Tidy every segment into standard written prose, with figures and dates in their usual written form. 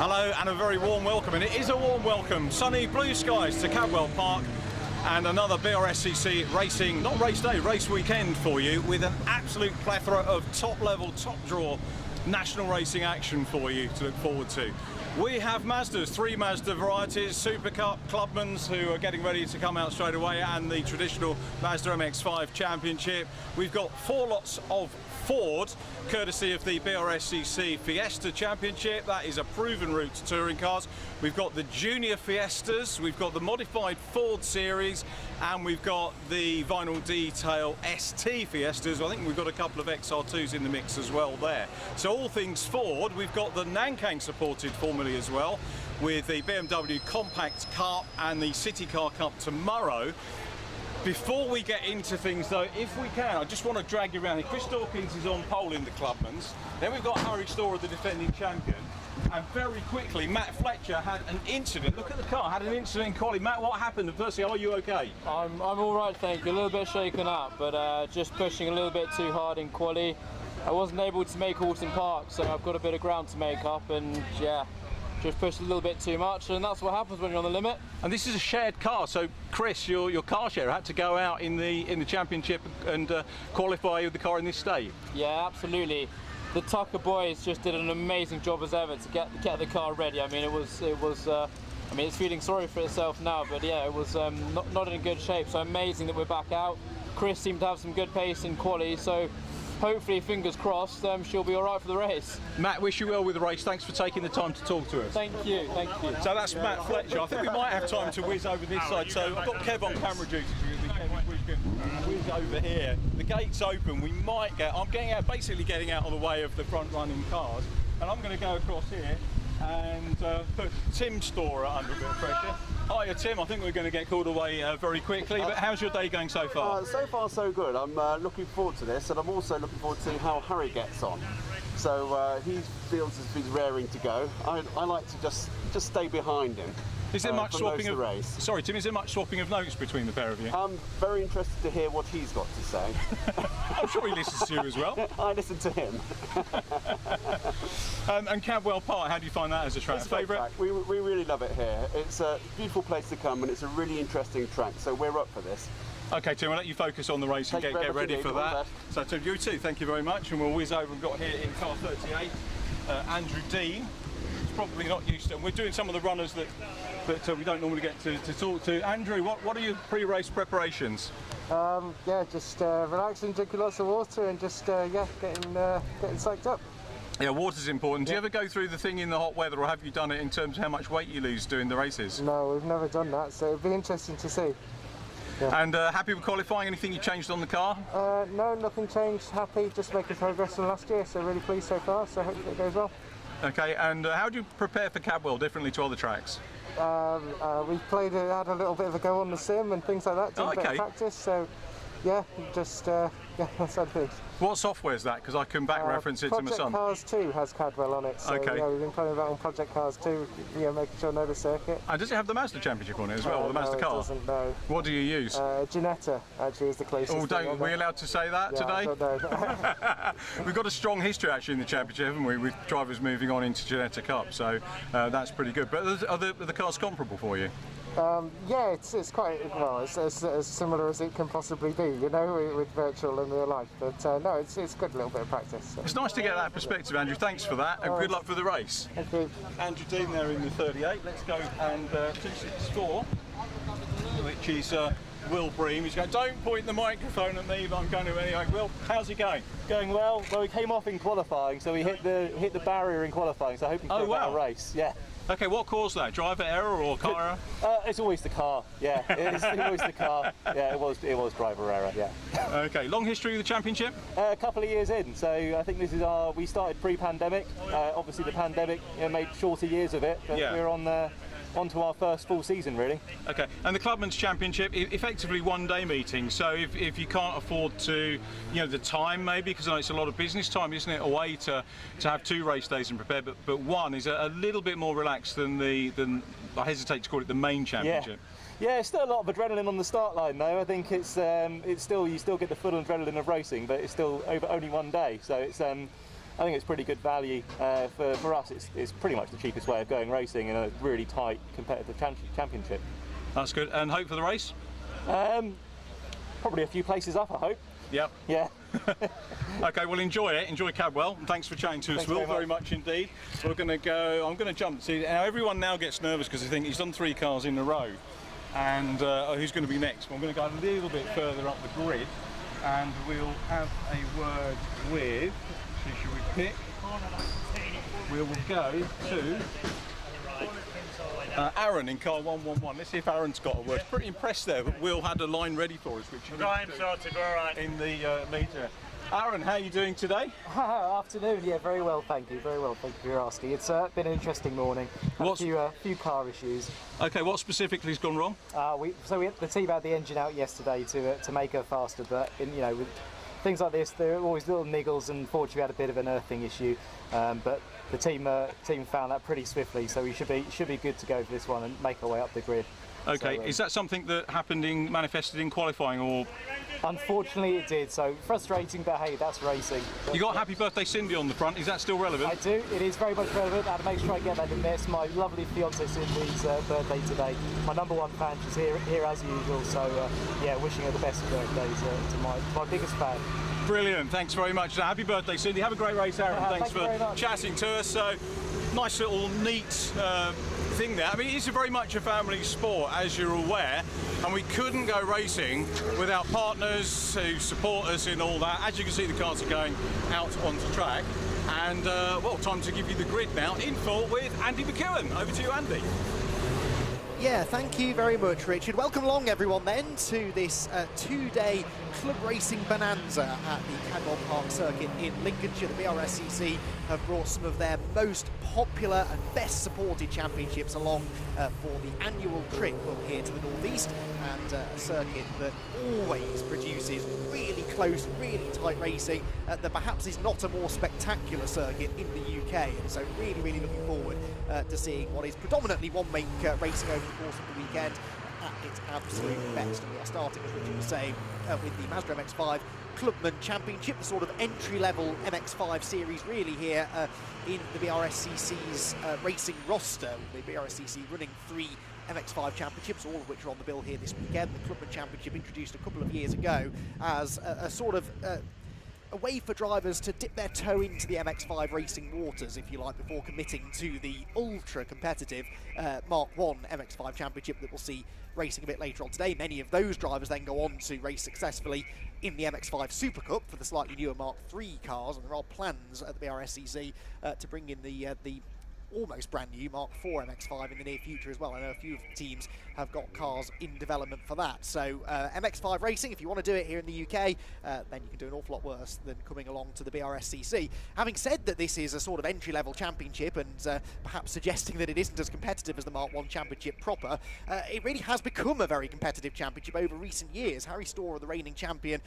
Hello and a very warm welcome, and it is a warm welcome. Sunny blue skies to Cadwell Park and another BRSCC racing, not race day, race weekend for you, with an absolute plethora of top level, top draw national racing action for you to look forward to. We have Mazdas, 3 Mazda varieties, SuperCup, Clubmans, who are getting ready to come out straight away, and the traditional Mazda MX-5 Championship. We've got 4 lots of Ford, courtesy of the BRSCC Fiesta Championship. That is a proven route to touring cars. We've got the Junior Fiestas, we've got the modified Ford Series, and we've got the vinyl detail ST Fiestas. I think we've got a couple of XR2s in the mix as well there. So all things Ford. We've got the Nankang supported Formula as well, with the BMW Compact Cup and the CityCar Cup tomorrow. Before we get into things though, if we can, I just want to drag you around here. Chris Dawkins is on pole in the Clubmans. Then we've got Harry Storer, the defending champion. And very quickly, Matt Fletcher had an incident. Look at the car, had an incident in quali. Matt, what happened? And firstly, are you okay? I'm all right, thank you. A little bit shaken up, but just pushing a little bit too hard in quali. I wasn't able to make Alton Park, so I've got a bit of ground to make up, and yeah, just pushed a little bit too much, and that's what happens when you're on the limit. And this is a shared car, so Chris, your car sharer, had to go out in the championship and qualify with the car in this state. Yeah, absolutely. The Tucker boys just did an amazing job as ever to get the car ready. I mean, I mean, it's feeling sorry for itself now, but yeah, it was not in good shape. So amazing that we're back out. Chris seemed to have some good pace in quali, so hopefully, fingers crossed, she'll be all right for the race. Matt, wish you well with the race. Thanks for taking the time to talk to us. Thank you, thank you. So that's Matt Fletcher. I think we might have time to whiz over this side. So I've got Kev on camera duty. We can whiz over here. The gate's open. We might get. I'm basically getting out of the way of the front-running cars, and I'm going to go across here and put Tim Storer under a bit of pressure. Hiya Tim, I think we're going to get called away very quickly, but how's your day going so far? So far so good. I'm looking forward to this, and I'm also looking forward to seeing how Harry gets on. So he feels as if he's raring to go. I like to just stay behind him. Is there much swapping of race? Sorry Tim, is there much swapping of notes between the pair of you? I'm very interested to hear what he's got to say. I'm sure he listens to you as well. I listen to him. And Cadwell Park, how do you find that as a track? It's a favourite? Track. We really love it here. It's a beautiful place to come, and it's a really interesting track, so we're up for this. Okay Tim, I'll let you focus on the race and get ready for that. So Tim, you too, thank you very much, and we'll whiz over. We've got here in car 38, Andrew Dean. He's probably not used to, and we're doing some of the runners that we don't normally get to talk to. Andrew, what are your pre-race preparations? Yeah, just relaxing, drinking lots of water, and just yeah, getting psyched up. Yeah, water's important. Do you ever go through the thing in the hot weather, or have you done it in terms of how much weight you lose doing the races? No, we've never done that, so it'd be interesting to see. Yeah. And happy with qualifying? Anything you changed on the car? No, nothing changed. Happy, just making progress from last year, so really pleased so far, so hopefully it goes well. Okay, and how do you prepare for Cadwell differently to other tracks? We've had a little bit of a go on the sim and things like that, doing a bit of practice, so yeah, just yeah, that's how it is. What software is that? Because I can back reference it to my son. Project Cars 2 has Cadwell on it, so yeah, we've been playing about on Project Cars 2, you know, making sure I know the circuit. And does it have the Mazda Championship on it as well, or the Mazda car? No, it doesn't, no. What do you use? Ginetta, actually, is the closest. Oh, we allowed to say that today? We've got a strong history actually in the Championship, haven't we, with drivers moving on into Ginetta Cup, so that's pretty good. But are the cars comparable for you? Yeah, it's quite, well, it's as similar as it can possibly be, you know, with virtual and real life. But no, it's good, a little bit of practice. So. It's nice to get that perspective, Andrew. Thanks for that, and good luck for the race. Thank you. Andrew Dean there in the 38. Let's go and 264, which is Will Bream. He's going, don't point the microphone at me, but I'm going to anyway. Will, how's it going? Going well. Well, we came off in qualifying, so we hit the barrier in qualifying. So hoping for a better race. Yeah. Okay, what caused that? Driver error or car error? It's always the car. Yeah, it's always the car. Yeah, it was driver error. Yeah. Okay, long history of the championship? A couple of years in. So I think this is we started pre-pandemic. Obviously, the pandemic made shorter years of it, but we're onto our first full season really. Okay, and the Clubman's Championship, effectively one-day meeting, so if you can't afford to, you know, the time maybe, because I know it's a lot of business time, isn't it, away to have 2 race days and prepare, but one is a little bit more relaxed than I hesitate to call it the main championship. Yeah, it's still a lot of adrenaline on the start line though. I think it's still, you still get the full adrenaline of racing, but it's still over only one day, so it's I think it's pretty good value. For us, it's pretty much the cheapest way of going racing in a really tight competitive championship. That's good. And hope for the race? Probably a few places up, I hope. Yep. Yeah. Okay, well enjoy it. Enjoy Cadwell. And thanks for chatting to us, Will, very much indeed. We're going to go. I'm going to jump. See, now everyone now gets nervous because they think he's done 3 cars in a row, and who's going to be next? Well, I'm going to go a little bit further up the grid, and we'll have a word with. Who should we pick? We will go to Aaron in car 111. Let's see if Aaron's got a word. Pretty impressed there, but Will had a line ready for us, which I'm sorted, all right. in the meter. Aaron, how are you doing today? Afternoon, yeah, very well, thank you. Very well, thank you for asking. It's been an interesting morning. A few car issues. Okay, what specifically has gone wrong? The team had the engine out yesterday to make her faster, but with things like this, there are always little niggles, and fortunately we had a bit of an earthing issue. But the team found that pretty swiftly, so we should be good to go for this one and make our way up the grid. Okay, so, is that something that manifested in qualifying, or? Unfortunately it did, so frustrating, but hey, that's racing. You got Happy Birthday Cindy on the front, is that still relevant? I do, it is very much relevant. I had to make sure I get that in there. It's my lovely fiancée Cindy's birthday today. My #1 fan, she's here as usual, so yeah, wishing her the best birthday to my biggest fan. Brilliant, thanks very much. Happy birthday, Cindy. Have a great race, Aaron. Thanks for chatting to us. So, nice little neat thing there. I mean, it's very much a family sport, as you're aware, and we couldn't go racing without partners who support us in all that. As you can see, the cars are going out onto track. And, well, time to give you the grid now, in full with Andy McEwen. Over to you, Andy. Yeah, thank you very much, Richard. Welcome along, everyone, then, to this 2-day club racing bonanza at the Cadwell Park circuit in Lincolnshire. The BRSCC have brought some of their most popular and best supported championships along for the annual trip up here to the northeast, and a circuit that always produces really close, really tight racing that perhaps is not a more spectacular circuit in the UK, and so really looking forward to seeing what is predominantly one-make racing over the course of the weekend at its absolute best. And we are starting, as Richard was saying, with the Mazda MX-5 Clubman Championship, the sort of entry-level MX-5 series really here in the BRSCC's racing roster. The BRSCC running 3 MX-5 championships, all of which are on the bill here this weekend. The Clubman Championship introduced a couple of years ago as a sort of a way for drivers to dip their toe into the MX-5 racing waters, if you like, before committing to the ultra-competitive Mark 1 MX-5 Championship that we'll see racing a bit later on today. Many of those drivers then go on to race successfully in the MX-5 SuperCup for the slightly newer Mark 3 cars, and there are plans at the BRSCC to bring in the almost brand new Mark 4 MX-5 in the near future as well. I know a few of the teams have got cars in development for that. So MX-5 racing, if you want to do it here in the UK, then you can do an awful lot worse than coming along to the BRSCC. Having said that this is a sort of entry-level championship, and perhaps suggesting that it isn't as competitive as the Mark 1 championship proper, it really has become a very competitive championship over recent years. Harry Storer, the reigning champion,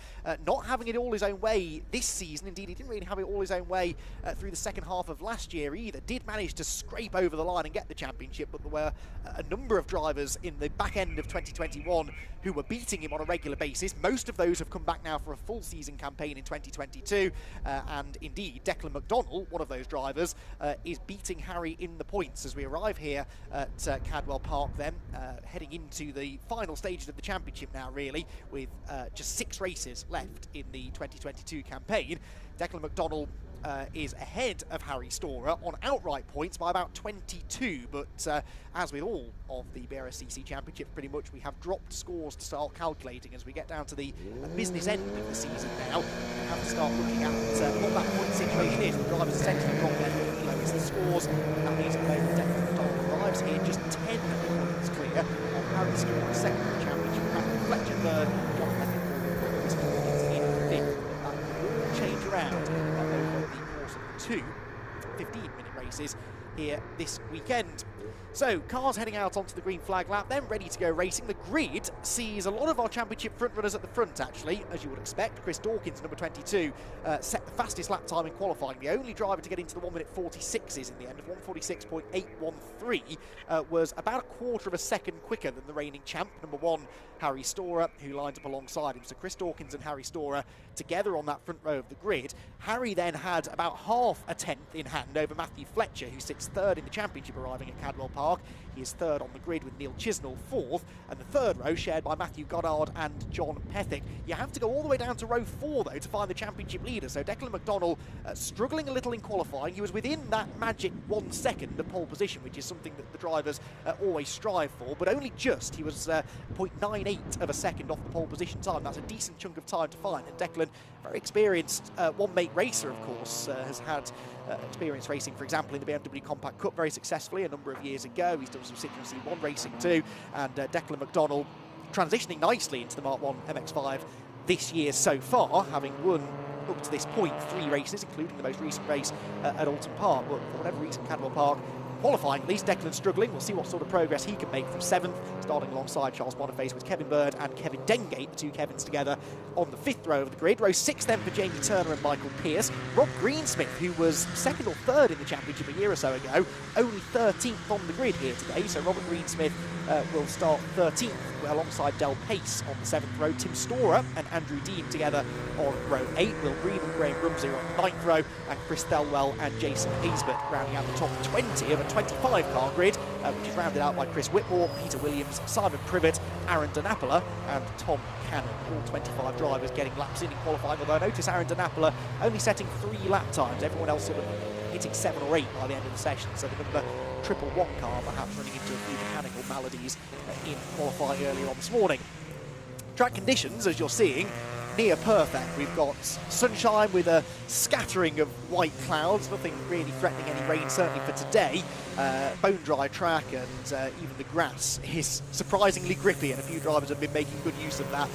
not having it all his own way this season. Indeed, he didn't really have it all his own way through the second half of last year either. Did manage to scrape over the line and get the championship, but there were a number of drivers in the back end of 2021 who were beating him on a regular basis. Most of those have come back now for a full season campaign in 2022, and indeed Declan McDonnell, one of those drivers, is beating Harry in the points as we arrive here at Cadwell Park then, heading into the final stages of the championship now really, with just 6 races left in the 2022 campaign. Declan McDonnell is ahead of Harry Storer on outright points by about 22, but as with all of the BRSCC championships, pretty much we have dropped scores to start calculating as we get down to the business end of the season now. We have to start looking at what that point situation is. The drivers essentially drop their lowest scores. That means at the moment Declan McDonnell arrives here just 10 points clear on Harry Storer second in the championship. Fletcher third, John Metheny in fifth. That will change around over the course of 2 15-minute races here this weekend. So, cars heading out onto the green flag lap, then ready to go racing. The grid sees a lot of our championship front runners at the front, actually, as you would expect. Chris Dawkins, number 22, set the fastest lap time in qualifying. The only driver to get into the 1 minute 46s in the end of 146.813 was about a quarter of a second quicker than the reigning champ, number 1, Harry Storer, who lined up alongside him. So Chris Dawkins and Harry Storer together on that front row of the grid. Harry then had about half a tenth in hand over Matthew Fletcher, who sits third in the championship, arriving at Cadwell Park. He is third on the grid with Neil Chisnell fourth, and the third row shared by Matthew Goddard and John Pethick. You have to go all the way down to row 4, though, to find the championship leader. So Declan McDonnell struggling a little in qualifying. He was within that magic 1 second of pole position, which is something that the drivers always strive for, but only just. He was 0.98 of a second off the pole position time. That's a decent chunk of time to find. And Declan, very experienced one-mate racer, of course, has had experience racing, for example, in the BMW Compact Cup very successfully a number of years ago. He's done some Citroen C1 racing too, and Declan McDonnell transitioning nicely into the Mark 1 MX-5 this year so far, having won up to this point 3 races, including the most recent race at Alton Park. But for whatever reason, Cadwell Park qualifying, at least Declan struggling. We'll see what sort of progress he can make from 7th, starting alongside Charles Boniface with Kevin Bird and Kevin Dengate, the two Kevins together on the 5th row of the grid. Row 6 then for Jamie Turner and Michael Pearce. Rob Greensmith, who was 2nd or 3rd in the championship a year or so ago, only 13th on the grid here today. So Robert Greensmith will start 13th alongside Del Pace on the 7th row. Tim Storer and Andrew Dean together on row 8. Will Green and Graham Rumsey on the 9th row, and Chris Thelwell and Jason Haysbert rounding out the top 20 of a 25-car grid, which is rounded out by Chris Whitmore, Peter Williams, Simon Privet, Aaron Danapola and Tom Cannon. All 25 drivers getting laps in qualifying, although I notice Aaron Danapola only setting 3 lap times. Everyone else sort of hitting 7 or 8 by the end of the session, so the number 111 car perhaps running into a few mechanical maladies in qualifying earlier on this morning. Track conditions, as you're seeing, near perfect. We've got sunshine with a scattering of white clouds, nothing really threatening any rain, certainly for today. Bone dry track, and even the grass is surprisingly grippy, and a few drivers have been making good use of that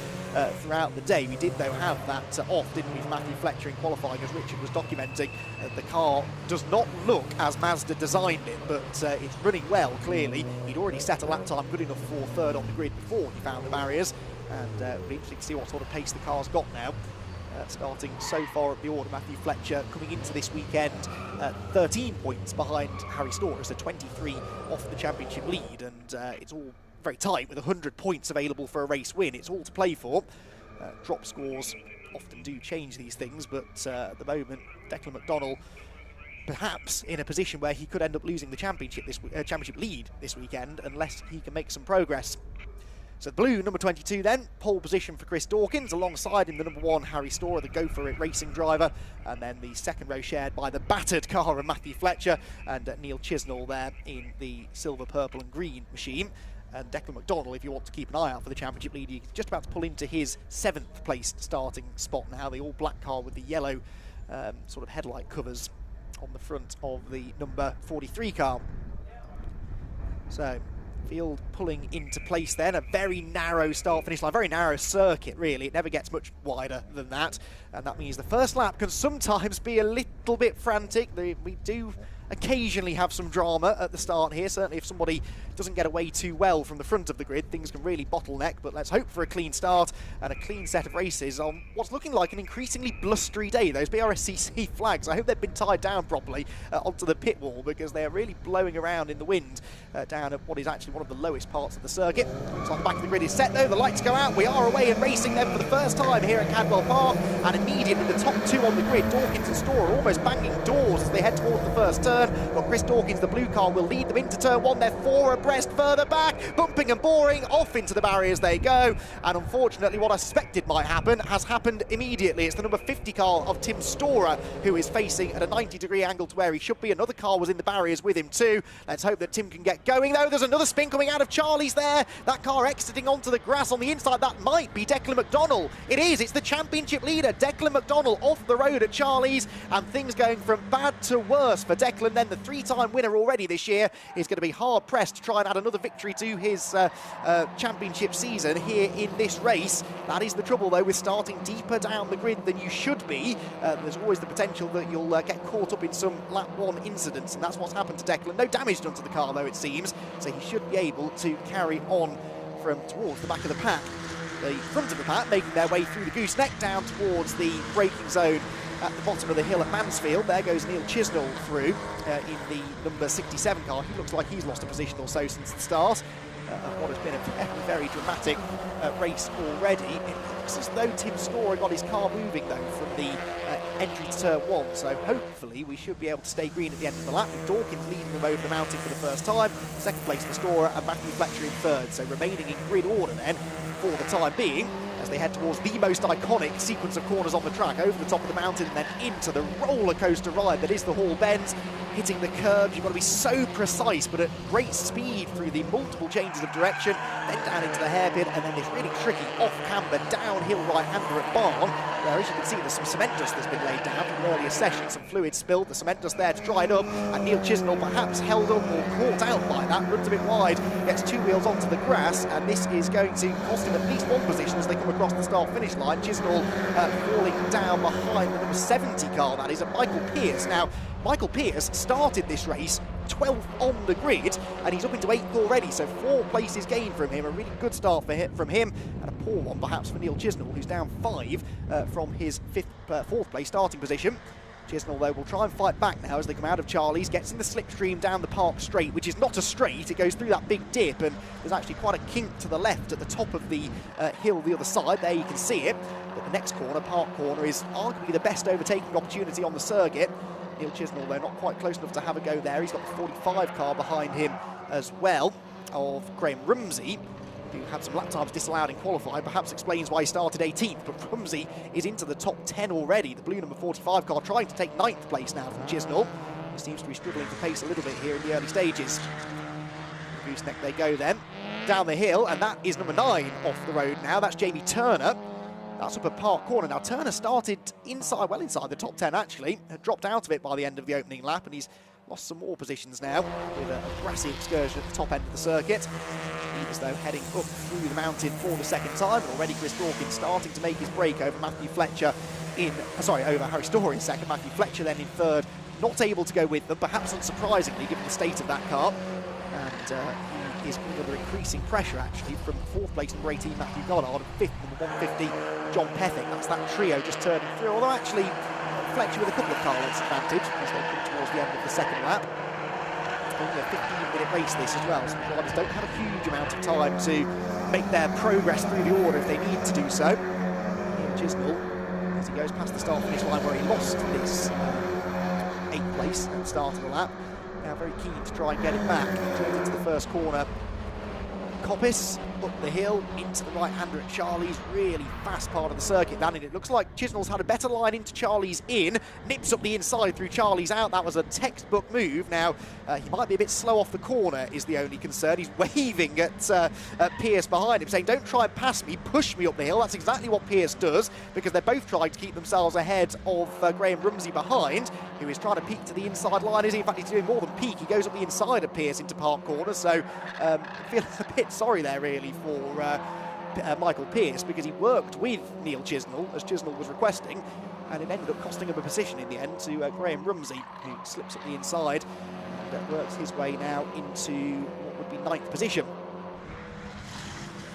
throughout the day. We did, though, have that off, didn't we, for Matthew Fletcher in qualifying, as Richard was documenting. The car does not look as Mazda designed it, but it's running well, clearly. He'd already set a lap time good enough for 3rd on the grid before he found the barriers, and it'll be interesting to see what sort of pace the car's got now. Starting so far at the order, Matthew Fletcher coming into this weekend 13 points behind Harry Storer, so 23 off the championship lead, and it's all very tight with 100 points available for a race win. It's all to play for. Drop scores often do change these things, but at the moment, Declan McDonnell perhaps in a position where he could end up losing the championship lead this weekend unless he can make some progress. So the blue, number 22 then, pole position for Chris Dawkins, alongside him the number 1 Harry Storer, the Go For It racing driver, and then the 2nd row shared by the battered car of Matthew Fletcher and Neil Chisnell there in the silver, purple and green machine. And Declan McDonnell, if you want to keep an eye out for the championship lead, he's just about to pull into his 7th placed starting spot now, the all-black car with the yellow sort of headlight covers on the front of the number 43 car. So field pulling into place then, a very narrow start finish line, very narrow circuit really, it never gets much wider than that, and that means the first lap can sometimes be a little bit frantic. We do occasionally have some drama at the start here, certainly if somebody doesn't get away too well from the front of the grid, things can really bottleneck, but let's hope for a clean start and a clean set of races on what's looking like an increasingly blustery day. Those BRSCC flags, I hope they've been tied down properly onto the pit wall, because they're really blowing around in the wind down at what is actually one of the lowest parts of the circuit. Looks like the back of the grid is set though, the lights go out, we are away and racing then for the first time here at Cadwell Park, and immediately the top 2 on the grid, Dawkins and Storer, almost banging doors as they head towards the first turn. But Chris Dawkins, the blue car, will lead them into turn 1. They're 4 abreast further back, bumping and boring, off into the barriers they go. And unfortunately, what I suspected might happen has happened immediately. It's the number 50 car of Tim Storer who is facing at a 90-degree angle to where he should be. Another car was in the barriers with him too. Let's hope that Tim can get going though. There's another spin coming out of Charlie's there. That car exiting onto the grass on the inside. That might be Declan McDonnell. It is. It's the championship leader, Declan McDonnell, off the road at Charlie's, and things going from bad to worse for Declan Declan, then the 3-time winner already this year, is going to be hard-pressed to try and add another victory to his championship season here in this race. That is the trouble, though, with starting deeper down the grid than you should be. There's always the potential that you'll get caught up in some lap 1 incidents, and that's what's happened to Declan. No damage done to the car, though, it seems, so he should be able to carry on from towards the back of the pack. The front of the pack making their way through the gooseneck down towards the braking zone at the bottom of the hill at Mansfield. There goes Neil Chisnell through in the number 67 car. He looks like he's lost a position or so since the start of what has been a very, very dramatic race already. It looks as though Tim Storer got his car moving, though, from the entry to turn 1, so hopefully we should be able to stay green at the end of the lap, with Dawkins leading them over the mountain for the first time, second place for Storer, and Matthew Fletcher in third, so remaining in grid order then for the time being, as they head towards the most iconic sequence of corners on the track, over the top of the mountain and then into the roller coaster ride that is the Hall Bends. Hitting the curbs, you've got to be so precise, but at great speed through the multiple changes of direction, then down into the hairpin, and then this really tricky off-camber downhill right-hander at Barn, where, as you can see, there's some cement dust that's been laid down from an earlier session, some fluid spilled, the cement dust there to dry it up, and Neil Chisnell perhaps held up or caught out by that, runs a bit wide, gets 2 wheels onto the grass, and this is going to cost him at least 1 position as they come across the start-finish line. Chisnell falling down behind the number 70 car, that is, at Michael Pearce. Now, Michael Pearce started this race 12th on the grid, and he's up into 8th already, so 4 places gained from him. A really good start from him, and a poor one perhaps for Neil Chisnell, who's down 5 from his 4th place starting position. Chisnell, though, will try and fight back now as they come out of Charlie's, gets in the slipstream down the Park straight, which is not a straight, it goes through that big dip, and there's actually quite a kink to the left at the top of the hill the other side. There you can see it, but the next corner, Park Corner, is arguably the best overtaking opportunity on the circuit. Neil Chisnell, though, not quite close enough to have a go there. He's got the 45 car behind him as well, of Graham Rumsey, who had some lap times disallowed in qualifying, perhaps explains why he started 18th, but Rumsey is into the top 10 already. The blue number 45 car trying to take 9th place now from Chisnell. He seems to be struggling for pace a little bit here in the early stages. Gooseneck they go then, down the hill, and that is number 9 off the road now. That's Jamie Turner. That's up at Park Corner. Now, Turner started inside, well inside the top 10 actually, had dropped out of it by the end of the opening lap, and he's lost some more positions now with a grassy excursion at the top end of the circuit. He is, though, heading up through the mountain for the second time, and already Chris Dawkins starting to make his break over Matthew Fletcher over Harry Storer in second. Matthew Fletcher then in third, not able to go with them, perhaps unsurprisingly given the state of that car. And he is under increasing pressure actually from 4th place number 18 Matthew Goddard and 5th number 150 John Pethick. That's that trio just turning through, although actually Fletcher with a couple of car lengths advantage as they come towards the end of the second lap. Only a 15-minute race this as well, so the drivers don't have a huge amount of time to make their progress through the order if they need to do so. Neil Chisnell, as he goes past the start-finish line where he lost this 8th place at the start of the lap, now very keen to try and get it back. Turns into the first corner. Coppice up the hill into the right-hander at Charlie's, really fast part of the circuit, and it looks like Chisnell's had a better line into Charlie's in, nips up the inside through Charlie's out. That was a textbook move. Now he might be a bit slow off the corner is the only concern. He's waving at Pearce behind him saying, don't try and pass me, push me up the hill. That's exactly what Pearce does, because they're both trying to keep themselves ahead of Graham Rumsey behind, who is trying to peek to the inside line. In fact, he's doing more than peek, he goes up the inside of Pearce into Park Corner, so I feel a bit sorry there really for Michael Pearce, because he worked with Neil Chisnell as Chisnell was requesting, and it ended up costing him a position in the end to Graham Rumsey, who slips up the inside and works his way now into what would be 9th position.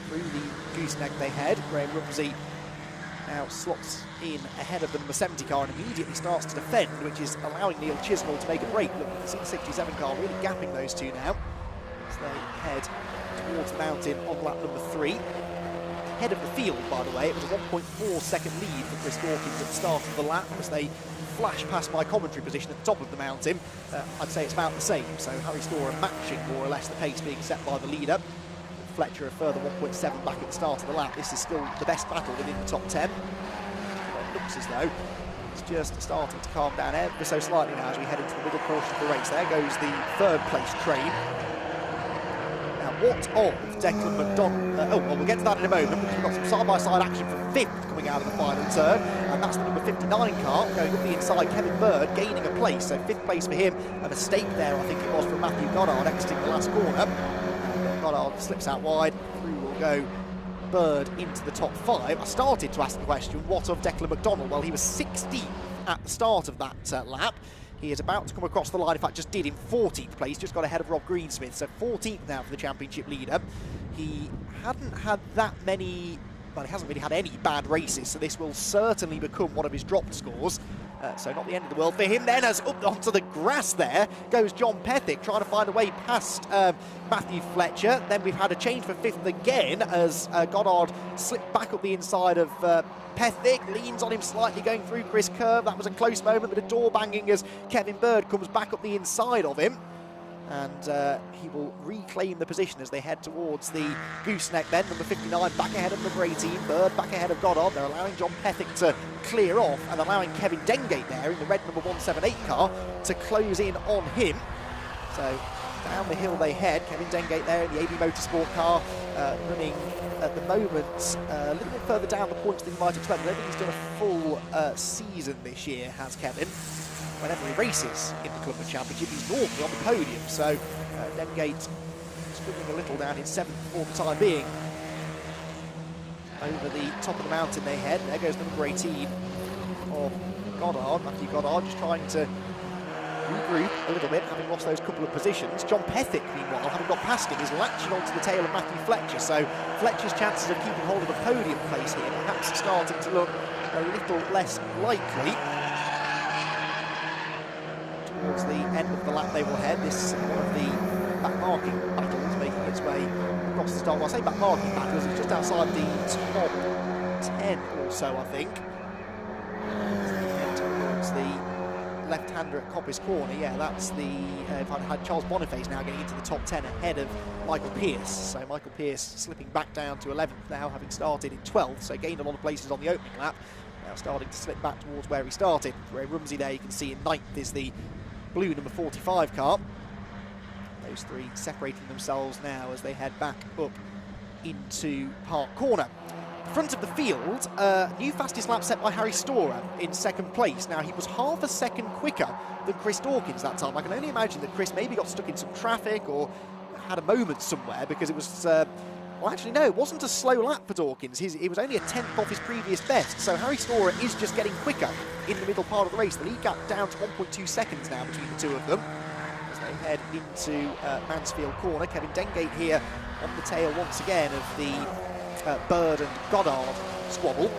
Through the gooseneck they head. Graham Rumsey now slots in ahead of the number 70 car and immediately starts to defend, which is allowing Neil Chisnell to make a break. Look, the 67 car really gapping those two now as they head towards the mountain on lap number 3. Head of the field, by the way, it was a 1.4 second lead for Chris Dawkins at the start of the lap as they flash past my commentary position at the top of the mountain. I'd say it's about the same, so Harry Storer matching more or less the pace being set by the leader. Fletcher a further 1.7 back at the start of the lap. This is still the best battle within the top 10. It looks as though it's just starting to calm down ever so slightly now as we head into the middle portion of the race. There goes the 3rd place train. What of Declan McDonald? Well, we'll get to that in a moment, because we've got some side-by-side action for 5th coming out of the final turn. and that's the number 59 car going up the inside. Kevin Bird gaining a place, so 5th place for him. A mistake there, I think it was, from Matthew Goddard exiting the last corner. And Goddard slips out wide. Through will go Bird into the top 5. I started to ask the question, what of Declan McDonald? Well, he was 16th at the start of that lap. He is about to come across the line, in fact just did, in 14th place, just got ahead of Rob Greensmith, so 14th now for the championship leader. He hadn't had that many, well, he hasn't really had any bad races, so this will certainly become one of his dropped scores. So not the end of the world for him then, as up onto the grass there goes John Pethick, trying to find a way past Matthew Fletcher. Then we've had a change for 5th again, as Goddard slipped back up the inside of Pethick, leans on him slightly going through Chris Curve. That was a close moment, but a door banging as Kevin Bird comes back up the inside of him. And he will reclaim the position as they head towards the gooseneck then. Number 59 back ahead of number 18, Bird back ahead of Goddard. They're allowing John Pethick to clear off and allowing Kevin Dengate there in the red number 178 car to close in on him. So down the hill they head. Kevin Dengate there in the AB Motorsport car, running at the moment a little bit further down the points than he might expect. I don't think he's done a full season this year, has Kevin. Whenever he races in the Clubman Championship, he's normally on the podium, so Dengate struggling a little down in 7th for the time being. Over the top of the mountain they head. There goes number 18 of Goddard, Matthew Goddard, just trying to regroup a little bit, having lost those couple of positions. John Pethick, meanwhile, having got past him, is latching onto the tail of Matthew Fletcher, so Fletcher's chances of keeping hold of a podium place here perhaps starting to look a little less likely. Towards the end of the lap they will head. This is one of the back-marking battles making its way across the start. Well, I say back-marking battles, it's just outside the top 10 or so, I think. Towards the left-hander at Coppice Corner, yeah, that's the... if I'd had Charles Boniface now getting into the top 10 ahead of Michael Pearce. So Michael Pearce slipping back down to 11th now, having started in 12th, so gained a lot of places on the opening lap. Now starting to slip back towards where he started. Ray Rumsey there, you can see in 9th is the blue number 45 car. Those three separating themselves now as they head back up into Park Corner. Front of the field, new fastest lap set by Harry Storer in 2nd place. Now, he was half a second quicker than Chris Dawkins that time. I can only imagine that Chris maybe got stuck in some traffic or had a moment somewhere, because it was... well, actually, no, it wasn't a slow lap for Dawkins. He was only a 10th off his previous best, so Harry Storer is just getting quicker in the middle part of the race. The lead gap down to 1.2 seconds now between the two of them as they head into Mansfield Corner. Kevin Dengate here on the tail once again of the Bird and Goddard squabble.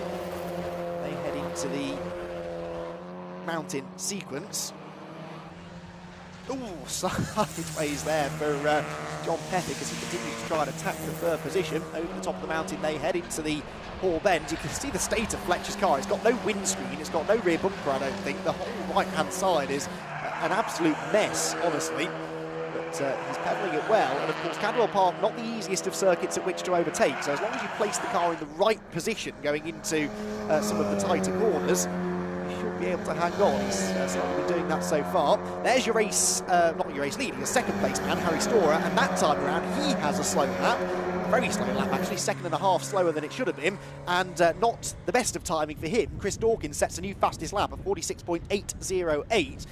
They head into the mountain sequence. Ooh, sideways there for John Pethick as he continues to try and attack the 3rd position. Over the top of the mountain they head into the Hall Bend. You can see the state of Fletcher's car. It's got no windscreen, it's got no rear bumper, I don't think. The whole right-hand side is an absolute mess, honestly. But he's pedalling it well. And of course, Cadwell Park, not the easiest of circuits at which to overtake. So as long as you place the car in the right position going into some of the tighter corners, should be able to hang on. He's certainly been doing that so far. There's your race, not your race leader, your 2nd place man, Harry Storer, and that time around he has a slow lap. Very slow lap actually, 2.5 slower than it should have been, and not the best of timing for him. Chris Dawkins sets a new fastest lap of 46.808.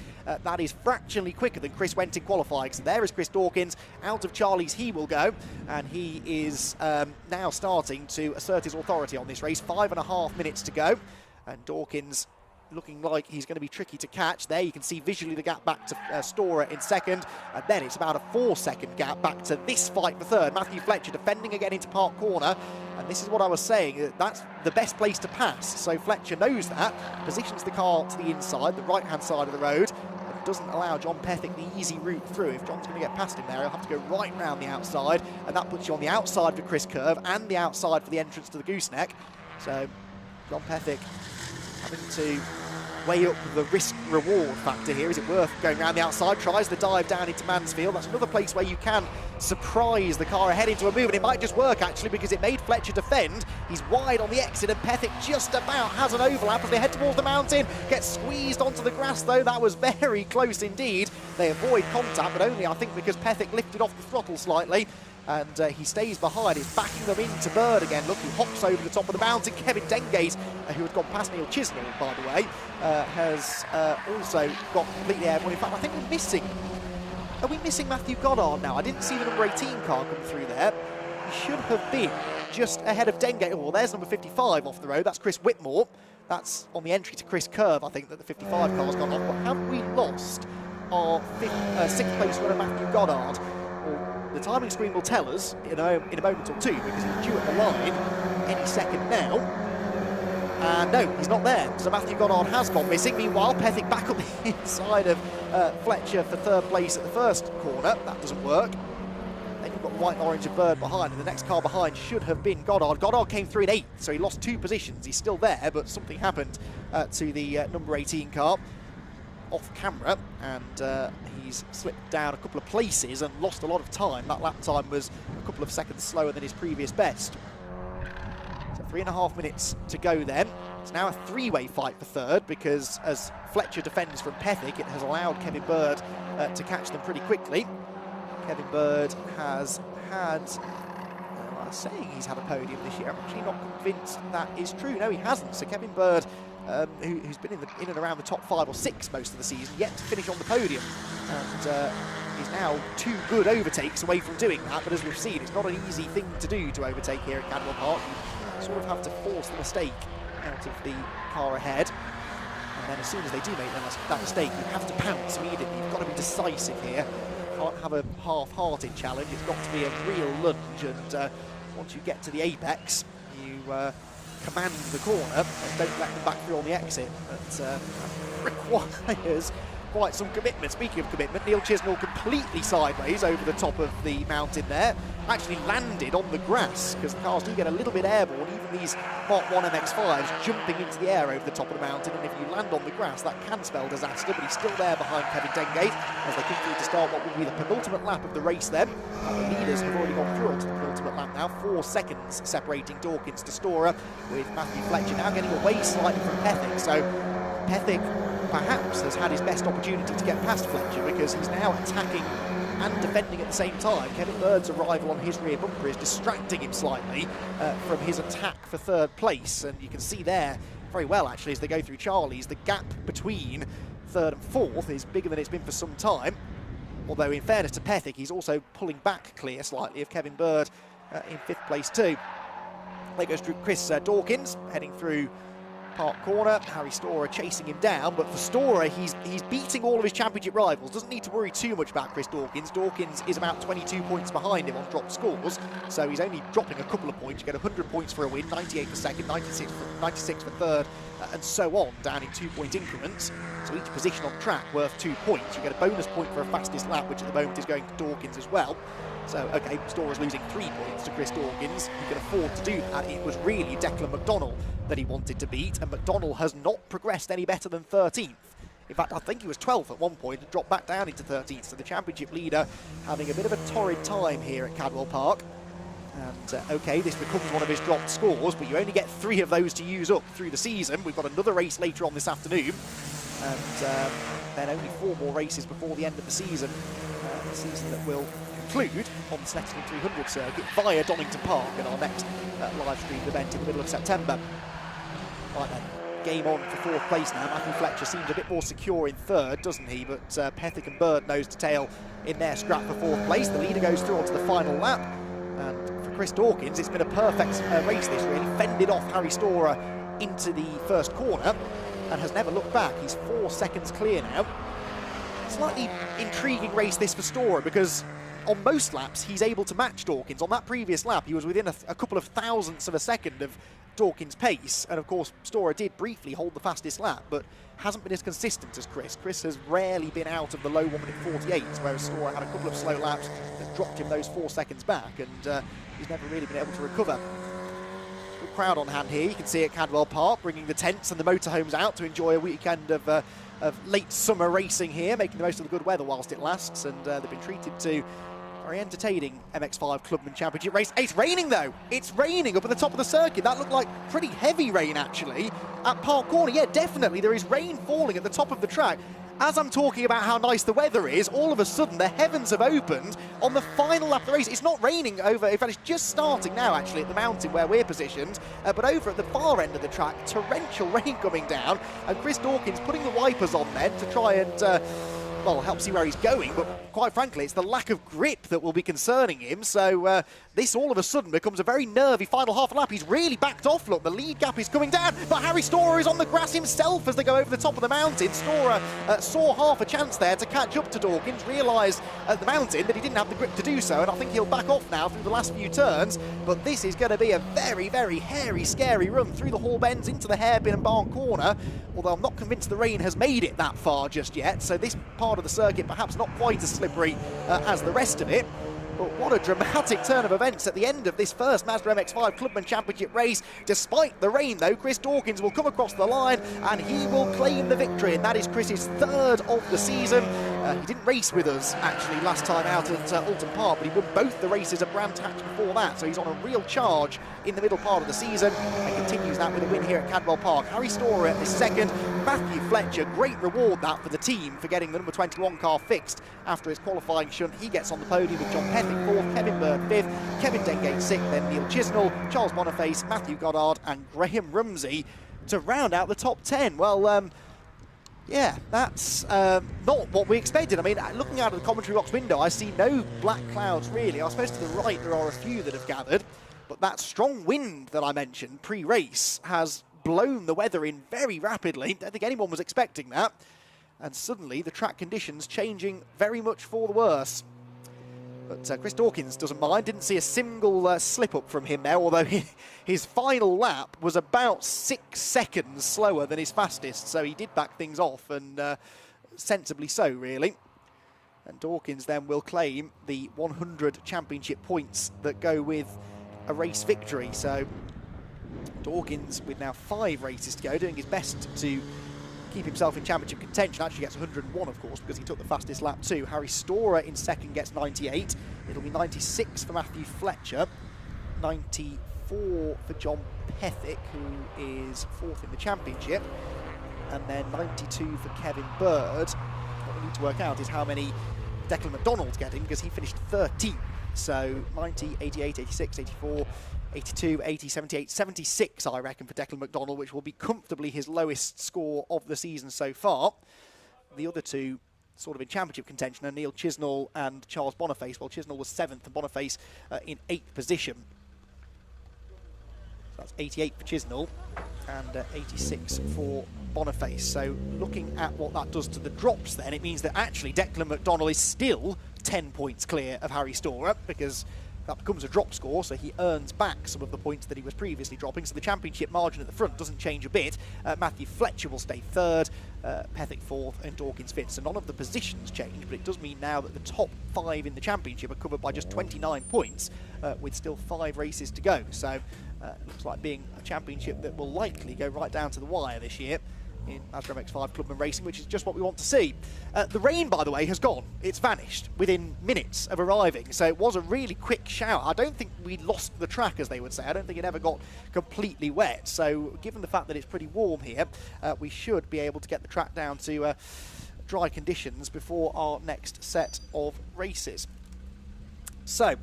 That is fractionally quicker than Chris went in qualifying. So there is Chris Dawkins, out of Charlie's he will go, and he is now starting to assert his authority on this race. 5.5 minutes to go, and Dawkins looking like he's going to be tricky to catch. There you can see visually the gap back to Storer in 2nd, and then it's about a 4-second gap back to this fight for 3rd. Matthew Fletcher defending again into Park Corner, and this is what I was saying, that's the best place to pass. So Fletcher knows that, positions the car to the inside, the right-hand side of the road, and doesn't allow John Pethick the easy route through. If John's going to get past him there, he'll have to go right round the outside, and that puts you on the outside for Chris Curve and the outside for the entrance to the gooseneck. So John Pethick having to weigh up the risk-reward factor here. Is it worth going around the outside? Tries the dive down into Mansfield. That's another place where you can surprise the car ahead into a move, and it might just work actually, because it made Fletcher defend. He's wide on the exit, and Pethick just about has an overlap as they head towards the mountain. Gets squeezed onto the grass though. That was very close indeed. They avoid contact, but only I think because Pethick lifted off the throttle slightly. And he stays behind. It's backing them into Bird again. Look, he hops over the top of the mountain. Kevin Dengate who had gone past Neil Chisnall, by the way, has also got completely airborne. In fact, I think we're missing... Are we missing Matthew Goddard now? I didn't see the number 18 car come through there. He should have been just ahead of Dengate. Oh, well, there's number 55 off the road. That's Chris Whitmore. That's on the entry to Chris Curve, I think, that the 55 car's gone off. But have we lost our sixth place runner, Matthew Goddard? Well, the timing screen will tell us in a moment or two, because he's due at the line any second now. No, he's not there. So Matthew Goddard has gone missing. Meanwhile, Pethick back on the inside of Fletcher for third place at the first corner. That doesn't work. Then you've got white and orange and Bird behind, and the next car behind should have been Goddard. Goddard came through in 8th, so he lost 2 positions. He's still there, but something happened to the number 18 car off camera, and he's slipped down a couple of places and lost a lot of time. That lap time was a couple of seconds slower than his previous best. So 3.5 minutes to go then. It's now a 3-way fight for third, because as Fletcher defends from Pethick, it has allowed Kevin Bird to catch them pretty quickly. Kevin Bird has had, I'm saying he's had a podium this year. I'm actually not convinced that is true. No, he hasn't. So Kevin Bird, who's been in and around the top 5 or 6 most of the season, yet to finish on the podium. And he's now 2 good overtakes away from doing that. But as we've seen, it's not an easy thing to do to overtake here at Cadwell Park. You sort of have to force the mistake out of the car ahead. And then as soon as they do make that mistake, you have to pounce immediately. You've got to be decisive here. Can't have a half-hearted challenge. It's got to be a real lunge, and once you get to the apex, you command the corner and don't let them back through on the exit. That requires quite some commitment. Speaking of commitment, Neil Chisnall completely sideways over the top of the mountain there. Actually landed on the grass, because the cars do get a little bit airborne, even these Mark 1 MX-5s jumping into the air over the top of the mountain, and if you land on the grass, that can spell disaster. But he's still there behind Kevin Dengate as they come through to start what will be the penultimate lap of the race then. And the leaders have already gone through onto the penultimate lap now. 4 seconds separating Dawkins to Storer, with Matthew Fletcher now getting away slightly from Pethick. So Pethick perhaps has had his best opportunity to get past Fletcher, because he's now attacking and defending at the same time. Kevin Bird's arrival on his rear bumper is distracting him slightly from his attack for third place, and you can see there very well actually as they go through Charlie's, the gap between third and fourth is bigger than it's been for some time. Although in fairness to Pethick, he's also pulling back clear slightly of Kevin Bird in 5th place too. There goes Chris Dawkins heading through Park Corner. Harry Storer chasing him down, but for Storer, he's beating all of his championship rivals. Doesn't need to worry too much about Chris Dawkins. Dawkins is about 22 points behind him on dropped scores, so he's only dropping a couple of points. You get 100 points for a win, 98 for second, 96 for third, and so on, down in 2-point increments. So each position on track worth 2 points. You get a bonus point for a fastest lap, which at the moment is going to Dawkins as well. So, okay, Storer's losing 3 points to Chris Dawkins. He can afford to do that. It was really Declan McDonnell that he wanted to beat, and McDonnell has not progressed any better than 13th. In fact, I think he was 12th at one point and dropped back down into 13th. So the championship leader having a bit of a torrid time here at Cadwell Park. And, okay, this becomes one of his dropped scores, but you only get 3 of those to use up through the season. We've got another race later on this afternoon, and then only 4 more races before the end of the season that will conclude on the Snetterton 300 circuit via Donington Park in our next live streamed event in the middle of September. Right then, game on for 4th place now. Matthew Fletcher seems a bit more secure in 3rd, doesn't he? But Pethick and Bird nose to tail in their scrap for 4th place. The leader goes through onto the final lap, and for Chris Dawkins, it's been a perfect race this, really. Fended off Harry Storer into the first corner and has never looked back. He's 4 seconds clear now. Slightly intriguing race this for Storer, because on most laps he's able to match Dawkins. On that previous lap he was within a couple of thousandths of a second of Dawkins' pace, and of course Storer did briefly hold the fastest lap, but hasn't been as consistent as Chris. Chris has rarely been out of the low 1:48, whereas Storer had a couple of slow laps that dropped him those 4 seconds back, and he's never really been able to recover. Good crowd on hand here. You can see at Cadwell Park, bringing the tents and the motorhomes out to enjoy a weekend of late summer racing here, making the most of the good weather whilst it lasts, and they've been treated to very entertaining MX-5 Clubman Championship race. It's raining though! It's raining up at the top of the circuit. That looked like pretty heavy rain actually at Park Corner. Yeah, definitely there is rain falling at the top of the track. as I'm talking about how nice the weather is, all of a sudden the heavens have opened on the final lap of the race. It's not raining over, in fact it's just starting now actually at the mountain where we're positioned, but over at the far end of the track, torrential rain coming down, and Chris Dawkins putting the wipers on then to try and well, help see where he's going, but quite frankly, it's the lack of grip that will be concerning him. So this all of a sudden becomes a very nervy final half lap. He's really backed off. Look, the lead gap is coming down, but Harry Storer is on the grass himself as they go over the top of the mountain. Storer saw half a chance there to catch up to Dawkins, realised at the mountain that he didn't have the grip to do so, and I think he'll back off now through the last few turns. But this is going to be a very, very hairy, scary run through the Hall Bends into the hairpin and barn corner, although I'm not convinced the rain has made it that far just yet, so this part of the circuit perhaps not quite as slippery as the rest of it. But what a dramatic turn of events at the end of this first Mazda MX-5 Clubman Championship race. Despite the rain, though, Chris Dawkins will come across the line and he will claim the victory, and that is Chris's third of the season. He didn't race with us, actually, last time out at Alton Park, but he won both the races at Brands Hatch before that, so he's on a real charge in the middle part of the season and continues that with a win here at Cadwell Park. Harry Storer is second. Matthew Fletcher, great reward that for the team for getting the number 21 car fixed after his qualifying shunt. He gets on the podium with John Pethick fourth, Kevin Bird fifth, Kevin Dengate sixth, then Neil Chisnell, Charles Boniface, Matthew Goddard and Graham Rumsey to round out the top 10. Well, yeah, that's not what we expected. I mean, looking out of the commentary box window, I see no black clouds really. I suppose to the right there are a few that have gathered, but that strong wind that I mentioned pre-race has blown the weather in very rapidly. Don't think anyone was expecting that. And suddenly the track conditions changing very much for the worse. But Chris Dawkins doesn't mind. Didn't see a single slip up from him there, although his final lap was about 6 seconds slower than his fastest, so he did back things off, and sensibly so, really. And Dawkins then will claim the 100 championship points that go with a race victory. So Dawkins, with now 5 races to go, doing his best to keep himself in championship contention. Actually gets 101, of course, because he took the fastest lap too. Harry Storer in second gets 98. It'll be 96 for Matthew Fletcher, 94 for John Pethick, who is fourth in the championship, and then 92 for Kevin Bird. What we need to work out is how many Declan McDonald's getting, because he finished 13th. So 90, 88, 86, 84, 82, 80, 78, 76, I reckon, for Declan McDonald, which will be comfortably his lowest score of the season so far. The other two sort of in championship contention are Neil Chisnell and Charles Boniface. Well, Chisnell was 7th and Boniface in 8th position. So that's 88 for Chisnell and 86 for Boniface. So looking at what that does to the drops then, it means that actually Declan McDonald is still 10 points clear of Harry Storer, because that becomes a drop score, so he earns back some of the points that he was previously dropping. So the championship margin at the front doesn't change a bit. Matthew Fletcher will stay third, Pethick fourth, and Dawkins fifth. So none of the positions change, but it does mean now that the top 5 in the championship are covered by just 29 points, with still 5 races to go. So it looks like being a championship that will likely go right down to the wire this year in Mazda MX-5 Clubman Racing, which is just what we want to see. The rain, by the way, has gone. It's vanished within minutes of arriving, so it was a really quick shower. I don't think we lost the track, as they would say. I don't think it ever got completely wet, so given the fact that it's pretty warm here, we should be able to get the track down to dry conditions before our next set of races. So,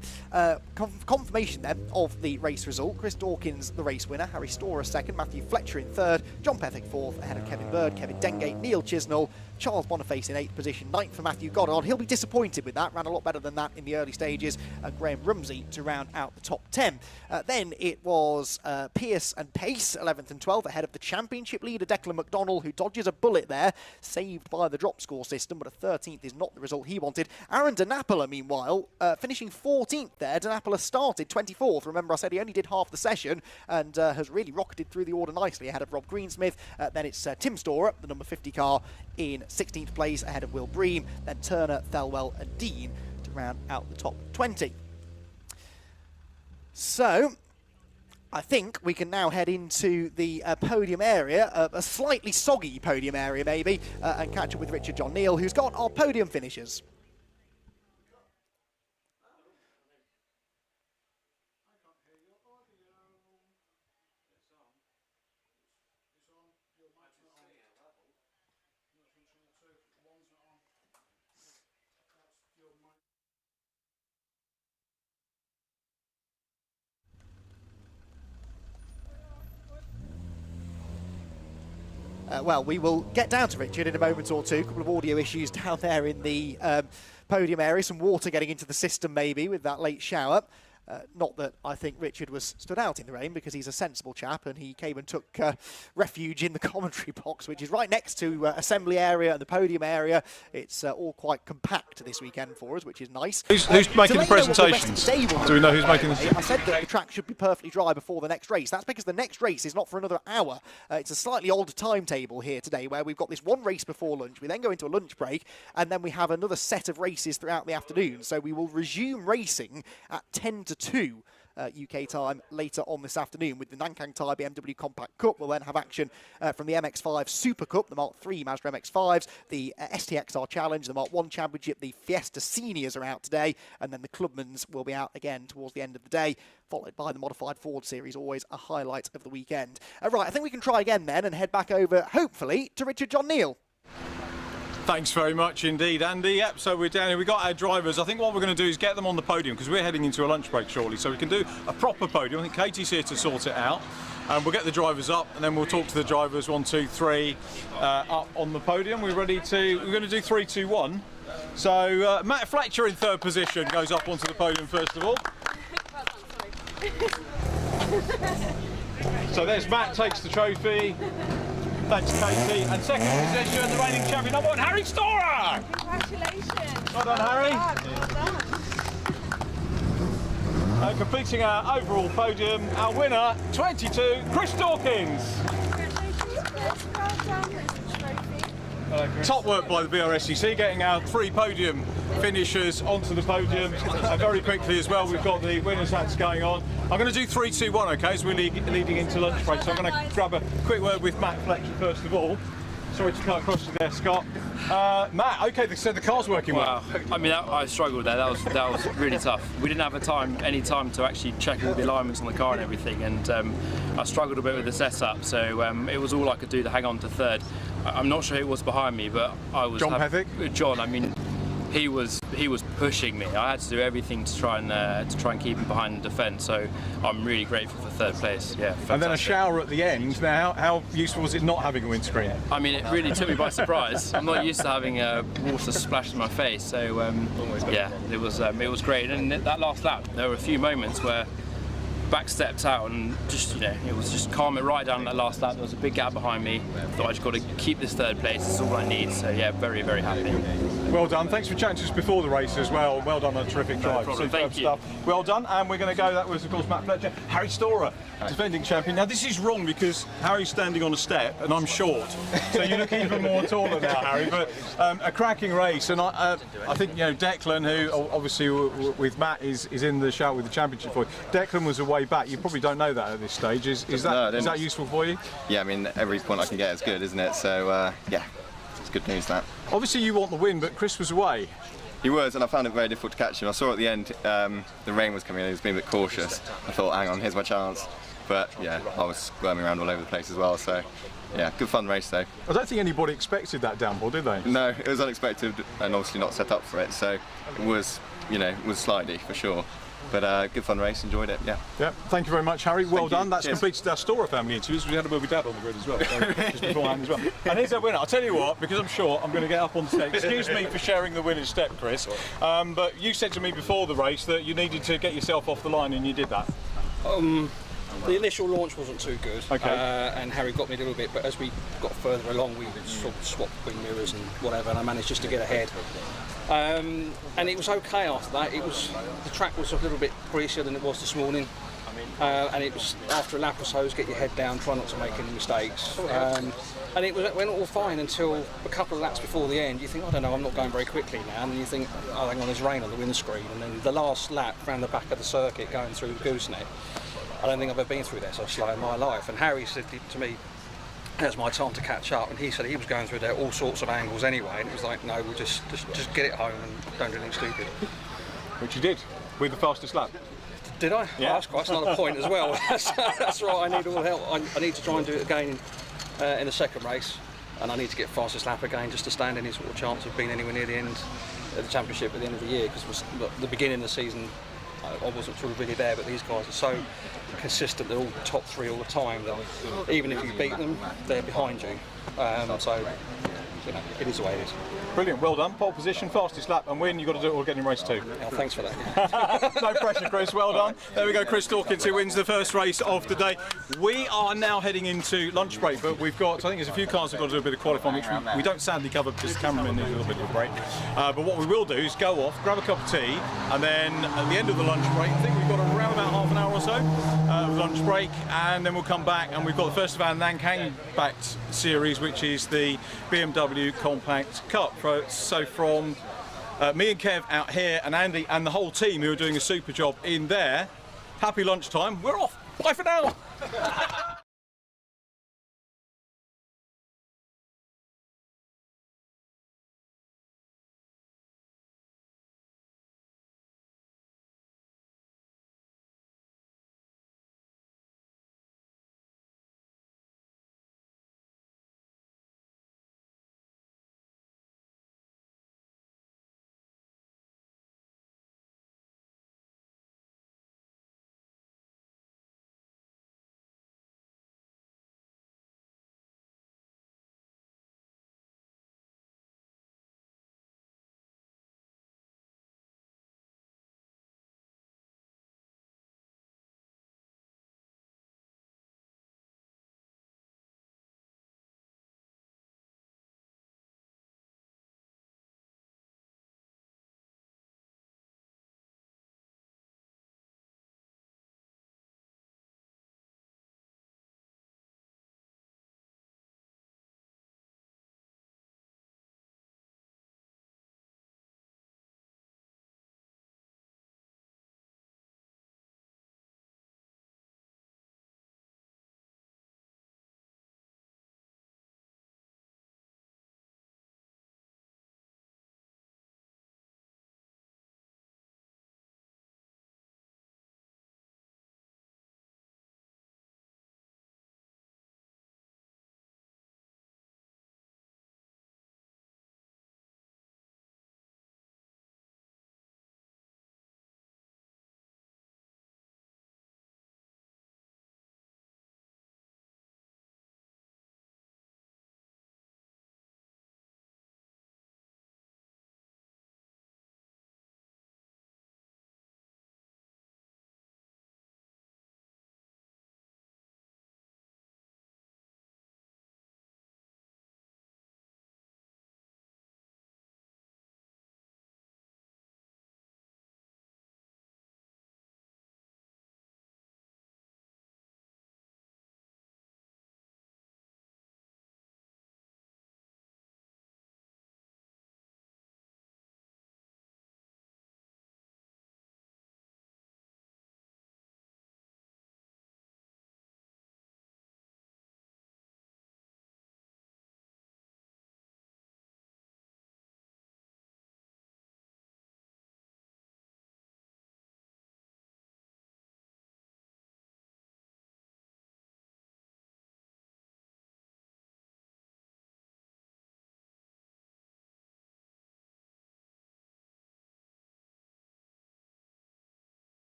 confirmation then of the race result. Chris Dawkins, the race winner. Harry Storer second. Matthew Fletcher in third. John Pethick fourth, ahead of Kevin Bird, Kevin Dengate, Neil Chisnell, Charles Boniface in 8th position, 9th for Matthew Goddard. He'll be disappointed with that. Ran a lot better than that in the early stages. And Graham Rumsey to round out the top 10. Then it was Pierce and Pace, 11th and 12th, ahead of the championship leader Declan McDonald, who dodges a bullet there, saved by the drop score system, but a 13th is not the result he wanted. Aaron DeNapola, meanwhile, finishing 14th there. DeNapola started 24th. Remember, I said he only did half the session, and has really rocketed through the order nicely ahead of Rob Greensmith. Then it's Tim Storer, the number 50 car, in 16th place ahead of Will Bream. Then Turner, Thelwell and Dean to round out the top 20. So I think we can now head into the podium area, a slightly soggy podium area maybe, and catch up with Richard John Neal, who's got our podium finishers. well, we will get down to Richard in a moment or two. A couple of audio issues down there in the podium area, some water getting into the system maybe with that late shower. Not that I think Richard was stood out in the rain, because he's a sensible chap and he came and took refuge in the commentary box, which is right next to assembly area and the podium area. It's all quite compact this weekend for us, which is nice. Who's making the presentations? Do we know who's making the... I said that the track should be perfectly dry before the next race. That's because the next race is not for another hour. It's a slightly odd timetable here today, where we've got this one race before lunch. We then go into a lunch break, and then we have another set of races throughout the afternoon. So we will resume racing at 10 to 2 UK time later on this afternoon, with the Nankang Tyre BMW Compact Cup. We'll then have action from the MX-5 SuperCup, the Mark III Mazda MX-5s, the STXR Challenge, the Mark I Championship, the Fiesta Seniors are out today, and then the Clubmans will be out again towards the end of the day, followed by the Modified Ford Series, always a highlight of the weekend. Right, I think we can try again then and head back over, hopefully, to Richard John Neal. Thanks very much indeed, Andy. Yep, so we're down here. We've got our drivers. I think what we're going to do is get them on the podium, because we're heading into a lunch break shortly, so we can do a proper podium. I think Katie's here to sort it out. And we'll get the drivers up, and then we'll talk to the drivers 1, 2, 3 up on the podium. We're going to do 3, 2, 1. So Matt Fletcher in third position goes up onto the podium first of all. So there's Matt, takes the trophy. Thanks, Katie. And second position, the reigning champion, number 1, Harry Storer! Congratulations! Well done, Harry. Well done. Completing our overall podium, our winner, 22, Chris Dawkins. Congratulations, well done. Here's the trophy. Top work by the BRSCC, getting our 3 podium finishers onto the podium. Very quickly as well, we've got the winners' hats going on. I'm going to do 3, 2, 1, okay, so we're leading into lunch break. So I'm going to grab a quick word with Matt Fletcher first of all. Sorry to cut across you there, Scott. Matt, okay, they said the car's working well. I mean, I struggled there. That was really tough. We didn't have any time to actually check all the alignments on the car and everything, and I struggled a bit with the setup. So it was all I could do to hang on to third. I'm not sure who was behind me, but I was. John Pethick? John, I mean, he was pushing me. I had to do everything to try and keep him behind the defence. So I'm really grateful for third place. Yeah. Fantastic. And then a shower at the end. Now, how useful was it not having a windscreen? I mean, it really took me by surprise. I'm not used to having water splash in my face. So yeah, it was great. And that last lap, there were a few moments where back stepped out and just, it was just calm it right down that last lap. There was a big gap behind me. Thought I just got to keep this third place. It's all I need. So yeah, very, very happy. Well done. Thanks for chatting to us before the race as well. Well done on a terrific drive. Thank you. Stuff. Well done. And we're going to go. That was, of course, Matt Fletcher. Harry Storer, defending champion. Now, this is wrong because Harry's standing on a step and I'm short. So you look even more taller now, Harry. But a cracking race. And I think, Declan, who obviously with Matt is in the shout with the championship for you. Declan was away back. You probably don't know that at this stage. Is that useful for you? Yeah, I mean, every point I can get is good, isn't it? So, yeah, it's good news, that. Obviously you want the win, but Chris was away. He was, and I found it very difficult to catch him. I saw at the end the rain was coming in, he was being a bit cautious. I thought, hang on, here's my chance. But yeah, I was squirming around all over the place as well, so yeah, good fun race though. I don't think anybody expected that downpour, did they? No, it was unexpected and obviously not set up for it, so it was, it was slidey for sure. But good fun race, enjoyed it, yeah. Yeah, thank you very much, Harry. Well done. That's completed our Storer family interviews. We had a movie dad on the grid as well, so just beforehand as well. And here's our winner. I'll tell you what, because I'm short, I'm going to get up on the step. Excuse me for sharing the winner's step, Chris. But you said to me before the race that you needed to get yourself off the line, and you did that. The initial launch wasn't too good, and Harry got me a little bit, but as we got further along, we sort of swapped between mirrors and whatever, and I managed just to get ahead. And it was okay after that. The track was a little bit greasier than it was this morning, and it was after a lap or so, get your head down, try not to make any mistakes. And it went all fine until a couple of laps before the end. You think, I don't know, I'm not going very quickly now, and you think, oh, hang on, there's rain on the windscreen. And then the last lap round the back of the circuit, going through the gooseneck, I don't think I've ever been through that so slow in my life. And Harry said to me, "That's my time to catch up." And he said he was going through there all sorts of angles anyway. And it was like, no, we'll just get it home and don't do anything stupid. Which you did with the fastest lap. Did I? Yeah. Oh, that's another point as well. That's right. I need all help. I need to try and do it again in the second race, and I need to get fastest lap again just to stand any sort of chance of being anywhere near the end of the championship at the end of the year, because the beginning of the season I wasn't sort of really there, but these guys are so consistent. They're all top 3 all the time that even if you beat them, they're behind you. So you know, it is the way it is. Brilliant, well done. Pole position, fastest lap and win. You've got to do it all again in race 2. Oh, thanks for that. No pressure, Chris, well done. There we go, Chris Dawkins, who wins the first race of the day. We are now heading into lunch break, but we've got, I think there's a few cars we've got to do a bit of qualifying, which we don't sadly cover because the cameraman needs a little bit of a break. But what we will do is go off, grab a cup of tea, and then at the end of the lunch break, I think we've got around about half an hour or so of lunch break, and then we'll come back and we've got the first of our Nankang backed series, which is the BMW Compact Cup. So from me and Kev out here and Andy and the whole team who are doing a super job in there, happy lunchtime. We're off. Bye for now.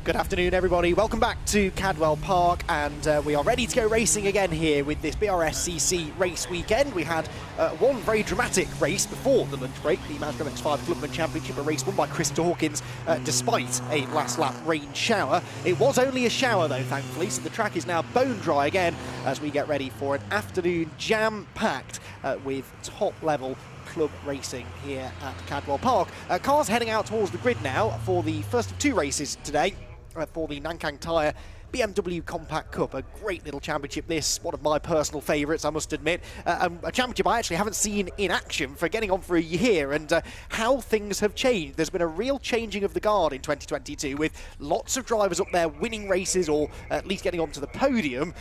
Good afternoon, everybody. Welcome back to Cadwell Park, and we are ready to go racing again here with this BRSCC race weekend. We had one very dramatic race before the lunch break, the Mazda MX-5 Clubman Championship, a race won by Chris Dawkins despite a last lap rain shower. It was only a shower though, thankfully, so the track is now bone dry again as we get ready for an afternoon jam-packed with top-level club racing here at Cadwell Park. Cars heading out towards the grid now for the first of two races today for the Nankang Tyre BMW Compact Cup, a great little championship this, one of my personal favourites, I must admit. A championship I actually haven't seen in action for getting on for a year, and how things have changed. There's been a real changing of the guard in 2022 with lots of drivers up there winning races or at least getting onto the podium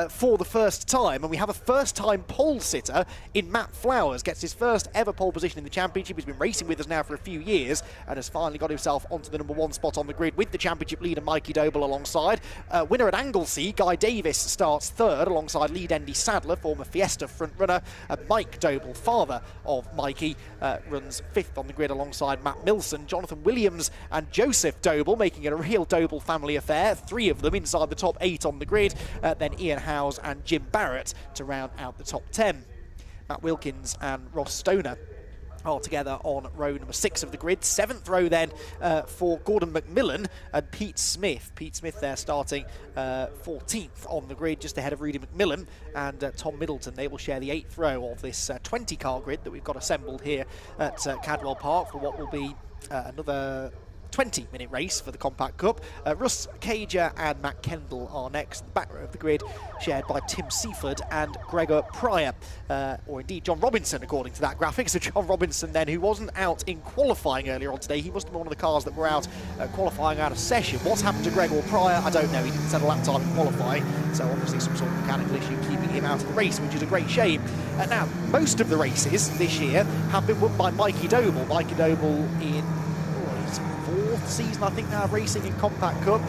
for the first time, and we have a first-time pole sitter in Matt Flowers, gets his first ever pole position in the championship. He's been racing with us now for a few years and has finally got himself onto the #1 spot on the grid with the championship leader Mikey Doble alongside. Winner at Anglesey, Guy Davis, starts third alongside lead Andy Sadler, former Fiesta front-runner. Mike Doble, father of Mikey, runs fifth on the grid alongside Matt Milson. Jonathan Williams and Joseph Doble making it a real Doble family affair, three of them inside the top 8 on the grid. Then Ian Howes and Jim Barrett to round out the top 10. Matt Wilkins and Ross Stoner are together on row number 6 of the grid. 7th row then for Gordon McMillan and Pete Smith. Pete Smith there starting 14th on the grid, just ahead of Rudy McMillan and Tom Middleton. They will share the 8th row of this 20-car grid that we've got assembled here at Cadwell Park for what will be another 20-minute race for the Compact Cup. Russ Cager and Matt Kendall are next. The back row of the grid shared by Tim Seaford and Gregor Pryor, or indeed John Robinson, according to that graphic. So John Robinson then, who wasn't out in qualifying earlier on today, he must have been one of the cars that were out qualifying out of session. What's happened to Gregor Pryor, I don't know. He didn't set a lap time in qualifying, so obviously some sort of mechanical issue keeping him out of the race, which is a great shame. Now, most of the races this year have been won by Mikey Doble. Mikey Doble in 4th season, I think, now racing in Compact Cup.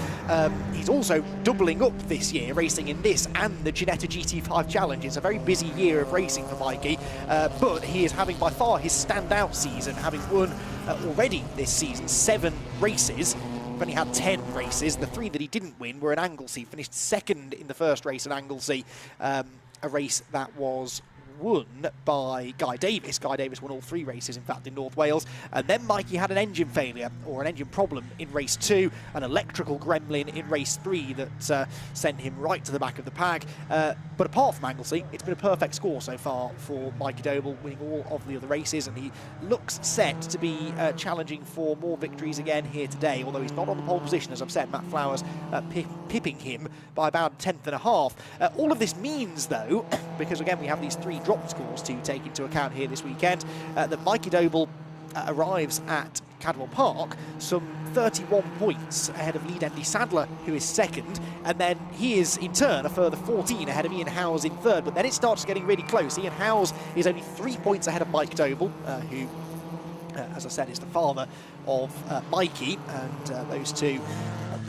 He's also doubling up this year, racing in this and the Ginetta GT5 Challenge. It's a very busy year of racing for Mikey, but he is having by far his standout season, having won already this season 7 races. We've only had 10 races. The 3 that he didn't win were at Anglesey. Finished 2nd in the first race at Anglesey, a race that was won by Guy Davis. Guy Davis won all 3 races, in fact, in North Wales. And then Mikey had an engine failure, or an engine problem, in race 2, an electrical gremlin in race 3 that sent him right to the back of the pack. But apart from Anglesey, it's been a perfect score so far for Mikey Doble, winning all of the other races, and he looks set to be challenging for more victories again here today, although he's not on the pole position, as I've said. Matt Flowers pipping him by about 1/10 and a half. All of this means, though, because again we have these 3 drop scores to take into account here this weekend, that Mikey Doble arrives at Cadwell Park some 31 points ahead of lead Andy Sadler, who is 2nd, and then he is in turn a further 14 ahead of Ian Howes in 3rd. But then it starts getting really close. Ian Howes is only 3 points ahead of Mike Doble, who as I said, is the father of Mikey, and those two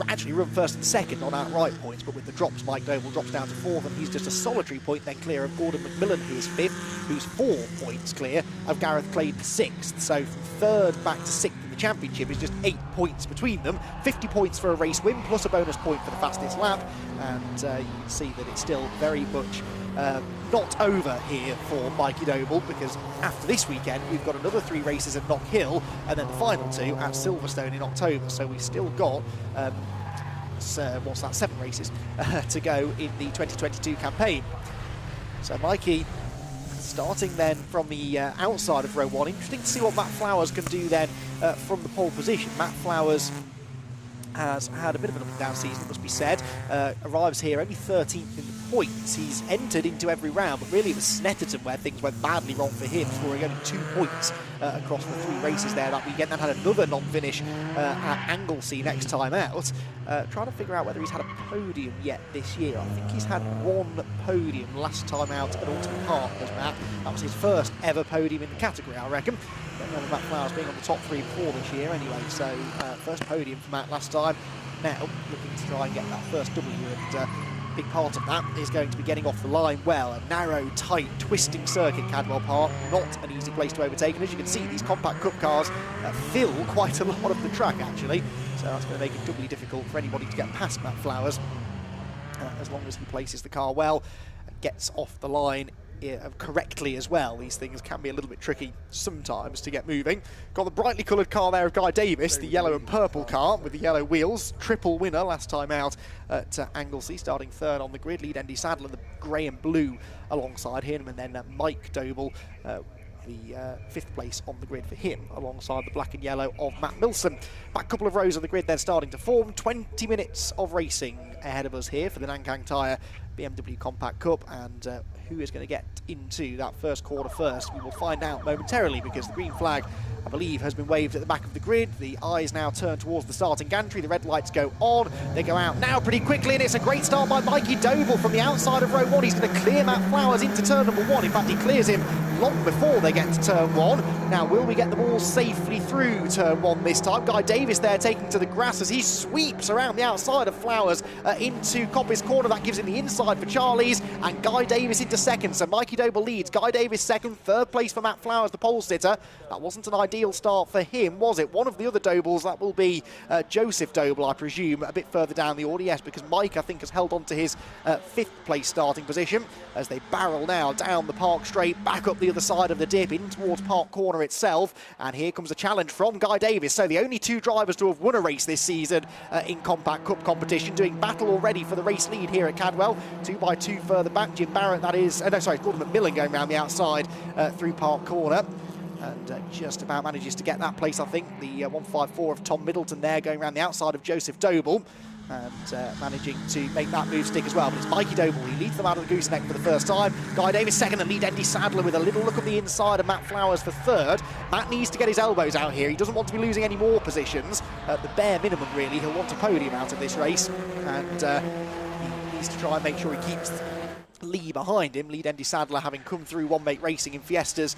actually run 1st and 2nd on outright points, but with the drops, Mike Doble drops down to 4th, and he's just a solitary point then clear of Gordon McMillan, who is 5th, who's 4 points clear of Gareth Clayton, 6th. So from 3rd back to 6th in the championship is just 8 points between them. 50 points for a race win, plus a bonus point for the fastest lap, and you can see that it's still very much not over here for Mikey Doble, because after this weekend we've got another 3 races at Knock Hill and then the final 2 at Silverstone in October, so we've still got what's that, 7 races to go in the 2022 campaign. So Mikey starting then from the outside of row 1. Interesting to see what Matt Flowers can do then from the pole position. Matt Flowers has had a bit of an up and down season, it must be said. Arrives here only 13th in the points. He's entered into every round, but really it was Snetterton where things went badly wrong for him, scoring only 2 points across the 3 races there that weekend. Then had another non-finish at Anglesey next time out. Trying to figure out whether he's had a podium yet this year. I think he's had 1 podium last time out at Alton Park, was Matt. That was his first ever podium in the category, I reckon. Don't remember Matt Flowers being on the top 3 before this year anyway, so first podium for Matt last time. Now looking to try and get that first W, and big part of that is going to be getting off the line well. A narrow, tight, twisting circuit, Cadwell Park, not an easy place to overtake. And as you can see, these Compact Cup cars fill quite a lot of the track, actually. So that's going to make it doubly difficult for anybody to get past Matt Flowers, as long as he places the car well and gets off the line correctly as well. These things can be a little bit tricky sometimes to get moving. Got the brightly coloured car there of Guy Davis, the yellow and purple car with the yellow wheels. Triple winner last time out at Anglesey, starting third on the grid. Lead Andy Sadler, the grey and blue alongside him, and then Mike Doble, the fifth place on the grid for him, alongside the black and yellow of Matt Milson. Back couple of rows of the grid then starting to form. 20 minutes of racing ahead of us here for the Nankang Tyre BMW Compact Cup, and who is going to get into that first quarter first, we will find out momentarily, because the green flag, I believe, has been waved at the back of the grid. The eyes now turn towards the starting gantry. The red lights go on. They go out now pretty quickly, and it's a great start by Mikey Doble from the outside of row 1. He's going to clear Matt Flowers into turn number 1. In fact, he clears him long before they get to turn 1. Now, will we get them all safely through turn 1 this time? Guy Davis there taking to the grass as he sweeps around the outside of Flowers into Coppice Corner. That gives him the inside for Charlie's, and Guy Davis into second. So Mikey Doble leads. Guy Davis second. Third place for Matt Flowers, the pole sitter. That wasn't an ideal start for him, was it? One of the other Dobles, that will be Joseph Doble, I presume, a bit further down the order. Yes, because Mike, I think, has held on to his fifth place starting position as they barrel now down the Park Straight, back up the other side of the dip, in towards Park Corner itself. And here comes a challenge from Guy Davis. So the only two drivers to have won a race this season in Compact Cup competition, doing battle already for the race lead here at Cadwell. 2 by 2 further back. Jim Barrett, that is, no, sorry, Gordon McMillan going around the outside through Park Corner. And just about manages to get that place, I think. The 154 of Tom Middleton there going around the outside of Joseph Doble, and managing to make that move stick as well. But it's Mikey Doble. He leads them out of the gooseneck for the first time. Guy Davis second, and lead Andy Sadler with a little look on the inside of Matt Flowers for third. Matt needs to get his elbows out here. He doesn't want to be losing any more positions. At the bare minimum, really, he'll want a podium out of this race. And he needs to try and make sure he keeps Lee behind him. Lead Andy Sadler, having come through one-make racing in Fiestas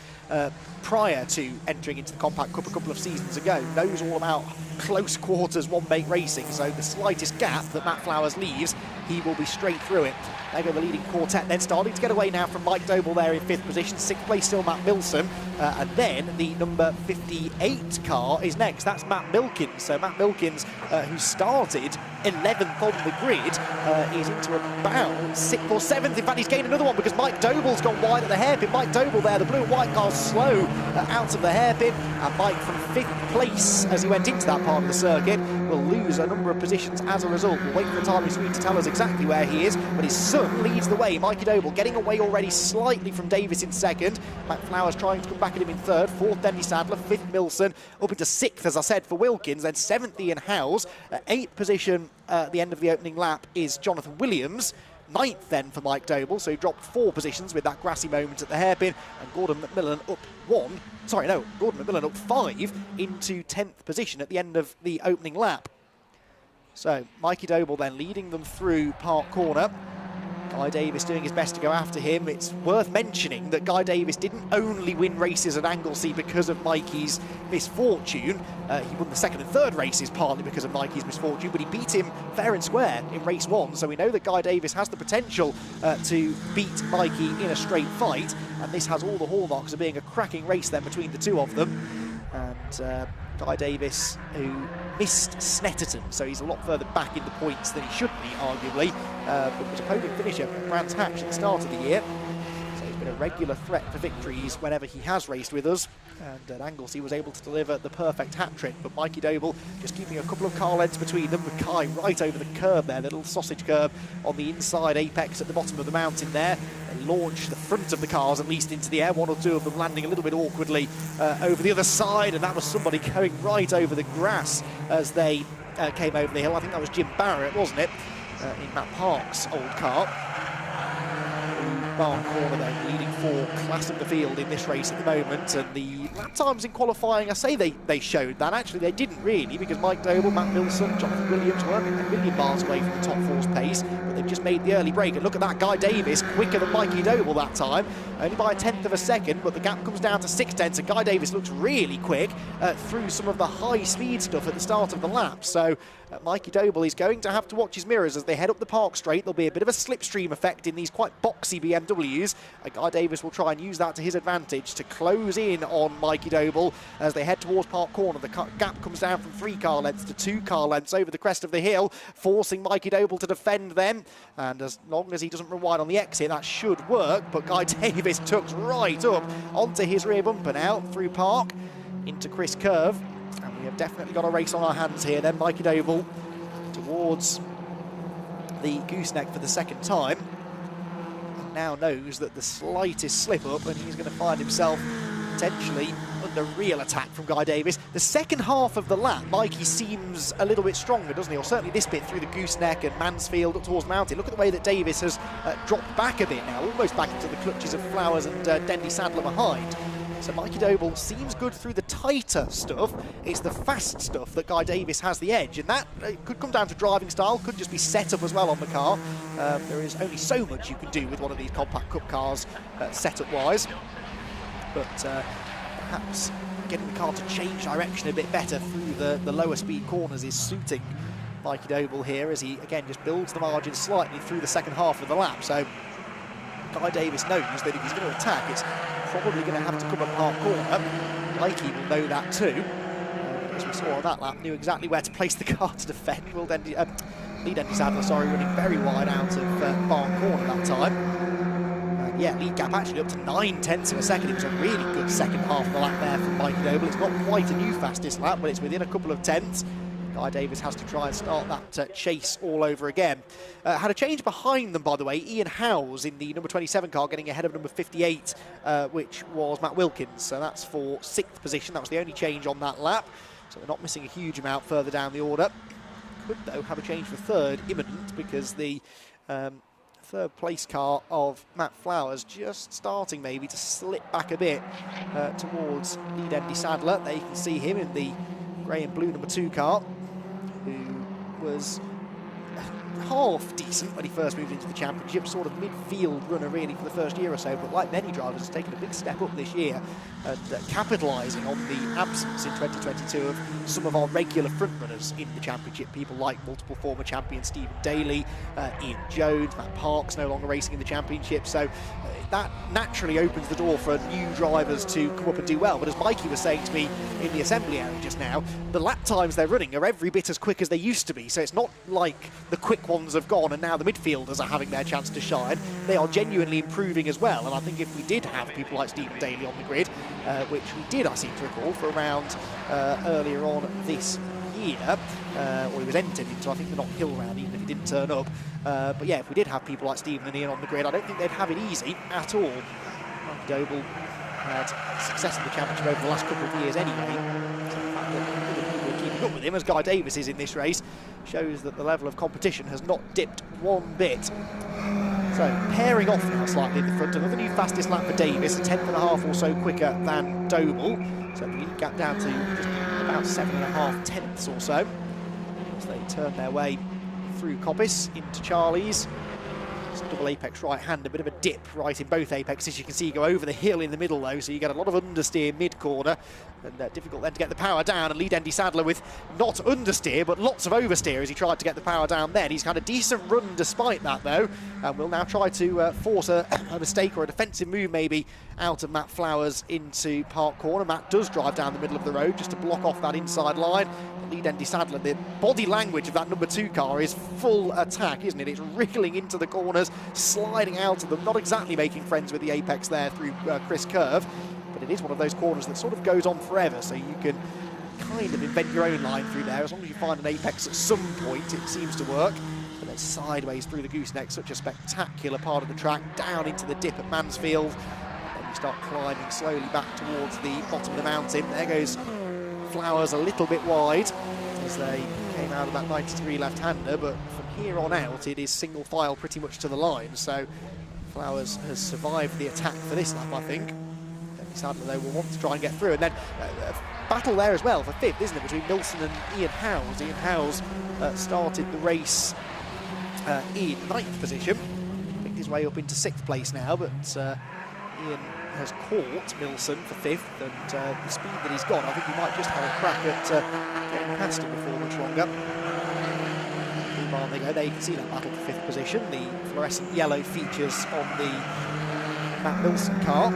prior to entering into the Compact Cup a couple of seasons ago, knows all about close quarters one-make racing, so the slightest gap that Matt Flowers leaves, he will be straight through it. There go the leading quartet, then starting to get away now from Mike Doble there in 5th position. 6th place still Matt Milson, and then the number 58 car is next. That's Matt Milkins. So Matt Milkins, who started 11th on the grid, is into about 6th or 7th. In fact, he's gained another one because Mike Doble's gone wide at the hairpin. Mike Doble there, the blue and white car slow out of the hairpin, and Mike from 5th place as he went into that part of the circuit will lose a number of positions as a result. We'll wait for the timing screen to tell us exactly where he is, but his son leads the way. Mikey Doble getting away already slightly from Davis in 2nd. Matt Flowers trying to come back at him in 3rd. 4th, Andy Sadler. 5th, Milson. Up into 6th, as I said, for Wilkins. Then 7th, Ian Howes. 8th position at the end of the opening lap is Jonathan Williams. 9th then for Mike Doble, so he dropped 4 positions with that grassy moment at the hairpin, and Gordon McMillan up Gordon McMillan up 5 into 10th position at the end of the opening lap. So Mikey Doble then leading them through Park Corner. Guy Davis doing his best to go after him. It's worth mentioning that Guy Davis didn't only win races at Anglesey because of Mikey's misfortune. He won the 2nd and 3rd races partly because of Mikey's misfortune, but he beat him fair and square in race 1. So we know that Guy Davis has the potential to beat Mikey in a straight fight, and this has all the hallmarks of being a cracking race then between the two of them. And Guy Davis, who missed Snetterton, so he's a lot further back in the points than he should be, arguably, but was a podium finisher at Brands Hatch at the start of the year. So he's been a regular threat for victories whenever he has raced with us, and at Anglesey was able to deliver the perfect hat-trick. But Mikey Doble just keeping a couple of car lengths between them, with Guy right over the curb there, the little sausage curb on the inside apex at the bottom of the mountain there. They launched the front of the cars at least into the air, 1 or 2 of them landing a little bit awkwardly over the other side, and that was somebody going right over the grass as they came over the hill. I think that was Jim Barrett, wasn't it, in Matt Park's old car. Park Corner then leading for class of the field in this race at the moment, and the lap times in qualifying, I say they showed that. Actually they didn't really, because Mike Doble, Matt Milson, Jonathan Williams weren't a million miles away from the top 4's pace, but they just made the early break. And look at that, Guy Davis, quicker than Mikey Doble that time, only by 1/10 of a second, but the gap comes down to 6/10, and Guy Davis looks really quick through some of the high speed stuff at the start of the lap. So Mikey Doble is going to have to watch his mirrors as they head up the park straight. There'll be a bit of a slipstream effect in these quite boxy BMWs. Guy Davis will try and use that to his advantage to close in on Mikey Doble as they head towards Park Corner. The gap comes down from 3 car lengths to 2 car lengths over the crest of the hill, forcing Mikey Doble to defend them. And as long as he doesn't run wide on the exit, that should work. But Guy Davis tucks right up onto his rear bumper now through Park into Chris Curve. And we have definitely got a race on our hands here. Then Mikey Doble towards the gooseneck for the second time. And now knows that the slightest slip up and he's going to find himself potentially under real attack from Guy Davis. The second half of the lap, Mikey seems a little bit stronger, doesn't he? Or certainly this bit through the gooseneck and Mansfield up towards Mountain. Look at the way that Davis has dropped back a bit now, almost back into the clutches of Flowers and Dendy Sadler behind. So Mikey Doble seems good through the tighter stuff. It's the fast stuff that Guy Davis has the edge, and that could come down to driving style, could just be set up as well on the car. There is only so much you can do with one of these Compact Cup cars setup-wise. But perhaps getting the car to change direction a bit better through the lower speed corners is suiting Mikey Doble here as he, again, just builds the margin slightly through the second half of the lap. So Guy Davis knows that if he's going to attack, it's probably going to have to come at Park Corner. Mikey will know that too. As we saw on that lap, knew exactly where to place the car to defend. Lee Dendy Sadler, sorry, running very wide out of Park Corner that time. Yeah, lead gap actually up to 9/10 of a second. It was a really good second half of the lap there from Mikey Doble. It's not quite a new fastest lap, but it's within a couple of tenths. Guy Davis has to try and start that chase all over again. Had a change behind them, by the way. Ian Howes in the number 27 car getting ahead of number 58, which was Matt Wilkins. So that's for 6th position. That was the only change on that lap. So they're not missing a huge amount further down the order. Could, though, have a change for 3rd imminent because the 3rd place car of Matt Flowers just starting maybe to slip back a bit towards Lee Dendy Sadler. There you can see him in the grey and blue number 2 car, who was half decent when he first moved into the championship, sort of midfield runner really for the first year or so, but like many drivers has taken a big step up this year and capitalising on the absence in 2022 of some of our regular front runners in the championship, people like multiple former champion Stephen Daly, Ian Jones, Matt Parks no longer racing in the championship, so that naturally opens the door for new drivers to come up and do well. But as Mikey was saying to me in the assembly area just now, the lap times they're running are every bit as quick as they used to be, so it's not like the quick ones have gone and now the midfielders are having their chance to shine. They are genuinely improving as well, and I think if we did have people like Stephen Daly on the grid, which we did, I seem to recall, for around earlier on this year, or he was entered into, I think, the Knock Hill round, even if he didn't turn up. But yeah, if we did have people like Stephen and Ian on the grid, I don't think they'd have it easy at all. Mikey Doble had success in the championship over the last couple of years anyway. So the fact that other people are keeping up with him, as Guy Davis is in this race, shows that the level of competition has not dipped one bit. So pairing off now slightly in the front, another new fastest lap for Davis, a 10.5 or so quicker than Doble. So the lead gap down to just about 7.5 tenths or so as they turn their way through Coppice into Charlie's. It's a double apex right-hand, a bit of a dip right in both apexes. You can see you go over the hill in the middle though, so you get a lot of understeer mid-corner, and difficult then to get the power down, and Lee Dendy Sadler with not understeer but lots of oversteer as he tried to get the power down then. He's had a decent run despite that though, and will now try to force a mistake or a defensive move maybe out of Matt Flowers into Park Corner. Matt does drive down the middle of the road just to block off that inside line. Lee Dendy Sadler, the body language of that number 2 car is full attack, isn't it? It's wriggling into the corners, sliding out of them, not exactly making friends with the apex there through Chris Curve, but it is one of those corners that sort of goes on forever, so you can kind of invent your own line through there. As long as you find an apex at some point, it seems to work. And then sideways through the gooseneck, such a spectacular part of the track, down into the dip at Mansfield. And then you start climbing slowly back towards the bottom of the mountain. There goes Flowers a little bit wide as they came out of that 90-degree left-hander, but from here on out it is single file pretty much to the line, so Flowers has survived the attack for this lap, I think. Sadler though will want to try and get through, and then battle there as well for 5th, isn't it, between Milson and Ian Howes. Ian Howes started the race in 9th position. Picked his way up into 6th place now, but Ian has caught Milson for 5th, and the speed that he's got, I think he might just have a crack at getting past him before much longer. There you go, there you can see that battle for 5th position, the fluorescent yellow features on the Matt Milson car.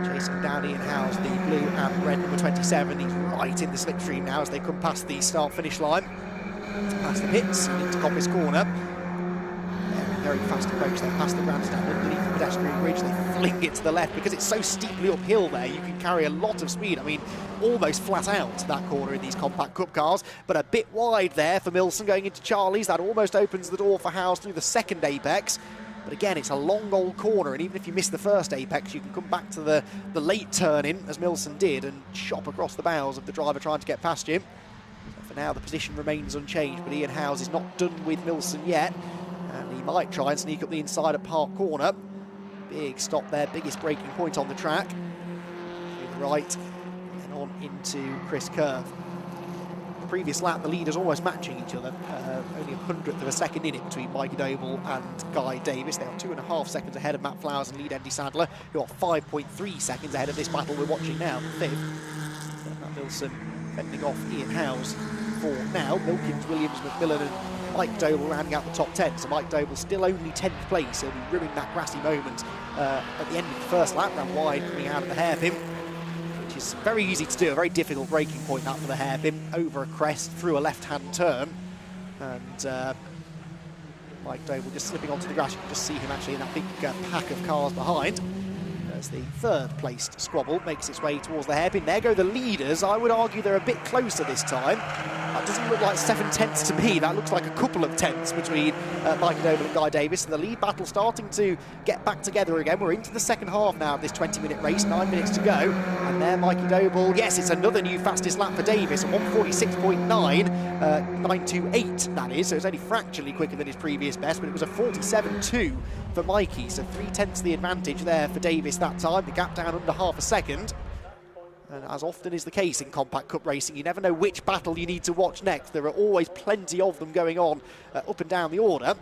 Chasing down Ian Howes, the blue and red number 27. He's right in the slipstream now as they come past the start-finish line. Past the pits and into Coppice Corner. Very fast approach there, past the grandstand, underneath the pedestrian bridge. They fling it to the left because it's so steeply uphill there. You can carry a lot of speed. I mean, almost flat out that corner in these Compact Cup cars, but a bit wide there for Milson going into Charlie's. That almost opens the door for Howes through the second apex. But again, it's a long old corner, and even if you miss the first apex, you can come back to the late turn-in, as Milson did, and chop across the bows of the driver trying to get past him. So for now, the position remains unchanged, but Ian Howes is not done with Milson yet, and he might try and sneak up the inside at Park Corner. Big stop there, biggest braking point on the track. To the right, and on into Chris Curve. The previous lap, the leaders almost matching each other. Only a 100th of a second in it between Mikey Doble and Guy Davis. They are 2.5 seconds ahead of Matt Flowers and lead Andy Sadler, who are 5.3 seconds ahead of this battle we're watching now, 5th. Matt Milson fending off Ian Howes for now. Milkins, Williams, McMillan and Mike Doble rounding out the top 10. So Mike Doble still only 10th place. He'll be ruining that grassy moment at the end of the first lap, ran wide coming out of the hairpin. It's very easy to do, a very difficult braking point that for the hairpin, over a crest, through a left-hand turn, and Mike Doble just slipping onto the grass. You can just see him actually in that big pack of cars behind. As the 3rd placed squabble makes its way towards the hairpin. There go the leaders. I would argue they're a bit closer this time. That doesn't look like 7 tenths to me. That looks like a couple of tenths between Mike Doble and Guy Davis. And the lead battle starting to get back together again. We're into the second half now of this 20-minute race, 9 minutes to go. And there Mikey Doble, yes, it's another new fastest lap for Davis, a 146.9, 928 that is. So it's only fractionally quicker than his previous best, but it was a 47.2 for Mikey. So 3 tenths the advantage there for Davis that time. The gap down under half a second. And as often is the case in Compact Cup racing, you never know which battle you need to watch next. There are always plenty of them going on up and down the order.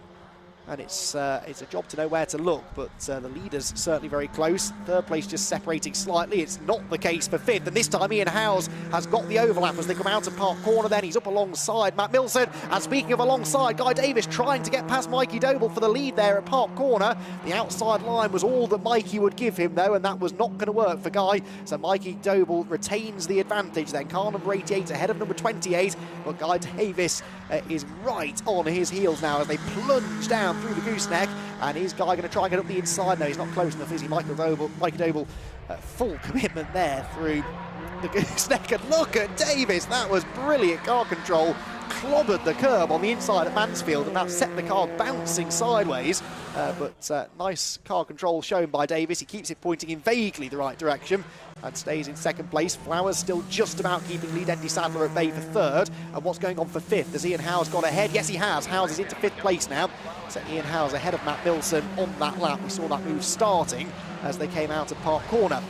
And it's a job to know where to look, but the leader's certainly very close. 3rd place just separating slightly. It's not the case for 5th, and this time Ian Howes has got the overlap as they come out of Park Corner. Then he's up alongside Matt Milson, and speaking of alongside, Guy Davis trying to get past Mikey Doble for the lead there at Park Corner. The outside line was all that Mikey would give him though, and that was not going to work for Guy, so Mikey Doble retains the advantage then. Car number 88 ahead of number 28, but Guy Davis is right on his heels now as they plunge down through the gooseneck. And is Guy going to try and get up the inside? No, he's not close enough, is he? Mikey Doble, full commitment there through the gooseneck. And look at Davis, that was brilliant car control. Clobbered the curb on the inside at Mansfield, and that set the car bouncing sideways. But nice car control shown by Davis. He keeps it pointing in vaguely the right direction and stays in 2nd place. Flowers still just about keeping lead Andy Sadler at bay for 3rd. And what's going on for 5th? Has Ian Howes got ahead? Yes, he has. Howes is into 5th place now. So Ian Howes ahead of Matt Milson on that lap. We saw that move starting as they came out of Park Corner.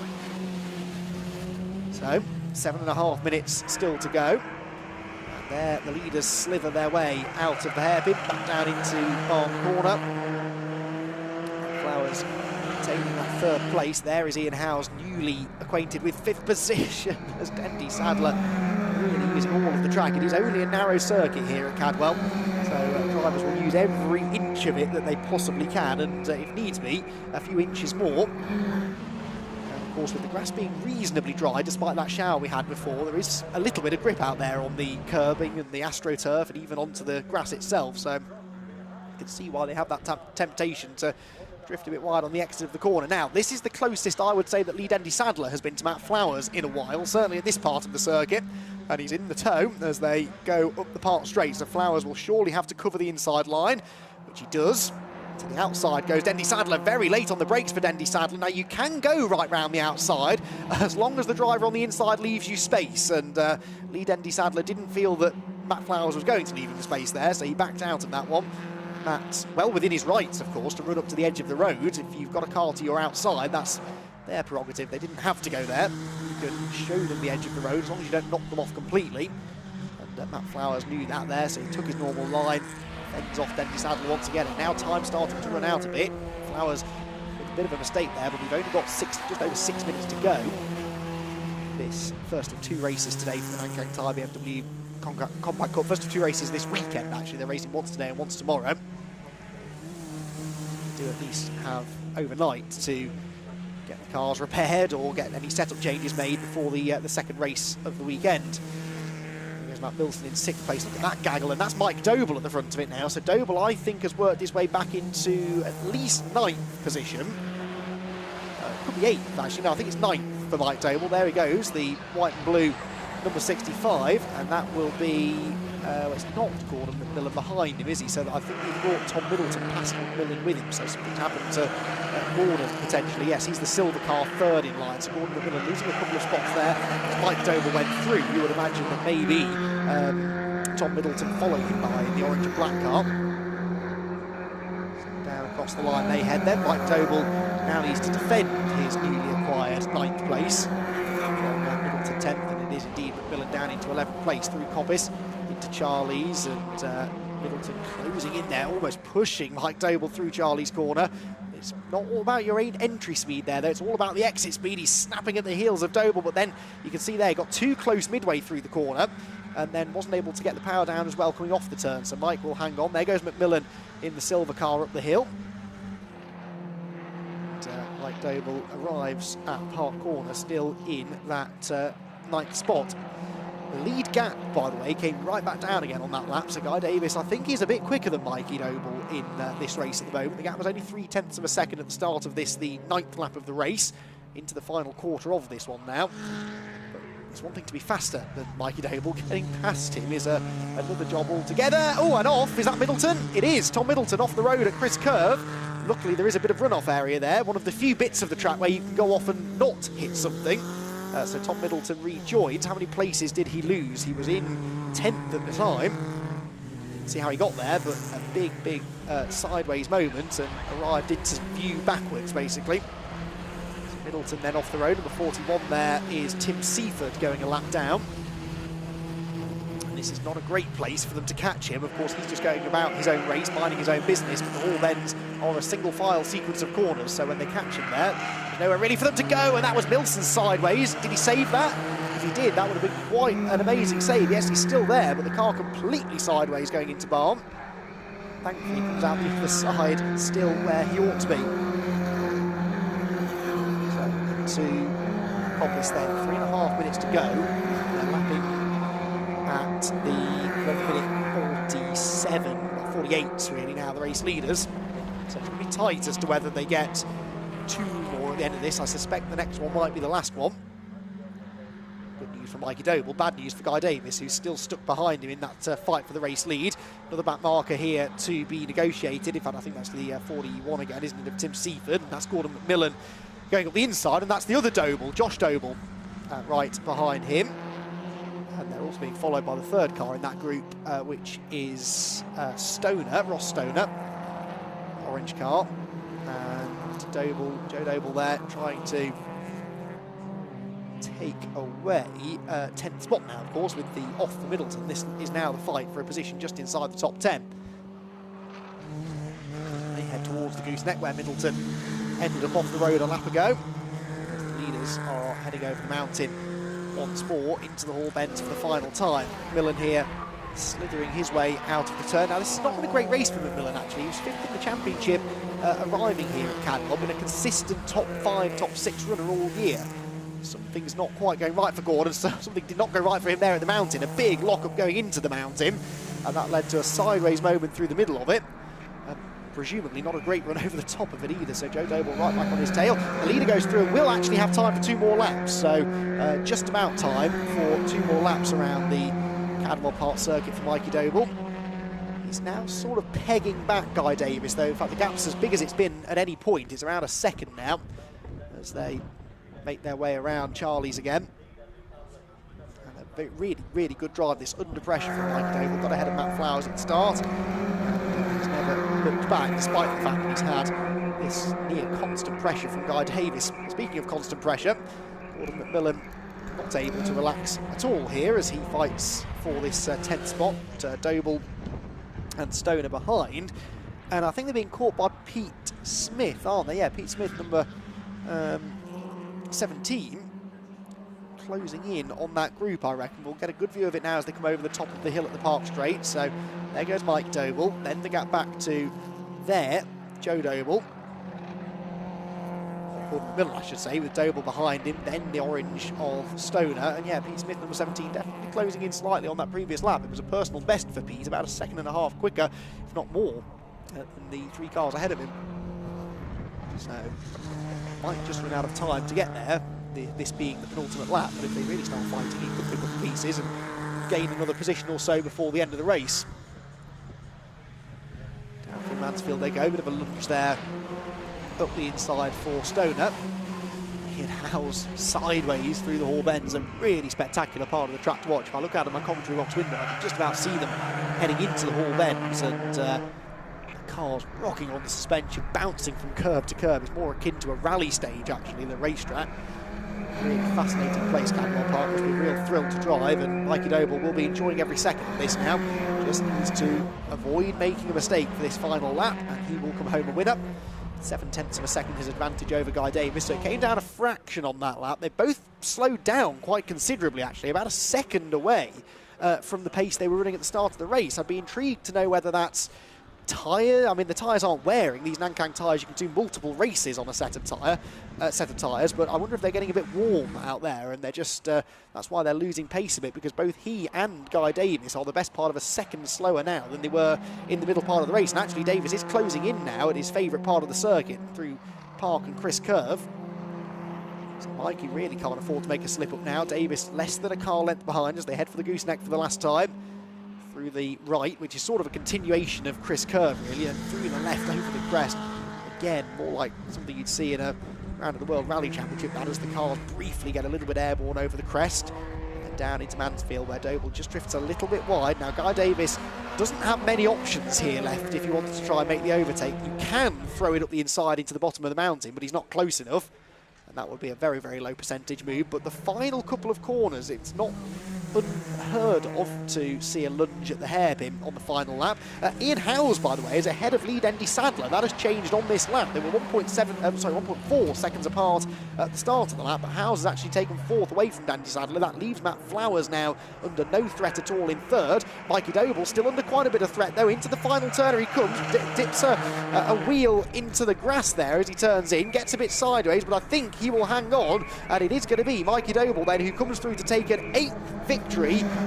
So 7.5 minutes still to go. And there the leaders slither their way out of the hairpin, back down into Park Corner. Flowers taking that 3rd place. There is Ian Howes, newly acquainted with 5th position as Andy Sadler really using all of the track. It is only a narrow circuit here at Cadwell, so drivers will use every inch of it that they possibly can, and if needs be, a few inches more. And of course, with the grass being reasonably dry, despite that shower we had before, there is a little bit of grip out there on the curbing and the AstroTurf and even onto the grass itself, so you can see why they have that temptation to drift a bit wide on the exit of the corner. Now, this is the closest I would say that lead Andy Sadler has been to Matt Flowers in a while, certainly at this part of the circuit, and he's in the tow as they go up the Park Straight, so Flowers will surely have to cover the inside line, which he does. To the outside goes Dendy Sadler, very late on the brakes for Dendy Sadler. Now, you can go right round the outside as long as the driver on the inside leaves you space, and lead Dendy Sadler didn't feel that Matt Flowers was going to leave him space there, so he backed out of that one. Matt's well within his rights, of course, to run up to the edge of the road. If you've got a car to your outside, that's their prerogative. They didn't have to go there. You can show them the edge of the road as long as you don't knock them off completely. And Matt Flowers knew that there, so he took his normal line, fends off Denny Saddle once again, and now time's starting to run out a bit. Flowers with a bit of a mistake there, but we've only got just over 6 minutes to go. This first of 2 races today for the Nankang Tyre BMW Compact Cup. First of 2 races this weekend, actually. They're racing once today and once tomorrow. Do at least have overnight to get the cars repaired or get any setup changes made before the second race of the weekend. There's Matt Milton in 6th place. Look at that gaggle, and that's Mike Doble at the front of it now. So Doble, I think, has worked his way back into at least 9th position. Could be 8th, actually. No, I think it's 9th for Mike Doble. There he goes, the white and blue number 65, and that will be, well, it's not Gordon McMillan behind him, is he? So I think he brought Tom Middleton past McMillan with him, so something's happened to Gordon potentially. Yes, he's the silver car 3rd in line, so Gordon McMillan losing a couple of spots there. As Mike Doble went through, you would imagine that maybe Tom Middleton followed him behind the orange and black car. So down across the line they head then. Mike Doble now needs to defend his newly acquired 9th place. Middleton 10th, and it is indeed McMillan down into 11th place through Coppice into Charlie's, and Middleton closing in there, almost pushing Mike Doble through Charlie's corner. It's not all about your entry speed there, though. It's all about the exit speed. He's snapping at the heels of Doble, but then you can see there he got too close midway through the corner and then wasn't able to get the power down as well coming off the turn. So Mike will hang on. There goes McMillan in the silver car up the hill. And Mike Doble arrives at Park Corner still in that 9th spot. The lead gap, by the way, came right back down again on that lap. So Guy Davis, I think, is a bit quicker than Mikey Doble in this race at the moment. The gap was only 0.3 of a second at the start of this, the 9th lap of the race, into the final quarter of this one now. But it's one thing to be faster than Mikey Doble. Getting past him is another job altogether. Oh, and off. Is that Middleton? It is. Tom Middleton off the road at Chris Curve. Luckily, there is a bit of runoff area there. One of the few bits of the track where you can go off and not hit something. So Tom Middleton rejoins. How many places did he lose? He was in 10th at the time. Didn't see how he got there, but a big sideways moment and arrived into view backwards, basically. So Middleton then off the road. Number 41 there is Tim Seaford going a lap down. And this is not a great place for them to catch him. Of course, he's just going about his own race, minding his own business, but the Hall Bends are a single file sequence of corners, so when they catch him there, there's nowhere really for them to go, and that was Milson's sideways. Did he save that? If he did, that would have been quite an amazing save. Yes, he's still there, but the car completely sideways going into Barn. Thankfully, he comes out the other side, still where he ought to be. So, into Coppice then, 3.5 minutes to go. They're lapping at the 1 minute 47, 48 really now, the race leaders. So it's going to be tight as to whether they get 2 more at the end of this. I suspect the next one might be the last one. Good news for Mikey Doble, bad news for Guy Davis, who's still stuck behind him in that fight for the race lead. Another back marker here to be negotiated. In fact, I think that's the 41 again, isn't it, of Tim Seaford. And that's Gordon McMillan going up the inside, and that's the other Doble, Josh Doble, right behind him. And they're also being followed by the 3rd car in that group, which is Ross Stoner, orange car. And Joe Doble there trying to take away 10th spot now, of course, with the off for Middleton. This is now the fight for a position just inside the top 10. They head towards the gooseneck where Middleton ended up off the road a lap ago. The leaders are heading over the mountain once more into the Hall Bends for the final time. McMillan here slithering his way out of the turn. Now, this has not been a great race for McMillan, actually. He was 5th in the championship, arriving here at Cadwell, been a consistent top 5, top 6 runner all year. Something's not quite going right for Gordon, so something did not go right for him there at the mountain. A big lock-up going into the mountain, and that led to a sideways moment through the middle of it. Presumably not a great run over the top of it either, so Joe Doble right back on his tail. The leader goes through and will actually have time for 2 more laps, so just about time for 2 more laps around the Cadwell Park circuit for Mikey Doble. He's now sort of pegging back Guy Davis, though. In fact, the gap's as big as it's been at any point. It's around a second now as they make their way around Charlie's again. And a really good drive, this under pressure from Mikey Doble. Got ahead of Matt Flowers at the start. He's never looked back, despite the fact that he's had this near constant pressure from Guy Davis. Speaking of constant pressure, Gordon McMillan not able to relax at all here as he fights for this 10th spot. Doble and Stoner behind. And I think they're being caught by Pete Smith, aren't they? Yeah, Pete Smith, number 17, closing in on that group, I reckon. We'll get a good view of it now as they come over the top of the hill at the Park Straight. So there goes Mike Doble. Then the gap back to there, Joe Doble. Gordon Miller, I should say, with Doble behind him. Then the orange of Stoner. And yeah, Pete Smith, number 17, definitely closing in slightly on that previous lap. It was a personal best for Pete, about a second and a half quicker, if not more, than the 3 cars ahead of him. So might just run out of time to get there, this being the penultimate lap, but if they really start fighting, he could pick up the pieces and gain another position or so before the end of the race. Down from Mansfield they go, bit of a lunge there up the inside for Stoner. Ian Howes sideways through the Hall Bends, a really spectacular part of the track to watch. If I look out of my commentary box window, I can just about see them heading into the Hall Bends, and the cars rocking on the suspension, bouncing from curb to curb. It's more akin to a rally stage, actually, than a racetrack. Really fascinating place, Cadwell Park. Must be a real thrill to drive, and Mikey Doble will be enjoying every second of this now. Just needs to avoid making a mistake for this final lap, and he will come home a winner. 7/10 of a second his advantage over Guy Davis, so it came down a fraction on that lap. They both slowed down quite considerably, actually, about a second away from the pace they were running at the start of the race. I'd be intrigued to know whether that's tyre. I mean, the tyres aren't wearing. These Nankang tyres, you can do multiple races on a set of tyres, but I wonder if they're getting a bit warm out there, and they're just, that's why they're losing pace a bit, because both he and Guy Davis are the best part of a second slower now than they were in the middle part of the race. And actually Davis is closing in now at his favourite part of the circuit through Park and Chris Curve. So Mikey really can't afford to make a slip up now. Davis less than a car length behind as they head for the gooseneck for the last time. Through the right, which is sort of a continuation of Chris Curve, really, and through the left over the crest. Again, more like something you'd see in a round of the World Rally Championship, that as the cars briefly get a little bit airborne over the crest. And down into Mansfield, where Doble just drifts a little bit wide. Now, Guy Davis doesn't have many options here left if he wanted to try and make the overtake. You can throw it up the inside into the bottom of the mountain, but he's not close enough. And that would be a very, very low percentage move. But the final couple of corners, it's not unheard of to see a lunge at the hairpin on the final lap. Ian Howes, by the way, is ahead of lead Andy Sadler. That has changed on this lap. They were 1.4 seconds apart at the start of the lap, but Howes has actually taken 4th away from Andy Sadler. That leaves Matt Flowers now under no threat at all in 3rd. Mikey Doble still under quite a bit of threat, though. Into the final turner he comes, dips a wheel into the grass there as he turns in, gets a bit sideways, but I think he will hang on, and it is going to be Mikey Doble then who comes through to take an 8th victory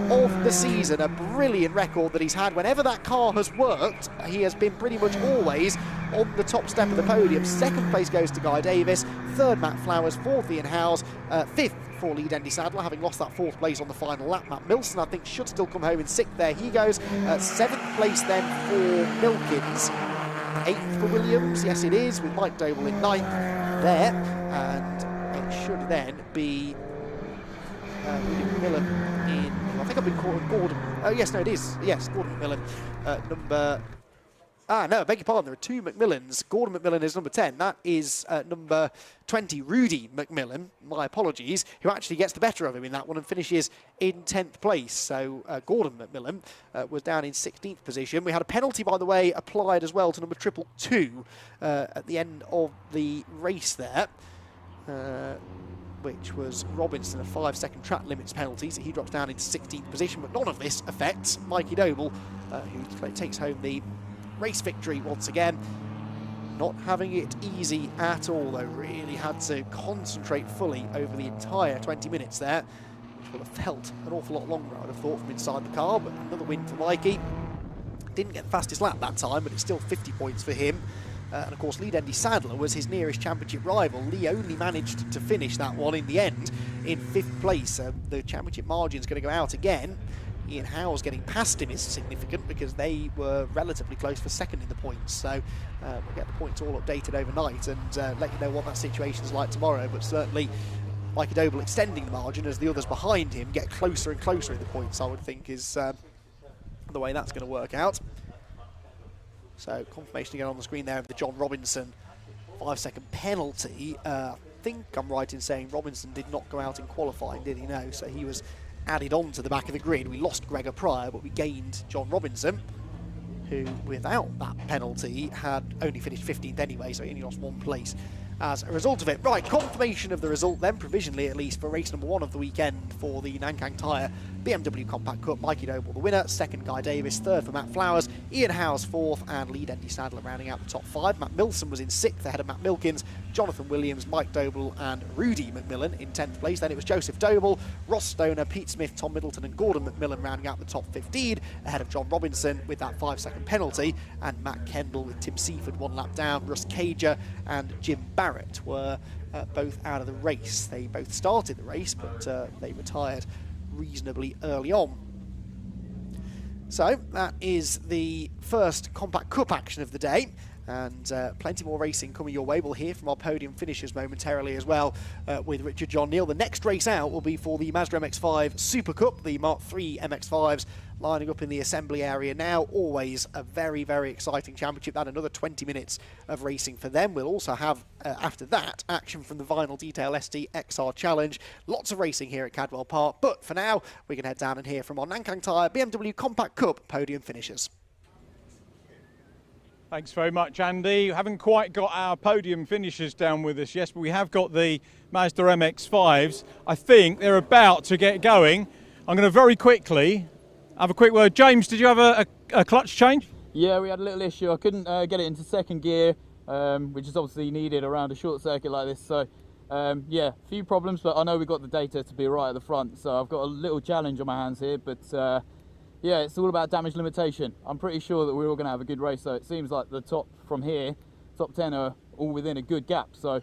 of the season. A brilliant record that he's had. Whenever that car has worked, he has been pretty much always on the top step of the podium. 2nd place goes to Guy Davis, 3rd Matt Flowers, 4th Ian Howes, 5th for lead Andy Sadler, having lost that 4th place on the final lap. Matt Milson, I think, should still come home in 6th. There he goes. 7th place then for Milkins, 8th for Williams, yes it is, with Mike Doble in 9th there, and it should then be William McMillan in, I think I've been calling Gordon. Oh yes, no it is, yes, Gordon McMillan, number, no, I beg your pardon, there are 2 McMillans. Gordon McMillan is number 10, that is number 20, Rudy McMillan, my apologies, who actually gets the better of him in that one and finishes in 10th place. So Gordon McMillan was down in 16th position. We had a penalty, by the way, applied as well to number 222 at the end of the race there. Which was Robinson, a 5-second track limits penalty, so he drops down into 16th position, but none of this affects Mikey Doble, who takes home the race victory once again. Not having it easy at all, though. Really had to concentrate fully over the entire 20 minutes there, which would have felt an awful lot longer, I would have thought, from inside the car, but another win for Mikey. Didn't get the fastest lap that time, but it's still 50 points for him. And of course, lead Andy Sadler was his nearest championship rival. Lee only managed to finish that one in the end in 5th place. The championship margin is going to go out again. Ian Howes getting past him is significant because they were relatively close for 2nd in the points. So we'll get the points all updated overnight and let you know what that situation is like tomorrow. But certainly Mikey Doble extending the margin as the others behind him get closer and closer in the points, I would think, is the way that's going to work out. So confirmation again on the screen there of the John Robinson 5-second penalty. I think I'm right in saying Robinson did not go out in qualifying, did he? No, so he was added on to the back of the grid. We lost Gregor Pryor, but we gained John Robinson. who, without that penalty, had only finished 15th anyway, so he only lost 1 place as a result of it. Right, confirmation of the result then, provisionally at least, for race number 1 of the weekend for the Nankang Tyre BMW Compact Cup. Mikey Doble the winner, second Guy Davis, third for Matt Flowers, Ian Howes fourth, and lead Andy Sadler rounding out the top 5. Matt Milson was in 6th ahead of Matt Milkins, Jonathan Williams, Mike Doble and Rudy McMillan in 10th place. Then it was Joseph Doble, Ross Stoner, Pete Smith, Tom Middleton and Gordon McMillan rounding out the top 15 ahead of John Robinson with that 5-second penalty, and Matt Kendall with Tim Seaford 1 lap down. Russ Cager and Jim Barrett were both out of the race. They both started the race, but they retired reasonably early on. So that is the first Compact Cup action of the day, and plenty more racing coming your way. We'll hear from our podium finishers momentarily as well with Richard John Neal. The next race out will be for the Mazda MX-5 Super Cup, the Mark III MX-5s lining up in the assembly area now. Always a very, very exciting championship. That another 20 minutes of racing for them. We'll also have, after that, action from the Vinyl Detail ST XR Challenge. Lots of racing here at Cadwell Park, but for now, we can head down and hear from our Nankang Tyre BMW Compact Cup podium finishers. Thanks very much, Andy. We haven't quite got our podium finishers down with us, yes, but we have got the Mazda MX-5s. I think they're about to get going. I'm going to very quickly have a quick word. James, did you have a clutch change? Yeah, we had a little issue. I couldn't get it into second gear, which is obviously needed around a short circuit like this. So, yeah, a few problems, but I know we've got the data to be right at the front. So I've got a little challenge on my hands here, but yeah, it's all about damage limitation. I'm pretty sure that we're all going to have a good race. So it seems like the top from here, top 10 are all within a good gap. So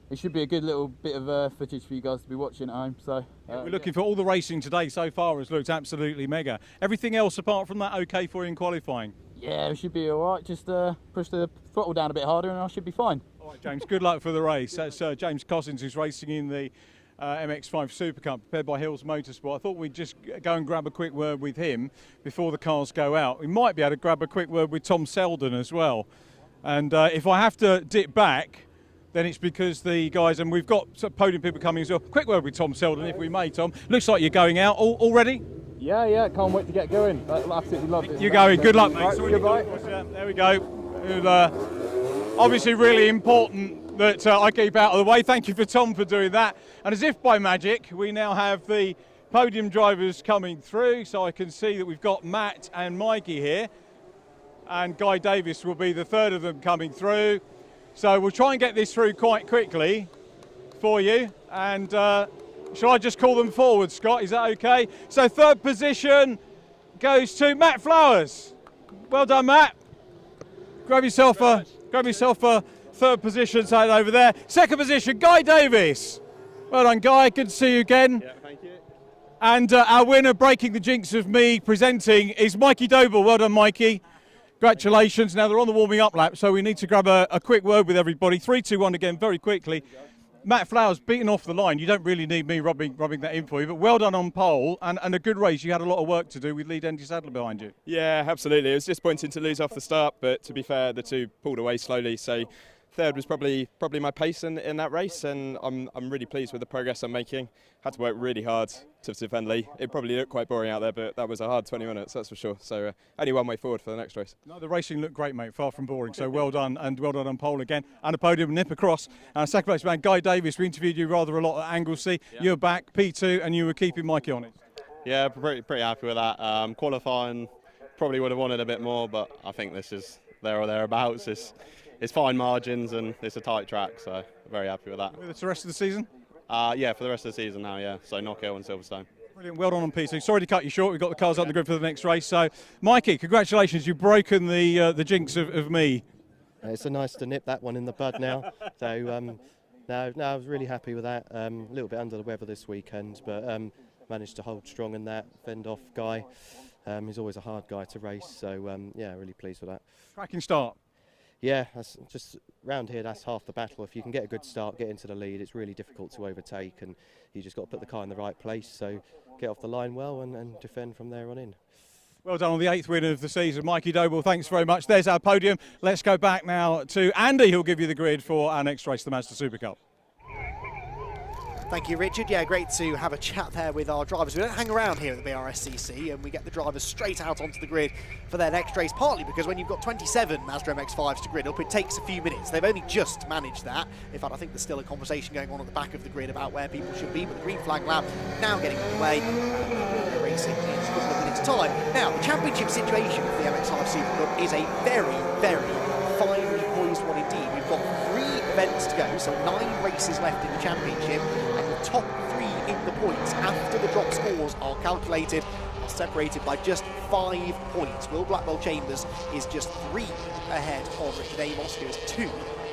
it should be a good little bit of footage for you guys to be watching at home. So we're looking for all the racing today so far. Has looked absolutely mega. Everything else apart from that okay for you in qualifying? Yeah, we should be all right. Just push the throttle down a bit harder and I should be fine. All right, James, good luck for the race. That's James Cossins, who's racing in the MX-5 Super Cup prepared by Hills Motorsport. I thought we'd just go and grab a quick word with him before the cars go out. We might be able to grab a quick word with Tom Selden as well. And if I have to dip back, then it's because the guys, and we've got some podium people coming as well. Quick word with Tom Selden, if we may, Tom. Looks like you're going out. All ready? Yeah, can't wait to get going. I absolutely love it. You're going. Good luck, mate. Right, goodbye. There we go. Obviously really important that I keep out of the way. Thank you for Tom for doing that. And as if by magic, we now have the podium drivers coming through. So I can see that we've got Matt and Mikey here. And Guy Davis will be the third of them coming through. So we'll try and get this through quite quickly for you. And shall I just call them forward, Scott? Is that okay? So third position goes to Matt Flowers. Well done, Matt. Grab yourself a third position side over there. Second position, Guy Davis. Well done, Guy. Good to see you again. Yeah, thank you. And our winner, breaking the jinx of me presenting, is Mikey Doble. Well done, Mikey. Congratulations. Now they're on the warming up lap, so we need to grab a quick word with everybody. 3, 2, 1 again, very quickly. Matt Flowers beaten off the line. You don't really need me rubbing that in for you, but well done on pole and a good race. You had a lot of work to do with lead Andy Sadler behind you. Yeah, absolutely. It was disappointing to lose off the start, but to be fair, the two pulled away slowly. So third was probably my pace in that race, and I'm really pleased with the progress I'm making. Had to work really hard to defend Lee. It probably looked quite boring out there, but that was a hard 20 minutes, that's for sure. So only one way forward for the next race. No, the racing looked great, mate. Far from boring. So well done, and well done on pole again. And a podium nip across. Second place man, Guy Davis. We interviewed you rather a lot at Anglesey. Yeah. You're back, P2, and you were keeping Mikey on it. Yeah, pretty happy with that. Qualifying, probably would have wanted a bit more, but I think this is there or thereabouts. It's fine margins and it's a tight track, so very happy with that. With the rest of the season? Yeah, for the rest of the season now, yeah. So Knockhill and Silverstone. Brilliant, well done on P2. Sorry to cut you short, we've got the cars up the grid for the next race. So, Mikey, congratulations, you've broken the jinx of me. It's nice to nip that one in the bud now. So, no, I was really happy with that. A little bit under the weather this weekend, but managed to hold strong in that, fend off Guy. He's always a hard guy to race, so yeah, really pleased with that. Cracking start. Yeah, that's just round here, that's half the battle. If you can get a good start, get into the lead, it's really difficult to overtake, and you just got to put the car in the right place. So get off the line well and defend from there on in. Well done on the 8th win of the season. Mikey Doble, thanks very much. There's our podium. Let's go back now to Andy, who'll give you the grid for our next race, the Mazda SuperCup. Thank you, Richard. Yeah, great to have a chat there with our drivers. We don't hang around here at the BRSCC, and we get the drivers straight out onto the grid for their next race, partly because when you've got 27 Mazda MX-5s to grid up, it takes a few minutes. They've only just managed that. In fact, I think there's still a conversation going on at the back of the grid about where people should be, but the green flag lap now getting underway. They're racing in a couple of minutes' time. Now, the championship situation for the MX-5 SuperCup is a very, very finely poised one indeed. We've got 3 events to go, so 9 races left in the championship, and the top 3 in the points after the drop scores are calculated are separated by just 5 points. Will Blackwell Chambers is just 3 ahead of Richard Amos, who is 2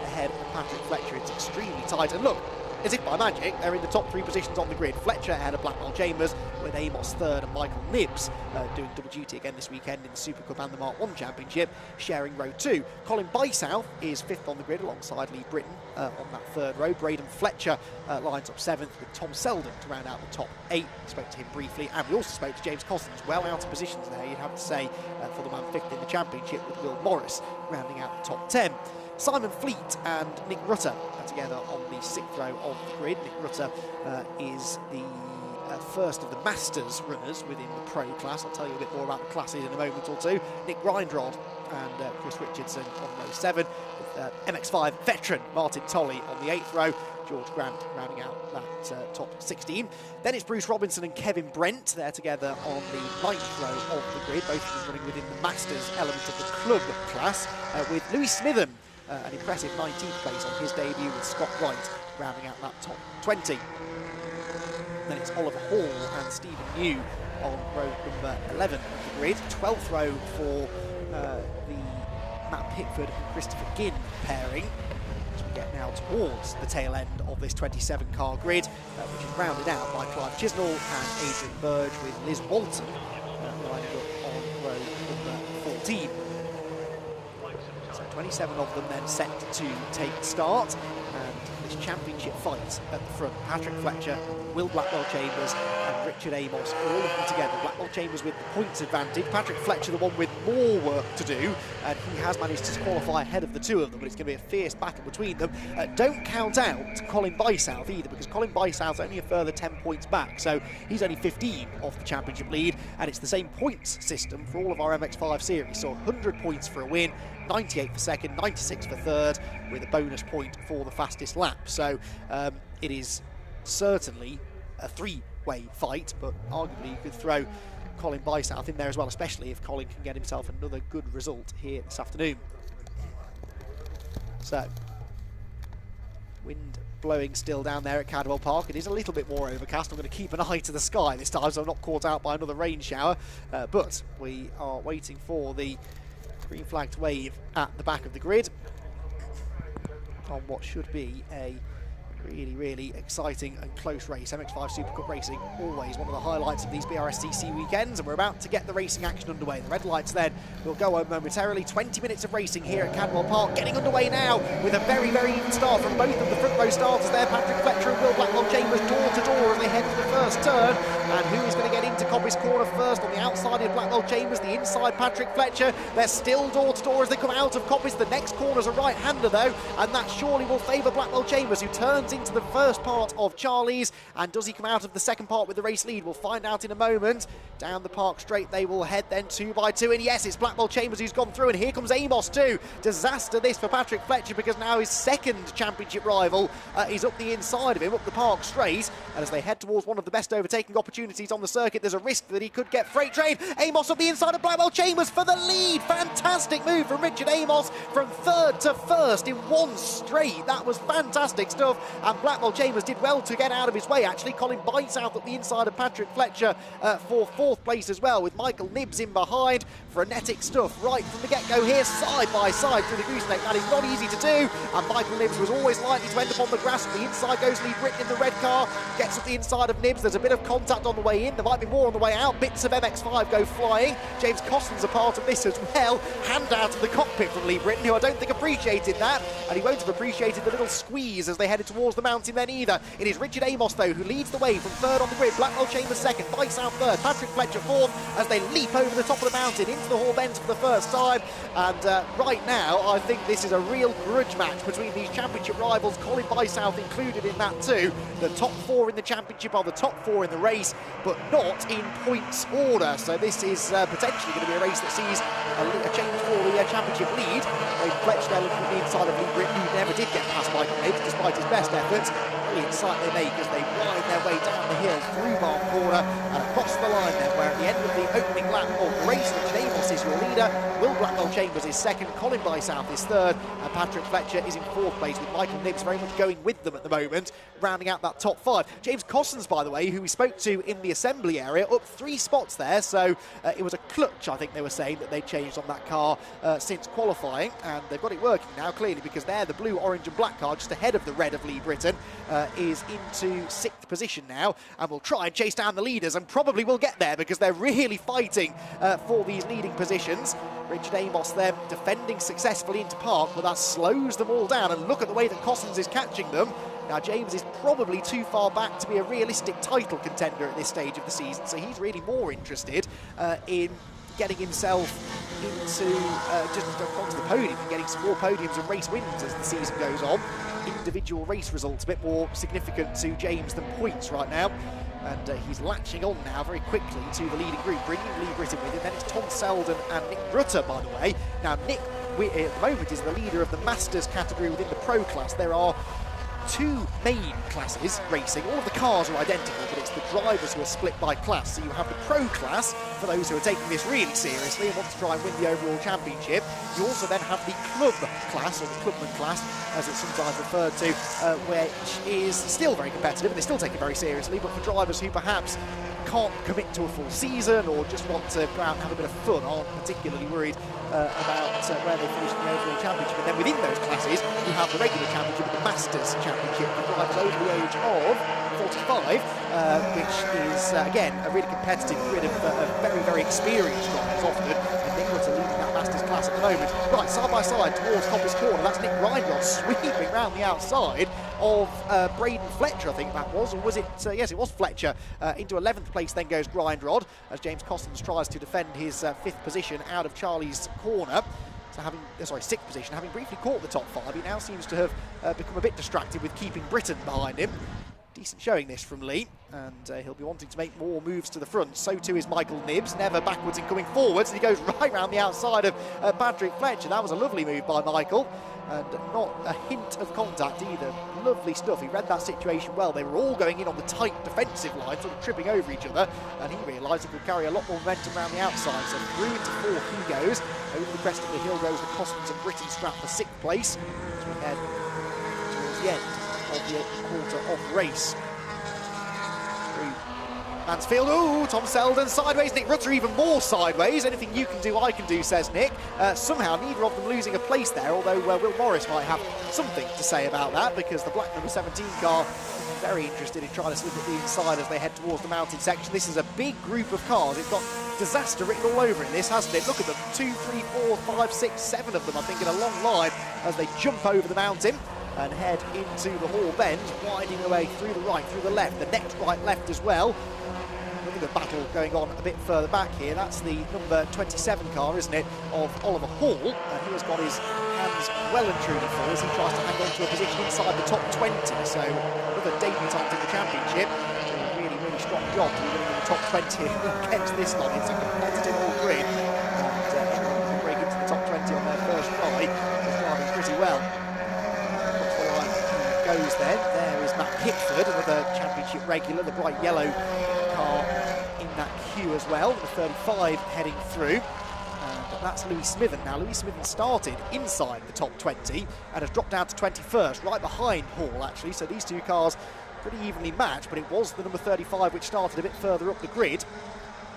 ahead of Patrick Fletcher. It's extremely tight, and look, as if by magic, they're in the top 3 positions on the grid. Fletcher ahead of Blackwell Chambers, with Amos third, and Michael Nibbs doing double duty again this weekend in the SuperCup and the Mark 1 Championship, sharing row 2. Colin Bysouth is 5th on the grid alongside Lee Britton on that 3rd row. Braden Fletcher lines up 7th with Tom Selden to round out the top 8. We spoke to him briefly, and we also spoke to James Costins, well out of positions there, you'd have to say, for the man 5th in the Championship, with Will Morris rounding out the top 10. Simon Fleet and Nick Rutter are together on the 6th row of the grid. Nick Rutter is the first of the Masters runners within the Pro class. I'll tell you a bit more about the classes in a moment or two. Nick Grindrod and Chris Richardson on row 7, with MX-5 veteran Martin Tolley on the 8th row. George Grant rounding out that top 16. Then it's Bruce Robinson and Kevin Brent. They're together on the 9th row of the grid, both of them running within the Masters element of the club class, with Louis Smitham an impressive 19th place on his debut, with Scott Wright rounding out that top 20. Then it's Oliver Hall and Stephen New on row number 11 of the grid. 12th row for the Matt Pickford and Christopher Ginn pairing, as we get now towards the tail end of this 27-car grid, which is rounded out by Clive Chisnell and Adrian Burge, with Liz Walton lining up on row number 14. 27 of them then set to take the start, and this championship fight at the front. Patrick Fletcher, Will Blackwell Chambers and Richard Amos, all of them together. Blackwell Chambers with the points advantage, Patrick Fletcher the one with more work to do, and he has managed to qualify ahead of the 2 of them, but it's going to be a fierce battle between them. Don't count out Colin Bysouth either, because Colin Bysouth's only a further 10 points back, so he's only 15 off the championship lead, and it's the same points system for all of our MX-5 series, so 100 points for a win, 98 for second, 96 for third, with a bonus point for the fastest lap. So it is certainly a 3-way fight, but arguably you could throw Colin Bysouth in there as well, especially if Colin can get himself another good result here this afternoon. So, wind blowing still down there at Cadwell Park. It is a little bit more overcast. I'm going to keep an eye to the sky this time so I'm not caught out by another rain shower, but we are waiting for the green flag to wave at the back of the grid on what should be a really, really exciting and close race. MX-5 SuperCup racing, always one of the highlights of these BRSCC weekends, and we're about to get the racing action underway. The red lights then will go on momentarily. 20 minutes of racing here at Cadwell Park, getting underway now with a very, very even start from both of the front row starters there. Patrick Fletcher and Will Blackwell Chambers door to door as they head for the first turn, and who is going to get into Coppice Corner first? On the outside of Blackwell Chambers, the inside Patrick Fletcher. They're still door to door as they come out of Coppice. The next corner's a right-hander though, and that surely will favour Blackwell Chambers, who turns into the first part of Charlie's, and does he come out of the second part with the race lead? We'll find out in a moment. Down the park straight they will head then 2 by 2, and yes, it's Blackwell Chambers who's gone through, and here comes Amos too. Disaster this for Patrick Fletcher, because now his second championship rival is up the inside of him, up the park straight, and as they head towards one of the best overtaking opportunities on the circuit, there's a risk that he could get freight train. Amos up the inside of Blackwell Chambers for the lead. Fantastic move from Richard Amos from third to first in one straight. That was fantastic stuff, and Blackwell Chambers did well to get out of his way actually. Colin Bysouth up the inside of Patrick Fletcher for 4th place as well, with Michael Nibbs in behind. Frenetic stuff right from the get-go here, side by side through the gooseneck. That is not easy to do, and Michael Nibbs was always likely to end up on the grass. The inside goes Lee Britton in the red car, gets up the inside of Nibbs. There's a bit of contact on the way in, there might be more on the way out. Bits of MX-5 go flying. James Costins a part of this as well. Hand out of the cockpit from Lee Britton, who I don't think appreciated that, and he won't have appreciated the little squeeze as they headed towards towards the mountain then either. It is Richard Amos, though, who leads the way from third on the grid. Blackwell Chambers second, Bysouth third, Patrick Fletcher fourth, as they leap over the top of the mountain into the Hall Bends for the first time. And right now, I think this is a real grudge match between these championship rivals, Colin Bysouth included in that too. The top 4 in the championship are the top 4 in the race, but not in points order. So this is potentially going to be a race that sees a change for the championship lead. Fletcher there looking at the inside of Lee Britton, who never did get past Michael Nibs despite his best efforts. Brilliant sight they make as they ride their way down the hill through Barn Corner and across the line then, where at the end of the opening lap of the race, Richard Amos is your leader, Will Blackwell Chambers is second, Colin Bysouth is third, and Patrick Fletcher is in fourth place, with Michael Nibs very much going with them at the moment, rounding out that top 5. James Cossons, by the way, who we spoke to in the assembly area, up 3 spots there, so it was a clutch, I think they were saying, that they changed on that car since qualifying, and they've got it working now, clearly, because they're the blue, orange and black car, just ahead of the red of Lee Britton, is into 6th position now, and will try and chase down the leaders, and probably will get there, because they're really fighting for these leading positions. Richard Amos then defending successfully into park, but that slows them all down, and look at the way that Cossons is catching them. Now, James is probably too far back to be a realistic title contender at this stage of the season, so he's really more interested in getting himself into just onto the podium and getting some more podiums and race wins as the season goes on. Individual race results a bit more significant to James than points right now. And he's latching on now very quickly to the leading group, bringing Lee Britton with him. Then it's Tom Selden and Nick Rutter, by the way. Now, Nick, at the moment, is the leader of the Mazdas category within the Pro class. There are 2 main classes racing. All of the cars are identical, but it's the drivers who are split by class. So you have the Pro class, for those who are taking this really seriously and want to try and win the overall championship. You also then have the Club class, or the Clubman class, as it's sometimes referred to, which is still very competitive, and they still take it very seriously, but for drivers who perhaps can't commit to a full season or just want to go out and have a bit of fun, aren't particularly worried about where they finish in the overall championship. And then within those classes, you have the regular championship and the Masters championship for drivers over the age of 45, which is, again, a really competitive grid of very, very experienced drivers often. And Nick Rutter leading that Masters class at the moment. Right, side by side towards Coppice Corner. That's Nick Reinrod sweeping round the outside of Braden Fletcher, I think that was, or was it? Yes, it was Fletcher. Into 11th place then goes Grindrod, as James Cossons tries to defend his 5th position out of Charlie's corner. So having, 6th position, having briefly caught the top 5, he now seems to have become a bit distracted with keeping Britton behind him. Decent showing this from Lee, and he'll be wanting to make more moves to the front. So too is Michael Nibs, never backwards and coming forwards, and he goes right round the outside of Patrick Fletcher. That was a lovely move by Michael, and not a hint of contact either. Lovely stuff. He read that situation well. They were all going in on the tight defensive line, sort of tripping over each other, and he realised he could carry a lot more momentum around the outside. So through into 4th he goes. Over the crest of the hill goes the Cossons and Britton strap for 6th place, as we head towards the end of the quarter of the race. Mansfield, ooh, Tom Selden sideways, Nick Rutter even more sideways. Anything you can do, I can do, says Nick. Somehow neither of them losing a place there, although Will Morris might have something to say about that, because the black number 17 car very interested in trying to slip at the inside as they head towards the mountain section. This is a big group of cars. It's got disaster written all over it, this, hasn't it? Look at them, 2, 3, 4, 5, 6, 7 of them, I think, in a long line as they jump over the mountain and head into the Hall Bend, winding their way through the right, through the left, the next right left as well. Look at the battle going on a bit further back here. That's the number 27 car, isn't it, of Oliver Hall, and he has got his hands well and truly full as he tries to hang on to a position inside the top 20. So another debutant in the championship. A really, really strong job to be winning in the top 20 against this lot. It's a competitive all grid, and anyone who can break into the top 20 on their first try is driving pretty well. Goes then. There is Matt Pickford, another championship regular, the bright yellow car in that queue as well, the 35 heading through. But that's Louis Smithen. Now, Louis Smithen started inside the top 20 and has dropped down to 21st, right behind Hall, actually. So these two cars pretty evenly matched, but it was the number 35 which started a bit further up the grid.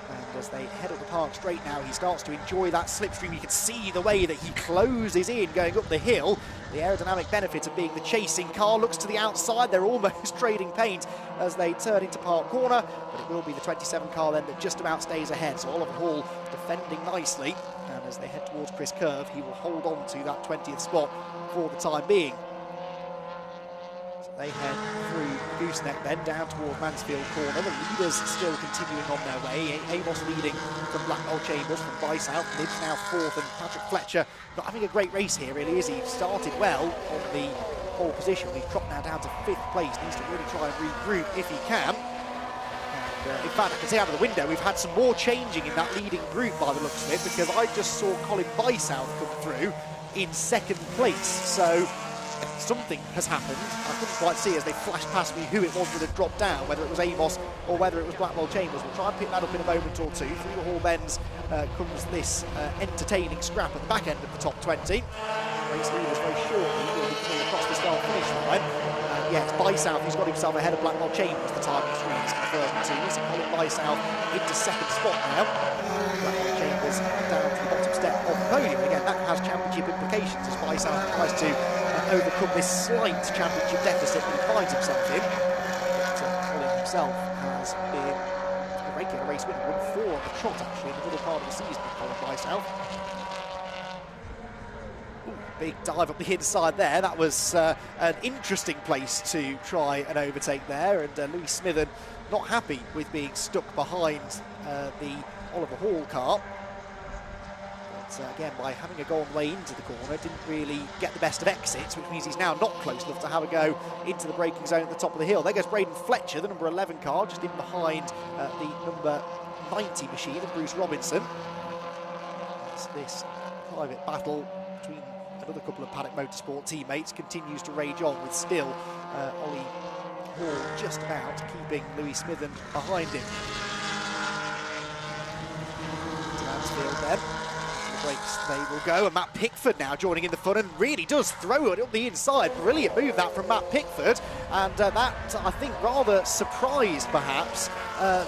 And as they head up the park straight now, he starts to enjoy that slipstream. You can see the way that he closes in going up the hill. The aerodynamic benefit of being the chasing car. Looks to the outside, they're almost trading paint as they turn into Park Corner, but it will be the 27 car then that just about stays ahead. So Oliver Hall defending nicely, and as they head towards Chris Curve, he will hold on to that 20th spot for the time being. So they head through Gooseneck then down toward Mansfield Corner. The leaders still continuing on their way. Amos leading from Blackwell Chambers from By-South. Nibs now fourth, and Patrick Fletcher not having a great race here, really, is he? Started well on the pole position. He's dropped now down to 5th place. Needs to really try and regroup if he can. In fact, I can see out of the window we've had some more changing in that leading group by the looks of it, because I just saw Colin By-South come through in 2nd place. So something has happened. I couldn't quite see as they flashed past me who it was that had dropped down, whether it was Amos or whether it was Blackwell Chambers. We'll try and pick that up in a moment or two. Through the Hall Bends comes this entertaining scrap at the back end of the top 20. Race leaders very shortly will be coming across the start finish line. Yes, By-South, who's got himself ahead of Blackwell Chambers, the time screen is confirmed to. So Colin By-South into 2nd spot now. Blackwell Chambers down to the bottom step of the podium. Again, that has championship implications as By-South tries to overcome this slight championship deficit that he finds himself in. But Colin himself has been a regular race winner, won 4 on the trot actually in the middle part of the season with Colin By-South. Big dive up the inside there. That was an interesting place to try and overtake there, and Louis Smithen not happy with being stuck behind the Oliver Hall car. But again, by having a go on the way into the corner, didn't really get the best of exits, which means he's now not close enough to have a go into the braking zone at the top of the hill. There goes Braden Fletcher, the number 11 car, just in behind the number 90 machine of Bruce Robinson. As this private battle between another couple of Paddock Motorsport teammates continues to rage on, with still Ollie Hall just about keeping Louis Smithen behind him. To Mansfield then. The brakes they will go, and Matt Pickford now joining in the fun, and really does throw it up the inside. Brilliant move that from Matt Pickford, and that I think rather surprised perhaps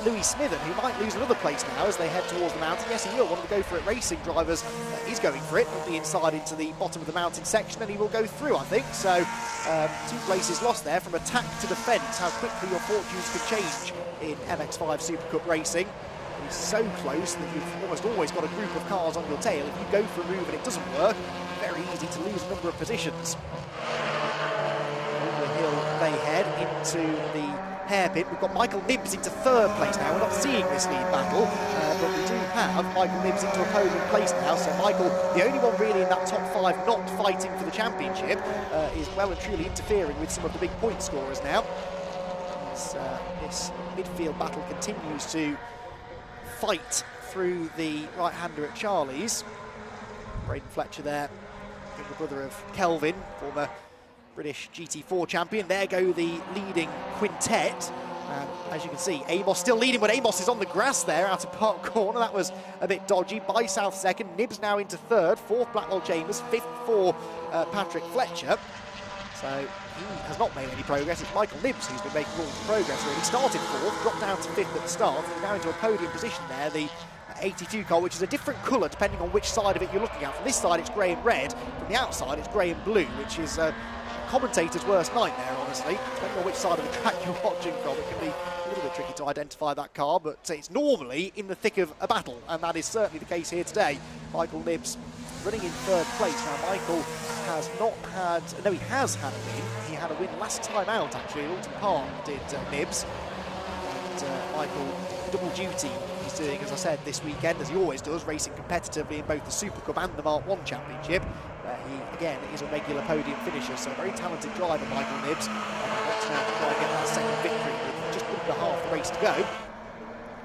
Louis Smithen, who might lose another place now as they head towards the mountain. Yes, he will. One of the Go For It Racing drivers is going for it, up the inside into the bottom of the mountain section, and he will go through, I think. So 2 places lost there from attack to defence. How quickly your fortunes can change in MX-5 SuperCup racing. It's so close that you've almost always got a group of cars on your tail. If you go for a move and it doesn't work, very easy to lose a number of positions. Over the hill they head into the hairpin. We've got Michael Nibbs into 3rd place now. We're not seeing this lead battle, but we do have Michael Nibbs into a podium place now. So Michael, the only one really in that top 5 not fighting for the championship, is well and truly interfering with some of the big point scorers now. As this midfield battle continues to fight through the right-hander at Charlie's. Braden Fletcher there, the brother of Kelvin, former British GT4 champion. There go the leading quintet. And as you can see, Amos still leading, but Amos is on the grass there out of Park Corner. That was a bit dodgy. By-South 2nd, Nibbs now into 3rd, 4th Blackwell Chambers, 5th for Patrick Fletcher. So he has not made any progress. It's Michael Nibbs who's been making all the progress really. Started 4th, dropped down to 5th at the start, and now into a podium position there. The 82 car, which is a different colour depending on which side of it you're looking at. From this side it's grey and red, from the outside it's grey and blue, which is a commentator's worst nightmare, honestly. Depending on which side of the track you're watching from, it can be a little bit tricky to identify that car, but it's normally in the thick of a battle, and that is certainly the case here today. Michael Nibbs running in 3rd place. Now Michael has not had, no, he has had a win. He had a win last time out actually at Alton Park, did Nibbs. And Michael, double duty he's doing, as I said, this weekend, as he always does, racing competitively in both the SuperCup and the Mark 1 Championship. He, again, is a regular podium finisher, so a very talented driver, Michael Nibbs. And wants now to try and get that 2nd victory with just under half the race to go.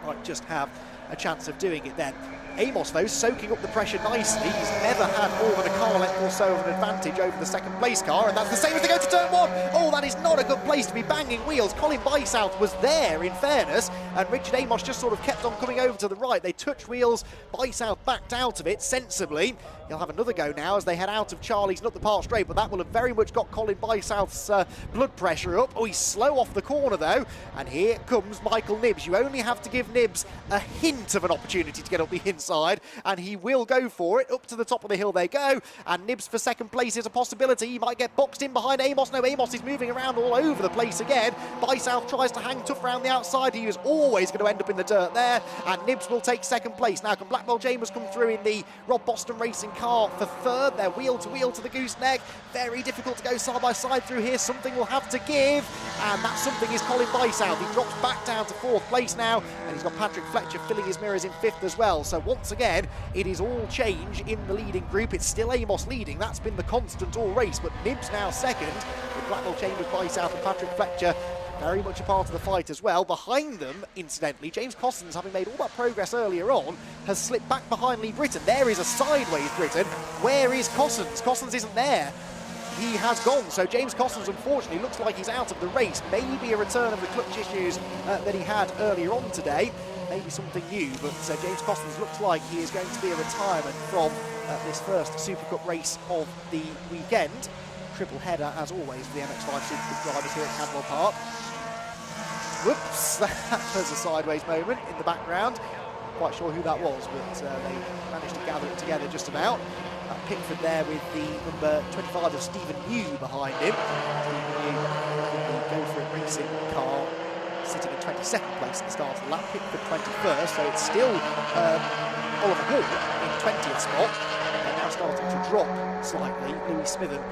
Might just have a chance of doing it then. Amos, though, soaking up the pressure nicely. He's never had more than a car length or so of an advantage over the 2nd place car, and that's the same as they go to turn 1. Oh, that is not a good place to be banging wheels. Colin By-South was there, in fairness, and Richard Amos just sort of kept on coming over to the right. They touched wheels. By-South backed out of it sensibly. He'll have another go now as they head out of Charlie's and up the Park Straight, but that will have very much got Colin By-South's blood pressure up. Oh, he's slow off the corner, though, and here comes Michael Nibbs. You only have to give Nibbs a hint hint of an opportunity to get up the inside, and he will go for it. Up to the top of the hill they go, and Nibs for second place is a possibility. He might get boxed in behind Amos. No, Amos is moving around all over the place again. Bysouth tries to hang tough around the outside. He is always going to end up in the dirt there, and Nibs will take second place. Now can Blackwell Chambers come through in the Rob Boston Racing car for third? They're wheel to the gooseneck. Very difficult to go side by side through here. Something will have to give, and that something is Colin Bysouth. He drops back down to fourth place now, and he's got Patrick Fletcher filling his mirrors in fifth as well. So once again, it is all change in the leading group. It's still Amos leading. That's been the constant all race, but Nibs now second, with Blackwell Chambers, Bysouth and Patrick Fletcher very much a part of the fight as well. Behind them, incidentally, James Cossins, having made all that progress earlier on, has slipped back behind Lee Britton. There is a sideways Britton. Where is Cossins? Cossins isn't there. He has gone, so James Cossins unfortunately looks like he's out of the race. Maybe a return of the clutch issues that he had earlier on today. Maybe something new, but James Cossins looks like he is going to be a retirement from this first SuperCup race of the weekend. Triple header, as always, for the MX-5 SuperCup drivers here at Cadwell Park. Whoops, that was a sideways moment in the background. Quite sure who that was, but they managed to gather it together just about. Pickford there with the number 25 of Stephen New behind him. Stephen New in the Go For It Racing car, sitting in 22nd place at the start of the lap. Pickford 21st, so it's still Oliver Hall in 20th spot. They're now starting to drop slightly. Louis Smithen.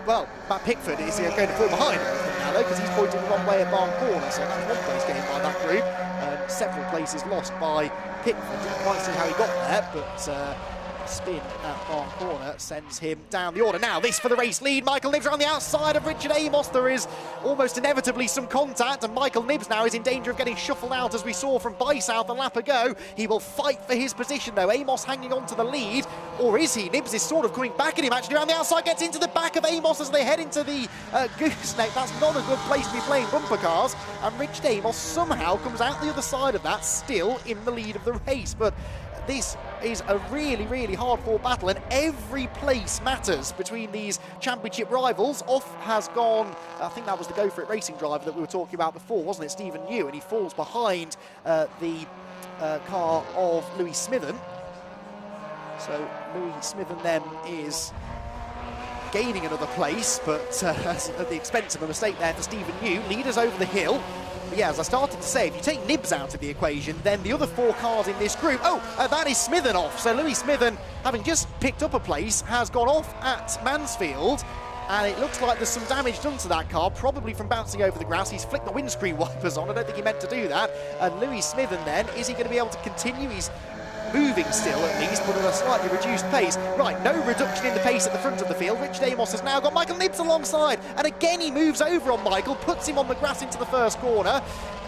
Well, Matt Pickford is going to fall behind now, though, because he's pointing the wrong way at Barn Corner, so that's one place gained by that group. Several places lost by Pickford. Didn't quite see how he got there, but spin at Barn Corner sends him down the order. Now this for the race lead. Michael Nibs around the outside of Richard Amos. There is almost inevitably some contact, and Michael Nibs now is in danger of getting shuffled out, as we saw from Bysouth a lap ago. He will fight for his position though. Amos hanging on to the lead, or is he? Nibs is sort of coming back at him actually around the outside, gets into the back of Amos as they head into the gooseneck. That's not a good place to be playing bumper cars, and Richard Amos somehow comes out the other side of that, still in the lead of the race. But this is a really, really hard-fought battle, and every place matters between these championship rivals. Off has gone, I think that was the Go For It Racing driver that we were talking about before, wasn't it, Stephen New, and he falls behind the car of Louis Smithen. So Louis Smithen then is gaining another place, but at the expense of a mistake there for Stephen New. Leaders over the hill. But yeah, as I started to say, if you take Nibs out of the equation, then the other four cars in this group, that is Smithen off. So Louis Smithen, having just picked up a place, has gone off at Mansfield, and it looks like there's some damage done to that car, probably from bouncing over the grass. He's flicked the windscreen wipers on. I don't think he meant to do that. And Louis Smithen then, is he going to be able to continue? He's moving still at least, but at a slightly reduced pace. Right, no reduction in the pace at the front of the field. Richard Amos has now got Michael Nibs alongside, and again he moves over on Michael, puts him on the grass into the first corner.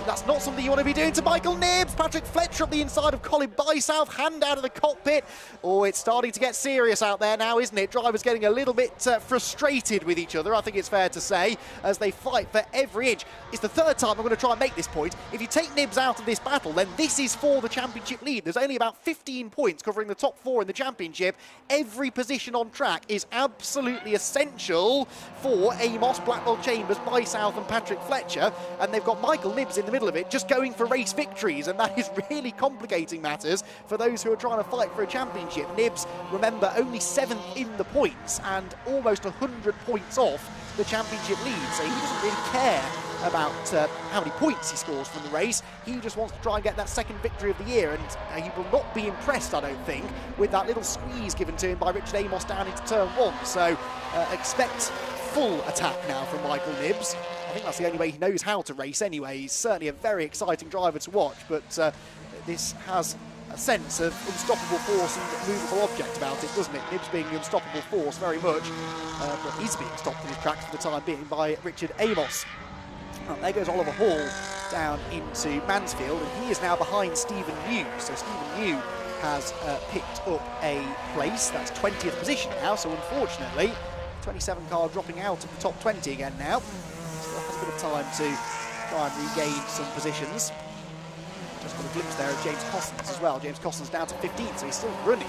That's not something you want to be doing to Michael Nibs. Patrick Fletcher up the inside of Colin Bysouth, hand out of the cockpit. Oh, it's starting to get serious out there now, isn't it? Drivers getting a little bit frustrated with each other, I think it's fair to say, as they fight for every inch. It's the third time I'm going to try and make this point. If you take Nibs out of this battle, then this is for the championship lead. There's only about 15 points covering the top four in the championship. Every position on track is absolutely essential for Amos, Blackwell Chambers, Bysouth and Patrick Fletcher, and they've got Michael Nibs in the middle of it, just going for race victories, and that is really complicating matters for those who are trying to fight for a championship. Nibs, remember, only 7th in the points and almost 100 points off the championship lead, so he doesn't really care about how many points he scores from the race. He just wants to try and get that second victory of the year, and he will not be impressed, I don't think, with that little squeeze given to him by Richard Amos down into turn 1. So expect full attack now from Michael Nibs. I think that's the only way he knows how to race anyway. He's certainly a very exciting driver to watch, but this has a sense of unstoppable force and movable object about it, doesn't it? Nibs being the unstoppable force very much, but is being stopped in his tracks for the time being by Richard Amos. Oh, there goes Oliver Hall down into Mansfield, and he is now behind Stephen New. So Stephen New has picked up a place. That's 20th position now, so unfortunately 27 car dropping out of the top 20 again now. Still has a bit of time to try and regain some positions. Just got a glimpse there of James Cossins as well. James Cossins down to 15th, so he's still running.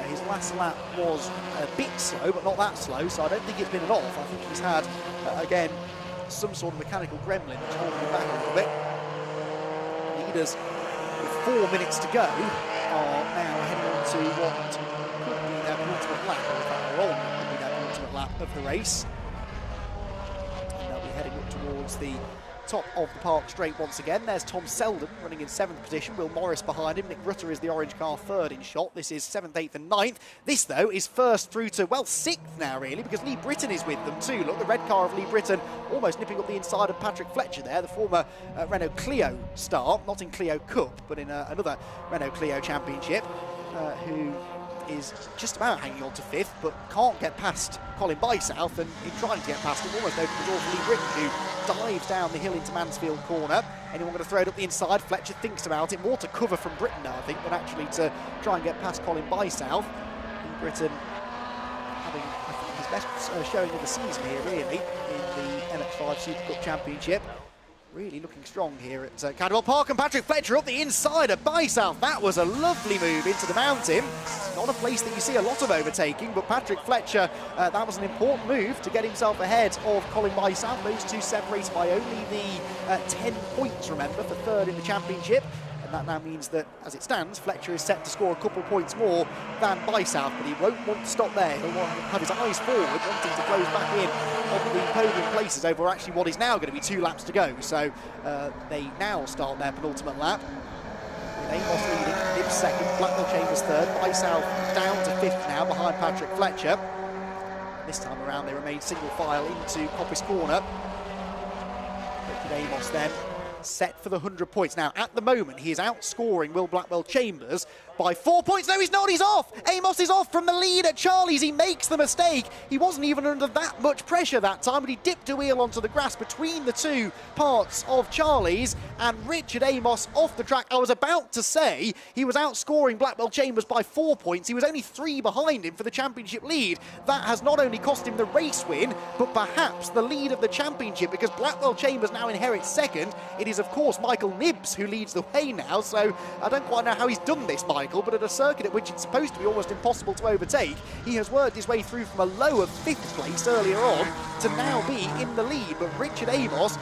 His last lap was a bit slow, but not that slow, so I don't think it's been an off. I think he's had, again, some sort of mechanical gremlin which holding him back a little bit. Leaders with 4 minutes to go, are now heading on to what could be their penultimate lap, or in fact are on what could be their penultimate lap of the race. And they'll be heading up towards the top of the park straight once again. There's Tom Selden running in 7th position, Will Morris behind him, Nick Rutter is the orange car 3rd in shot. This is 7th, 8th and 9th. This though is first through to, well, 6th now really, because Lee Britton is with them too. Look, the red car of Lee Britton almost nipping up the inside of Patrick Fletcher there, the former Renault Clio star, not in Clio Cup but in another Renault Clio championship, who is just about hanging on to 5th, but can't get past Colin Bysouth, and in trying to get past him, almost opened the door for Lee Britton, who dives down the hill into Mansfield Corner. Anyone going to throw it up the inside? Fletcher thinks about it, more to cover from Britton now, I think, than actually to try and get past Colin Bysouth. Lee Britton having, I think, his best showing of the season here, really, in the MX5 SuperCup Championship. Really looking strong here at Cadwell Park, and Patrick Fletcher up the inside of Bysouth. That was a lovely move into the mountain. Not a place that you see a lot of overtaking, but Patrick Fletcher, that was an important move to get himself ahead of Colin Bysouth. Those two separated by only the 10 points, remember, for 3rd in the championship. And that now means that, as it stands, Fletcher is set to score a couple points more than Bysouth, but he won't want to stop there. He'll want to have his eyes forward, wanting to close back in on the podium places over actually what is now going to be 2 laps to go. So they now start their penultimate lap, with Amos leading, Nibs 2nd, Blackwell Chambers 3rd, Bysouth down to 5th now behind Patrick Fletcher. This time around they remain single file into Coppice Corner. Richard Amos then set for the 100 points. Now, at the moment, he is outscoring Will Blackwell Chambers by 4 points. No, he's not, he's off. Amos is off from the lead at Charlie's. He makes the mistake. He wasn't even under that much pressure that time, but he dipped a wheel onto the grass between the 2 parts of Charlie's, and Richard Amos off the track. I was about to say he was outscoring Blackwell Chambers by 4 points. He was only 3 behind him for the championship lead. That has not only cost him the race win, but perhaps the lead of the championship, because Blackwell Chambers now inherits 2nd. It is, of course, Michael Nibs who leads the way now, so I don't quite know how he's done this, Michael, but at a circuit at which it's supposed to be almost impossible to overtake, he has worked his way through from a low of 5th place earlier on to now be in the lead. But Richard Amos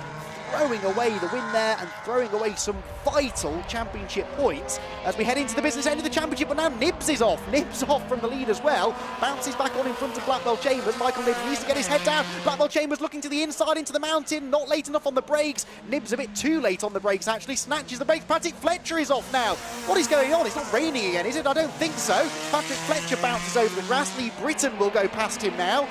throwing away the win there and throwing away some vital championship points as we head into the business end of the championship. But now Nibs is off. Nibs off from the lead as well. Bounces back on in front of Blackwell Chambers. Michael Nibs needs to get his head down. Blackwell Chambers looking to the inside into the mountain. Not late enough on the brakes. Nibs a bit too late on the brakes, actually. Snatches the brakes. Patrick Fletcher is off now. What is going on? It's not raining again, is it? I don't think so. Patrick Fletcher bounces over the grass. Lee Britton will go past him now.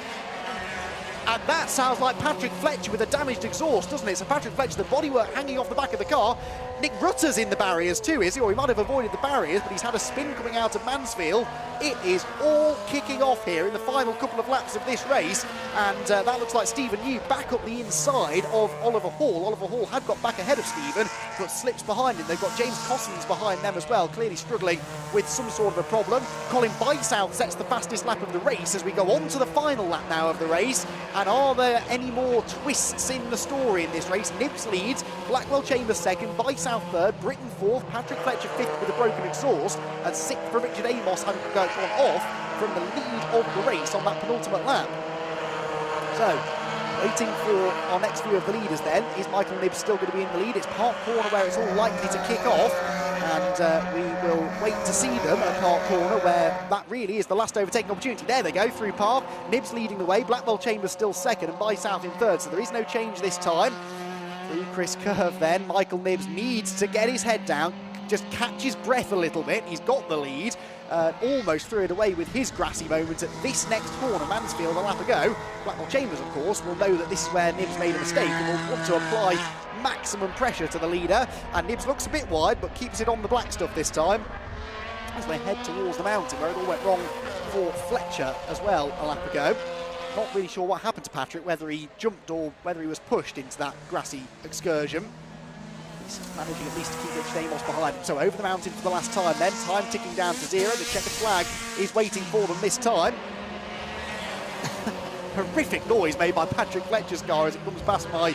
And that sounds like Patrick Fletcher with a damaged exhaust, doesn't it? So Patrick Fletcher, the bodywork hanging off the back of the car. Nick Rutter's in the barriers too, is he? Or he might have avoided the barriers, but he's had a spin coming out of Mansfield. It is all kicking off here in the final couple of laps of this race. And that looks like Stephen New back up the inside of Oliver Hall. Oliver Hall had got back ahead of Stephen, but slips behind him. They've got James Cossins behind them as well, clearly struggling with some sort of a problem. Colin Bysouth sets the fastest lap of the race as we go on to the final lap now of the race. And are there any more twists in the story in this race? Nibs leads, Blackwell Chambers 2nd, Bysouth 3rd, Britton 4th, Patrick Fletcher 5th with a broken exhaust, and 6th for Richard Amos, having gone off from the lead of the race on that penultimate lap. So, waiting for our next view of the leaders then. Is Michael Nibs still going to be in the lead? It's Park Corner where it's all likely to kick off, and we will wait to see them at Park Corner where that really is the last overtaking opportunity. There they go, through Park. Nibs leading the way, Blackwell Chambers still 2nd, and Bysouth in 3rd, so there is no change this time. Through Chris Curve then, Michael Nibs needs to get his head down, just catch his breath a little bit. He's got the lead. Almost threw it away with his grassy moment at this next corner. Mansfield a lap ago. Blackwell Chambers, of course, will know that this is where Nibs made a mistake and will want to apply maximum pressure to the leader. And Nibs looks a bit wide, but keeps it on the black stuff this time as they head towards the mountain, where it all went wrong for Fletcher as well a lap ago. Not really sure what happened to Patrick, whether he jumped or whether he was pushed into that grassy excursion. He's managing at least to keep Richard Amos behind him. So over the mountain for the last time then, time ticking down to 0. The checkered flag is waiting for them this time. horrific noise made by Patrick Fletcher's car as it comes past my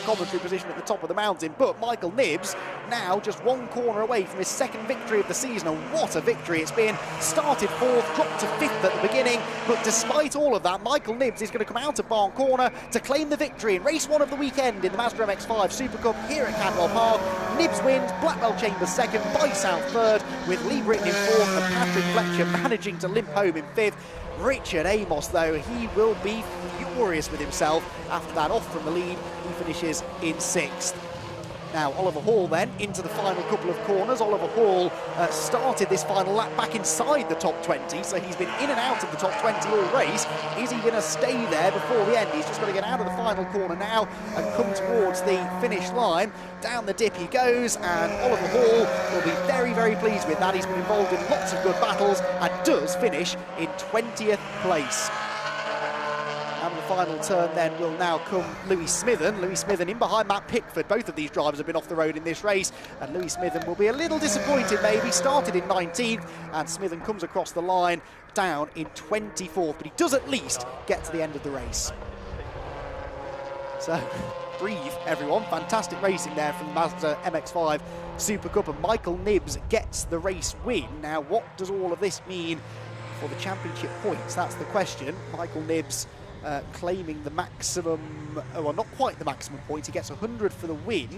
commentary position at the top of the mountain. But Michael Nibbs now just one corner away from his second victory of the season, and what a victory it's been. Started fourth, dropped to fifth at the beginning, but despite all of that, Michael Nibbs is going to come out of Barn Corner to claim the victory in race one of the weekend in the Mazda MX-5 Super Cup here at Cadwell Park. Nibbs wins, Blackwell Chambers second, by South third, with Lee Britton in fourth and Patrick Fletcher managing to limp home in fifth. Richard Amos, though, he will be furious with himself after that off from the lead. He finishes in sixth. Now, Oliver Hall then into the final couple of corners. Oliver Hall started this final lap back inside the top 20, so he's been in and out of the top 20 all race. Is he going to stay there before the end? He's just got to get out of the final corner now and come towards the finish line. Down the dip he goes, and Oliver Hall will be very, very pleased with that. He's been involved in lots of good battles and does finish in 20th place. And the final turn then will now come Louis Smithen. Louis Smithen in behind Matt Pickford. Both of these drivers have been off the road in this race, and Louis Smithen will be a little disappointed maybe. Started in 19th, and Smithen comes across the line down in 24th, but he does at least get to the end of the race. So, breathe everyone. Fantastic racing there from the Mazda MX-5 Super Cup, and Michael Nibbs gets the race win. Now, what does all of this mean for the championship points? That's the question. Michael Nibbs claiming the maximum, well, not quite the maximum points. He gets 100 for the win,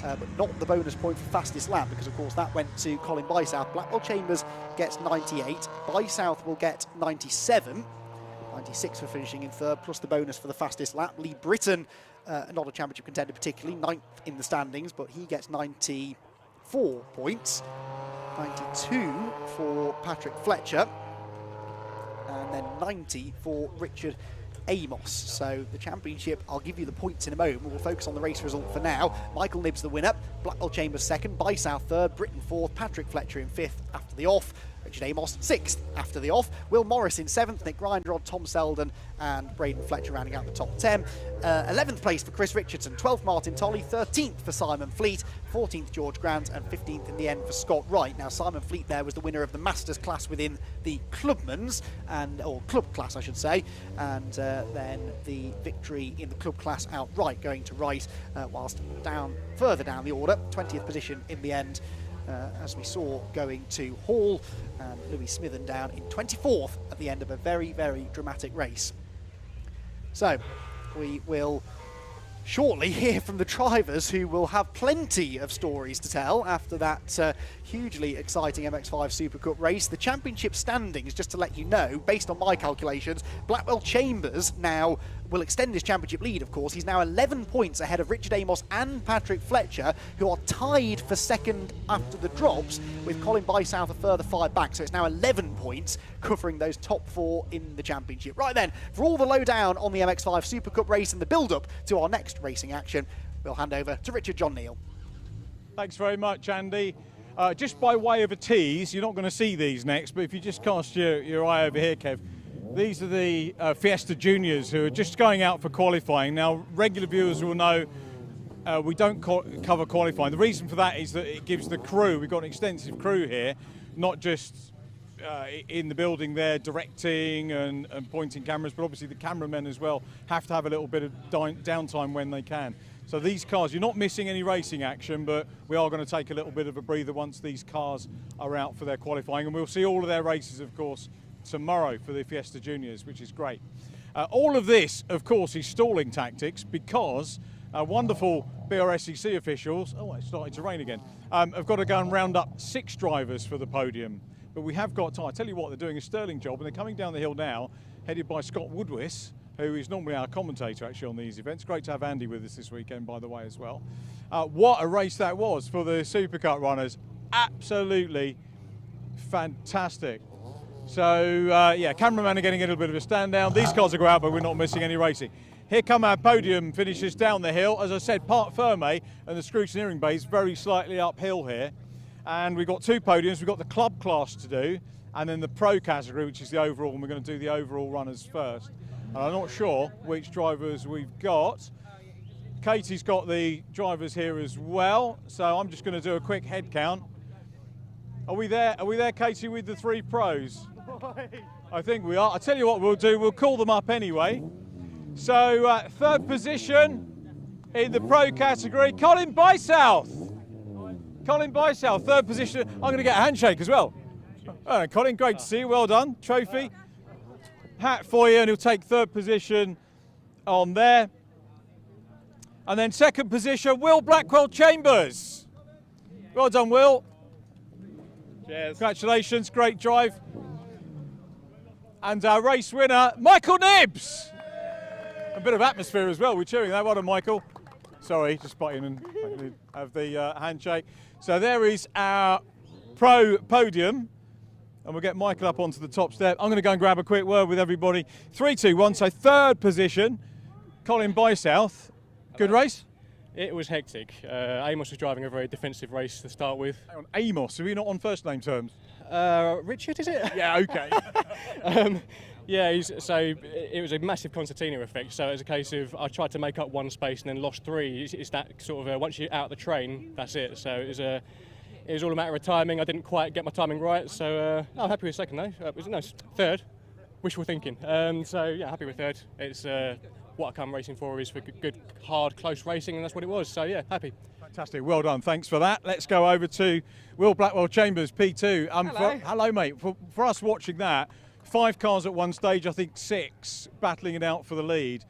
but not the bonus point for fastest lap, because of course that went to Colin Bysouth. Blackwell Chambers gets 98, Bysouth will get 97, 96 for finishing in third, plus the bonus for the fastest lap. Lee Britton, not a championship contender particularly, 9th in the standings, but he gets 94 points, 92 for Patrick Fletcher, and then 90 for Richard Amos. So the championship, I'll give you the points in a moment. We'll focus on the race result for now. Michael Nibbs the winner, Blackwell Chambers second, Bysouth third, Britton fourth, Patrick Fletcher in fifth after the off, Richard Amos sixth after the off, Will Morris in seventh, Nick Grindrod, Tom Selden and Braden Fletcher rounding out the top 10. 11th place for Chris Richardson, 12th Martin Tolley, 13th for Simon Fleet, 14th George Grant and 15th in the end for Scott Wright. Now Simon Fleet there was the winner of the Masters class within the Clubmans, or club class I should say, and then the victory in the club class outright going to Wright, whilst further down the order, 20th position in the end, as we saw, going to Hall, and Louis Smithen down in 24th at the end of a very, very dramatic race. So we will shortly hear from the drivers, who will have plenty of stories to tell after that hugely exciting MX-5 Super Cup race. The championship standings, just to let you know, based on my calculations, Blackwell Chambers now will extend his championship lead, of course. He's now 11 points ahead of Richard Amos and Patrick Fletcher, who are tied for second after the drops, with Colin Bysouth a further 5 back. So it's now 11 points covering those top 4 in the championship. Right then, for all the lowdown on the MX-5 Super Cup race and the build-up to our next racing action, we'll hand over to Richard John Neal. Thanks very much, Andy. Just by way of a tease, you're not going to see these next, but if you just cast your eye over here, Kev, these are the Fiesta Juniors who are just going out for qualifying. Now, regular viewers will know we don't cover qualifying. The reason for that is that it gives the crew, we've got an extensive crew here, not just in the building there directing and pointing cameras, but obviously the cameramen as well have to have a little bit of downtime when they can. So these cars, you're not missing any racing action, but we are going to take a little bit of a breather once these cars are out for their qualifying, and we'll see all of their races, of course, tomorrow for the Fiesta Juniors, which is great. All of this, of course, is stalling tactics, because wonderful BRSCC officials, oh, it's starting to rain again, have got to go and round up 6 drivers for the podium. But we have got time. I tell you what, they're doing a sterling job, and they're coming down the hill now, headed by Scott Woodwiss, who is normally our commentator actually on these events. Great to have Andy with us this weekend, by the way, as well. What a race that was for the SuperCup runners. Absolutely fantastic. So, yeah, cameramen are getting a little bit of a stand down. These cars will go out, but we're not missing any racing. Here come our podium finishers down the hill. As I said, Parc Ferme and the scrutineering bay is very slightly uphill here. And we've got 2 podiums. We've got the club class to do, and then the pro category, which is the overall, and we're going to do the overall runners first. And I'm not sure which drivers we've got. Katie's got the drivers here as well, so I'm just going to do a quick head count. Are we there? Are we there, Katie, with the 3 pros? I think we are. I'll tell you what we'll do. We'll call them up anyway. So, 3rd position in the pro category, Colin Bysouth. Colin Bysouth, 3rd position. I'm going to get a handshake as well. All right, Colin, great to see you. Well done. Trophy. Hat for you, and he'll take 3rd position on there. And then 2nd position, Will Blackwell-Chambers. Well done, Will. Cheers. Congratulations, great drive. And our race winner, Michael Nibbs. A bit of atmosphere as well, we're cheering that. Well done, Michael. Sorry, just butt in and have the handshake. So there is our pro podium. And we'll get Michael up onto the top step. I'm going to go and grab a quick word with everybody. 3, 2, 1. So 3rd position, Colin Bysouth. Good race? It was hectic. Amos was driving a very defensive race to start with. Hang on, Amos, are we not on first name terms? Richard, is it? Yeah, okay. Yeah, so it was a massive concertina effect. So it was a case of I tried to make up 1 space and then lost 3. It's that sort of once you're out the train, that's it. So it was all a matter of timing. I didn't quite get my timing right, so I'm happy with 2nd though. It was no 3rd. Wishful thinking. So yeah, happy with 3rd. It's what I come racing for is for good, hard, close racing, and that's what it was. So yeah, happy. Fantastic. Well done. Thanks for that. Let's go over to Will Blackwell-Chambers, P2. Hello. Hello, mate. For us watching that, 5 cars at one stage, I think 6 battling it out for the lead.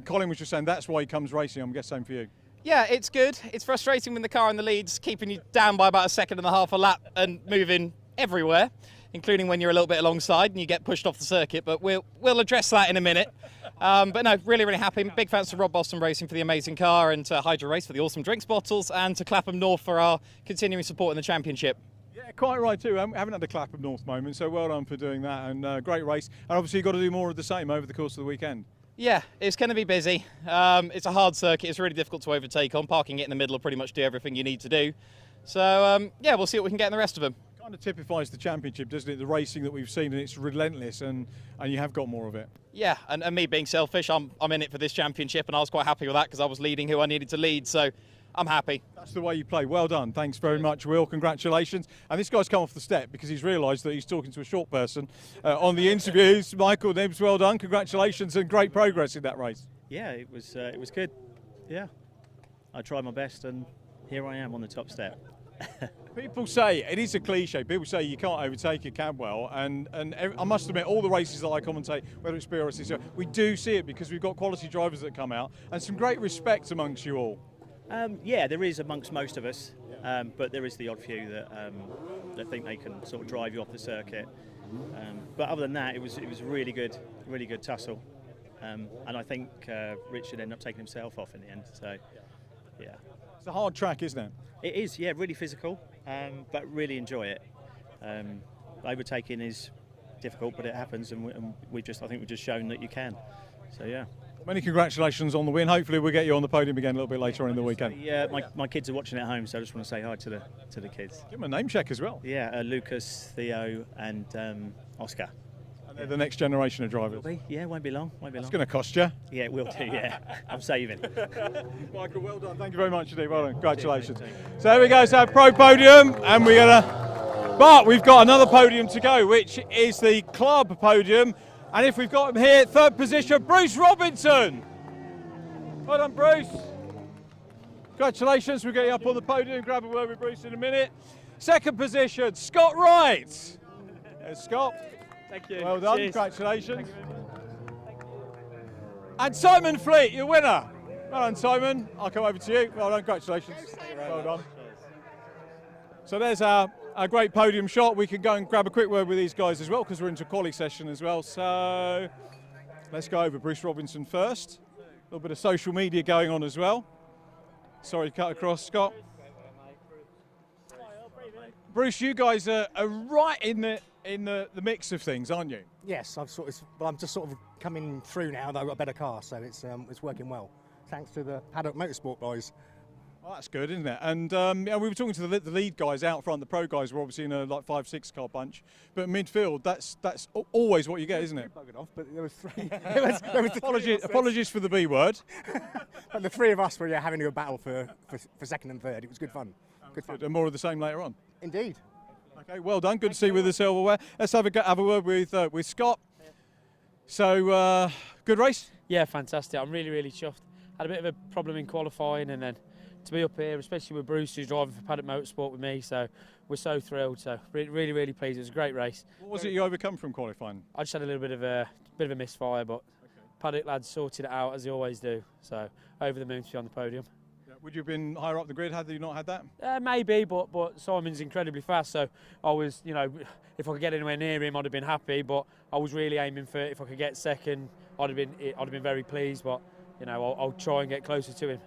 Colin was just saying that's why he comes racing. I'm guessing same for you. Yeah, it's good. It's frustrating when the car in the lead's keeping you down by about 1.5 seconds a lap and moving everywhere, including when you're a little bit alongside and you get pushed off the circuit. But we'll address that in a minute. But no, really, really happy. Big thanks to Rob Boston Racing for the amazing car, and to Hydro Race for the awesome drinks bottles, and to Clapham North for our continuing support in the championship. Yeah, quite right too. I haven't had a Clapham North moment, so well done for doing that, and great race. And obviously you've got to do more of the same over the course of the weekend. Yeah, it's going to be busy. It's a hard circuit. It's really difficult to overtake on. Parking it in the middle will pretty much do everything you need to do. So, yeah, we'll see what we can get in the rest of them. Kind of typifies the championship, doesn't it? The racing that we've seen, and it's relentless, and you have got more of it. Yeah, and me being selfish, I'm in it for this championship, and I was quite happy with that because I was leading who I needed to lead. So I'm happy. That's the way you play. Well done. Thanks very much, Will. Congratulations. And this guy's come off the step because he's realised that he's talking to a short person on the interviews. Michael Nibbs, well done. Congratulations and great progress in that race. Yeah, it was good. Yeah, I tried my best, and here I am on the top step. People say, it is a cliche, people say you can't overtake a Cadwell, and I must admit, all the races that I commentate, whether it's BRSCC, we do see it because we've got quality drivers that come out, and some great respect amongst you all. Yeah, there is amongst most of us, but there is the odd few that think they can sort of drive you off the circuit. But other than that, it was really good tussle, and I think Richard ended up taking himself off in the end. So, yeah, it's a hard track, isn't it? It is, yeah, really physical, but really enjoy it. Overtaking is difficult, but it happens, and I think we've just shown that you can. So yeah. Many congratulations on the win. Hopefully we'll get you on the podium again a little bit later on in the weekend. Yeah, my kids are watching at home, so I just want to say hi to the kids. Give them a name check as well. Yeah, Lucas, Theo, and Oscar. And they're the next generation of drivers. Yeah, won't be long. It's going to cost you. Yeah, it will do. Yeah, I'm saving. Michael, well done. Thank you very much indeed. Well done. Congratulations. So there we go. So pro podium, and but we've got another podium to go, which is the club podium. And if we've got him here, 3rd position, Bruce Robinson. Well done, Bruce. Congratulations. We'll get you up on the podium. Grab a word with Bruce in a minute. 2nd position, Scott Wright. There's Scott. Thank you. Well done. Cheers. Congratulations. And Simon Fleet, your winner. Well done, Simon. I'll come over to you. Well done. Congratulations. Well done. So there's our great podium shot. We can go and grab a quick word with these guys as well because we're into a quali session as well. So let's go over Bruce Robinson first. A little bit of social media going on as well. Sorry, cut across, Scott. Bruce, you guys are right in the mix of things, aren't you? Yes, I'm just sort of coming through now that I've got a better car, so it's working well. Thanks to the Paddock Motorsport boys. Well, that's good, isn't it? And yeah, we were talking to the lead guys out front. The pro guys were obviously in a like 5-6 car bunch, but midfield, that's always what you get, isn't it? Buggered off, but there was three. Apologies for the B word. But the three of us were having a battle for 2nd and 3rd. It was good fun. Good fun. And more of the same later on. Indeed. Okay, well done. Good to see you with the silverware. Let's have a word with Scott. So, good race? Yeah, fantastic. I'm really chuffed. Had a bit of a problem in qualifying, and then to be up here, especially with Bruce, who's driving for Paddock Motorsport with me, so we're so thrilled. So really pleased. It was a great race. What was it you overcome from qualifying? I just had a little bit of a misfire, but Paddock lads sorted it out as they always do. So over the moon to be on the podium. Yeah, would you have been higher up the grid had you not had that? Maybe, but Simon's incredibly fast, so I was, you know, if I could get anywhere near him, I'd have been happy. But I was really aiming for, if I could get second, I'd have been very pleased. But you know, I'll try and get closer to him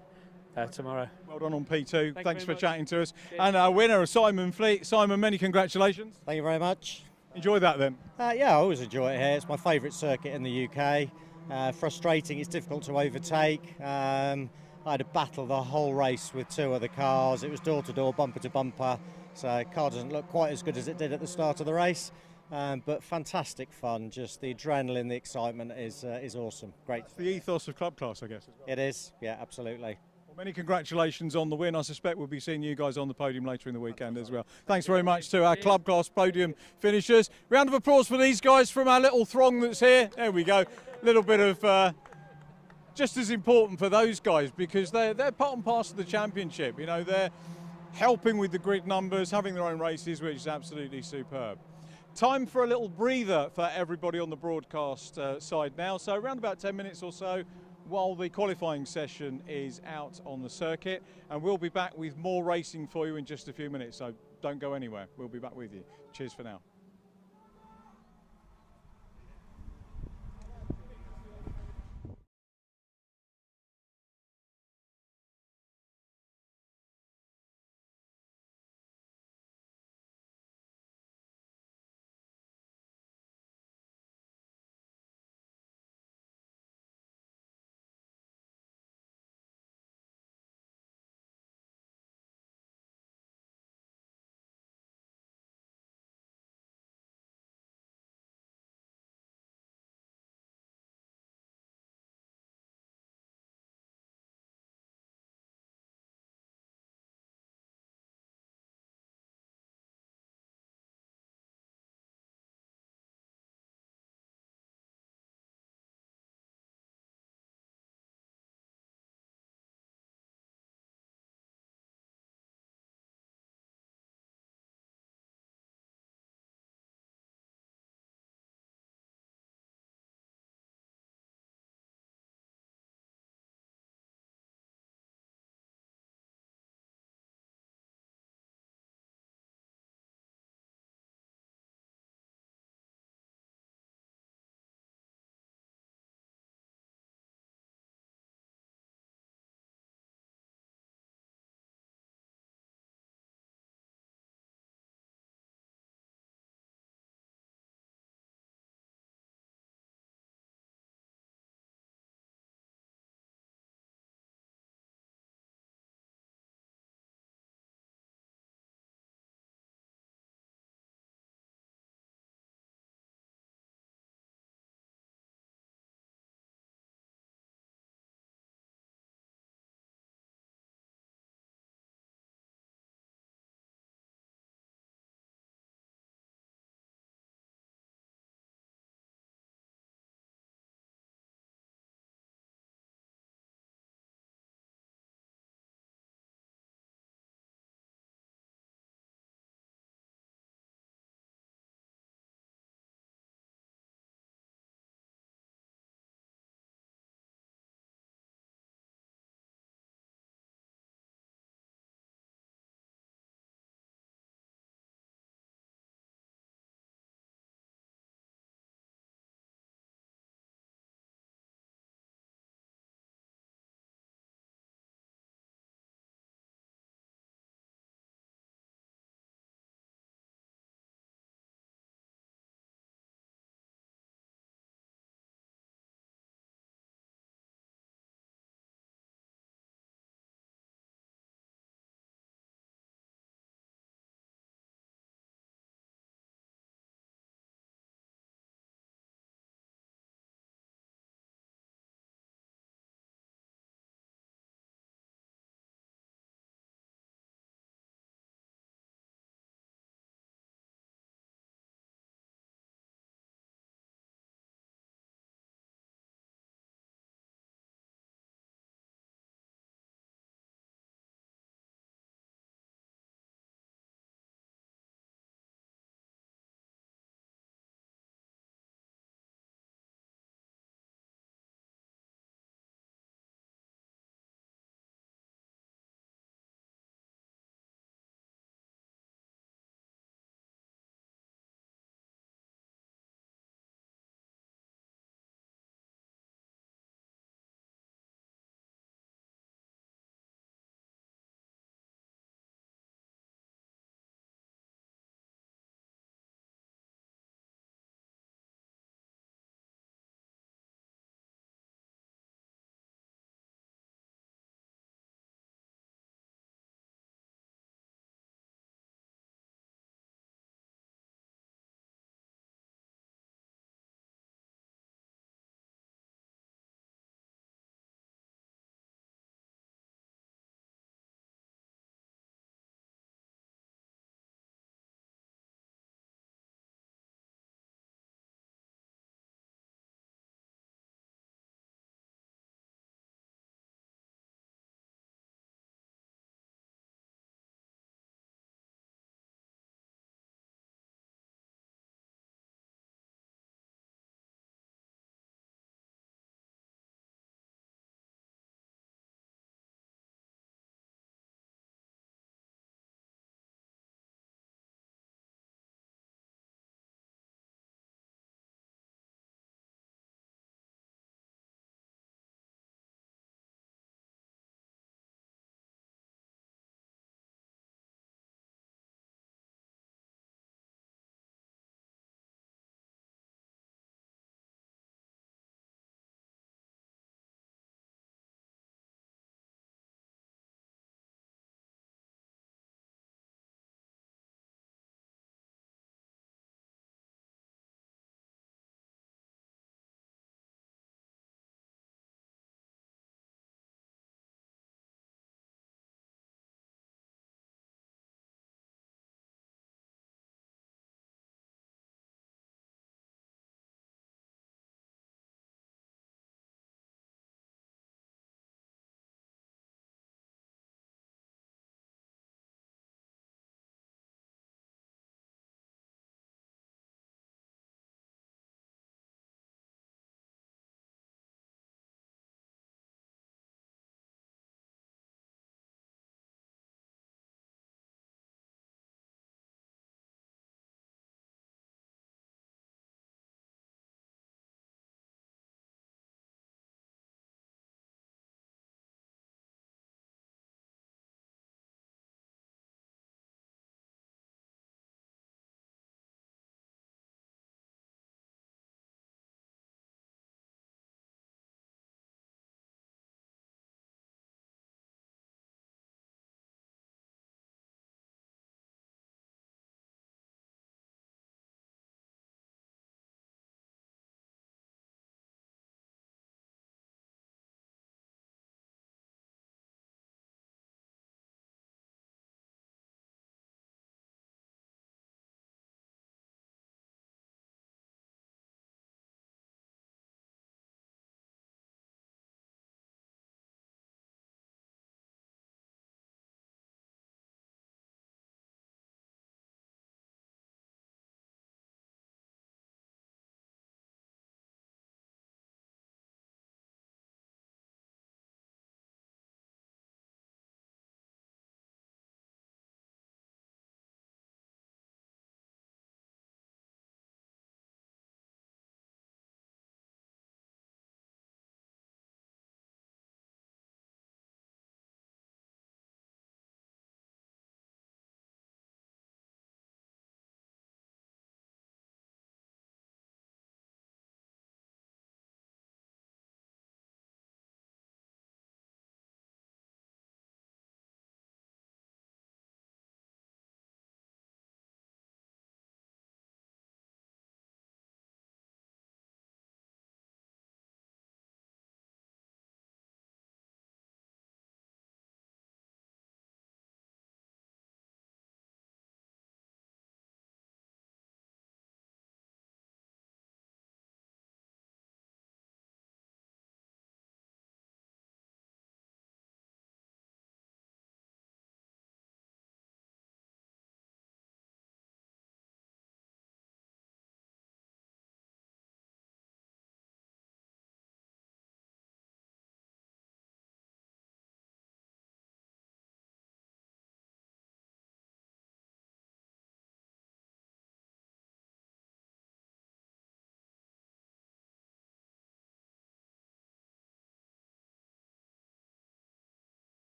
tomorrow. Well done on P2. Thanks for much. chatting to us. Cheers. And our winner, Simon Fleet. Simon, many congratulations. Thank you very much. Enjoy that then. Yeah, I always enjoy it here. It's my favourite circuit in the UK. Frustrating, it's difficult to overtake. I had a battle the whole race with two other cars. It was door to door, bumper to bumper. So the car doesn't look quite as good as it did at the start of the race. But fantastic fun. Just the adrenaline, the excitement is awesome. Great. It's the ethos of club class, I guess. It is. Yeah, absolutely. Well, many congratulations on the win. I suspect we'll be seeing you guys on the podium later in the weekend as well. Thanks very much to our club class podium finishers. Round of applause for these guys from our little throng that's here. There we go. A little bit of just as important for those guys because they're part and parcel of the championship. You know, they're helping with the grid numbers, having their own races, which is absolutely superb. Time for a little breather for everybody on the broadcast side now. So around about 10 minutes or so while the qualifying session is out on the circuit, and we'll be back with more racing for you in just a few minutes. So don't go anywhere. We'll be back with you. Cheers for now.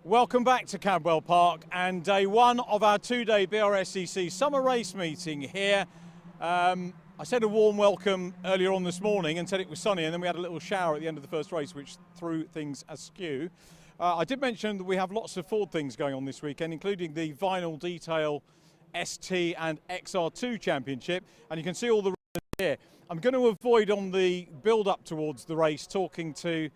Welcome back to Cadwell Park and day one of our two-day BRSCC summer race meeting here. I said a warm welcome earlier on this morning and said it was sunny, and then we had a little shower at the end of the first race which threw things askew. I did mention that we have lots of Ford things going on this weekend, including the Vinyl Detail ST and XR2 Championship, and you can see all the runners here. I'm going to avoid on the build-up towards the race talking to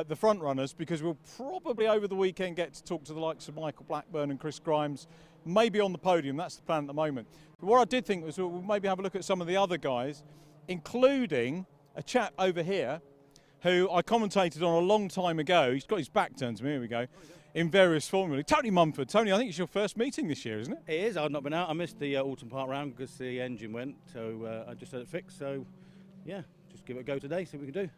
the front runners, because we'll probably over the weekend get to talk to the likes of Michael Blackburn and Chris Grimes, maybe on the podium. That's the plan at the moment. But what I did think was we'll maybe have a look at some of the other guys, including a chap over here who I commentated on a long time ago. He's got his back turned to me, here we go, in various formula. Tony Mumford. Tony, I think it's your first meeting this year, isn't it? It is. I've not been out. I missed the Alton Park round because the engine went, so I just had it fixed. So yeah, just give it a go today, see what we can do.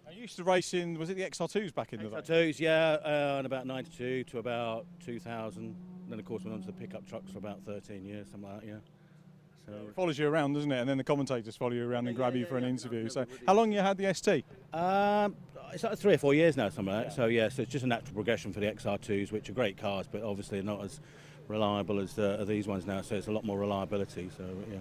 I used to race in, was it the XR2s back in the day? XR2s, yeah, and about 92 to about 2000. Then of course went on to the pickup trucks for about 13 years, something like that, yeah. So it follows you around, doesn't it? And then the commentators follow you around and grab you for an interview. So how long you had the ST? It's like 3 or 4 years now, something like that. So yeah, so it's just a natural progression for the XR2s, which are great cars, but obviously not as reliable as these ones now. So it's a lot more reliability. So yeah.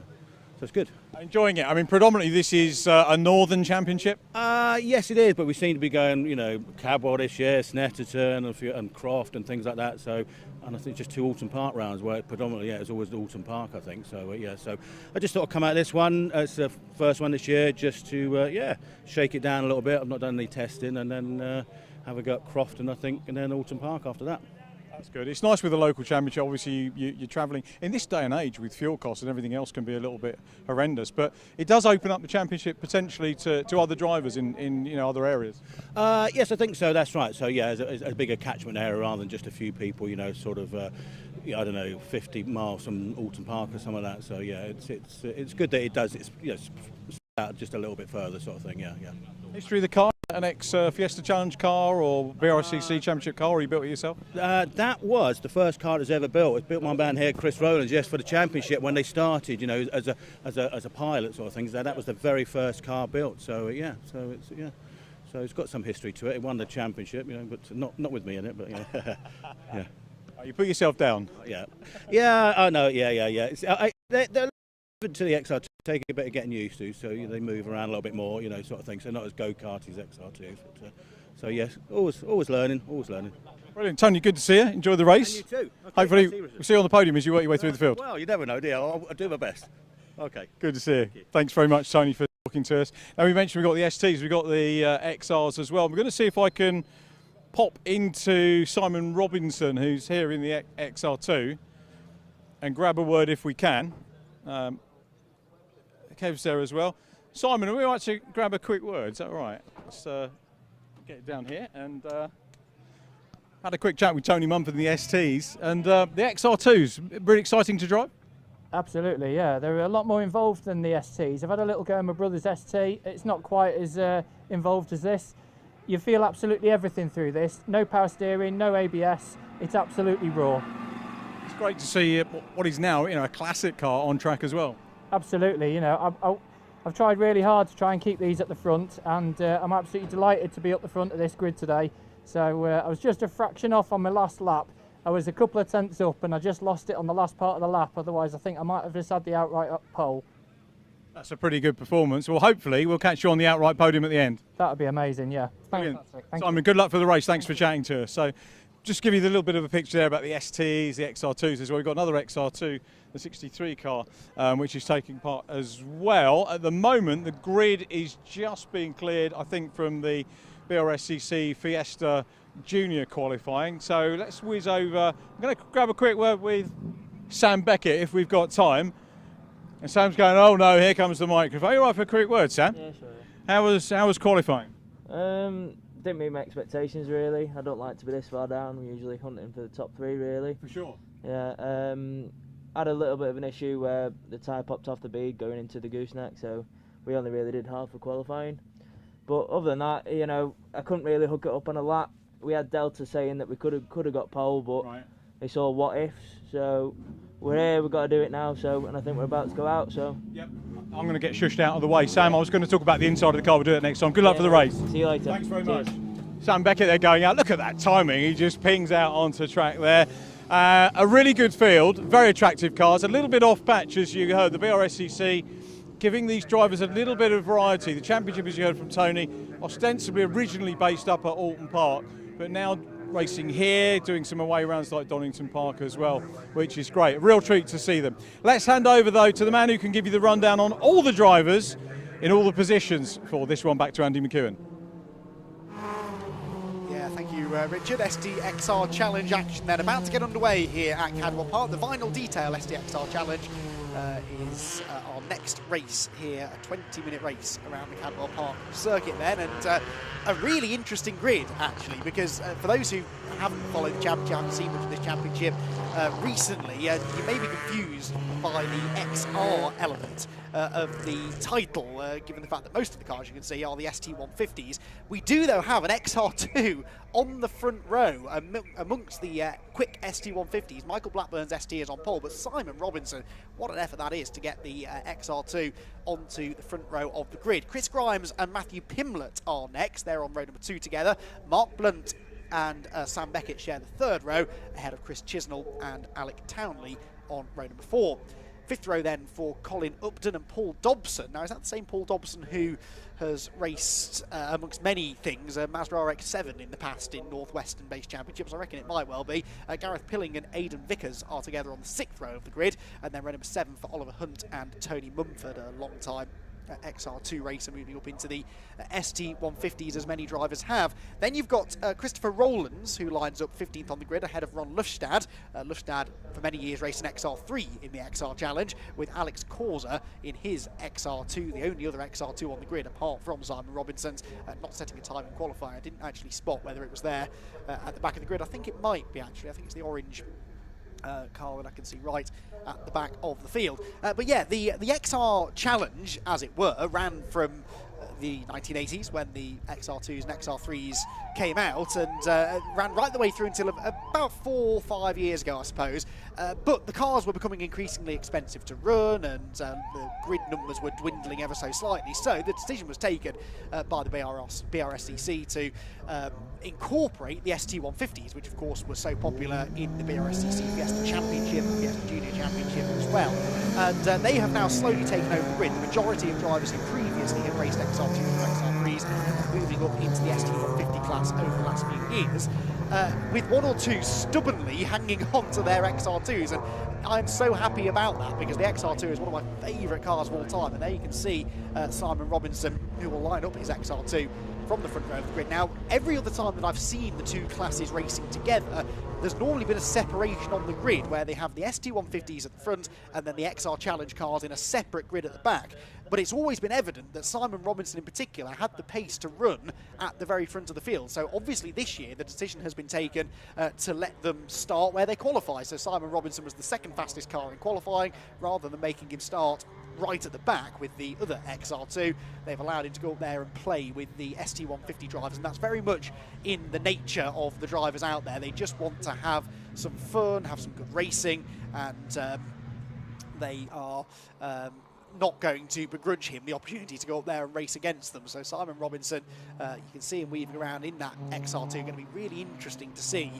So it's good. Enjoying it. I mean, predominantly this is a northern championship. Yes, it is. But we seem to be going, you know, Cadwell this year, Snetterton and Croft and things like that. So, and I think just 2 Alton Park rounds where predominantly, yeah, it's always Alton Park, I think. So yeah. So I just thought I'd come out this one. It's the first one this year, just to yeah, shake it down a little bit. I've not done any testing, and then have a go at Crofton, I think, and then Alton Park after that. That's good. It's nice with the local championship. Obviously, you're travelling in this day and age with fuel costs and everything else can be a little bit horrendous. But it does open up the championship potentially to other drivers in you know, other areas. Yes, I think so. That's right. So yeah, as a bigger catchment area rather than just a few people. You know, sort of. I don't know, 50 miles from Alton Park or something like that. So yeah, it's good that it does. It's, you know, out just a little bit further, sort of thing. Yeah, yeah. History of the car, an ex-Fiesta Challenge car or BRSCC Championship car, or you built it yourself? That was the first car that's ever built. It was built by my man here, Chris Rowlands, yes, for the championship when they started, you know, as a pilot sort of thing. So that was the very first car built. So yeah, so it's got some history to it. It won the championship, you know, but not with me in it, but yeah. Yeah. You put yourself down. Yeah, yeah, I know. Yeah. They're to the XR2, take a bit of getting used to, so they move around a little bit more, you know, sort of thing. So not as go-karty as XR2s. But, so yes, always learning. Brilliant, Tony. Good to see you. Enjoy the race. And you too. Okay, hopefully, we'll see you on the podium as you work your way through the field. Well, you never know, do you? I'll do my best. Okay. Good to see you. Thanks very much, Tony, for talking to us. Now we mentioned we've got the STs, we've got the XRs as well. We're going to see if I can pop into Simon Robinson, who's here in the XR2, and grab a word if we can. Kev's there as well. Simon, are we like to grab a quick word? Is that all right? Let's get it down here. And had a quick chat with Tony Mumford and the STs. And the XR2s, really exciting to drive? Absolutely, yeah. They're a lot more involved than the STs. I've had a little go in my brother's ST. It's not quite as involved as this. You feel absolutely everything through this. No power steering, no ABS. It's absolutely raw. It's great to see what is now, you know, a classic car on track as well. Absolutely, you know, I've tried really hard to try and keep these at the front, and I'm absolutely delighted to be up the front of this grid today. So I was just a fraction off on my last lap. I was a couple of tenths up and I just lost it on the last part of the lap, otherwise I think I might have just had the outright up pole. That's a pretty good performance. Well, hopefully we'll catch you on the outright podium at the end. That would be amazing, yeah. Thank Simon, good luck for the race. Thanks for chatting to us. So just give you a little bit of a picture there about the STs, the XR2s as well. We've got another XR2, the 63 car, which is taking part as well. At the moment, the grid is just being cleared, I think, from the BRSCC Fiesta Junior qualifying. So let's whiz over. I'm going to grab a quick word with Sam Beckett if we've got time. And Sam's going, oh no, here comes the microphone. Are you all right for a quick word, Sam? Yeah, sure. How was qualifying? Didn't meet my expectations really. I don't like to be this far down. We're usually hunting for the top 3 really. For sure. Yeah. Had a little bit of an issue where the tyre popped off the bead going into the gooseneck, so we only really did half of qualifying. But other than that, you know, I couldn't really hook it up on a lap. We had Delta saying that we could have got pole, but it's all what ifs. So we're here, we've got to do it now. So, and I think we're about to go out. So. Yep. I'm going to get shushed out of the way. Sam, I was going to talk about the inside of the car. We'll do it next time. Good luck for the race. See you later. Thanks very much. Sam Beckett there going out. Look at that timing. He just pings out onto track there. A really good field, very attractive cars, a little bit off patch as you heard. The BRSCC giving these drivers a little bit of variety. The championship, as you heard from Tony, ostensibly originally based up at Alton Park, but now racing here, doing some away rounds like Donington Park as well, which is great. A real treat to see them. Let's hand over though to the man who can give you the rundown on all the drivers in all the positions for this one. Back to Andy McEwen. Yeah, thank you, Richard. SDXR Challenge action then about to get underway here at Cadwell Park. The final detail SDXR Challenge is our next race here, a 20-minute race around the Cadwell Park circuit then, and a really interesting grid actually, because for those who haven't followed the championship, haven't seen much of this championship recently, you may be confused by the XR element of the title, given the fact that most of the cars you can see are the ST150s. We do though have an XR2 on the front row amongst the quick ST150s. Michael Blackburn's ST is on pole, but Simon Robinson, what an effort that is to get the XR2 onto the front row of the grid. Chris Grimes and Matthew Pimlett are next. They're on row number 2 together. Mark Blunt and Sam Beckett share the third row, ahead of Chris Chisnell and Alec Townley on row number 4. Fifth row then for Colin Upton and Paul Dobson. Now, is that the same Paul Dobson who has raced, amongst many things, a Mazda RX-7 in the past in Northwestern-based championships? I reckon it might well be. Gareth Pilling and Aidan Vickers are together on the 6th row of the grid, and then row number 7 for Oliver Hunt and Tony Mumford, a long-time XR2 racer moving up into the ST150s, as many drivers have. Then you've got Christopher Rowlands, who lines up 15th on the grid ahead of Ron Lufstad. Lufstad for many years raced an XR3 in the XR Challenge, with Alex Causa in his XR2, the only other XR2 on the grid apart from Simon Robinson's, not setting a time in qualifying. I didn't actually spot whether it was there at the back of the grid. I think it might be actually. I think it's the orange car that I can see right at the back of the field. But yeah, the XR Challenge, as it were, ran from the 1980s when the XR2s and XR3s came out, and ran right the way through until about 4 or 5 years ago, I suppose. But the cars were becoming increasingly expensive to run, and the grid numbers were dwindling ever so slightly. So the decision was taken by the BRSCC to incorporate the ST150s, which of course were so popular in the BRSCC Fiesta Championship, the Fiesta Junior Championship as well. And they have now slowly taken over the grid. The majority of drivers who previously had raced XR2s and XR3s are moving up into the ST150 class over the last few years, with 1 or 2 stubbornly hanging on to their XR2s. And I'm so happy about that, because the XR2 is one of my favourite cars of all time. And there you can see Simon Robinson, who will line up his XR2 from the front row of the grid. Now, every other time that I've seen the two classes racing together, there's normally been a separation on the grid where they have the ST150s at the front and then the XR Challenge cars in a separate grid at the back. But it's always been evident that Simon Robinson in particular had the pace to run at the very front of the field. So obviously this year the decision has been taken to let them start where they qualify. So Simon Robinson was the second fastest car in qualifying, rather than making him start right at the back with the other XR2. They've allowed him to go up there and play with the ST150 drivers, and that's very much in the nature of the drivers out there. They just want to have some fun, have some good racing, and they are not going to begrudge him the opportunity to go up there and race against them. So Simon Robinson, you can see him weaving around in that XR2. Going to be really interesting to see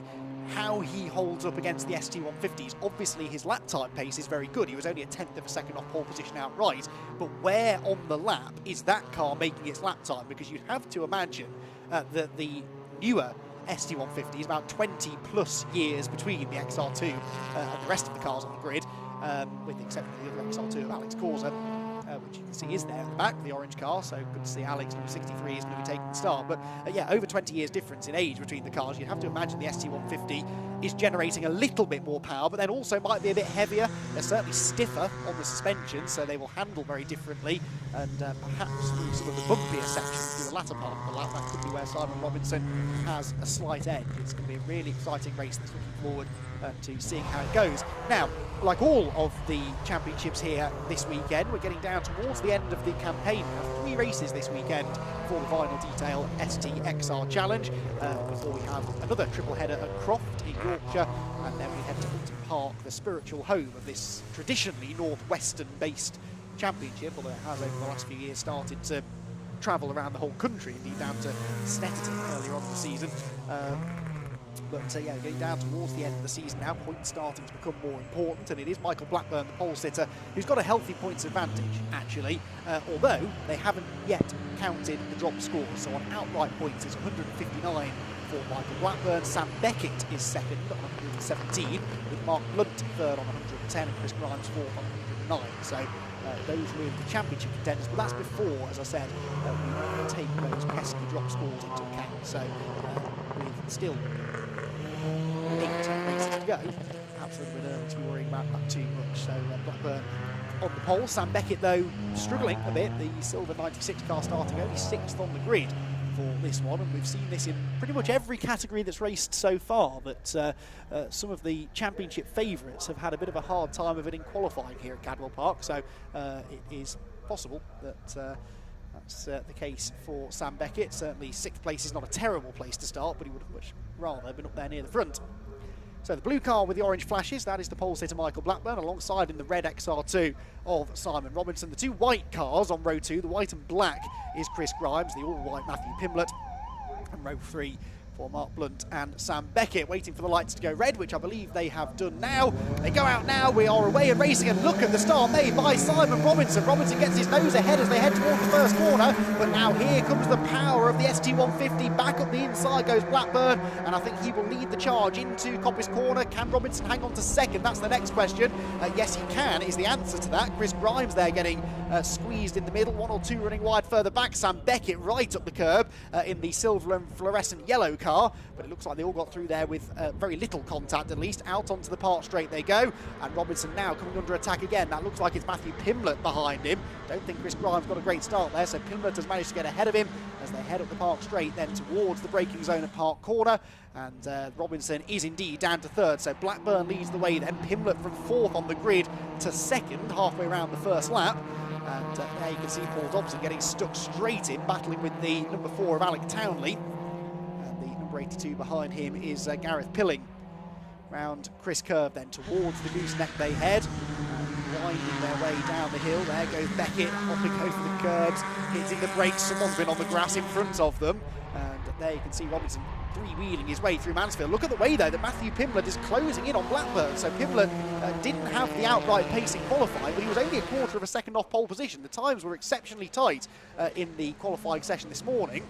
how he holds up against the ST150s. Obviously his lap time pace is very good. He was only a 10th of a second off pole position outright, but where on the lap is that car making its lap time? Because you'd have to imagine that the newer ST150s, about 20 plus years between the XR2 and the rest of the cars on the grid, with the exception of the other XR2 of Alex Causa, which you can see is there at the back, the orange car. So good to see Alex, number 63, is going to be taking the start. But yeah, over 20 years difference in age between the cars. You'd have to imagine the ST150 is generating a little bit more power, but then also might be a bit heavier. They're certainly stiffer on the suspension, so they will handle very differently. And perhaps through some of the bumpier sections through the latter part of the lap, that could be where Simon Robinson has a slight edge. It's going to be a really exciting race that's looking forward to seeing how it goes. Now, like all of the championships here this weekend, we're getting down towards the end of the campaign. We have 3 races this weekend for the final detail STXR Challenge, before we have another triple header at Croft in Yorkshire, and then we head to Alton Park, the spiritual home of this traditionally northwestern based championship, although it has over the last few years started to travel around the whole country, indeed down to Snetterton earlier on in the season. But yeah, getting down towards the end of the season now, points starting to become more important, and it is Michael Blackburn, the pole sitter, who's got a healthy points advantage, actually, although they haven't yet counted the drop scores. So on outright points, it's 159 for Michael Blackburn. Sam Beckett is second on 117, with Mark Blunt third on 110, and Chris Grimes fourth on 109. So those are really the championship contenders, but that's before, as I said, we take those pesky drop scores into account. So with still 8 races to go, perhaps a little bit early to be worrying about that too much. So Blackburn on the pole. Sam Beckett, though, struggling a bit. The silver 96 car starting only 6th on the grid for this one, and we've seen this in pretty much every category that's raced so far, that some of the championship favourites have had a bit of a hard time of it in qualifying here at Cadwell Park. So it is possible that that's the case for Sam Beckett. Certainly 6th place is not a terrible place to start, but he would have much rather been up there near the front. So the blue car with the orange flashes, that is the pole sitter Michael Blackburn, alongside in the red XR2 of Simon Robinson. The 2 white cars on row 2, the white and black, is Chris Grimes, the all-white Matthew Pimblett, and row 3 for Mark Blunt and Sam Beckett, waiting for the lights to go red, which I believe they have done now. They go out now, we are away and racing, and look at the start made by Simon Robinson. Robinson gets his nose ahead as they head towards the first corner, but now here comes the power of the ST150. Back up the inside goes Blackburn, and I think he will lead the charge into Coppice Corner. Can Robinson hang on to second? That's the next question. Yes, he can, is the answer to that. Chris Grimes there getting squeezed in the middle, 1 or 2 running wide further back. Sam Beckett right up the curb in the silver and fluorescent yellow car, but it looks like they all got through there with very little contact, at least. Out onto the park straight they go, and Robinson now coming under attack again. That looks like it's Matthew Pimblett behind him. Don't think Chris Grimes got a great start there, so Pimblett has managed to get ahead of him as they head up the park straight then towards the braking zone at Park Corner, and Robinson is indeed down to 3rd. So Blackburn leads the way then, Pimblett from 4th on the grid to 2nd, halfway around the first lap. And there you can see Paul Dobson getting stuck straight in, battling with the number 4 of Alec Townley. And the number 82 behind him is Gareth Pilling. Round Chris Curve then towards the gooseneck they head, winding their way down the hill. There goes Beckett, hopping over the curbs, hitting the brakes. Someone's been on the grass in front of them. And there you can see Robinson three-wheeling his way through Mansfield. Look at the way, though, that Matthew Pimblett is closing in on Blackburn. So Pimblett didn't have the outright pace in qualifying, but he was only a quarter of a second off pole position. The times were exceptionally tight in the qualifying session this morning.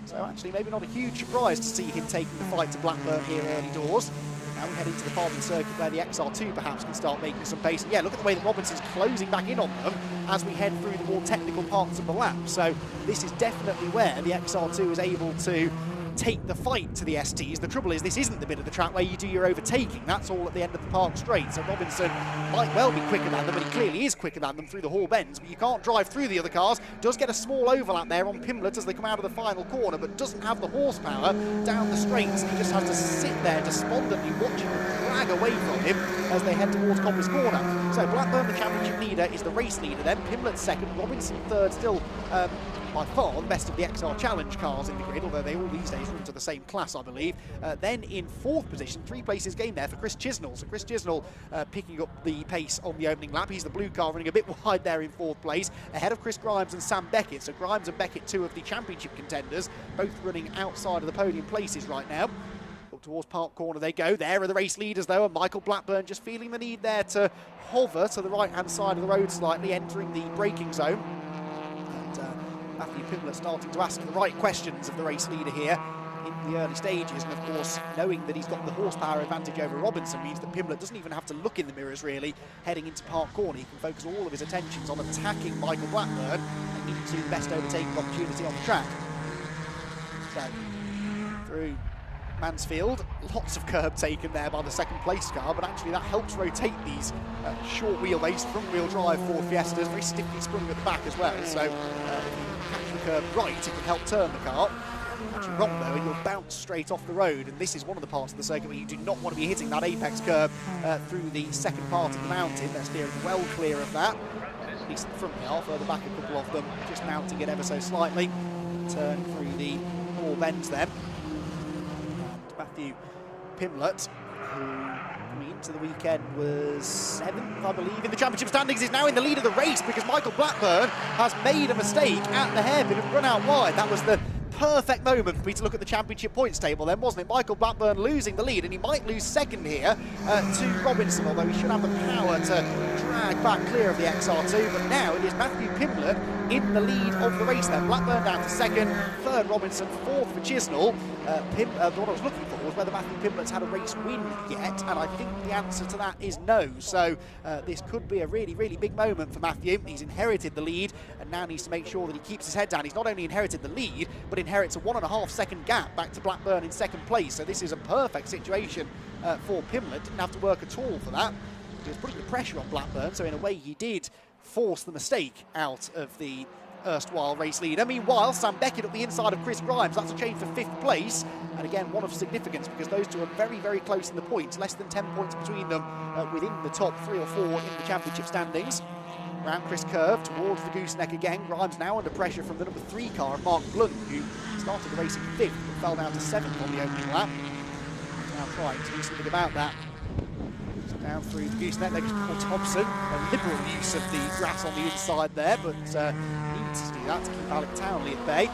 So actually maybe not a huge surprise to see him taking the fight to Blackburn here early doors. Now we head into the part of the circuit where the XR2 perhaps can start making some pace. And yeah, look at the way that Robinson's closing back in on them as we head through the more technical parts of the lap. So this is definitely where the XR2 is able to take the fight to the STs. The trouble is this isn't the bit of the track where you do your overtaking. That's all at the end of the park straight. So Robinson might well be quicker than them, but he clearly is quicker than them through the Hall Bends. But you can't drive through the other cars. Does get a small overlap there on Pimblett as they come out of the final corner, but doesn't have the horsepower down the straights. He just has to sit there despondently watching them drag away from him as they head towards Coppice Corner. So Blackburn, the championship leader, is the race leader then. Pimblett second, Robinson third, still by far the best of the XR Challenge cars in the grid, although they all these days run to the same class, I believe. Then in 4th position, 3 places gained there for Chris Chisnell. So Chris Chisnell picking up the pace on the opening lap. He's the blue car running a bit wide there in 4th place, ahead of Chris Grimes and Sam Beckett. So Grimes and Beckett, 2 of the championship contenders, both running outside of the podium places right now. Up towards Park Corner they go. There are the race leaders though, and Michael Blackburn just feeling the need there to hover to the right-hand side of the road slightly, entering the braking zone. Matthew Pimblett starting to ask the right questions of the race leader here in the early stages, and of course knowing that he's got the horsepower advantage over Robinson means that Pimblett doesn't even have to look in the mirrors really heading into Park Corner. He can focus all of his attentions on attacking Michael Blackburn and into the best overtaking opportunity on the track. So through Mansfield, lots of curb taken there by the 2nd place car, but actually that helps rotate these short wheelbase front wheel drive Ford Fiestas, very stiffly sprung at the back as well. So catch the curb right, it can help turn the car. Actually wrong though, and you'll bounce straight off the road, and this is one of the parts of the circuit where you do not want to be hitting that apex curb through the 2nd part of the mountain. They're steering well clear of that, at least the front car. Further back a couple of them just mounting it ever so slightly. Turn through the Hall Bends then. Matthew Pimblett, who coming of the weekend was 7th, I believe, in the championship standings, is now in the lead of the race because Michael Blackburn has made a mistake at the hairpin and run out wide. That was the perfect moment for me to look at the championship points table then, wasn't it? Michael Blackburn losing the lead, and he might lose second here to Robinson, although he should have the power to drag back clear of the XR2. But now it is Matthew Pimblett in the lead of the race then. Blackburn down to second, third Robinson, fourth for Chisnell. What I was looking for was whether Matthew Pimblett's had a race win yet, and I think the answer to that is no. So this could be a really, really big moment for Matthew. He's inherited the lead and now needs to make sure that he keeps his head down. He's not only inherited the lead, but inherits a 1.5 second gap back to Blackburn in second place. So this is a perfect situation for Pimblett. Didn't have to work at all for that. He was putting the pressure on Blackburn, so in a way he did force the mistake out of the erstwhile race leader. Meanwhile, Sam Beckett up the inside of Chris Grimes. That's a change for 5th place, and again one of significance because those two are very, very close in the points, less than 10 points between them within the top 3 or 4 in the championship standings. Round Chris Curve towards the gooseneck again. Grimes now under pressure from the number 3 car of Mark Blunt, who started the race in 5th but fell down to 7th on the opening lap. Now trying to do something about that. Down through the gooseneck, there goes Paul Thompson. A liberal use of the grass on the inside there, but needs to do that to keep Alec Townley at bay.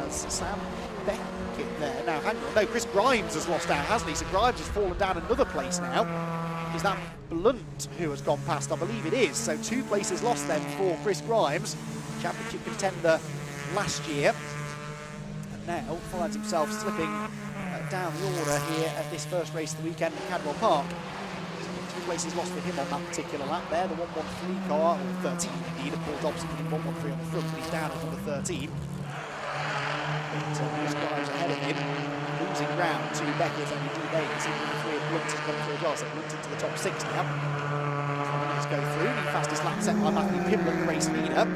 Sam Beckett there. Now, hang on, no, Chris Grimes has lost out, hasn't he? So Grimes has fallen down another place now. Is that Blunt who has gone past? I believe it is. So 2 places lost then for Chris Grimes, championship contender last year. And now finds himself slipping down the order here at this first race of the weekend at Cadwell Park. 2 places lost for him on that particular lap there. The 113 car, or 13 indeed, of Paul Dobson with 113 on the front, but he's down at number 13. Chris Grimes ahead of him, losing ground to Beckett and indeed Davis. Even the 3 of Blunt has gone through as well, so Blunt into the top 6 now. Let's go through. The fastest lap set by Matthew Pimblett, the race leader.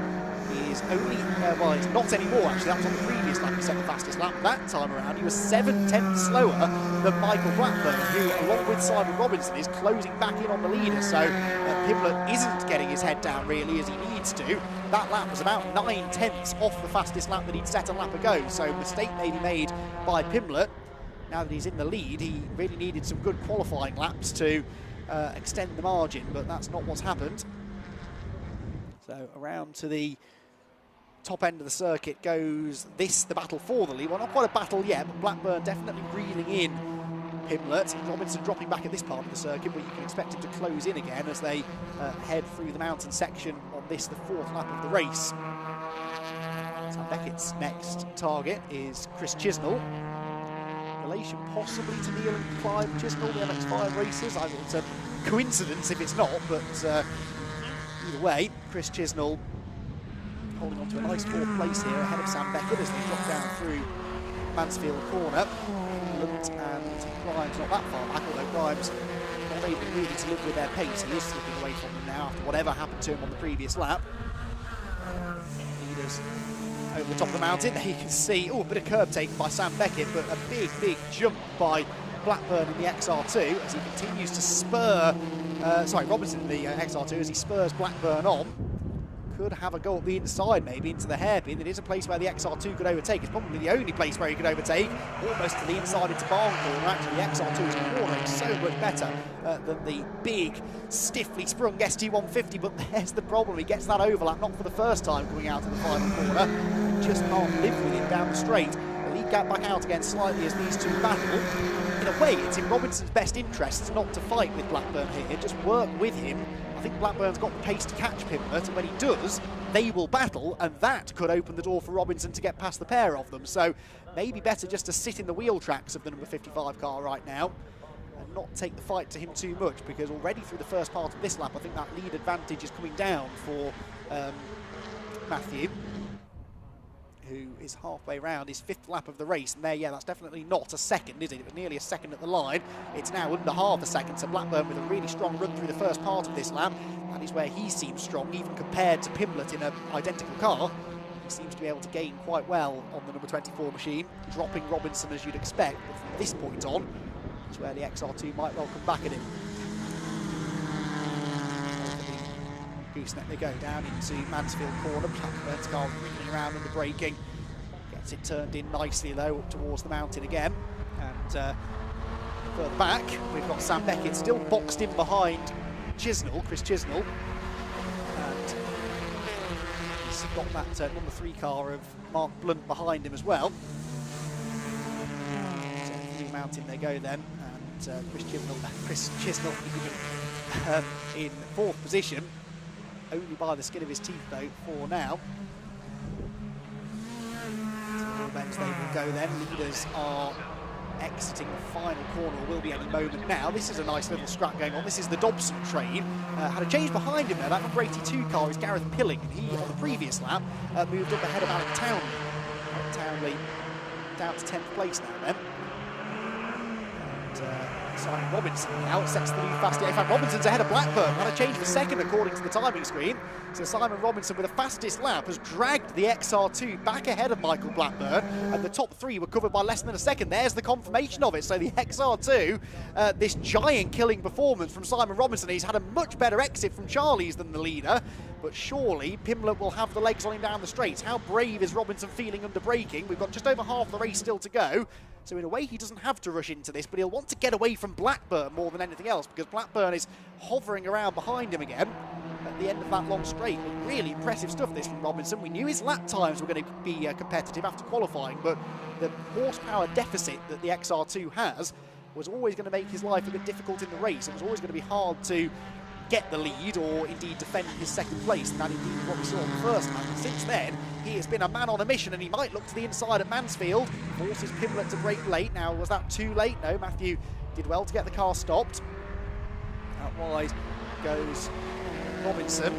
Is only, well, it's not anymore actually, that was on the previous lap, he set the fastest lap that time around. He was 7/10 slower than Michael Blackburn, who along with Simon Robinson is closing back in on the leader, so Pimblett isn't getting his head down really as he needs to. That lap was about 9/10 off the fastest lap that he'd set a lap ago, so mistake may be made by Pimblett. Now that he's in the lead, he really needed some good qualifying laps to extend the margin, but that's not what's happened. So around to the top end of the circuit goes the battle for the lead. Well, not quite a battle yet, but Blackburn definitely reeling in Pimblett. Robinson dropping back at this part of the circuit, but you can expect him to close in again as they head through the mountain section on this, the 4th lap of the race. Sam Beckett's next target is Chris Chisnell. Relation possibly to Neil and Clive Chisnell, the MX-5 racers. I think it's a coincidence if it's not, but either way, Chris Chisnell holding on to a nice 4th place here ahead of Sam Beckett as they drop down through Mansfield Corner. Blunt and Grimes not that far back, although Grimes not able really to live with their pace. He is slipping away from them now after whatever happened to him on the previous lap. Leaders over the top of the mountain. There you can see, a bit of curb taken by Sam Beckett, but a big, big jump by Blackburn in the XR2 as he continues to spur, Robinson in the XR2 as he spurs Blackburn on. Could have a go at the inside, maybe into the hairpin. It is a place where the XR2 could overtake. It's probably the only place where he could overtake, almost to the inside into barn corner. Actually, the XR2 is cornering so much better than the big, stiffly sprung ST150, but there's the problem. He gets that overlap, not for the first time coming out of the final corner. He just can't live with him down the straight. The lead gap back out again slightly as these two battle. In a way, it's in Robinson's best interests not to fight with Blackburn here, just work with him. I think Blackburn's got the pace to catch Pimblett, and when he does, they will battle, and that could open the door for Robinson to get past the pair of them. So maybe better just to sit in the wheel tracks of the number 55 car right now and not take the fight to him too much, because already through the first part of this lap, I think that lead advantage is coming down for Matthew, who is halfway round his 5th lap of the race, and there, yeah, that's definitely not a second, is it? It was nearly a second at the line. It's now under half a second, so Blackburn with a really strong run through the first part of this lap. That is where he seems strong, even compared to Pimblett in an identical car. He seems to be able to gain quite well on the number 24 machine, dropping Robinson as you'd expect, but from this point on, is where the XR2 might well come back at him. Gooseneck they go down into Mansfield Corner. Blackburn's car wriggling around under braking. Gets it turned in nicely though up towards the mountain again. And Further back, we've got Sam Beckett still boxed in behind Chris Chisnell. And he's got that number 3 car of Mark Blunt behind him as well. So New Mountain they go then, and Chris Chisnell in 4th position, only by the skin of his teeth though for now. So the Hallbends they will go then. Leaders are exiting the final corner, or will be any moment now. This is a nice little scrap going on. This is the Dobson train. Had a change behind him there. That number 82 car is Gareth Pilling, and he, on the previous lap, moved up ahead of Alec Townley. Alec Townley down to 10th place now then. And Simon Robinson now sets the new fast. In fact, Robinson's ahead of Blackburn. Had a change for second according to the timing screen. So Simon Robinson, with the fastest lap, has dragged the XR2 back ahead of Michael Blackburn, and the top 3 were covered by less than a second. There's the confirmation of it. So the XR2, this giant killing performance from Simon Robinson. He's had a much better exit from Charlie's than the leader, but surely Pimblett will have the legs on him down the straights. How brave is Robinson feeling under braking? We've got just over half the race still to go. So in a way, he doesn't have to rush into this, but he'll want to get away from Blackburn more than anything else, because Blackburn is hovering around behind him again at the end of that long straight. Really impressive stuff, this from Robinson. We knew his lap times were going to be competitive after qualifying, but the horsepower deficit that the XR2 has was always going to make his life a bit difficult in the race. It was always going to be hard to get the lead or indeed defend his second place, and that indeed is what we saw in the first lap. And since then, he has been a man on a mission, and he might look to the inside at Mansfield. Forces Pimblett to brake late. Now, was that too late? No, Matthew did well to get the car stopped. Out wide goes Robinson.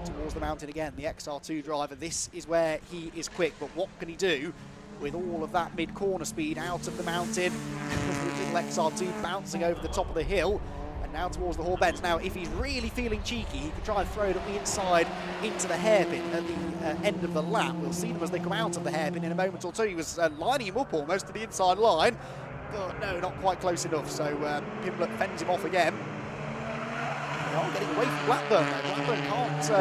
Towards the mountain again, the XR2 driver. This is where he is quick, but what can he do with all of that mid-corner speed out of the mountain? Little XR2 bouncing over the top of the hill, and now towards the Hallbends. Now, if he's really feeling cheeky, he can try and throw it up the inside into the hairpin at the end of the lap. We'll see them as they come out of the hairpin in a moment or two. He was lining him up almost to the inside line, but no, not quite close enough. So Pimblett fends him off again. They are getting away from Blackburn though. Blackburn can't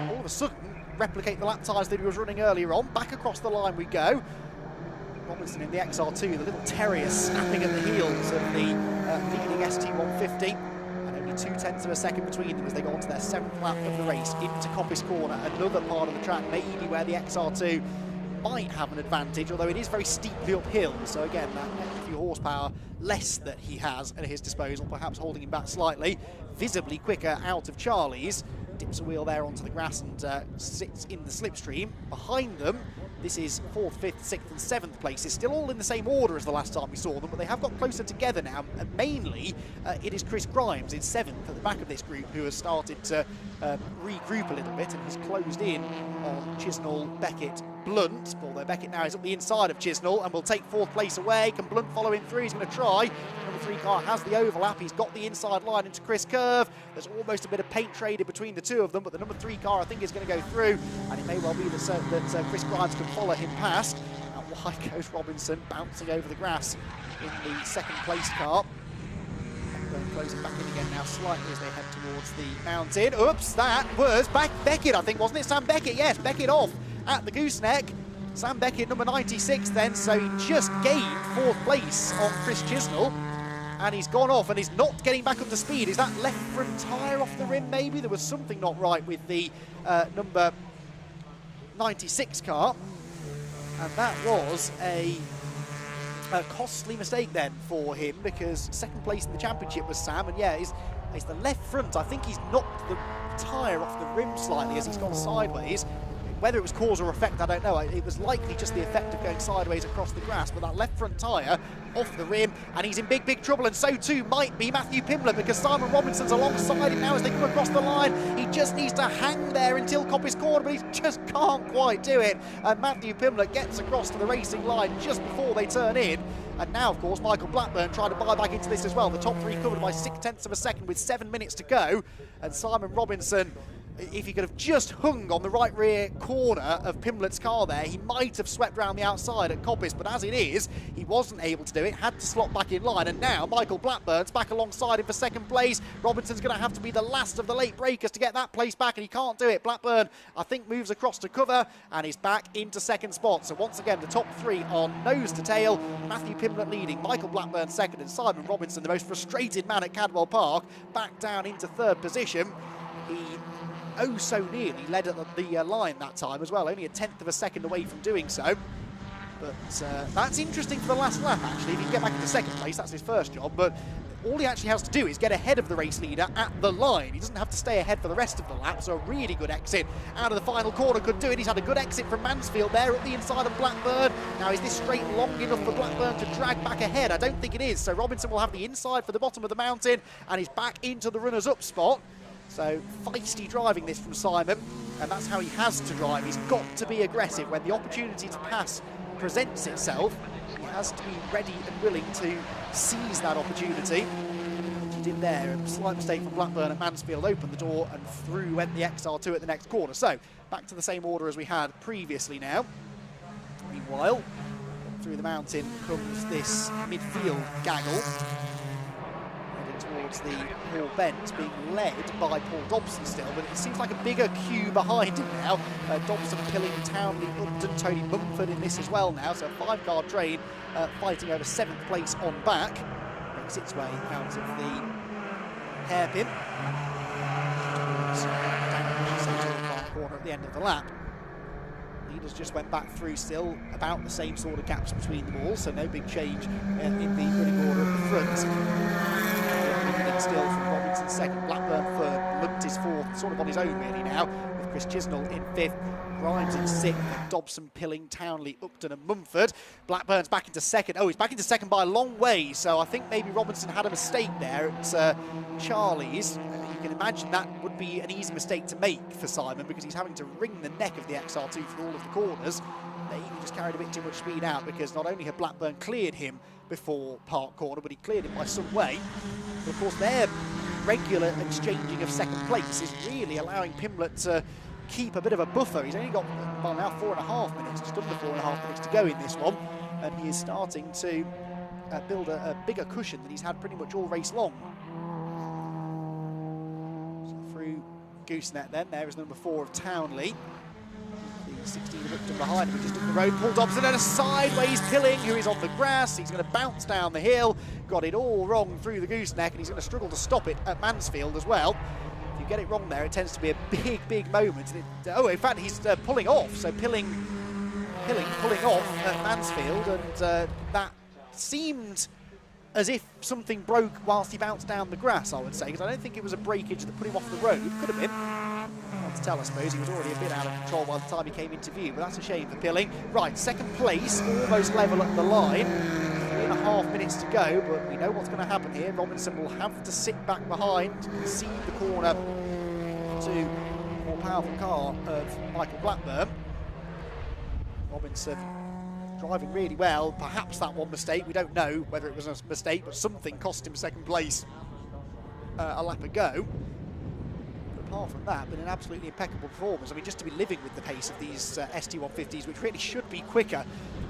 all of a sudden replicate the lap times that he was running earlier on. Back across the line we go. Robinson in the XR2, the little terrier snapping at the heels of the leading ST150, and only 0.2 of a second between them as they go on to their 7th lap of the race into Coppice Corner, another part of the track maybe where the XR2 might have an advantage, although it is very steeply uphill. So again, that few horsepower less that he has at his disposal, perhaps holding him back slightly. Visibly quicker out of Charlie's. Dips a wheel there onto the grass and sits in the slipstream. Behind them, this is 4th, 5th, 6th and 7th places, still all in the same order as the last time we saw them, but they have got closer together now, and mainly it is Chris Grimes in 7th at the back of this group who has started to regroup a little bit and has closed in on Chisnell, Beckett, Blunt, although Beckett now is up the inside of Chisnell and will take 4th place away. Can Blunt follow him through? He's going to try. Number 3 car has the overlap. He's got the inside line into Chris Curve. There's almost a bit of paint traded between the two of them, but the number 3 car I think is going to go through, and it may well be that Chris Grimes can follow him past. Out wide goes Robinson, bouncing over the grass in the 2nd place car. Closing back in again now slightly as they head towards the mountain. Oops, that was Beckett, I think, wasn't it? Sam Beckett, yes, Beckett off at the gooseneck. Sam Beckett, number 96 then, so he just gained 4th place on Chris Chisnell, and he's gone off and he's not getting back up to speed. Is that left front tyre off the rim maybe? There was something not right with the number 96 car, and that was a costly mistake then for him, because 2nd place in the championship was Sam, and yeah, it's the left front. I think he's knocked the tyre off the rim slightly as he's gone sideways. Whether it was cause or effect, I don't know. It was likely just the effect of going sideways across the grass, but that left front tyre off the rim, and he's in big, big trouble, and so too might be Matthew Pimblett, because Simon Robinson's alongside him now as they come across the line. He just needs to hang there until Coppice Corner, but he just can't quite do it, and Matthew Pimblett gets across to the racing line just before they turn in. And now, of course, Michael Blackburn trying to buy back into this as well. The top 3 covered by 0.6 of a second with 7 minutes to go, and Simon Robinson if he could have just hung on the right rear corner of Pimlet's car there, he might have swept round the outside at Coppice, but as it is, he wasn't able to do it, had to slot back in line, and now Michael Blackburn's back alongside him for second place. Robinson's going to have to be the last of the late breakers to get that place back, and he can't do it. Blackburn, I think, moves across to cover, and is back into second spot. So once again, the top three are nose to tail. Matthew Pimlet leading, Michael Blackburn second, and Simon Robinson, the most frustrated man at Cadwell Park, back down into third position. He oh so nearly led at the line that time as well, only a tenth of a second away from doing so. But that's interesting for the last lap, actually. If he can get back into second place, that's his first job, but all he actually has to do is get ahead of the race leader at the line. He doesn't have to stay ahead for the rest of the lap, so a really good exit out of the final corner could do it. He's had a good exit from Mansfield there at the inside of Blackburn. Now, is this straight long enough for Blackburn to drag back ahead? I don't think it is, so Robinson will have the inside for the bottom of the mountain, and he's back into the runners-up spot. So feisty driving this from Simon, and that's how he has to drive. He's got to be aggressive when the opportunity to pass presents itself. He has to be ready and willing to seize that opportunity. He did there. A slight mistake from Blackburn at Mansfield opened the door, and through went the XR2 at the next corner. So back to the same order as we had previously now. Meanwhile, through the mountain comes this midfield gaggle, towards the Hall Bent, being led by Paul Dobson still, but it seems like a bigger queue behind him now. Dobson, Pilling, Townley, Upton, Tony Mumford in this as well now, so a five-car train fighting over 7th place on back. Makes its way out of the hairpin. Corner at the end of the lap. Leaders just went back through still, about the same sort of gaps between them all, so no big change in the running order at the front. Still from Robinson second, Blackburn third, Lunt is fourth, sort of on his own really now, with Chris Chisnell in fifth, Grimes in sixth, Dobson, Pilling, Townley, Upton and Mumford. Blackburn's back into second. Oh, he's back into second by a long way, so I think maybe Robinson had a mistake there at Charlie's. You can imagine that would be an easy mistake to make for Simon, because he's having to wring the neck of the XR2 through all of the corners. Maybe just carried a bit too much speed out, because not only had Blackburn cleared him before Park Corner, but he cleared him by some way. But of course, their regular exchanging of second place is really allowing Pimlet to keep a bit of a buffer. He's only got, well, now 4.5 minutes, just under 4.5 minutes to go in this one, and he is starting to build a bigger cushion than he's had pretty much all race long. So through Goosenet then, there is number 4 of Townley. 16 of Upton behind him, just up the road. Paul Dobson and a sideways Pilling, who is on the grass. He's going to bounce down the hill. Got it all wrong through the gooseneck, and he's going to struggle to stop it at Mansfield as well. If you get it wrong there, it tends to be a big, big moment. And oh, in fact, he's pulling off. So Pilling pulling off at Mansfield, and that seemed as if something broke whilst he bounced down the grass, I would say, because I don't think it was a breakage that put him off the road. Could have been. Hard to tell, I suppose. He was already a bit out of control by the time he came into view, but that's a shame for Pilling. Right, second place, almost level at the line. 3.5 minutes to go, but we know what's going to happen here. Robinson will have to sit back behind, concede the corner to the more powerful car of Michael Blackburn. Robinson driving really well. Perhaps that one mistake, we don't know whether it was a mistake, but something cost him second place a lap ago. But apart from that, been an absolutely impeccable performance. I mean, just to be living with the pace of these ST150s, which really should be quicker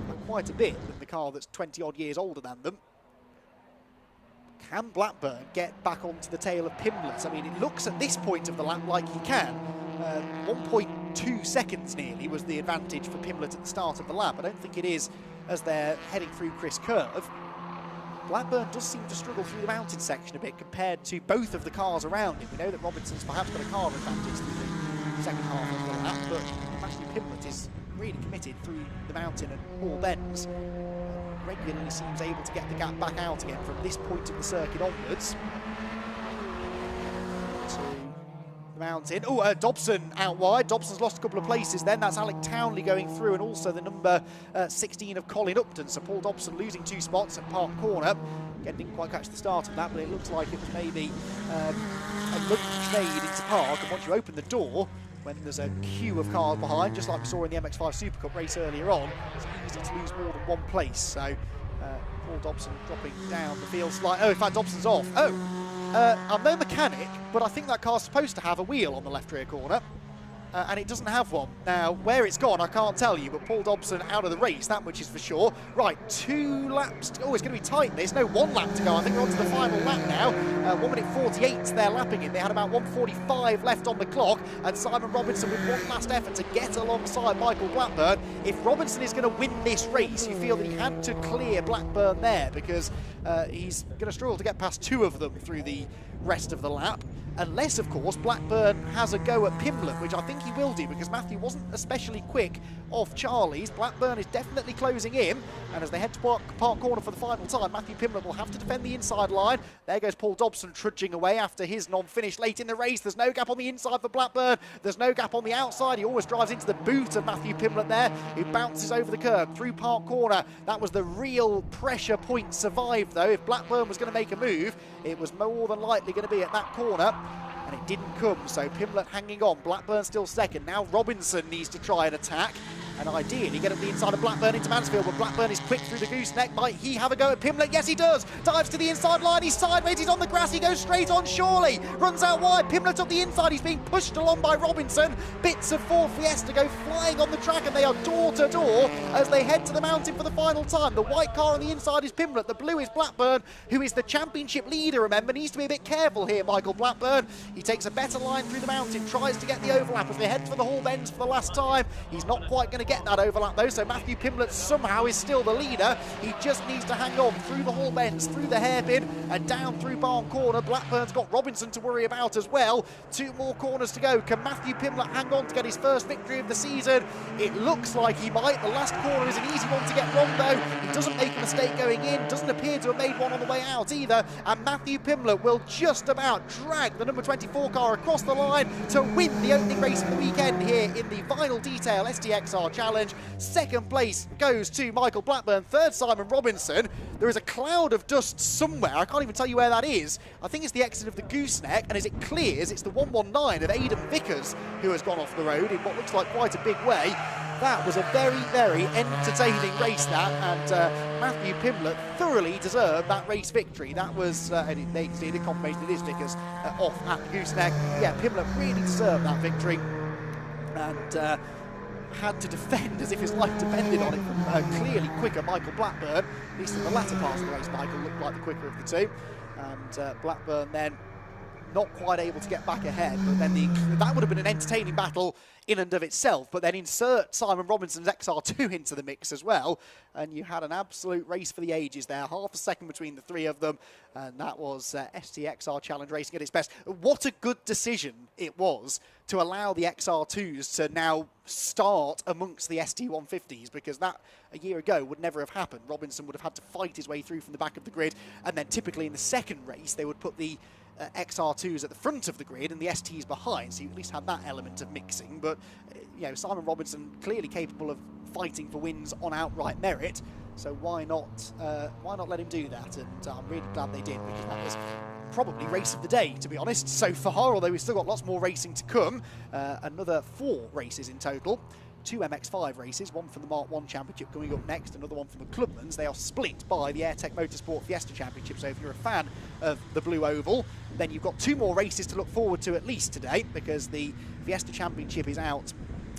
by quite a bit than the car that's 20 odd years older than them. Can Blackburn get back onto the tail of Pimlet? I mean, it looks at this point of the lap like he can. 1.2 seconds nearly was the advantage for Pimlet at the start of the lap. I don't think it is as they're heading through Chris Curve. Blackburn does seem to struggle through the mountain section a bit compared to both of the cars around him. We know that Robinson's perhaps got a car advantage through the second half of the lap, but Matthew Pimlet is really committed through the mountain and all bends. Regularly seems able to get the gap back out again from this point of the circuit onwards. The mountain. Oh, Dobson out wide. Dobson's lost a couple of places then. That's Alec Townley going through, and also the number 16 of Colin Upton. So Paul Dobson losing 2 spots at Park Corner. Again, didn't quite catch the start of that, but it looks like it was maybe a lunge made into Park. And once you open the door, when there's a queue of cars behind, just like we saw in the MX-5 SuperCup race earlier on, it's easy to lose more than one place. So Paul Dobson dropping down the field slightly. Oh, in fact, Dobson's off. Oh, I'm no mechanic, but I think that car's supposed to have a wheel on the left rear corner. And it doesn't have one. Now, where it's gone, I can't tell you, but Paul Dobson out of the race, that much is for sure. Right, 2 laps. Oh, it's going to be tight, this. No, 1 lap to go. I think we're on to the final lap now. 1 minute 48 they're lapping in. They had about 1:45 left on the clock, and Simon Robinson with one last effort to get alongside Michael Blackburn. If Robinson is going to win this race, you feel that he had to clear Blackburn there, because he's going to struggle to get past 2 of them through the rest of the lap. Unless, of course, Blackburn has a go at Pimblett, which I think he will do, because Matthew wasn't especially quick off Charlie's. Blackburn is definitely closing in, and as they head to Park Corner for the final time, Matthew Pimblett will have to defend the inside line. There goes Paul Dobson trudging away after his non-finish late in the race. There's no gap on the inside for Blackburn. There's no gap on the outside. He always drives into the boot of Matthew Pimblett there, who bounces over the curb through Park Corner. That was the real pressure point survived, though. If Blackburn was going to make a move, it was more than likely going to be at that corner. And it didn't come, so Pimblett hanging on. Blackburn still second. Now Robinson needs to try and attack, and ideally get up the inside of Blackburn into Mansfield, but Blackburn is quick through the gooseneck. Might he have a go at Pimblett? Yes, he does. Dives to the inside line. He's sideways. He's on the grass. He goes straight on Shorley. Runs out wide. Pimblett up the inside. He's being pushed along by Robinson. Bits of Ford Fiesta go flying on the track, and they are door to door as they head to the mountain for the final time. The white car on the inside is Pimblett. The blue is Blackburn, who is the championship leader, remember. Needs to be a bit careful here, Michael Blackburn. He takes a better line through the mountain, tries to get the overlap as they head for the Hall Bends for the last time. He's not quite going to get that overlap though, so Matthew Pimblett somehow is still the leader. He just needs to hang on through the Hall Bends, through the hairpin, and down through Barn Corner. Blackburn's got Robinson to worry about as well. 2 more corners to go. Can Matthew Pimblett hang on to get his first victory of the season? It looks like he might. The last corner is an easy one to get wrong though. He doesn't make a mistake going in, doesn't appear to have made one on the way out either, and Matthew Pimblett will just about drag the number 24 car across the line to win the opening race of the weekend here in the Vinyl Detail STXR Challenge. Second place goes to Michael Blackburn, third Simon Robinson. There is a cloud of dust somewhere, I can't even tell you where that is. I think it's the exit of the gooseneck, and as it clears, it's the 119 of Aidan Vickers who has gone off the road in what looks like quite a big way. That was a very, very entertaining race, that, and Matthew Pimblett thoroughly deserved that race victory. That was, and they can see the confirmation it is Vickers off at the gooseneck. Yeah, Pimblett really deserved that victory, and had to defend as if his life depended on it from clearly quicker Michael Blackburn. At least in the latter part of the race, Michael looked like the quicker of the two, and Blackburn then not quite able to get back ahead, but then that would have been an entertaining battle in and of itself, but then insert Simon Robinson's XR2 into the mix as well, and you had an absolute race for the ages there, half a second between the 3 of them, and that was STXR Challenge racing at its best. What a good decision it was to allow the XR2s to now start amongst the ST150s, because that a year ago would never have happened. Robinson would have had to fight his way through from the back of the grid, and then typically in the second race they would put the XR2s at the front of the grid and the STs behind, so you at least had that element of mixing. But you know, Simon Robinson clearly capable of fighting for wins on outright merit, so why not let him do that? And I'm really glad they did, because that was probably race of the day, to be honest, so far, although we've still got lots more racing to come. Another 4 races in total. 2 MX5 races, one from the Mark 1 Championship coming up next, another one from the Clubmans. They are split by the AirTech Motorsport Fiesta Championship, so if you're a fan of the Blue Oval, then you've got 2 more races to look forward to at least today, because the Fiesta Championship is out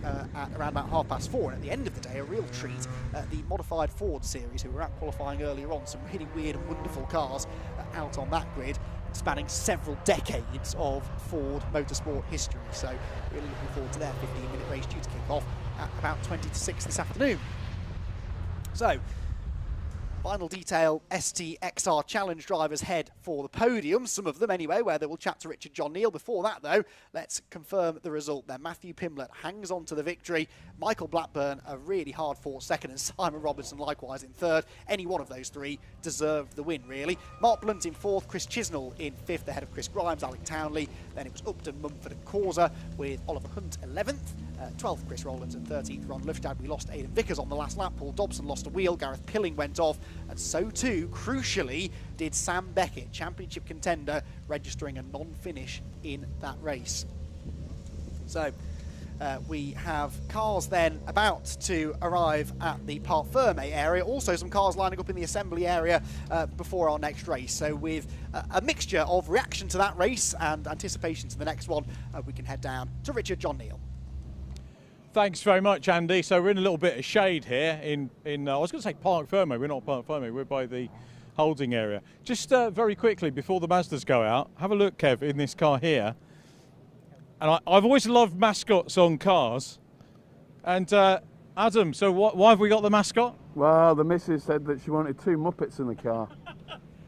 at around about 4:30, and at the end of the day, a real treat, the Modified Ford Series, who were out qualifying earlier on, some really weird and wonderful cars out on that grid, spanning several decades of Ford motorsport history. So really looking forward to their 15-minute race due to kick off at about 20 to 6 this afternoon. So, Final Detail STXR Challenge drivers head for the podium, some of them anyway, where they will chat to Richard John Neal. Before that, though, let's confirm the result then. Matthew Pimblett hangs on to the victory. Michael Blackburn, a really hard-fought second, and Simon Robinson likewise in third. Any one of those 3 deserved the win, really. Mark Blunt in 4th, Chris Chisnell in 5th, ahead of Chris Grimes, Alec Townley. Then it was Upton, Mumford and Causa, with Oliver Hunt 11th. 12th, Chris Rowlands, and 13th, Ron Lufstad. We lost Aidan Vickers on the last lap. Paul Dobson lost a wheel. Gareth Pilling went off. And so too, crucially, did Sam Beckett, championship contender, registering a non-finish in that race. So, we have cars then about to arrive at the Parc Ferme area. Also some cars lining up in the assembly area before our next race. So with a mixture of reaction to that race and anticipation to the next one, we can head down to Richard John Neal. Thanks very much, Andy. So we're in a little bit of shade here in I was going to say Parc Ferme. We're not Parc Ferme. We're by the holding area. Just very quickly before the Mazdas go out, have a look, Kev, in this car here. And I've always loved mascots on cars. And Adam, so why have we got the mascot? Well, the missus said that she wanted 2 Muppets in the car.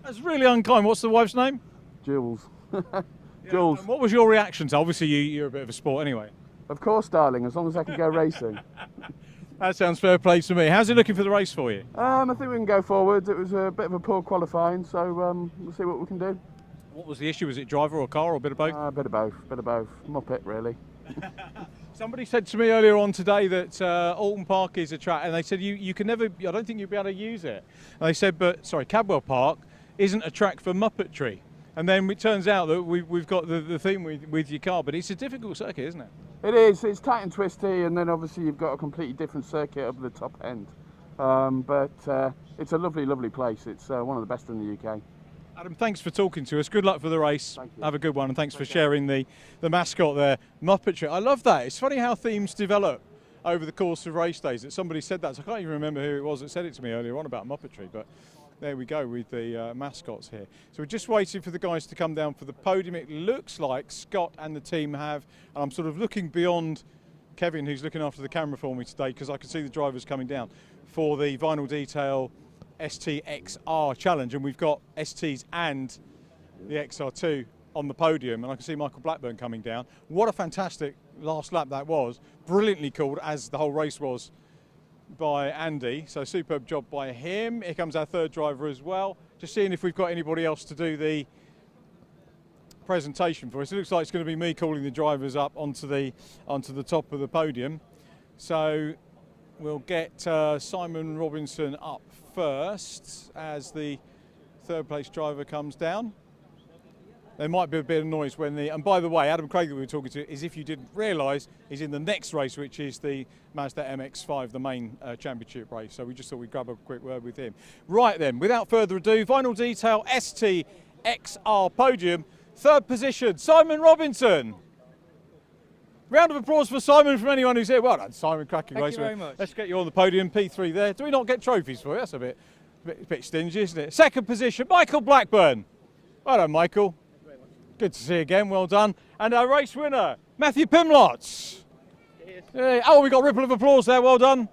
That's really unkind. What's the wife's name? Jules. Jules. What was your reaction to? Obviously, you're a bit of a sport anyway. Of course, darling, as long as I can go racing. That sounds fair play to me. How's it looking for the race for you? I think we can go forward. It was a bit of a poor qualifying, so we'll see what we can do. What was the issue? Was it driver or car or a bit of both? A bit of both. Muppet, really. Somebody said to me earlier on today that Alton Park is a track, and they said you can never, I don't think you'll be able to use it. And they said, Cadwell Park isn't a track for Muppetry. And then it turns out that we've got the theme with your car, but it's a difficult circuit, isn't it? It is. It's tight and twisty, and then obviously you've got a completely different circuit up the top end. But it's a lovely, lovely place. It's one of the best in the UK. Adam, thanks for talking to us. Good luck for the race. Have a good one, and thanks for sharing the mascot there, Muppetry. I love that. It's funny how themes develop over the course of race days. That somebody said that. So I can't even remember who it was that said it to me earlier on about Muppetry, but there we go with the mascots here. So we're just waiting for the guys to come down for the podium. It looks like Scott and the team have, and I'm sort of looking beyond Kevin, who's looking after the camera for me today, because I can see the drivers coming down for the Vinyl Detail STXR challenge, and we've got STs and the XR2 on the podium, and I can see Michael Blackburn coming down. What a fantastic last lap that was. Brilliantly called, as the whole race was, by Andy, so superb job by him. Here comes our third driver as well. Just seeing if we've got anybody else to do the presentation for us. It looks like it's going to be me calling the drivers up onto the top of the podium. So we'll get Simon Robinson up first as the third place driver comes down. There might be a bit of noise when and by the way, Adam Craig that we were talking to is, if you didn't realise, is in the next race, which is the Mazda MX-5, the main championship race. So we just thought we'd grab a quick word with him. Right then, without further ado, Vinyl Detail STXR podium, third position, Simon Robinson. Round of applause for Simon from anyone who's here. Well done, Simon, cracking race. Thank you very much. Let's get you on the podium, P3 there. Do we not get trophies for you? That's a bit stingy, isn't it? Second position, Michael Blackburn. Well done, Michael. Good to see you again, well done. And our race winner, Matthew Pimlott. Oh, we got a ripple of applause there, well done.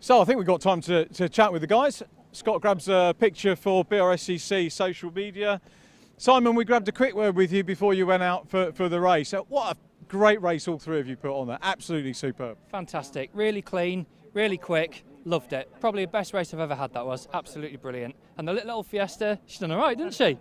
So I think we've got time to chat with the guys. Scott grabs a picture for BRSCC social media. Simon, we grabbed a quick word with you before you went out for the race. What a great race all three of you put on there. Absolutely superb. Fantastic. Really clean, really quick. Loved it. Probably the best race I've ever had, that was. Absolutely brilliant. And the little Fiesta, she's done all right, didn't she?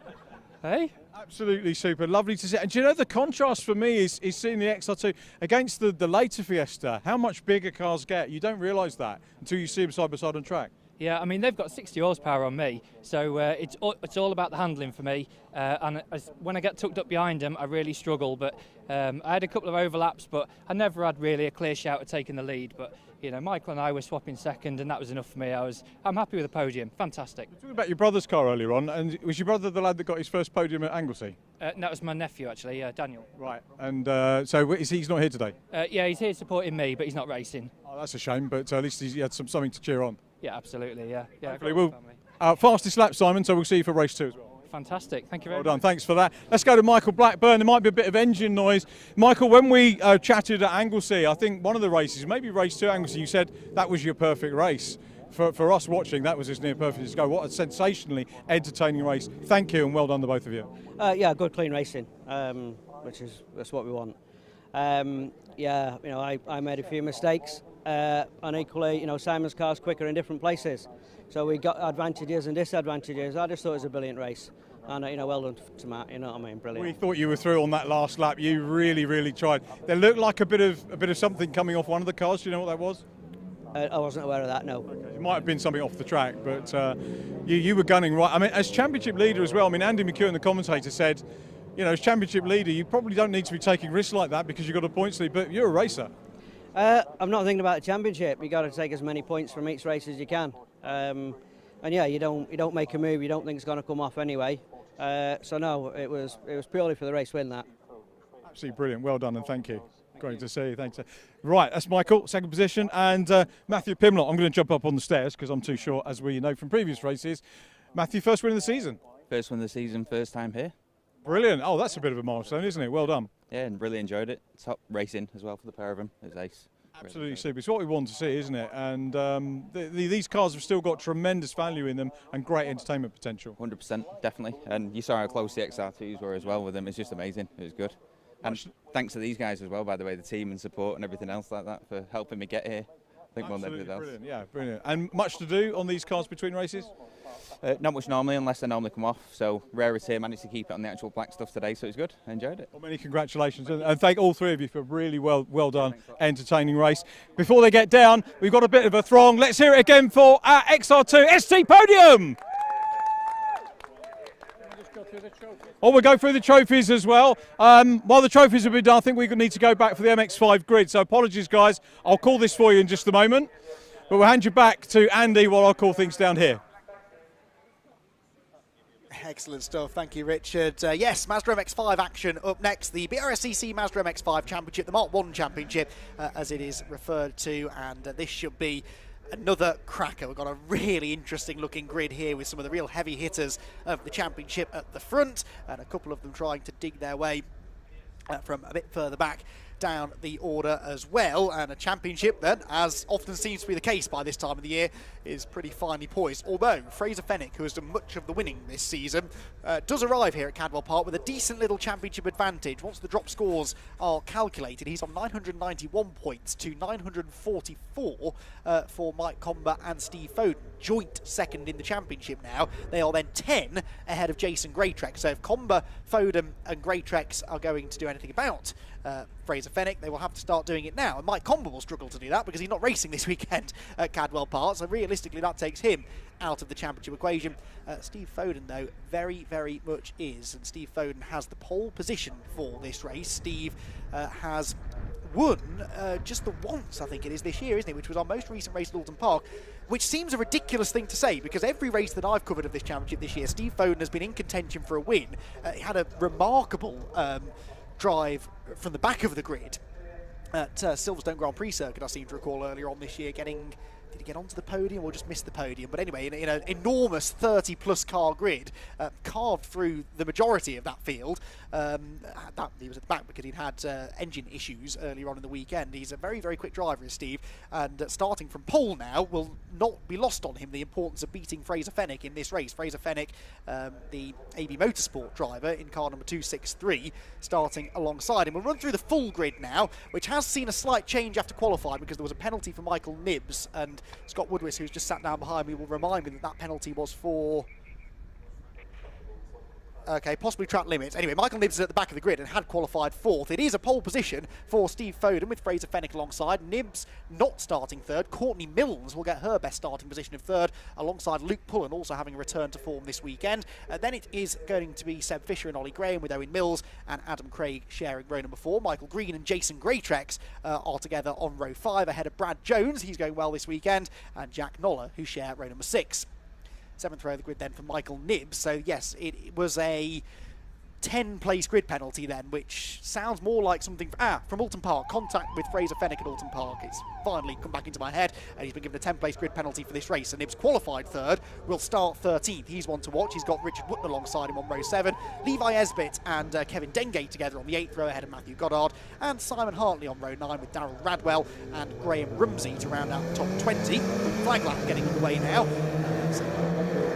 Hey? Absolutely super. Lovely to see. And do you know, the contrast for me is seeing the XR2 against the later Fiesta. How much bigger cars get. You don't realise that until you see them side by side on track. Yeah, I mean, they've got 60 horsepower on me, so it's all about the handling for me. And when I get tucked up behind them, I really struggle. But I had a couple of overlaps, but I never had really a clear shout at taking the lead. But you know, Michael and I were swapping second, and that was enough for me. I'm happy with the podium. Fantastic. Talking about your brother's car earlier on, and was your brother the lad that got his first podium at Anglesey? That was my nephew, actually, Daniel. Right. And so he's not here today? Yeah, he's here supporting me, but he's not racing. Oh, that's a shame. But at least he had something to cheer on. Yeah, absolutely, yeah. Fastest lap, Simon, so we'll see you for race 2 as well. Fantastic, thank you very much. Well done, thanks for that. Let's go to Michael Blackburn. There might be a bit of engine noise. Michael, when we chatted at Anglesey, I think one of the races, maybe race 2 at Anglesey, you said that was your perfect race. For us watching, that was as near perfect as go. What a sensationally entertaining race. Thank you and well done to both of you. Yeah, good clean racing, that's what we want. Yeah, you know, I made a few mistakes. And equally, you know, Simon's car's quicker in different places. So we got advantages and disadvantages. I just thought it was a brilliant race. And, you know, well done to Matt, you know what I mean, brilliant. We thought you were through on that last lap. You really, really tried. There looked like a bit of something coming off one of the cars. Do you know what that was? I wasn't aware of that, no. Okay. It might have been something off the track, but you were gunning right. I mean, as championship leader as well, I mean, Andy McEwen, the commentator, said you know, as championship leader, you probably don't need to be taking risks like that because you've got a points lead, but you're a racer. I'm not thinking about the championship. You got to take as many points from each race as you can. And yeah, you don't make a move you don't think it's going to come off anyway. So no, it was purely for the race win, that. Absolutely brilliant. Well done, and thank you. Great to see you. Thanks. Right, that's Michael, second position, and Matthew Pimlott. I'm going to jump up on the stairs because I'm too short, as we know from previous races. Matthew, first win of the season. First win of the season, first time here. Brilliant. Oh, that's a bit of a milestone, isn't it? Well done. Yeah, and really enjoyed it. Top racing as well for the pair of them. It was ace. Absolutely super. It's what we want to see, isn't it? And these cars have still got tremendous value in them and great entertainment potential. 100%, definitely. And you saw how close the XR2s were as well with them. It's just amazing. It was good. And thanks to these guys as well, by the way, the team and support and everything else like that for helping me get here. I think more than anything else. Brilliant. Yeah, brilliant. And much to do on these cars between races? Not much normally, unless they normally come off. So rarity, managed to keep it on the actual black stuff today, so it's good. I enjoyed it. Well, many congratulations, and thank all three of you for a really well done, entertaining race. Before they get down, we've got a bit of a throng. Let's hear it again for our XR2 ST Podium. Oh, we'll go through the trophies as well. While the trophies have been done, I think we need to go back for the MX-5 grid. So apologies, guys. I'll call this for you in just a moment. But we'll hand you back to Andy while I'll call things down here. Excellent stuff. Thank you, Richard. Yes, Mazda MX-5 action up next. The BRSCC Mazda MX-5 Championship, the Mark 1 Championship, as it is referred to. And this should be another cracker. We've got a really interesting looking grid here with some of the real heavy hitters of the championship at the front, and a couple of them trying to dig their way from a bit further back down the order as well. And a championship that, as often seems to be the case by this time of the year, is pretty finely poised. Although Fraser Fenwick, who has done much of the winning this season, does arrive here at Cadwell Park with a decent little championship advantage. Once the drop scores are calculated, he's on 991 points to 944 for Mike Comber and Steve Foden, joint second in the championship now. They are then 10 ahead of Jason Greatrex. So if Comber, Foden and Greatrex are going to do anything about Fraser Fenwick, they will have to start doing it now. And Mike Comber will struggle to do that because he's not racing this weekend at Cadwell Park. So realistically, that takes him out of the championship equation. Steve Foden, though, very, very much is. And Steve Foden has the pole position for this race. Steve has won just the once, I think it is, this year, isn't it? Which was our most recent race at Alton Park. Which seems a ridiculous thing to say because every race that I've covered of this championship this year, Steve Foden has been in contention for a win. He had a remarkable drive from the back of the grid at Silverstone Grand Prix circuit, I seem to recall earlier on this year, did he get onto the podium or just miss the podium? But anyway, in an enormous 30-plus car grid, carved through the majority of that field. He was at the back because he'd had engine issues earlier on in the weekend. He's a very, very quick driver, is Steve, and starting from pole now will not be lost on him the importance of beating Fraser Fenwick in this race. Fraser Fenwick, the AB Motorsport driver in car number 263, starting alongside him. We'll run through the full grid now, which has seen a slight change after qualifying because there was a penalty for Michael Nibbs, and Scott Woodwis, who's just sat down behind me, will remind me that that penalty was for... Okay, possibly track limits. Anyway, Michael Nibbs is at the back of the grid and had qualified fourth. It is a pole position for Steve Foden with Fraser Fenwick alongside. Nibbs not starting third. Courtney Milnes will get her best starting position of third alongside Luke Pullen also having a return to form this weekend. Then it is going to be Seb Fisher and Ollie Graham with Owen Mills and Adam Craig sharing row number 4. Michael Green and Jason Greatrex are together on row 5 ahead of Brad Jones. He's going well this weekend. And Jack Noller, who share row number 6. 7th row of the grid then for Michael Nibbs. So yes, it was a 10-place grid penalty then, which sounds more like something from Alton Park. Contact with Fraser Fenwick at Alton Park. It's finally come back into my head, and he's been given a 10-place grid penalty for this race. And Nibbs qualified third, will start 13th. He's one to watch. He's got Richard Wootton alongside him on row 7. Levi Esbitt and Kevin Dengate together on the 8th row ahead of Matthew Goddard, and Simon Hartley on row 9 with Darryl Radwell and Graham Rumsey to round out the top 20. Flag lap getting underway now. So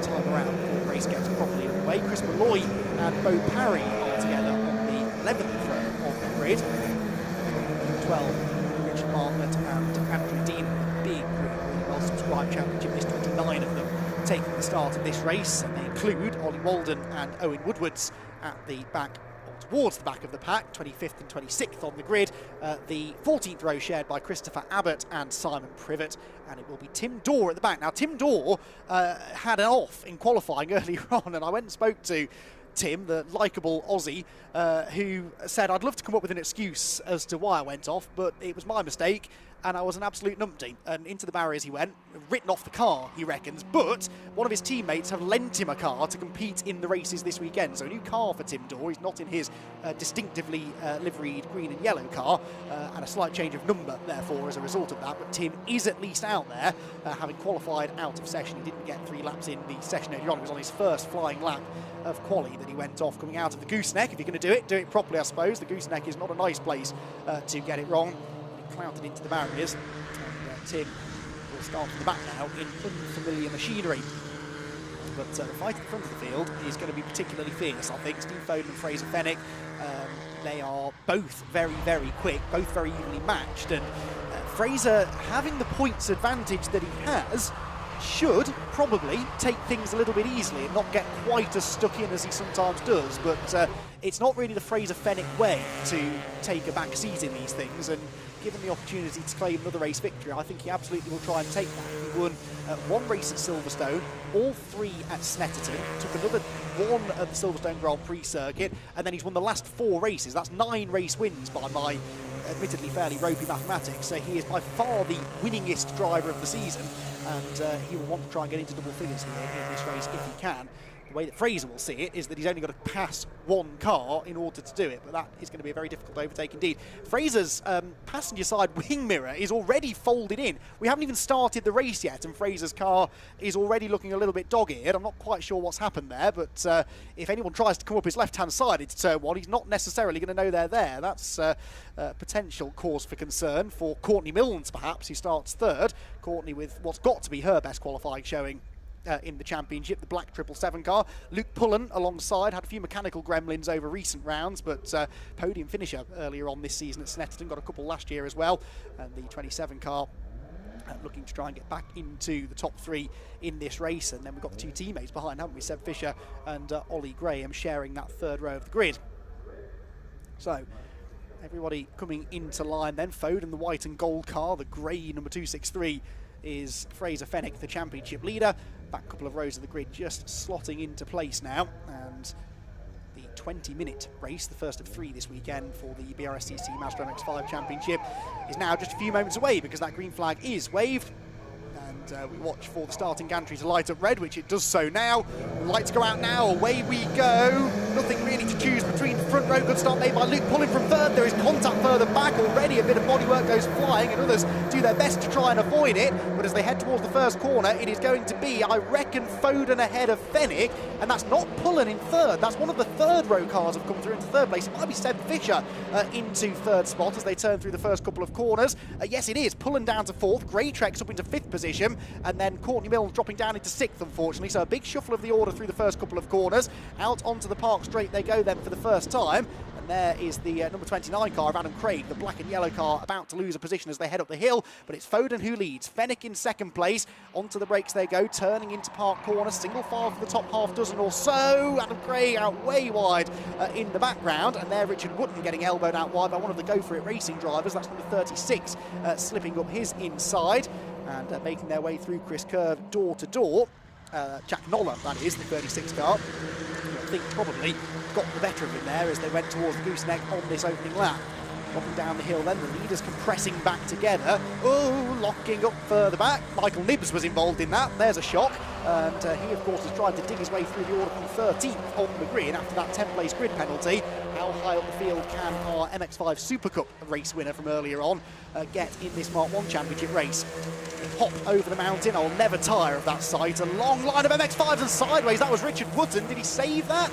time around before the race gets properly underway. Chris Malloy and Bo Parry are together on the 11th row of the grid. 12, Richard Bartlett and Andrew Dean, a big grid, really well subscribed championship. There's 29 of them taking the start of this race, and they include Ollie Walden and Owen Woodwards at the back, towards the back of the pack, 25th and 26th on the grid. The 14th row shared by Christopher Abbott and Simon Privet, and it will be Tim Dorr at the back. Now, Tim Dorr had an off in qualifying earlier on, and I went and spoke to Tim, the likeable Aussie, who said, "I'd love to come up with an excuse as to why I went off, but it was my mistake, and I was an absolute numpty." And into the barriers he went, written off the car, he reckons, but one of his teammates have lent him a car to compete in the races this weekend. So a new car for Tim Dorr. He's not in his distinctively liveried green and yellow car, and a slight change of number, therefore, as a result of that. But Tim is at least out there, having qualified out of session. He didn't get 3 laps in the session earlier on. It was on his first flying lap of quali that he went off, coming out of the gooseneck. If you're going to do it properly, I suppose. The gooseneck is not a nice place to get it wrong. Clouted into the barriers, and Tim will start from the back now in unfamiliar machinery. But the fight at the front of the field is going to be particularly fierce, I think. Steve Foden and Fraser Fenwick, they are both very, very quick, both very evenly matched, and Fraser, having the points advantage that he has, should probably take things a little bit easily and not get quite as stuck in as he sometimes does. But it's not really the Fraser Fenwick way to take a back seat in these things, and given the opportunity to claim another race victory, I think he absolutely will try and take that. He won 1 race at Silverstone, all 3 at Snetterton, took another 1 at the Silverstone Grand Prix circuit, and then he's won the last 4 races. That's 9 race wins by my admittedly fairly ropey mathematics. So he is by far the winningest driver of the season, and he will want to try and get into double figures here in this race if he can. The way that Fraser will see it is that he's only got to pass 1 car in order to do it, but that is going to be a very difficult overtake indeed. Fraser's passenger side wing mirror is already folded in. We haven't even started the race yet, and Fraser's car is already looking a little bit dog-eared. I'm not quite sure what's happened there, but if anyone tries to come up his left-hand side into turn 1, he's not necessarily going to know they're there. That's potential cause for concern for Courtney Milnes, perhaps, who starts 3rd. Courtney with what's got to be her best qualifying showing in the championship, the black 777 car. Luke Pullen alongside, had a few mechanical gremlins over recent rounds, but podium finisher earlier on this season at Snetterton, got a couple last year as well, and the 27 car looking to try and get back into the top 3 in this race. And then we've got the 2 teammates behind, haven't we? Seb Fisher and Ollie Graham sharing that 3rd row of the grid. So everybody coming into line then. Foden, the white and gold car, the grey number 263 is Fraser Fenwick, the championship leader. Back couple of rows of the grid just slotting into place now, and the 20-minute race, the first of 3 this weekend for the BRSCC Mazda MX-5 Championship, is now just a few moments away because that green flag is waved. And we watch for the starting gantry to light up red, which it does so now. Lights go out now, away we go. Nothing really to choose between the front row. Good start made by Luke Pullen from 3rd. There is contact further back already. A bit of bodywork goes flying, and others do their best to try and avoid it. But as they head towards the first corner, it is going to be, I reckon, Foden ahead of Fenwick. And that's not Pullen in 3rd. That's one of the 3rd row cars have come through into 3rd place. It might be Seb Fisher into 3rd spot as they turn through the first couple of corners. Yes, it is. Pullen down to 4th. Greytrex up into 5th position. And then Courtney Milnes dropping down into 6th, unfortunately. So a big shuffle of the order through the first couple of corners. Out onto the Park Straight they go then for the first time. And there is the number 29 car of Adam Craig, the black and yellow car, about to lose a position as they head up the hill. But it's Foden who leads. Fenwick in 2nd place. Onto the brakes they go, turning into Park Corner. Single file for the top half dozen or so. Adam Craig out way wide in the background. And there Richard Wootton getting elbowed out wide by one of the Go For It racing drivers. That's number 36, slipping up his inside. And making their way through Chris Curve door to door. Jack Noller, that is, the 36 car. I think probably got the better of him there as they went towards the gooseneck on this opening lap. Dropping down the hill then, the leaders compressing back together. Oh, locking up further back. Michael Nibbs was involved in that. There's a shock. And he, of course, has tried to dig his way through the order from 13th on the grid after that 10th-place grid penalty. How high up the field can our MX-5 SuperCup race winner from earlier on get in this Mark 1 Championship race? Hop over the mountain. I'll never tire of that sight. A long line of MX-5s and sideways. That was Richard Wootton. Did he save that?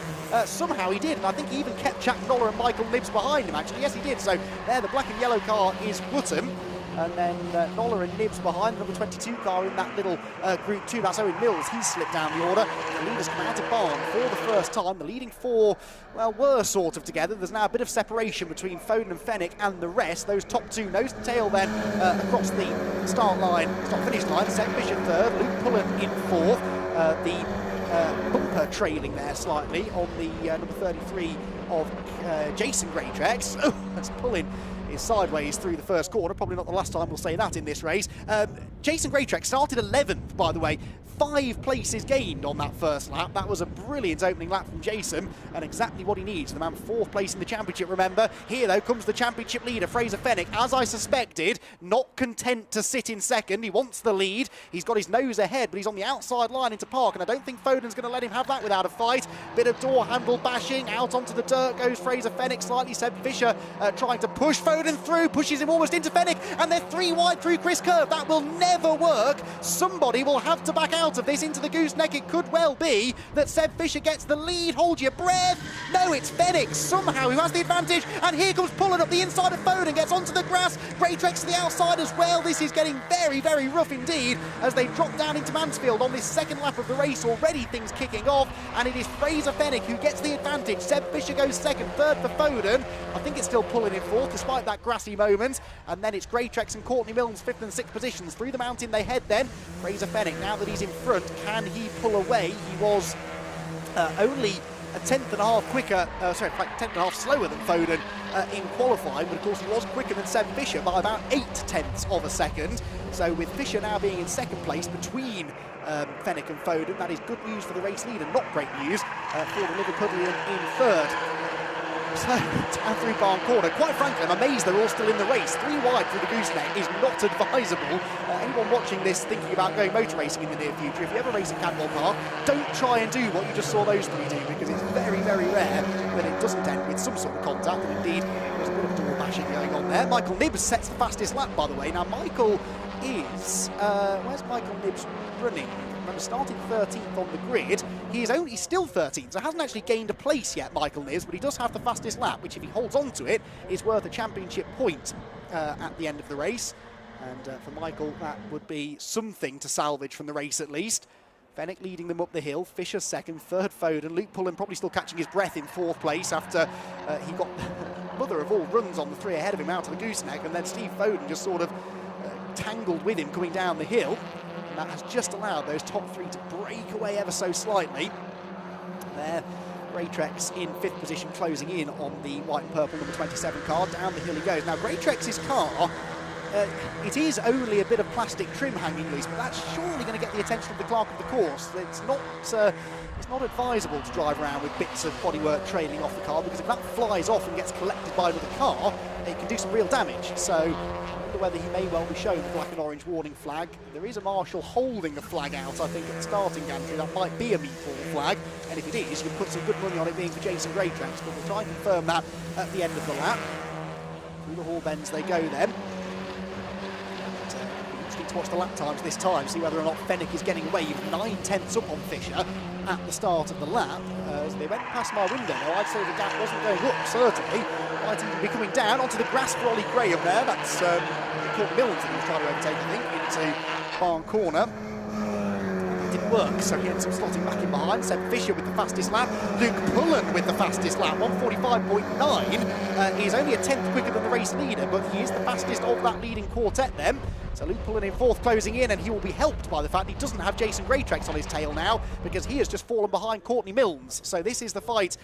Somehow he did. And I think he even kept Jack Noller and Michael Nibbs behind him, actually. Yes, he did. So there, the black and yellow car is Wootton. And then Noller and Nibbs behind, the number 22 car in that little Group 2. That's Owen Mills. He's slipped down the order. The leaders come out of barn for the first time. The leading 4, well, were sort of together. There's now a bit of separation between Foden and Fenwick and the rest. Those top 2 nose to tail then across the start finish line. Seb Fisher 3rd, Luke Pullen in 4th. The bumper trailing there slightly on the number 33 of Jason Greatrex. Oh, that's pulling is sideways through the first corner. Probably not the last time we'll say that in this race. Jason Greatrex started 11th, by the way. 5 places gained on that first lap. That was a brilliant opening lap from Jason, and exactly what he needs. The man 4th place in the championship, remember. Here, though, comes the championship leader, Fraser Fenwick. As I suspected, not content to sit in second. He wants the lead. He's got his nose ahead, but he's on the outside line into Park, and I don't think Foden's going to let him have that without a fight. Bit of door handle bashing. Out onto the dirt goes Fraser Fenwick. Slightly Seb Fisher trying to push Foden through, pushes him almost into Fenwick, and they're 3 wide through Chris Curve. That will never work. Somebody will have to back out of this into the gooseneck. It could well be that Seb Fisher gets the lead. Hold your breath. No, it's Fenwick somehow who has the advantage, and here comes Pullen up the inside of Foden, gets onto the grass. Greatrex to the outside as well. This is getting very, very rough indeed as they drop down into Mansfield on this second lap of the race. Already things kicking off, and it is Fraser Fenwick who gets the advantage. Seb Fisher goes second, third for Foden. I think it's still Pullen in fourth despite that grassy moment, and then it's Greatrex and Courtney Milnes 5th and 6th positions. Through the mountain they head then. Fraser Fenwick, now that he's in front, can he pull away? He was only a 10th and a half quicker, sorry, 10th and a half slower than Foden in qualifying, but of course he was quicker than Seb Fisher by about 8/10ths of a second. So with Fisher now being in second place between Fenwick and Foden, that is good news for the race leader, not great news for the Liverpudlian in third. So, down through Barn Corner. Quite frankly, I'm amazed they're all still in the race. 3 wide through the gooseneck is not advisable. Anyone watching this thinking about going motor racing in the near future, if you ever race at Cadwell Park, don't try and do what you just saw those 3 do, because it's very, very rare that it doesn't end with some sort of contact, and indeed, there's a bit of door bashing going on there. Michael Nibbs sets the fastest lap, by the way. Now, Michael is... where's Michael Nibbs running? Remember, starting 13th on the grid. He's still 13th, so hasn't actually gained a place yet, Michael Nibbs, but he does have the fastest lap, which if he holds on to it, is worth a championship point at the end of the race. And for Michael, that would be something to salvage from the race at least. Fenwick leading them up the hill, Fisher second, third Foden, Luke Pullen probably still catching his breath in 4th place after he got mother of all runs on the 3 ahead of him out of the gooseneck, and then Steve Foden just sort of tangled with him coming down the hill. That has just allowed those top 3 to break away ever so slightly. There, Greatrex in 5th position, closing in on the white and purple number 27 car. Down the hill he goes. Now, Greatrex's car, it is only a bit of plastic trim hanging loose, but that's surely going to get the attention of the clerk of the course. It's not advisable to drive around with bits of bodywork trailing off the car, because if that flies off and gets collected by another car, it can do some real damage. So I wonder whether he may well be shown the black and orange warning flag. There is a marshal holding a flag out, I think, at the starting gantry. That might be a meatball flag, and if it is, you can put some good money on it being for Jason Greatrex, but we'll try and confirm that at the end of the lap. Through the hall bends they go then. To watch the lap times this time, see whether or not Fenwick is getting away. 9/10ths up on Fisher at the start of the lap. As they went past my window, now I'd say the gap wasn't going up, certainly. Might even be coming down onto the grass for Ollie Graham there. That's Courtney Milnes that he was trying to overtake, I think, into Barn Corner. It didn't work, so getting some slotting back in behind. Seb Fisher with the fastest lap. Luke Pullen with the fastest lap, 1:45.9. He's only a 10th quicker than the race leader, but he is the fastest of that leading quartet then. So Luke Pullen in 4th, closing in, and he will be helped by the fact he doesn't have Jason Greatrex on his tail now, because he has just fallen behind Courtney Milnes. So this is the fight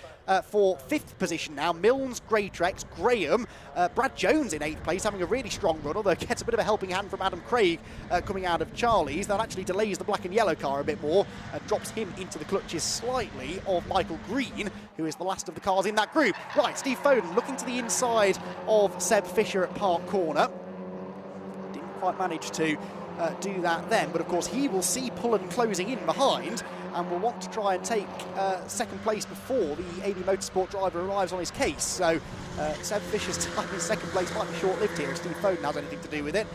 for 5th position now. Milnes, Greatrex, Graham, Brad Jones in 8th place, having a really strong run, although gets a bit of a helping hand from Adam Craig coming out of Charlie's. That actually delays the black and yellow car a bit more and drops him into the clutches slightly of Michael Green, who is the last of the cars in that group. Right, Steve Foden looking to the inside of Seb Fisher at Park Corner. Quite managed to do that then, but of course he will see Pullen closing in behind and will want to try and take 2nd place before the AD Motorsport driver arrives on his case. So Seb Fisher's time in 2nd place might be short-lived here if Steve Foden has anything to do with it.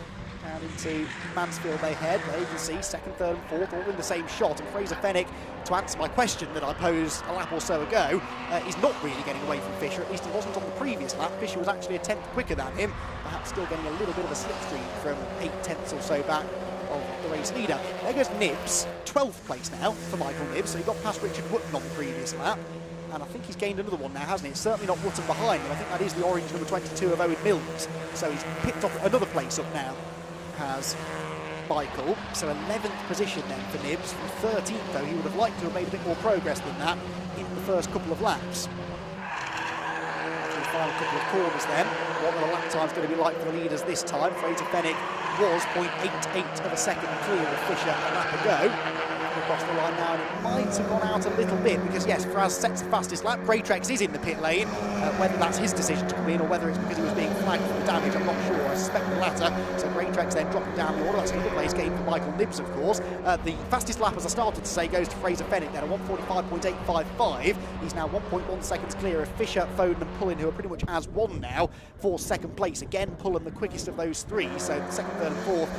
Down into Mansfield they head. There you can see 2nd, 3rd and 4th all in the same shot, and Fraser Fenwick, to answer my question that I posed a lap or so ago, is not really getting away from Fisher. At least he wasn't on the previous lap. Fisher was actually a 10th quicker than him, perhaps still getting a little bit of a slipstream from 8/10ths or so back of the race leader. There goes Nibbs, 12th place now for Michael Nibbs, so he got past Richard Wootton on the previous lap, and I think he's gained another one now, hasn't he? It's certainly not Wootton behind him. I think that is the orange number 22 of Owen Milnes, so he's picked off another place up now, has Michael. So 11th position then for Nibbs. From 13th, though, he would have liked to have made a bit more progress than that in the first couple of laps. final couple of corners then. What are the lap times going to be like for the leaders this time? Fraser Fenwick was 0.88 of a second clear of Fisher a lap ago. Across the line now, and it might have gone out a little bit because yes, Fraz sets the fastest lap. Greatrex is in the pit lane. Whether that's his decision to come in or whether it's because he was being flagged for the damage, I'm not sure. I suspect the latter. So Greatrex then dropping down the order. That's a good place game for Michael Nibbs, of course. The fastest lap, as I started to say, goes to Fraser Fenwick then at 1:45.855. He's now 1.1 seconds clear of Fisher, Foden and Pullen, who are pretty much as one now for second place. Again, Pullen the quickest of those three. So the second, third and fourth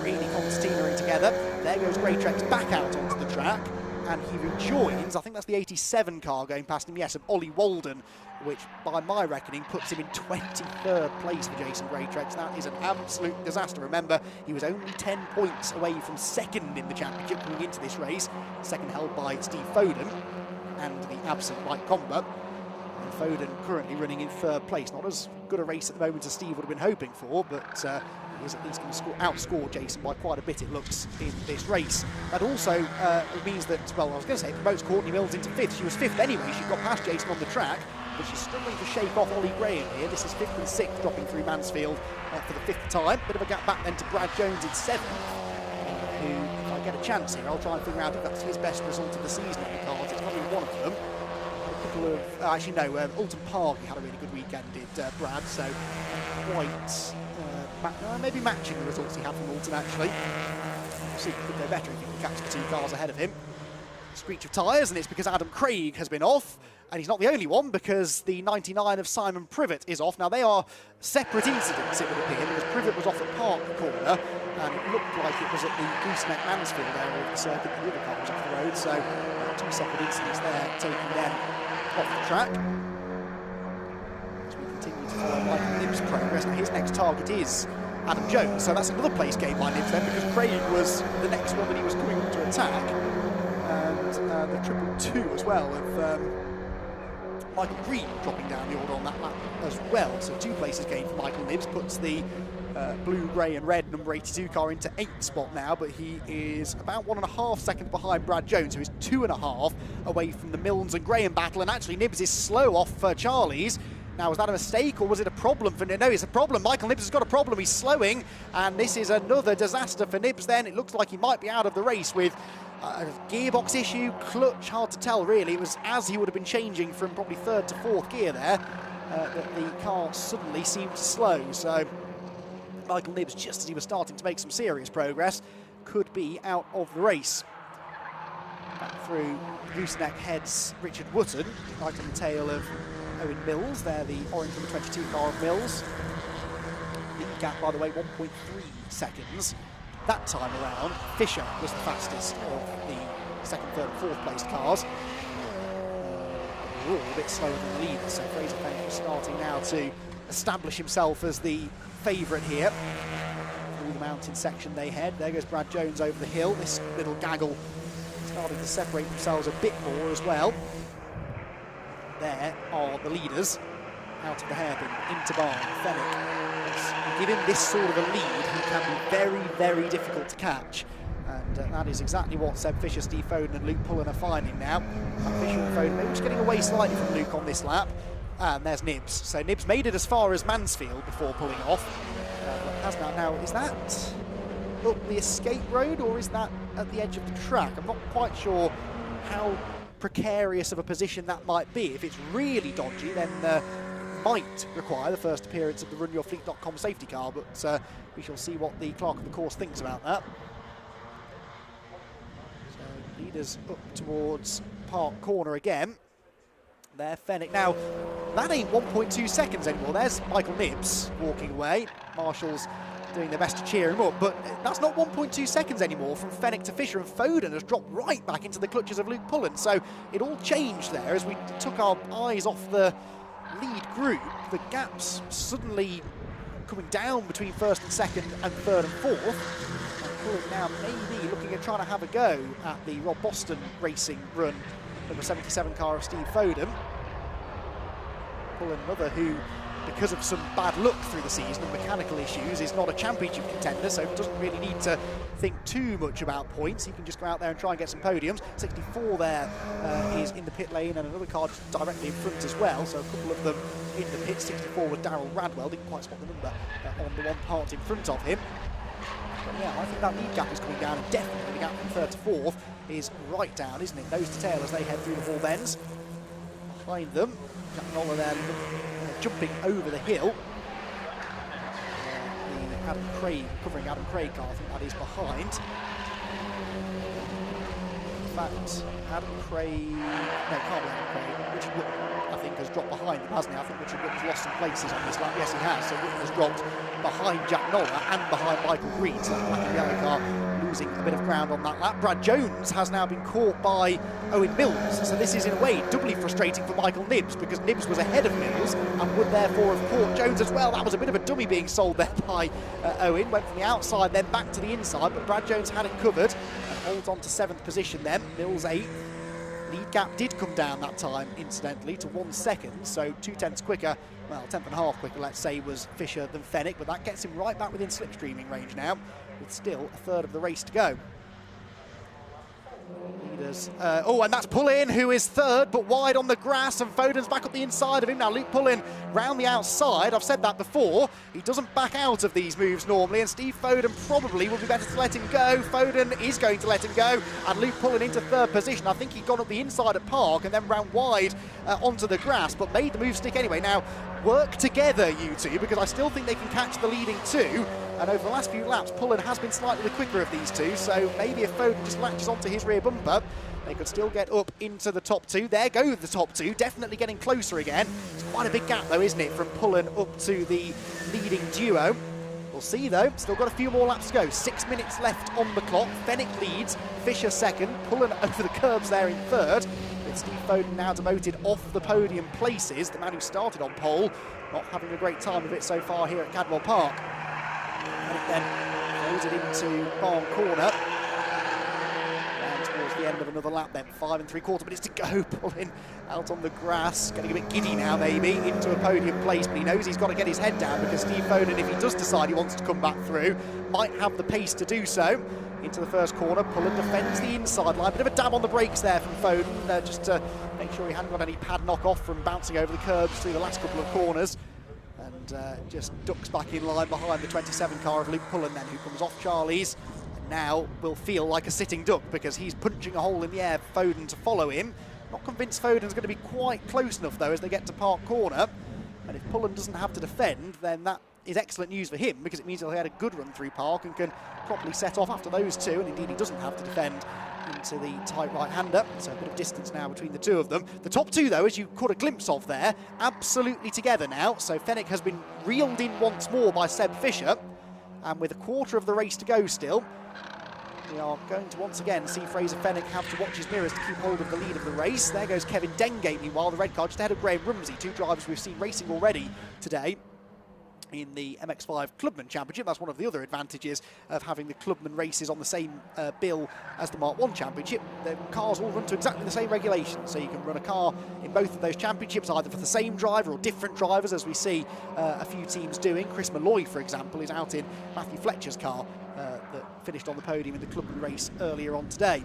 really concertinaing together. There goes Greatrex back out onto the track, and he rejoins, I think that's the 87 car going past him, yes, of Ollie Walden, which by my reckoning puts him in 23rd place for Jason Greatrex. That is an absolute disaster. Remember, he was only 10 points away from second in the championship coming into this race, second held by Steve Foden and the absent Mike Comber. And Foden currently running in third place. Not as good a race at the moment as Steve would have been hoping for, but he is at least going to outscore Jason by quite a bit, it looks, in this race. That also means that, well, I was going to say, promotes Courtney Mills into fifth. She was fifth anyway. She got past Jason on the track, but she's struggling to shake off Ollie Graham here. This is fifth and sixth, dropping through Mansfield for the fifth time. Bit of a gap back then to Brad Jones in seventh, who, if I get a chance here, I'll try and figure out if that's his best result of the season on the cards. It's probably one of them. A couple of, actually no, Alton Park, he had a really good weekend, did Brad, so quite... maybe matching the results he had from Alton, actually. See if he could go better if he can catch the two cars ahead of him. Screech of tyres, and it's because Adam Craig has been off, and he's not the only one, because the 99 of Simon Privet is off. Now, they are separate incidents, it would appear, because Privet was off at Park Corner, and it looked like it was at the Gooseneck Mansfield area of the circuit. The other car was off the road, so two separate incidents there, taking them off the track. Continue to follow Michael Nibbs' progress. Now his next target is Adam Jones, so that's another place game by Nibbs then, because Craig was the next one that he was coming to attack, and the triple two as well of Michael Green dropping down the order on that lap as well. So 2 places gained for Michael Nibbs, puts the blue, grey and red number 82 car into 8th spot now, but he is about 1.5 seconds behind Brad Jones, who is 2.5 away from the Milnes and Graham battle, and actually Nibbs is slow off Charlie's. Now, was that a mistake or was it a problem for Nibbs? No, it's a problem. Michael Nibbs has got a problem. He's slowing, and this is another disaster for Nibbs then. It looks like he might be out of the race with a gearbox issue, clutch, hard to tell really. It was as he would have been changing from probably 3rd to 4th gear there that the car suddenly seemed to slow. So Michael Nibbs, just as he was starting to make some serious progress, could be out of the race. Back through Gooseneck heads Richard Wotton, right on the tail of Owen Mills. There, the orange number 22 car of Mills. The gap, by the way, 1.3 seconds. That time around, Fisher was the fastest of the 2nd, 3rd and 4th placed cars. All a bit slower than the leaders, so Fraser Fenwick is starting now to establish himself as the favourite here. Through the mountain section they head. There goes Brad Jones over the hill. This little gaggle starting to separate themselves a bit more as well. There are the leaders out of the hairpin into barn. Fenwick, give him this sort of a lead, he can be very, very difficult to catch. And that is exactly what Seb Fisher, Steve Foden and Luke Pullen are finding now. Fisher and Foden maybe just getting away slightly from Luke on this lap. And there's Nibbs. So Nibbs made it as far as Mansfield before pulling off. Now, is that up the escape road or is that at the edge of the track? I'm not quite sure how precarious of a position that might be. If it's really dodgy, then might require the first appearance of the runyourfleet.com safety car, but we shall see what the clerk of the course thinks about that. So leaders up towards Park Corner again. There, Fenwick. Now, that ain't 1.2 seconds anymore. There's Michael Nibbs walking away. Marshall's doing their best to cheer him up, but that's not 1.2 seconds anymore from Fenwick to Fisher, and Foden has dropped right back into the clutches of Luke Pullen. So it all changed there as we took our eyes off the lead group. The gaps suddenly coming down between 1st and 2nd and 3rd and 4th. And Pullen now maybe looking at trying to have a go at the Rob Boston Racing run, number 77 car of Steve Foden. Pullen, another who because of some bad luck through the season and mechanical issues, is not a championship contender, so doesn't really need to think too much about points. He can just go out there and try and get some podiums. 64 there is in the pit lane, and another car just directly in front as well, so a couple of them in the pit. 64 was Darrell Radwell, didn't quite spot the number on the one parked in front of him. But yeah, I think that lead gap is coming down, and definitely the gap from third to fourth is right down, isn't it? Nose to tail as they head through the ball bends. Behind them, Jack Noller there jumping over the hill. The Adam Craig, covering Adam Craig car, I think that is behind. In fact, Adam Craig, no, it can't be Adam Craig. Richard Wood, I think, has dropped behind him, hasn't he? I think Richard Wood has lost some places on this lap. Yes, he has. So Wood has dropped behind Jack Noller and behind Michael Green. So that black and yellow car losing a bit of ground on that lap. Brad Jones has now been caught by Owen Mills, so this is in a way doubly frustrating for Michael Nibbs, because Nibbs was ahead of Mills and would therefore have caught Jones as well. That was a bit of a dummy being sold there by Owen. Went from the outside then back to the inside, but Brad Jones had it covered and holds on to 7th position then. Mills 8th. Lead gap did come down that time, incidentally, to 1 second, so 2/10 quicker, well, 10th and a half quicker, let's say, was Fisher than Fenwick, but that gets him right back within slipstreaming range now, with still a third of the race to go. Leaders, oh, and that's Pullin, who is third, but wide on the grass, and Foden's back up the inside of him. Now Luke Pullin round the outside, I've said that before, he doesn't back out of these moves normally, and Steve Foden probably would be better to let him go. Foden is going to let him go, and Luke Pullin into third position. I think he'd gone up the inside at Park and then round wide onto the grass, but made the move stick anyway. Now, work together, you two, because I still think they can catch the leading two. And over the last few laps, Pullin has been slightly the quicker of these two, so maybe if Foden just latches onto his rear bumper, they could still get up into the top two. There go the top two, definitely getting closer again. It's quite a big gap though, isn't it, from Pullin up to the leading duo. We'll see though, still got a few more laps to go. 6 minutes left on the clock. Fenwick leads, Fisher second, Pullin over the curbs there in third. With Steve Foden now demoted off the podium places, the man who started on pole, not having a great time of it so far here at Cadwell Park. And then throws it into Barn Corner. And towards the end of another lap then, 5 3/4 minutes to go. Pullin out on the grass, getting a bit giddy now maybe, into a podium place, but he knows he's got to get his head down, because Steve Foden, if he does decide he wants to come back through, might have the pace to do so. Into the first corner, Pullin defends the inside line. Bit of a dab on the brakes there from Foden, just to make sure he hadn't got any pad knock off from bouncing over the curbs through the last couple of corners. And just ducks back in line behind the 27 car of Luke Pullin then, who comes off Charlie's and now will feel like a sitting duck, because he's punching a hole in the air for Foden to follow him. Not convinced Foden's going to be quite close enough though as they get to Park Corner, and if Pullin doesn't have to defend, then that is excellent news for him, because it means he'll had a good run through Park and can properly set off after those two, and indeed he doesn't have to defend into the tight right-hander, so a bit of distance now between the two of them. The top two, though, as you caught a glimpse of there, absolutely together now, so Fenwick has been reeled in once more by Seb Fisher, and with a quarter of the race to go still, we are going to once again see Fraser Fenwick have to watch his mirrors to keep hold of the lead of the race. There goes Kevin Dengate, meanwhile, the red car just ahead of Graham Rumsey, two drivers we've seen racing already today in the MX5 Clubman Championship. That's one of the other advantages of having the Clubman races on the same bill as the Mark 1 Championship. The cars all run to exactly the same regulations, so you can run a car in both of those championships, either for the same driver or different drivers, as we see a few teams doing. Chris Malloy, for example, is out in Matthew Fletcher's car that finished on the podium in the Clubman race earlier on today.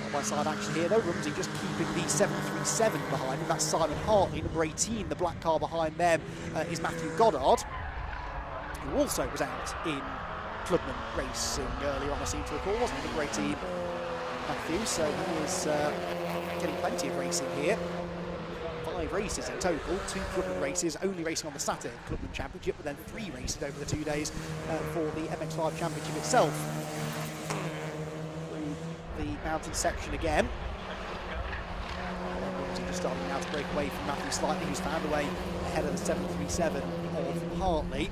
Side-by-side action here though, Rumsey just keeping the 737 behind him. That's Simon Hartley, number 18. The black car behind them is Matthew Goddard, who also was out in Clubman racing earlier on, I seem to recall, wasn't he? Number 18, Matthew, so he is getting plenty of racing here. 5 races in total, 2 Clubman races, only racing on the Saturday Clubman Championship, but then 3 races over the 2 days for the MX5 Championship itself. The mountain section again. Just starting now to break away from Matthew slightly, who's found a way ahead of the 737 of Hartley.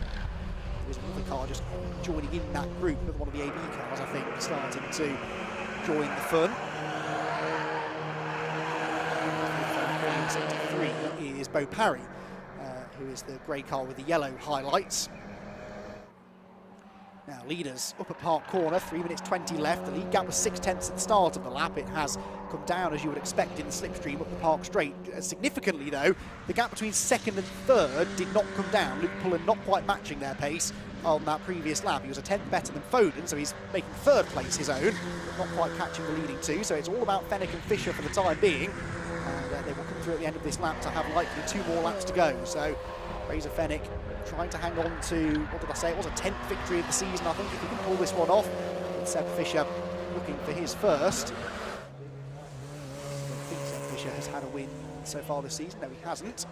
There's another car just joining in that group, with one of the AB cars, I think, starting to join the fun. 73 is Bo Parry, who is the grey car with the yellow highlights. Now, leaders up at Park Corner, 3 minutes 20 left. The lead gap was 0.6 at the start of the lap. It has come down, as you would expect, in the slipstream up the Park Straight. Significantly, though, the gap between second and third did not come down. Luke Pullen not quite matching their pace on that previous lap. He was a 10th better than Foden, so he's making third place his own, but not quite catching the leading two. So it's all about Fenwick and Fisher for the time being. And they will come through at the end of this lap to have likely 2 more laps to go. So Fraser Fenwick trying to hang on to, what did I say, it was a 10th victory of the season, I think, if he can pull this one off. With Seb Fisher looking for his first. I don't think Seb Fisher has had a win so far this season. No, he hasn't.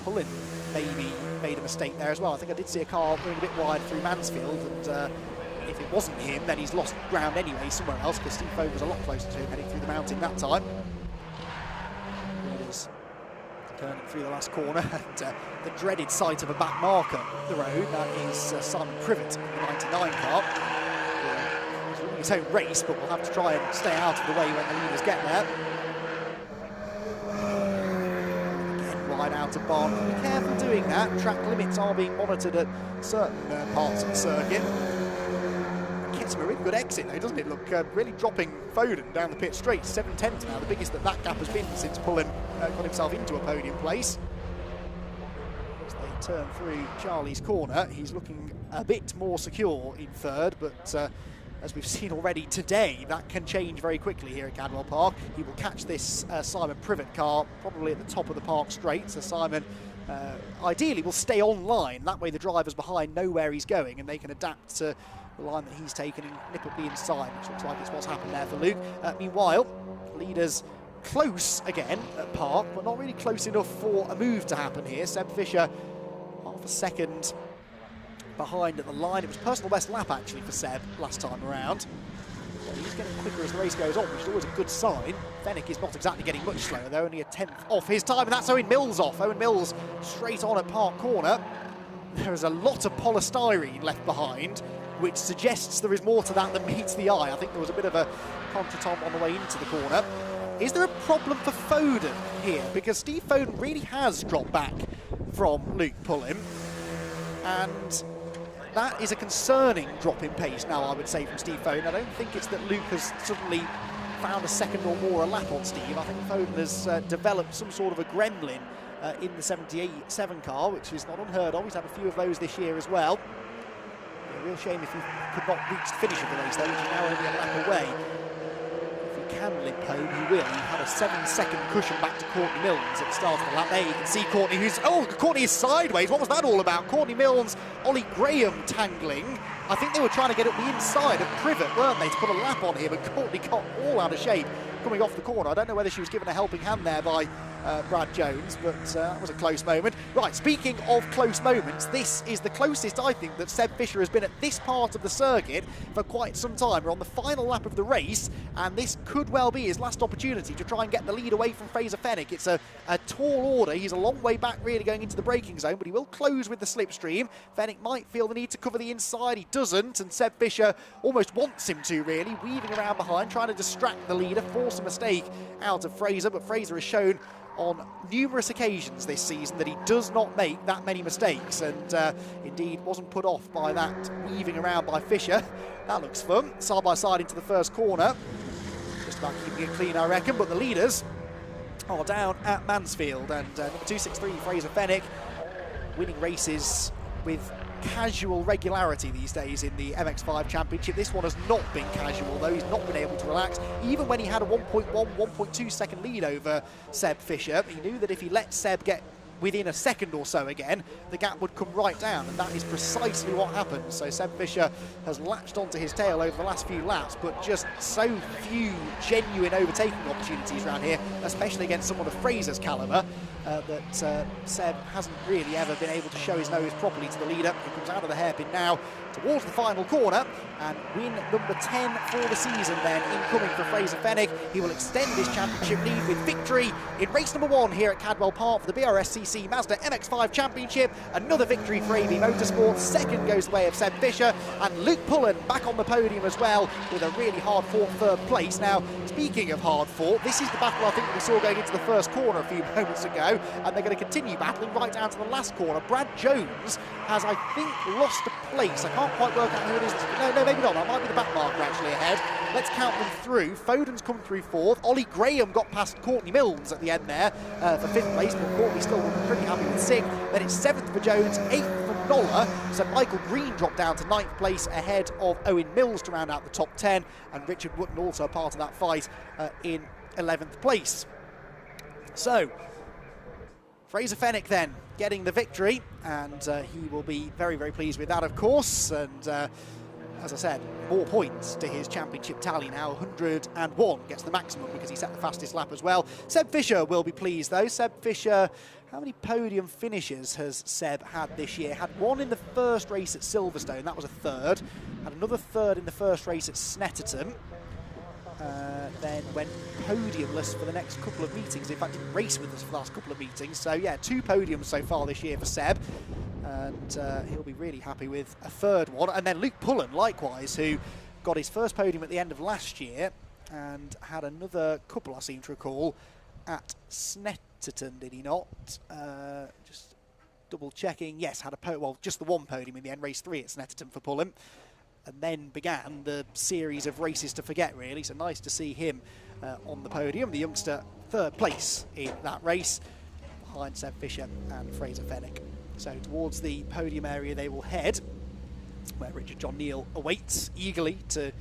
Pullen maybe made a mistake there as well. I think I did see a car going a bit wide through Mansfield, and if it wasn't him, then he's lost ground anyway somewhere else, because Steve Foden was a lot closer to him heading through the mountain that time. Leaders turning through the last corner, and the dreaded sight of a back marker up the road. That is Simon Privet in the 99 car. He's running his own race, but we'll have to try and stay out of the way when the leaders get there. Again, wide out of barn. Be careful doing that. Track limits are being monitored at certain parts of the circuit. Gets him a really good exit though, doesn't it? Look, really dropping Foden down the pit straight. 7/10 now, the biggest that gap has been since Pullen got himself into a podium place. As they turn through Charlie's corner, he's looking a bit more secure in third, but as we've seen already today, that can change very quickly here at Cadwell Park. He will catch this Simon Privet car probably at the top of the Park Straight, so Simon ideally will stay on line. That way the drivers behind know where he's going and they can adapt to the line that he's taken and nip up the inside, which looks like it's what's happened there for Luke. Meanwhile, leaders close again at Park, but not really close enough for a move to happen here. Seb Fisher, half a second behind at the line. It was personal best lap actually for Seb last time around. So he's getting quicker as the race goes on, which is always a good sign. Fenwick is not exactly getting much slower though, only a 10th off his time, and that's Owen Mills off. Owen Mills straight on at Park Corner. There is a lot of polystyrene left behind, which suggests there is more to that than meets the eye. I think there was a bit of a contretemps on the way into the corner. Is there a problem for Foden here? Because Steve Foden really has dropped back from Luke Pullen, and that is a concerning drop in pace now, I would say, from Steve Foden. I don't think it's that Luke has suddenly found a second or more a lap on Steve. I think Foden has developed some sort of a gremlin in the 77 car, which is not unheard of. He's had a few of those this year as well. A real shame if he could not reach the finish of the race, though, which is now only a lap away. If he can limp home, he will. He had a 7-second cushion back to Courtney Milnes at the start of the lap. There you can see Courtney, who's... Oh, Courtney is sideways. What was that all about? Courtney Milnes, Ollie Graham tangling. I think they were trying to get up the inside of Privet, weren't they, to put a lap on him, and Courtney got all out of shape coming off the corner. I don't know whether she was given a helping hand there by Brad Jones, but that was a close moment. Right, speaking of close moments, this is the closest I think that Seb Fisher has been at this part of the circuit for quite some time. We're on the final lap of the race, and this could well be his last opportunity to try and get the lead away from Fraser Fenwick. It's a tall order. He's a long way back really going into the braking zone, but he will close with the slipstream. Fenwick might feel the need to cover the inside. He doesn't, and Seb Fisher almost wants him to, really, weaving around behind, trying to distract the leader, force a mistake out of Fraser, but Fraser has shown on numerous occasions this season that he does not make that many mistakes, and indeed wasn't put off by that weaving around by Fisher. That looks fun. Side by side into the first corner. Just about keeping it clean, I reckon, but the leaders are down at Mansfield, and number 263 Fraser Fenwick winning races with casual regularity these days in the MX5 Championship. This one has not been casual though. He's not been able to relax. Even when he had a 1.2 second lead over Seb Fisher, he knew that if he let Seb get within a second or so again, the gap would come right down, and that is precisely what happened. So Seb Fisher has latched onto his tail over the last few laps, but just so few genuine overtaking opportunities around here, especially against someone of Fraser's calibre, that Seb hasn't really ever been able to show his nose properly to the leader. He comes out of the hairpin now towards the final corner, and win number 10 for the season then incoming for Fraser Fenwick. He will extend his championship lead with victory in race number 1 here at Cadwell Park for the BRSCC BRSCC Mazda MX-5 Championship. Another victory for AB Motorsport. Second goes the way of Seb Fisher, and Luke Pullen back on the podium as well with a really hard-fought third place. Now, speaking of hard-fought, this is the battle I think we saw going into the first corner a few moments ago, and they're going to continue battling right down to the last corner. Brad Jones has, I think, lost a place. I can't quite work out who it is. No, maybe not. That might be the back marker actually ahead. Let's count them through. Foden's come through fourth. Ollie Graham got past Courtney Milnes at the end there for fifth place, but Courtney still pretty happy with sixth. Then it's seventh for Jones, eighth for Nolla. So Michael Green dropped down to ninth place ahead of Owen Mills to round out the top 10, and Richard Wootton also a part of that fight in 11th place. So Fraser Fenwick then getting the victory, and he will be very, very pleased with that, of course. And as I said, more points to his championship tally now. 101 gets the maximum because he set the fastest lap as well. Seb Fisher will be pleased though. Seb Fisher, how many podium finishes has Seb had this year? Had one in the first race at Silverstone, that was a third. Had another third in the first race at Snetterton. Then went podiumless for the next couple of meetings. In fact, didn't race with us for the last couple of meetings. So yeah, 2 podiums so far this year for Seb, and he'll be really happy with a third one. And then Luke Pullen, likewise, who got his first podium at the end of last year and had another couple, I seem to recall, at Snetterton, did he not? Just double checking. Yes, had just the one podium in the end, race 3 at Snetterton for Pullen. And then began the series of races to forget, really. So nice to see him on the podium. The youngster third place in that race, behind Seb Fisher and Fraser Fenwick. So towards the podium area they will head, where Richard John Neal awaits eagerly to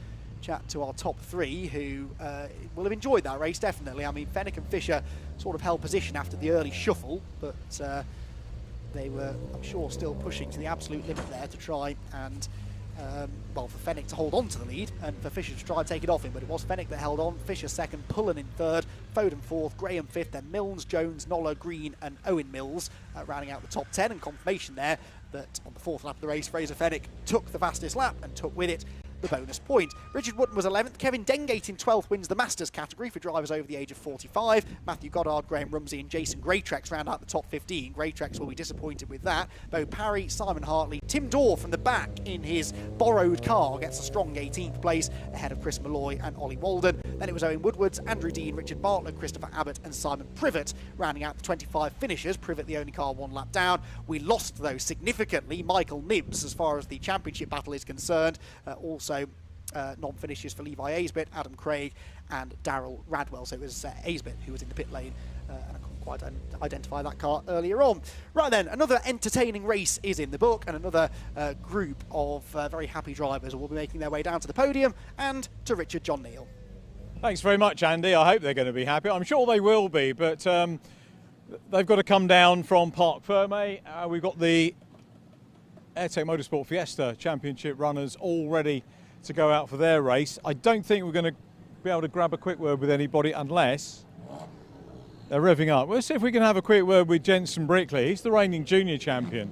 chat to our top 3, who will have enjoyed that race, definitely. I mean, Fenwick and Fisher sort of held position after the early shuffle, but they were, I'm sure, still pushing to the absolute limit there to try and well, for Fenwick to hold on to the lead and for Fisher to try and take it off him, but it was Fenwick that held on. Fisher second, Pullen in third, Foden fourth, Graham fifth, then Milnes, Jones, Nolla, Green and Owen Mills rounding out the top 10, and confirmation there that on the fourth lap of the race Fraser Fenwick took the fastest lap and took with it the bonus point. Richard Wootton was 11th. Kevin Dengate in 12th wins the Masters category for drivers over the age of 45. Matthew Goddard, Graham Rumsey and Jason Greatrex round out the top 15. Greatrex will be disappointed with that. Bo Parry, Simon Hartley, Tim Dorr from the back in his borrowed car gets a strong 18th place ahead of Chris Malloy and Ollie Walden. Then it was Owen Woodwards, Andrew Dean, Richard Bartlett, Christopher Abbott and Simon Privet rounding out the 25 finishers. Privet the only car 1 lap down. We lost though significantly Michael Nibbs as far as the championship battle is concerned. Also non-finishes for Levi Aisbett, Adam Craig and Darryl Radwell. So it was Aisbett who was in the pit lane, and I couldn't quite identify that car earlier on. Right then, another entertaining race is in the book, and another group of very happy drivers will be making their way down to the podium and to Richard John Neal. Thanks very much, Andy. I hope they're going to be happy. I'm sure they will be, but they've got to come down from Parc Ferme. We've got the Airtech Motorsport Fiesta Championship runners all ready to go out for their race. I don't think we're going to be able to grab a quick word with anybody unless they're revving up. We'll see if we can have a quick word with Jensen Brickley. He's the reigning junior champion,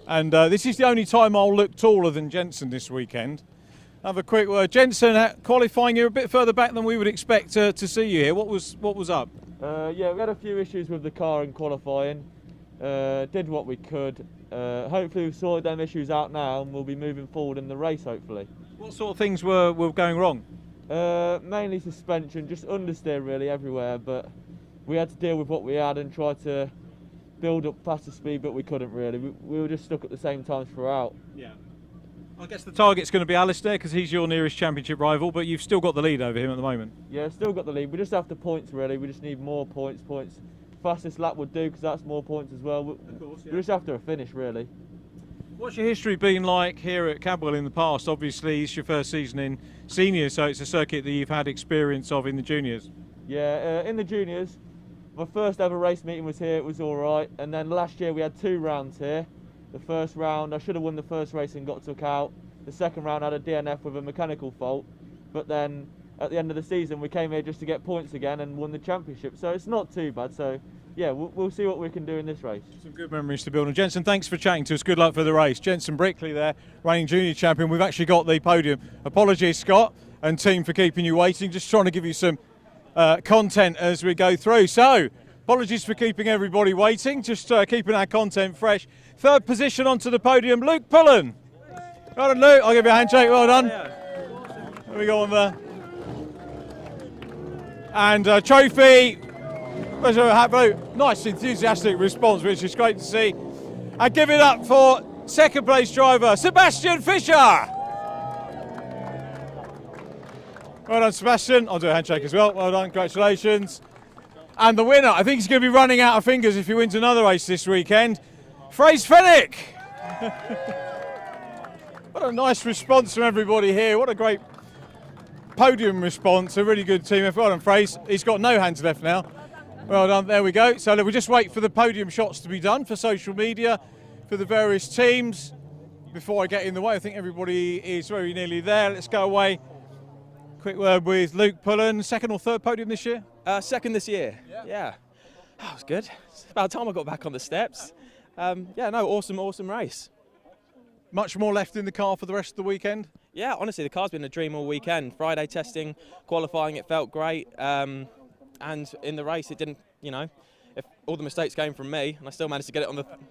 and this is the only time I'll look taller than Jensen this weekend. Have a quick word. Jensen, qualifying, you're a bit further back than we would expect to see you here. What was up? Yeah, we had a few issues with the car in qualifying. Did what we could. Hopefully we've sorted them issues out now and we'll be moving forward in the race, hopefully. What sort of things were going wrong? Mainly suspension, just understeer really everywhere, but we had to deal with what we had and try to build up faster speed, but we couldn't really. We were just stuck at the same times throughout. Yeah. I guess the target's going to be Alistair because he's your nearest championship rival, but you've still got the lead over him at the moment. Yeah, still got the lead. We just have the points really. We just need more points. Fastest lap would do because that's more points as well. Of course, yeah. We're just after a finish really. What's your history been like here at Cadwell in the past? Obviously it's your first season in seniors, so it's a circuit that you've had experience of in the juniors. Yeah, in the juniors, my first ever race meeting was here. It was all right, and then last year we had 2 rounds here. The first round, I should have won the first race and got took out. The second round I had a DNF with a mechanical fault, but then at the end of the season we came here just to get points again and won the championship, so it's not too bad. So yeah, we'll see what we can do in this race. Some good memories to build on. Jensen, thanks for chatting to us. Good luck for the race. Jensen Brickley there, reigning junior champion. We've actually got the podium. Apologies, Scott and team, for keeping you waiting. Just trying to give you some content as we go through. So, Apologies for keeping everybody waiting, just keeping our content fresh. Third position onto the podium, Luke Pullen. Well done, Luke. I'll give you a handshake. Well done. There we go on there. And trophy. Nice enthusiastic response, which is great to see. And give it up for second place driver, Sebastian Fischer. Well done, Sebastian. I'll do a handshake as well. Well done, congratulations. And the winner, I think he's going to be running out of fingers if he wins another race this weekend, Frantic. What a nice response from everybody here. What a great podium response. A really good team effort. Well done, Fraser. He's got no hands left now. Well done, there we go. So we just wait for the podium shots to be done for social media, for the various teams. Before I get in the way, I think everybody is very nearly there. Let's go away. Quick word with Luke Pullen. Second or third podium this year? Second this year. Yeah. That was good. It's about time I got back on the steps. Yeah, no, awesome race. Much more left in the car for the rest of the weekend? Yeah, honestly, the car's been a dream all weekend. Friday testing, qualifying, it felt great. And in the race, it didn't, you know, if all the mistakes came from me, and I still managed to get it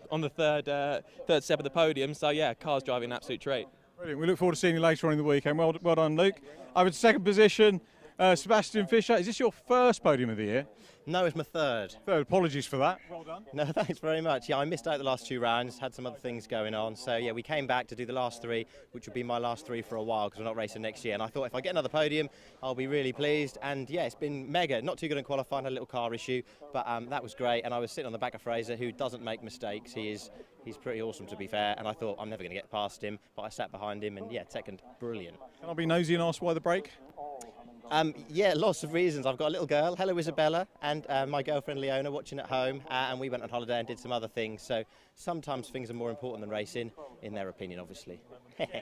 on the third step of the podium. So yeah, car's driving an absolute treat. Brilliant. We look forward to seeing you later on in the weekend. Well done, Luke. Over to second position, Sebastian Fischer. Is this your first podium of the year? No, it's my third. Third, apologies for that. Well done. No, thanks very much. Yeah, I missed out the last 2 rounds, had some other things going on. So yeah, we came back to do the last 3, which will be my last 3 for a while because we're not racing next year. And I thought if I get another podium, I'll be really pleased. And yeah, it's been mega. Not too good in qualifying, had a little car issue, but that was great. And I was sitting on the back of Fraser, who doesn't make mistakes. He's pretty awesome, to be fair. And I thought I'm never going to get past him, but I sat behind him, and yeah, second, brilliant. Can I be nosy and ask why the break? Yeah, lots of reasons. I've got a little girl, hello Isabella, and my girlfriend Leona watching at home, and we went on holiday and did some other things. So sometimes things are more important than racing, in their opinion, obviously.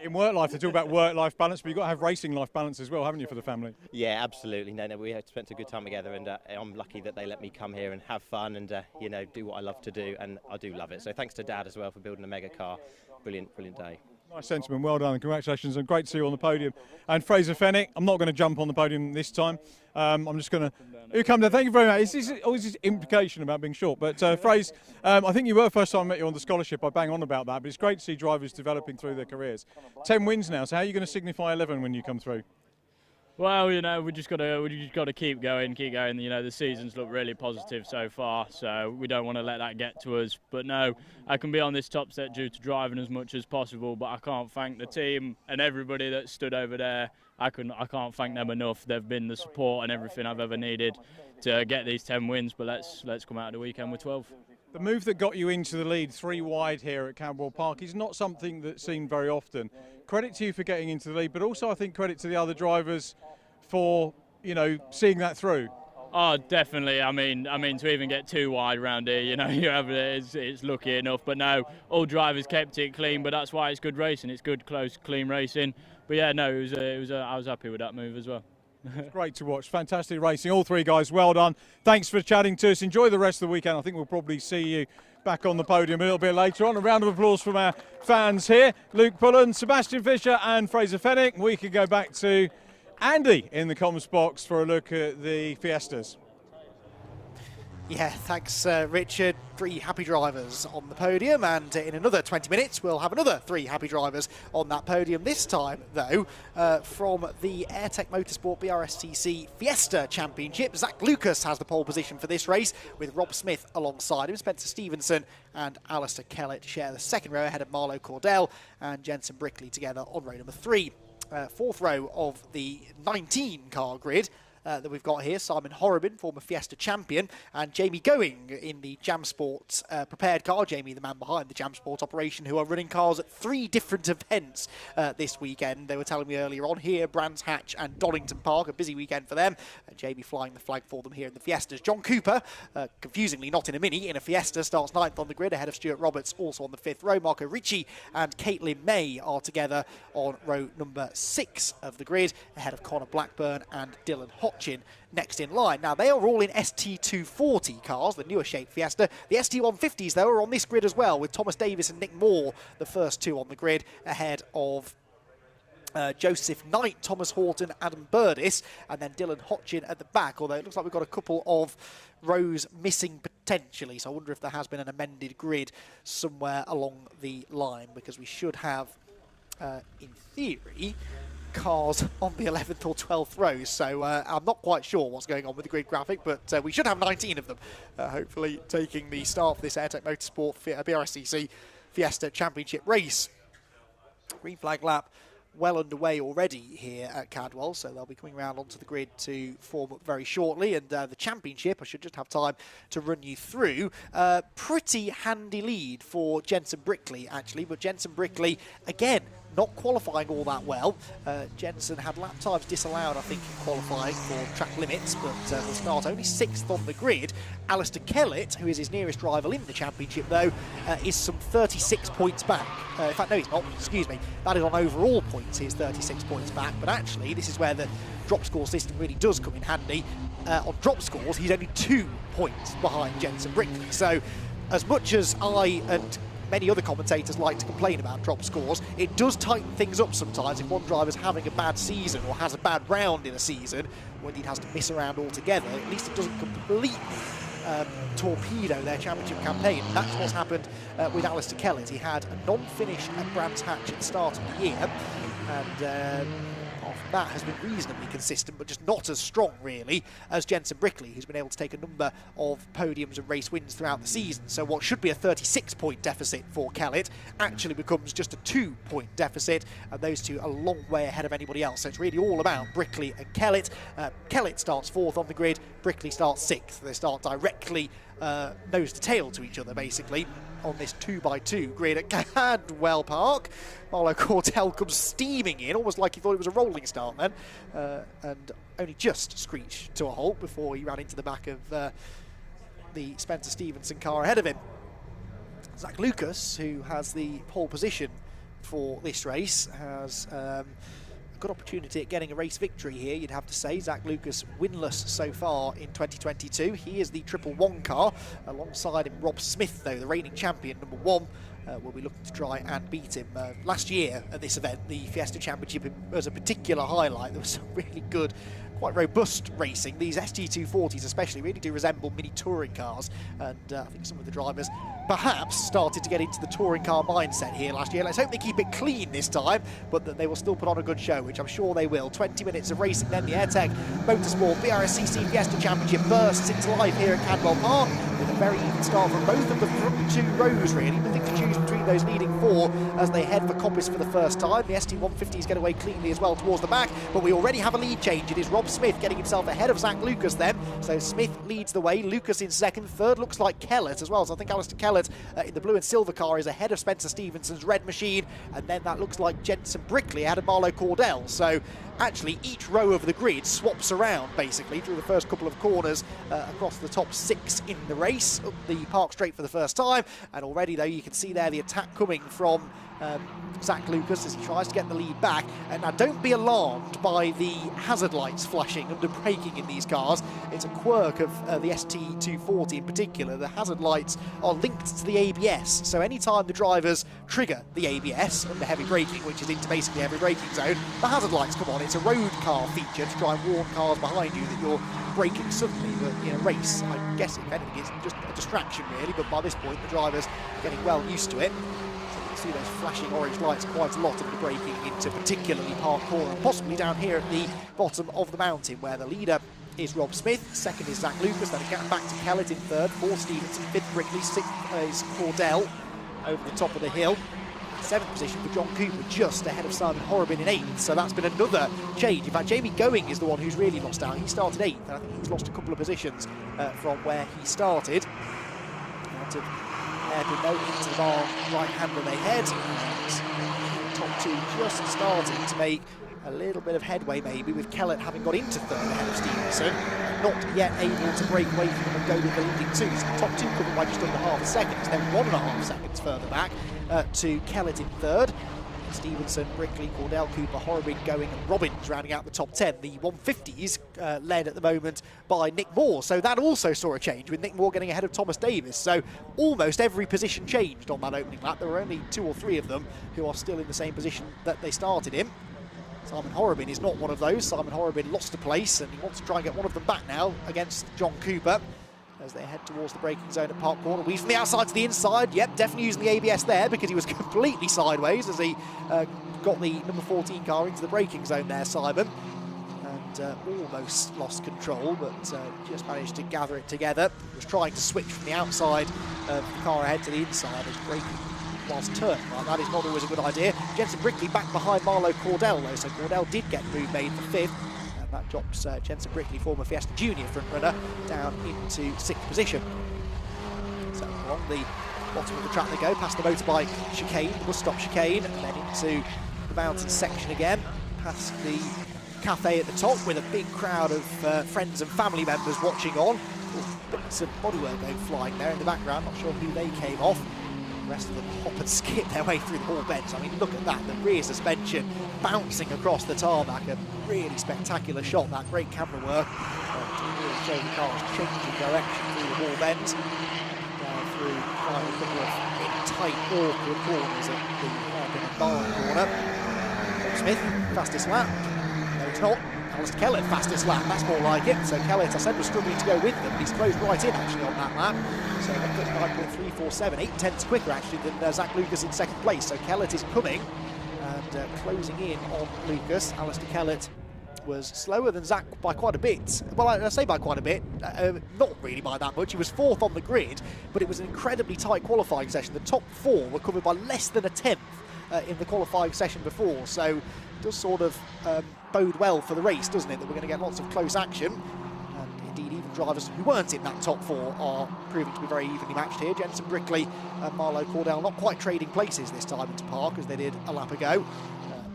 In work life, they talk about work-life balance, but you've got to have racing life balance as well, haven't you, for the family? Yeah, absolutely. No, we have spent a good time together, and I'm lucky that they let me come here and have fun and you know, do what I love to do, and I do love it. So thanks to Dad as well for building a mega car. Brilliant day. Nice sentiment, well done, and congratulations, and great to see you on the podium. And Fraser Fennick, I'm not going to jump on the podium this time. I'm just going to... You come down, thank you very much. This is always this implication about being short, but Fraser, I think you were first time I met you on the scholarship. I bang on about that, but it's great to see drivers developing through their careers. 10 wins now, so how are you going to signify 11 when you come through? Well, you know, we just got to keep going. You know, the season's looked really positive so far, so we don't want to let that get to us. But no, I can be on this top set due to driving as much as possible. But I can't thank the team and everybody that stood over there. I can't thank them enough. They've been the support and everything I've ever needed to get these 10 wins. But let's come out of the weekend with 12. The move that got you into the lead 3 wide here at Cadwell Park is not something that's seen very often. Credit to you for getting into the lead, but also I think credit to the other drivers for, you know, seeing that through. Oh, definitely. I mean, to even get 2 wide around here, you know, it's lucky enough. But no, all drivers kept it clean. But that's why it's good racing. It's good, close, clean racing. But yeah, no, I was happy with that move as well. It's great to watch. Fantastic racing. All 3 guys, well done. Thanks for chatting to us. Enjoy the rest of the weekend. I think we'll probably see you back on the podium a little bit later on. A round of applause from our fans here. Luke Pullen, Sebastian Fischer and Fraser Fennick. We can go back to Andy in the comms box for a look at the Fiestas. Yeah, thanks Richard. 3 happy drivers on the podium, and in another 20 minutes we'll have another 3 happy drivers on that podium. This time though from the Airtech Motorsport BRSCC Fiesta Championship. Zach Lucas has the pole position for this race with Rob Smith alongside him. Spencer Stevenson and Alistair Kellett share the second row ahead of Marlowe Cordell and Jensen Brickley together on row number 3. 4th row of the 19 car grid that we've got here. Simon Horrobin, former Fiesta champion, and Jamie Going in the Jam Sport prepared car. Jamie, the man behind the Jam Sport operation, who are running cars at 3 different events this weekend. They were telling me earlier on here, Brands Hatch and Donington Park, a busy weekend for them. Jamie flying the flag for them here in the Fiestas. John Cooper, confusingly not in a Mini, in a Fiesta, starts 9th on the grid ahead of Stuart Roberts, also on the 5th row. Marco Ricci and Caitlin May are together on row number 6 of the grid ahead of Connor Blackburn and Dylan Hotchin next in line. Now, they are all in ST240 cars, the newer shape Fiesta. The ST150s, though, are on this grid as well, with Thomas Davis and Nick Moore, the first 2 on the grid, ahead of Joseph Knight, Thomas Horton, Adam Burdis, and then Dylan Hotchin at the back, although it looks like we've got a couple of rows missing potentially, so I wonder if there has been an amended grid somewhere along the line, because we should have, in theory, cars on the 11th or 12th rows, so I'm not quite sure what's going on with the grid graphic, but we should have 19 of them, hopefully taking the start of this Airtech Motorsport BRSCC Fiesta Championship race. Green flag lap well underway already here at Cadwell, so they'll be coming around onto the grid to form up very shortly. And the championship, I should just have time to run you through. Pretty handy lead for Jensen Brickley, actually, but Jensen Brickley, again, not qualifying all that well. Jensen had lap times disallowed, I think, in qualifying for track limits, but will start only 6th on the grid. Alistair Kellett, who is his nearest rival in the championship, though, is some 36 points back. In fact, no, he's not. Excuse me. That is on overall points. He's 36 points back. But actually, this is where the drop score system really does come in handy. On drop scores, he's only 2 points behind Jensen Brickley. So, as much as I and many other commentators like to complain about drop scores, it does tighten things up sometimes if one driver's having a bad season or has a bad round in a season, or indeed has to miss a round altogether. At least it doesn't completely torpedo their championship campaign. That's what's happened with Alistair Kellett. He had a non-finish at Brands Hatch at the start of the year, and that has been reasonably consistent, but just not as strong, really, as Jensen Brickley, who's been able to take a number of podiums and race wins throughout the season. So what should be a 36-point deficit for Kellett actually becomes just a 2-point deficit, and those two are a long way ahead of anybody else. So it's really all about Brickley and Kellett. Kellett starts 4th on the grid, Brickley starts 6th. They start directly nose to tail to each other, basically, on this 2x2 grid at Cadwell Park. Marlo Cordell comes steaming in, almost like he thought it was a rolling start then, and only just screeched to a halt before he ran into the back of the Spencer Stevenson car ahead of him. Zach Lucas, who has the pole position for this race, has a good opportunity at getting a race victory here, you'd have to say. Zach Lucas winless so far in 2022. He is the 111 car. Alongside him, Rob Smith, though, the reigning champion, number 1, will be looking to try and beat him. Last year at this event, the Fiesta Championship was a particular highlight. There was some really good, quite robust racing. These ST240s especially really do resemble mini touring cars, and I think some of the drivers perhaps started to get into the touring car mindset here last year. Let's hope they keep it clean this time, but that they will still put on a good show, which I'm sure they will. 20 minutes of racing, then the Airtech Motorsport BRSCC Fiesta Championship bursts into life here at Cadwell Park with a very even start from both of the front 2 rows, really. Nothing to choose between those leading 4 as they head for Coppice for the first time. The ST150s get away cleanly as well towards the back, but we already have a lead change. It is Rob Smith getting himself ahead of Zach Lucas then. So Smith leads the way, Lucas in 2nd, 3rd looks like Kellett as well. So I think Alistair Kellett in the blue and silver car is ahead of Spencer Stevenson's red machine, and then that looks like Jensen Brickley ahead of Marlo Cordell. So actually each row of the grid swaps around basically through the first couple of corners across the top 6 in the race, up the park straight for the first time. And already though you can see there the attack coming from Zach Lucas as he tries to get the lead back. And now don't be alarmed by the hazard lights flashing under braking in these cars. It's a quirk of the ST240 in particular. The hazard lights are linked to the ABS, so anytime the drivers trigger the ABS under heavy braking, which is into basically every braking zone, the hazard lights come on. It's a road car feature to try and warn cars behind you that you're braking suddenly, but in a race, I guess if anything, it's just a distraction really, but by this point the driver's getting well used to it. See those flashing orange lights quite a lot of the braking into particularly Park Corner, and possibly down here at the bottom of the mountain where the leader is Rob Smith, 2nd is Zach Lucas, then again back to Kellett in 3rd, 4th Stevenson, 5th Brickley, 6th is Cordell over the top of the hill. 7th position for John Cooper, just ahead of Simon Horrobin in 8th, so that's been another change. In fact, Jamie Going is the one who's really lost out. He started 8th, and I think he's lost a couple of positions from where he started. Out of hairpin though, into the bar, right hand of their head. And top 2 just starting to make a little bit of headway maybe, with Kellett having got into 3rd ahead of Stevenson, not yet able to break away from them and go with the leading 2. So the top 2 covered by just under half a second, then 1.5 seconds further back to Kellett in 3rd. Stevenson, Brickley, Cordell, Cooper, Horrobin, Going and Robbins rounding out the top 10. The 150s led at the moment by Nick Moore, so that also saw a change with Nick Moore getting ahead of Thomas Davis. So almost every position changed on that opening lap. There were only 2 or 3 of them who are still in the same position that they started in. Simon Horrobin is not one of those. Simon Horrobin lost a place, and he wants to try and get one of them back now against John Cooper as they head towards the braking zone at Park Corner. Weaves from the outside to the inside. Yep, definitely using the ABS there because he was completely sideways as he got the number 14 car into the braking zone there, Simon. And almost lost control, but just managed to gather it together. He was trying to switch from the outside of the car ahead to the inside as braking whilst turning like that is not always a good idea. Jensen Brickley back behind Marlowe Cordell though, so Cordell did get the move made for 5th, and that drops Jensen Brickley, former Fiesta Junior front runner, down into 6th position. So along the bottom of the track they go, past the motorbike chicane, the bus stop chicane, and then into the mountain section again, past the cafe at the top with a big crowd of friends and family members watching on. Bits of bodywork going flying there in the background, not sure who they came off. The rest of them hop and skip their way through the ball beds. I mean, look at that, the rear suspension bouncing across the tarmac. A really spectacular shot, that great camera work to really show the cars changing direction through the ball bends. Down through a couple of tight, awkward corners at the hairpin and barn corner. Smith, fastest lap. No, it's not. Alistair Kellett, fastest lap, that's more like it. So Kellett, I said, was struggling to go with them, but he's closed right in actually on that lap. So 39.347, 8/10 quicker actually than Zach Lucas in 2nd place. So Kellett is coming and closing in on Lucas. Alistair Kellett was slower than Zach by quite a bit. Well, I say by quite a bit, not really by that much. He was 4th on the grid, but it was an incredibly tight qualifying session. The top 4 were covered by less than a 10th in the qualifying session before. So does sort of bode well for the race, doesn't it, that we're going to get lots of close action. And indeed, even drivers who weren't in that top 4 are proving to be very evenly matched here. Jensen Brickley and Marlowe Cordell not quite trading places this time into Park as they did a lap ago,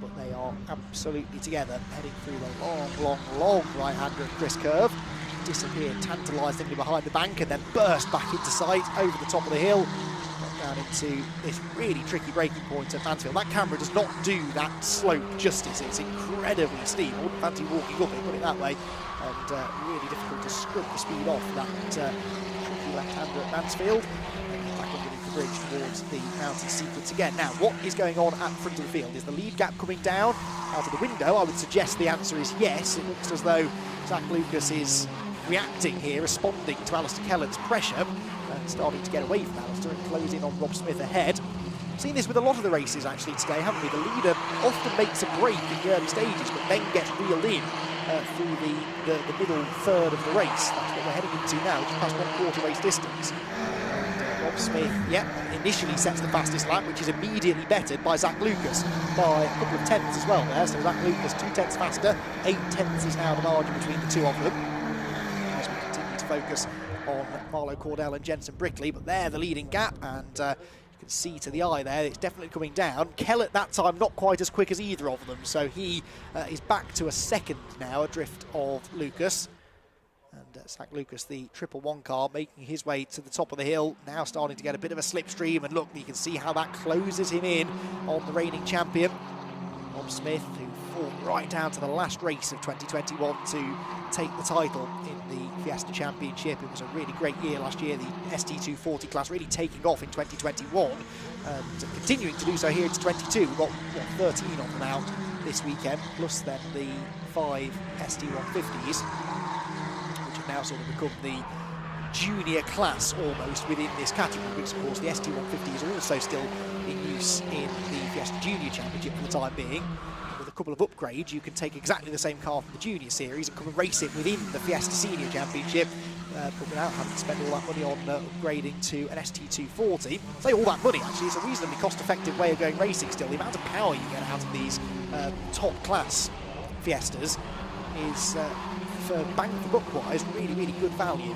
but they are absolutely together, heading through the long right-hander at Chris Curve. Disappeared tantalisingly behind the bank and then burst back into sight over the top of the hill, down into this really tricky braking point at Mansfield. That camera does not do that slope justice. It's incredibly steep. I wouldn't fancy walking up it, put it that way, and really difficult to scrub the speed off that tricky left-hander at Mansfield. Back underneath the bridge towards the mountain sequence again. Now, what is going on at the front of the field? Is the lead gap coming down out of the window? I would suggest the answer is yes. It looks as though Zach Lucas is reacting here, responding to Alistair Kellett's pressure, and starting to get away from Alistair and close in on Rob Smith ahead. We've seen this with a lot of the races actually today, haven't we? The leader often makes a break in the early stages, but then gets reeled in through the middle third of the race. That's what we're heading into now, just past 1/4 race distance. And Rob Smith, initially sets the fastest lap, which is immediately bettered by Zach Lucas by a couple of tenths as well there. So Zach Lucas 2 tenths faster, 8 tenths is now the margin between the two of them. As we continue to focus on Marlowe Cordell and Jensen Brickley, but they're the leading gap, and you can see to the eye there it's definitely coming down. Kellett that time not quite as quick as either of them, so he is back to a 2nd now, adrift of Lucas. And Zach Lucas, the 111 car, making his way to the top of the hill, now starting to get a bit of a slipstream, and look, you can see how that closes him in on the reigning champion, Rob Smith, who fought right down to the last race of 2021 to take the title in the Fiesta Championship. It was a really great year last year, the ST240 class really taking off in 2021 and continuing to do so here into 22. We've got 13 of them out this weekend, plus then the 5 ST150s, which have now sort of become the junior class almost within this category, because of course the ST150 is also still in use in the Fiesta Junior Championship for the time being. With a couple of upgrades, you can take exactly the same car from the Junior Series and come and race it within the Fiesta Senior Championship, but without having to spend all that money on upgrading to an ST240. Say all that money, actually, it's a reasonably cost-effective way of going racing still. The amount of power you get out of these top-class Fiestas is, for bang for buck-wise, really, really good value.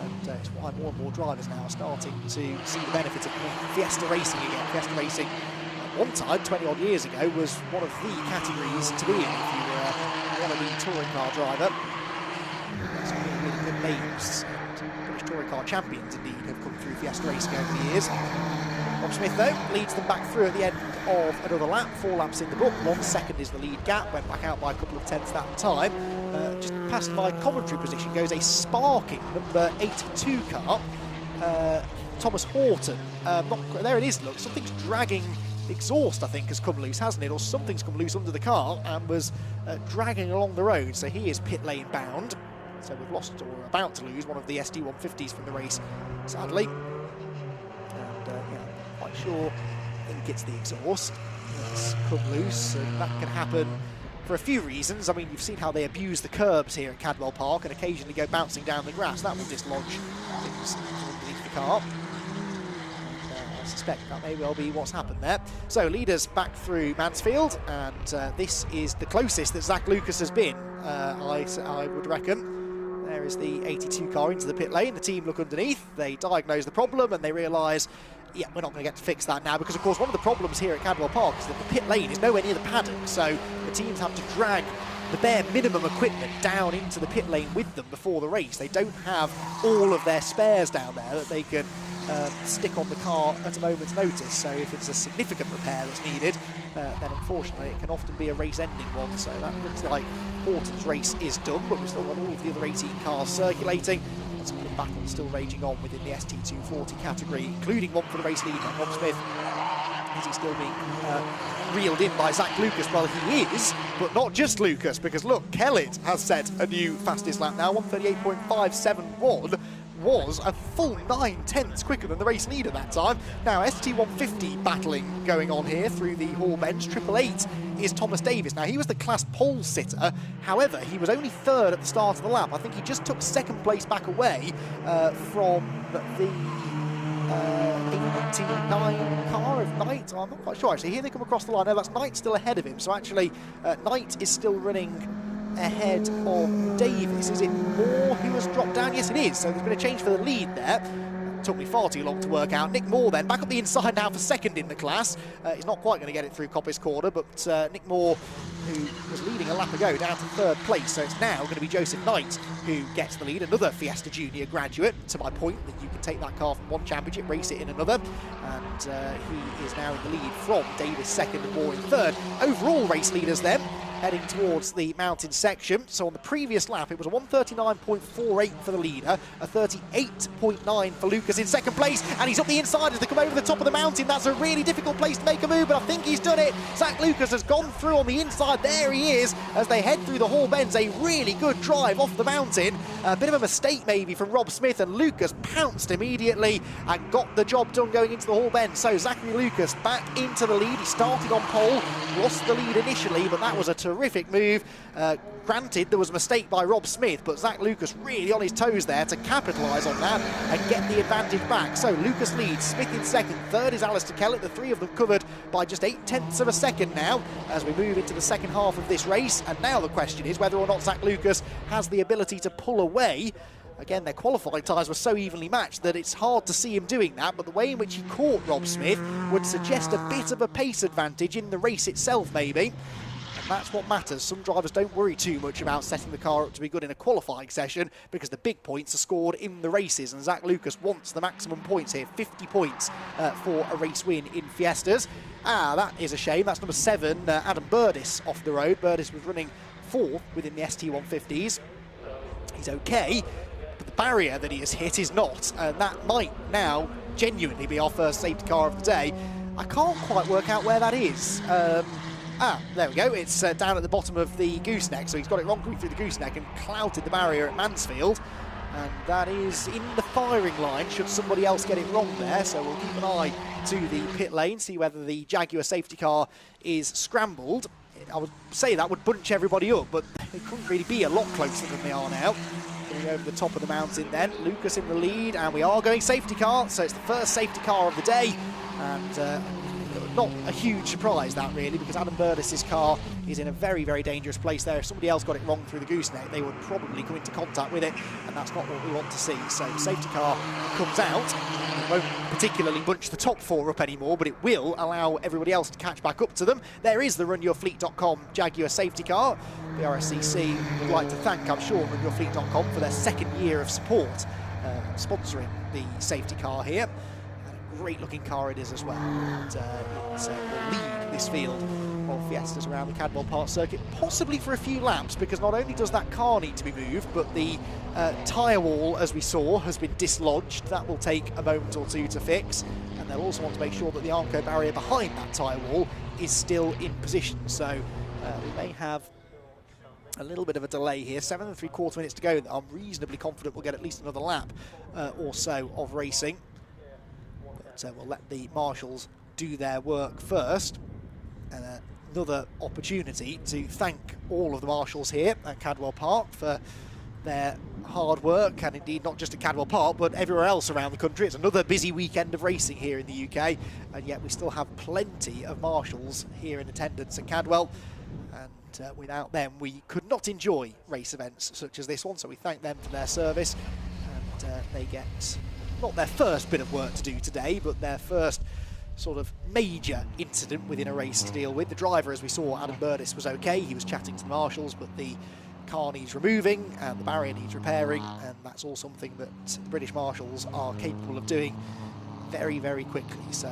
And it's why more and more drivers now are starting to see the benefits of Fiesta racing again. Fiesta racing, at one time, 20-odd years ago, was one of the categories to be in if you were a wannabe touring car driver. Some really good names, British touring car champions indeed, have come through Fiesta racing over the years. Rob Smith, though, leads them back through at the end of another lap. 4 laps in the book. 1 second is the lead gap. Went back out by a couple of tenths that time. Just past my commentary position goes a sparking number 82 car. Thomas Horton. There it is, look. Something's dragging exhaust, I think, has come loose, hasn't it? Or something's come loose under the car and was dragging along the road. So he is pit lane bound. So we've lost, or about to lose, one of the SD150s from the race, sadly. And yeah, I'm quite sure, I think it's the exhaust that's come loose, and that can happen for a few reasons. I mean, you've seen how they abuse the curbs here at Cadwell Park and occasionally go bouncing down the grass. That will dislodge things underneath the car. I suspect that may well be what's happened there. So leaders back through Mansfield, and this is the closest that Zach Lucas has been, I would reckon. There is the 82 car into the pit lane. The team look underneath, they diagnose the problem, and they realise, yeah, we're not going to get to fix that now, because of course one of the problems here at Cadwell Park is that the pit lane is nowhere near the paddock, so the teams have to drag the bare minimum equipment down into the pit lane with them before the race. They don't have all of their spares down there that they can stick on the car at a moment's notice. So if it's a significant repair that's needed, then unfortunately it can often be a race-ending one. So that looks like Horton's race is done, but we've still got all of the other 18 cars circulating. Some of the battle still raging on within the ST240 category, including one for the race lead, Rob Smith. Is he still being reeled in by Zach Lucas? Well, he is, but not just Lucas, because look, Kellett has set a new fastest lap now. 1:38.571 was a full 9/10 quicker than the race leader that time. Now, ST150 battling going on here through the Hall Bench. 888 is Thomas Davis. Now, he was the class pole sitter. However, he was only third at the start of the lap. I think he just took second place back away from the 89 car of Knight. I'm not quite sure, actually. Here they come across the line. No, that's Knight still ahead of him. So actually, Knight is still running ahead of Davis. Is it Moore who has dropped down? Yes, it is. So there's been a change for the lead there. Took me far too long to work out. Nick Moore then, back up the inside now for second in the class. He's not quite going to get it through Coppice Corner, but Nick Moore, who was leading a lap ago, down to third place. So it's now going to be Joseph Knight who gets the lead, another Fiesta Junior graduate, to my point that you can take that car from one championship, race it in another. And he is now in the lead from Davis second and Moore in third. Overall race leaders then, heading towards the mountain section. So on the previous lap, it was a 1:39.48 for the leader, a 38.9 for Lucas in second place, and he's up the inside as they come over the top of the mountain. That's a really difficult place to make a move, but I think he's done it. Zach Lucas has gone through on the inside. There he is as they head through the Hall Bends. A really good drive off the mountain. A bit of a mistake maybe from Rob Smith, and Lucas pounced immediately and got the job done going into the Hall Bend. So Zachary Lucas back into the lead. He started on pole, lost the lead initially, but that was a terrific move. Granted, there was a mistake by Rob Smith, but Zach Lucas really on his toes there to capitalise on that and get the advantage back. So Lucas leads, Smith in second, third is Alistair Kellett, the three of them covered by just 0.8 of a second now as we move into the second half of this race. And now the question is whether or not Zach Lucas has the ability to pull away. Again, their qualifying tyres were so evenly matched that it's hard to see him doing that, but the way in which he caught Rob Smith would suggest a bit of a pace advantage in the race itself, maybe. And that's what matters. Some drivers don't worry too much about setting the car up to be good in a qualifying session because the big points are scored in the races, and Zach Lucas wants the maximum points here, 50 points for a race win in Fiestas. That is a shame. That's number 7, Adam Burdis, off the road. Burdis was running 4th within the ST150s. He's okay, but the barrier that he has hit is not, and that might now genuinely be our first safety car of the day. I can't quite work out where that is. There we go. It's down at the bottom of the gooseneck, so he's got it wrong through the gooseneck and clouted the barrier at Mansfield. And that is in the firing line, should somebody else get it wrong there. So we'll keep an eye to the pit lane, see whether the Jaguar safety car is scrambled. I would say that would bunch everybody up, but they couldn't really be a lot closer than they are now. Going over the top of the mountain then, Lucas in the lead, and we are going safety car, so it's the first safety car of the day. And not a huge surprise, that really, because Adam Burdis' car is in a very, very dangerous place there. If somebody else got it wrong through the gooseneck, they would probably come into contact with it, and that's not what we want to see. So the safety car comes out. It won't particularly bunch the top 4 up anymore, but it will allow everybody else to catch back up to them. There is the runyourfleet.com Jaguar safety car. BRSCC would like to thank, I'm sure, runyourfleet.com for their second year of support, sponsoring the safety car here. great looking car it is as well. And it will lead this field of Fiestas around the Cadwell Park circuit, possibly for a few laps, because not only does that car need to be moved, but the tyre wall, as we saw, has been dislodged. That will take a moment or two to fix, and they'll also want to make sure that the Armco barrier behind that tyre wall is still in position. So we may have a little bit of a delay here. 7 3/4 minutes to go. I'm reasonably confident we'll get at least another lap or so of racing. But we'll let the marshals do their work first. And another opportunity to thank all of the marshals here at Cadwell Park for their hard work, and indeed not just at Cadwell Park but everywhere else around the country. It's another busy weekend of racing here in the UK, and yet we still have plenty of marshals here in attendance at Cadwell, and without them we could not enjoy race events such as this one, so we thank them for their service. And they get not their first bit of work to do today, but their first sort of major incident within a race to deal with. The driver, as we saw, Adam Burdis, was okay. He was chatting to the marshals, but the car needs removing and the barrier needs repairing, and that's all something that the British Marshals are capable of doing very, very quickly. So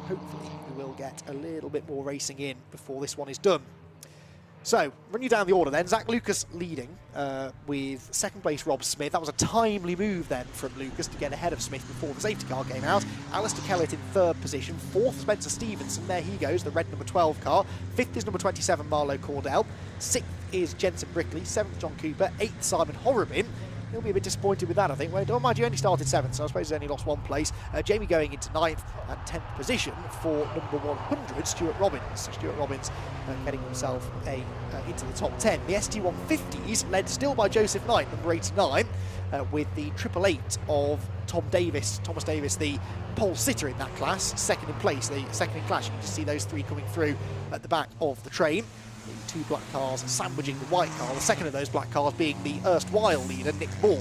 hopefully we will get a little bit more racing in before this one is done. So, run you down the order then. Zach Lucas leading with second place Rob Smith. That was a timely move then from Lucas to get ahead of Smith before the safety car came out. Alistair Kellett in third position. Fourth, Spencer Stevenson. There he goes, the red number 12 car. Fifth is number 27, Marlowe Cordell. Sixth is Jensen Brickley. Seventh, John Cooper. Eighth, Simon Horrobin. He'll be a bit disappointed with that, I think. Well, don't mind, you only started 7th, so I suppose he's only lost 1 place. Jamie going into 9th and 10th position for number 100, Stuart Robbins. Stuart Robbins getting himself into the top 10. The ST150s led still by Joseph Knight, number 89, with the 888 of Thomas Davis, the pole sitter in that class, second in place, the second in class. You can just see those three coming through at the back of the train. The two black cars sandwiching the white car, the second of those black cars being the erstwhile leader, Nick Moore.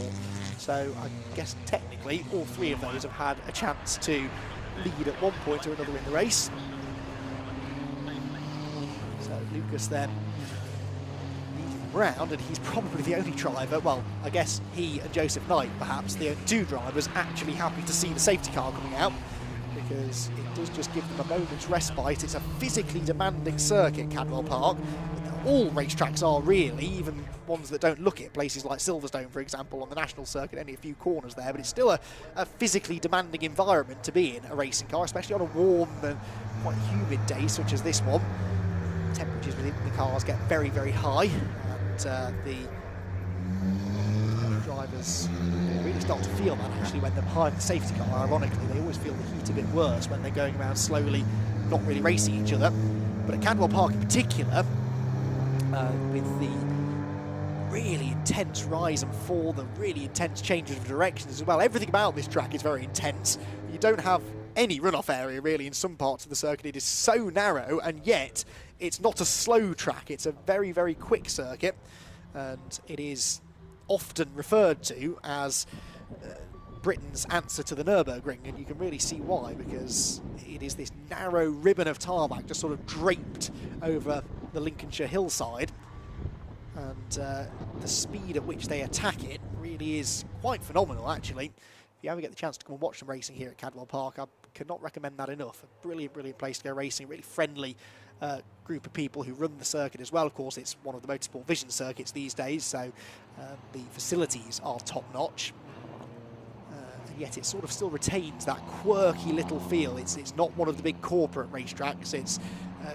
So I guess technically all three of those have had a chance to lead at one point or another in the race. So Lucas then leading them round, and he's probably the only driver, well, I guess he and Joseph Knight perhaps, the only two drivers actually happy to see the safety car coming out, because it does just give them a moment's respite. It's a physically demanding circuit, Cadwell Park. All racetracks are really, even ones that don't look it, places like Silverstone, for example, on the national circuit, only a few corners there, but it's still a physically demanding environment to be in a racing car, especially on a warm and quite humid day such as this one. Temperatures within the cars get very, very high, and the drivers really start to feel that actually when they're behind the safety car. Ironically, they always feel the heat a bit worse when they're going around slowly, not really racing each other. But at Cadwell Park in particular, with the really intense rise and fall, the really intense changes of directions as well, everything about this track is very intense. You don't have any runoff area really in some parts of the circuit. It is so narrow, and yet it's not a slow track. It's a very, very quick circuit, and it is often referred to as Britain's answer to the Nürburgring, and you can really see why, because it is this narrow ribbon of tarmac just sort of draped over the Lincolnshire hillside, and the speed at which they attack it really is quite phenomenal actually. If you ever get the chance to come and watch some racing here at Cadwell Park, I cannot recommend that enough. A brilliant, brilliant place to go racing, really friendly group of people who run the circuit as well. Of course, it's one of the Motorsport Vision circuits these days, so the facilities are top-notch. Yet it sort of still retains that quirky little feel. It's not one of the big corporate racetracks. It's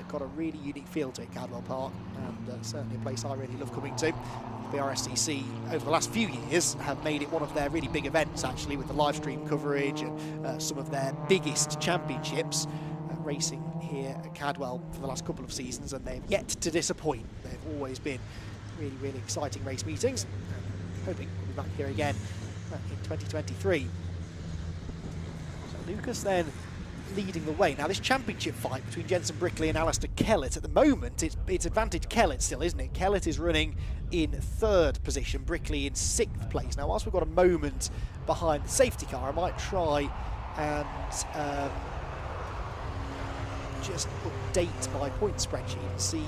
got a really unique feel to it, Cadwell Park, and certainly a place I really love coming to. The BRSCC over the last few years have made it one of their really big events actually, with the live stream coverage and some of their biggest championships racing here at Cadwell for the last couple of seasons, and they've yet to disappoint. They've always been really, really exciting race meetings. Hoping we'll be back here again in 2023. Lucas then leading the way. Now this championship fight between Jensen Brickley and Alistair Kellett, at the moment it's advantage Kellett still, isn't it? Kellett is running in third position, Brickley in 6th place. Now whilst we've got a moment behind the safety car, I might try and just update my point spreadsheet and see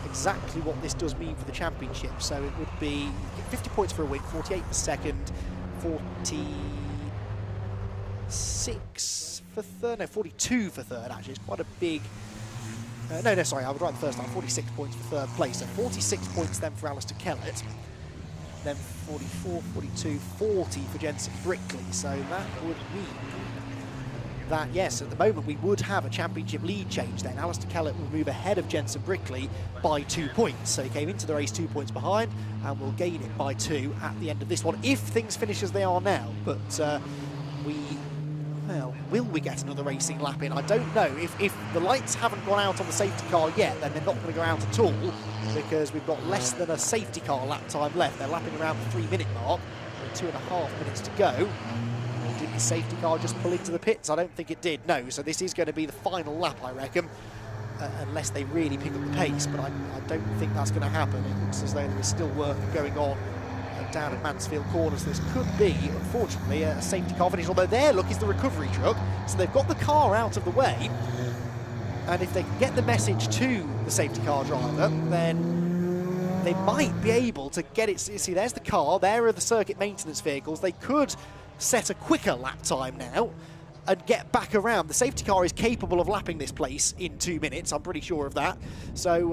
exactly what this does mean for the championship. So it would be 50 points for a win, 48 for second, 46 for third? No, 42 for third, actually. It's quite a big... no, sorry, I was right the first time. 46 points for third place. So 46 points then for Alistair Kellett. Then 44, 42, 40 for Jensen Brickley. So that would mean that, yes, at the moment we would have a championship lead change then. Alistair Kellett will move ahead of Jensen Brickley by 2 points. So he came into the race 2 points behind and will gain it by 2 at the end of this one, if things finish as they are now. But well, will we get another racing lap in? I don't know. If the lights haven't gone out on the safety car yet, then they're not going to go out at all, because we've got less than a safety car lap time left. They're lapping around the 3-minute mark, with 2.5 minutes to go. Did the safety car just pull into the pits? I don't think it did, no. So this is going to be the final lap, I reckon, unless they really pick up the pace, but I don't think that's going to happen. It looks as though there is still work going on down at Mansfield Corners. This could be, unfortunately, a safety car finish, although there, look, is the recovery truck. So they've got the car out of the way, and if they can get the message to the safety car driver, then they might be able to get it. See, there's the car, there are the circuit maintenance vehicles. They could set a quicker lap time now and get back around. The safety car is capable of lapping this place in 2 minutes, I'm pretty sure of that. So,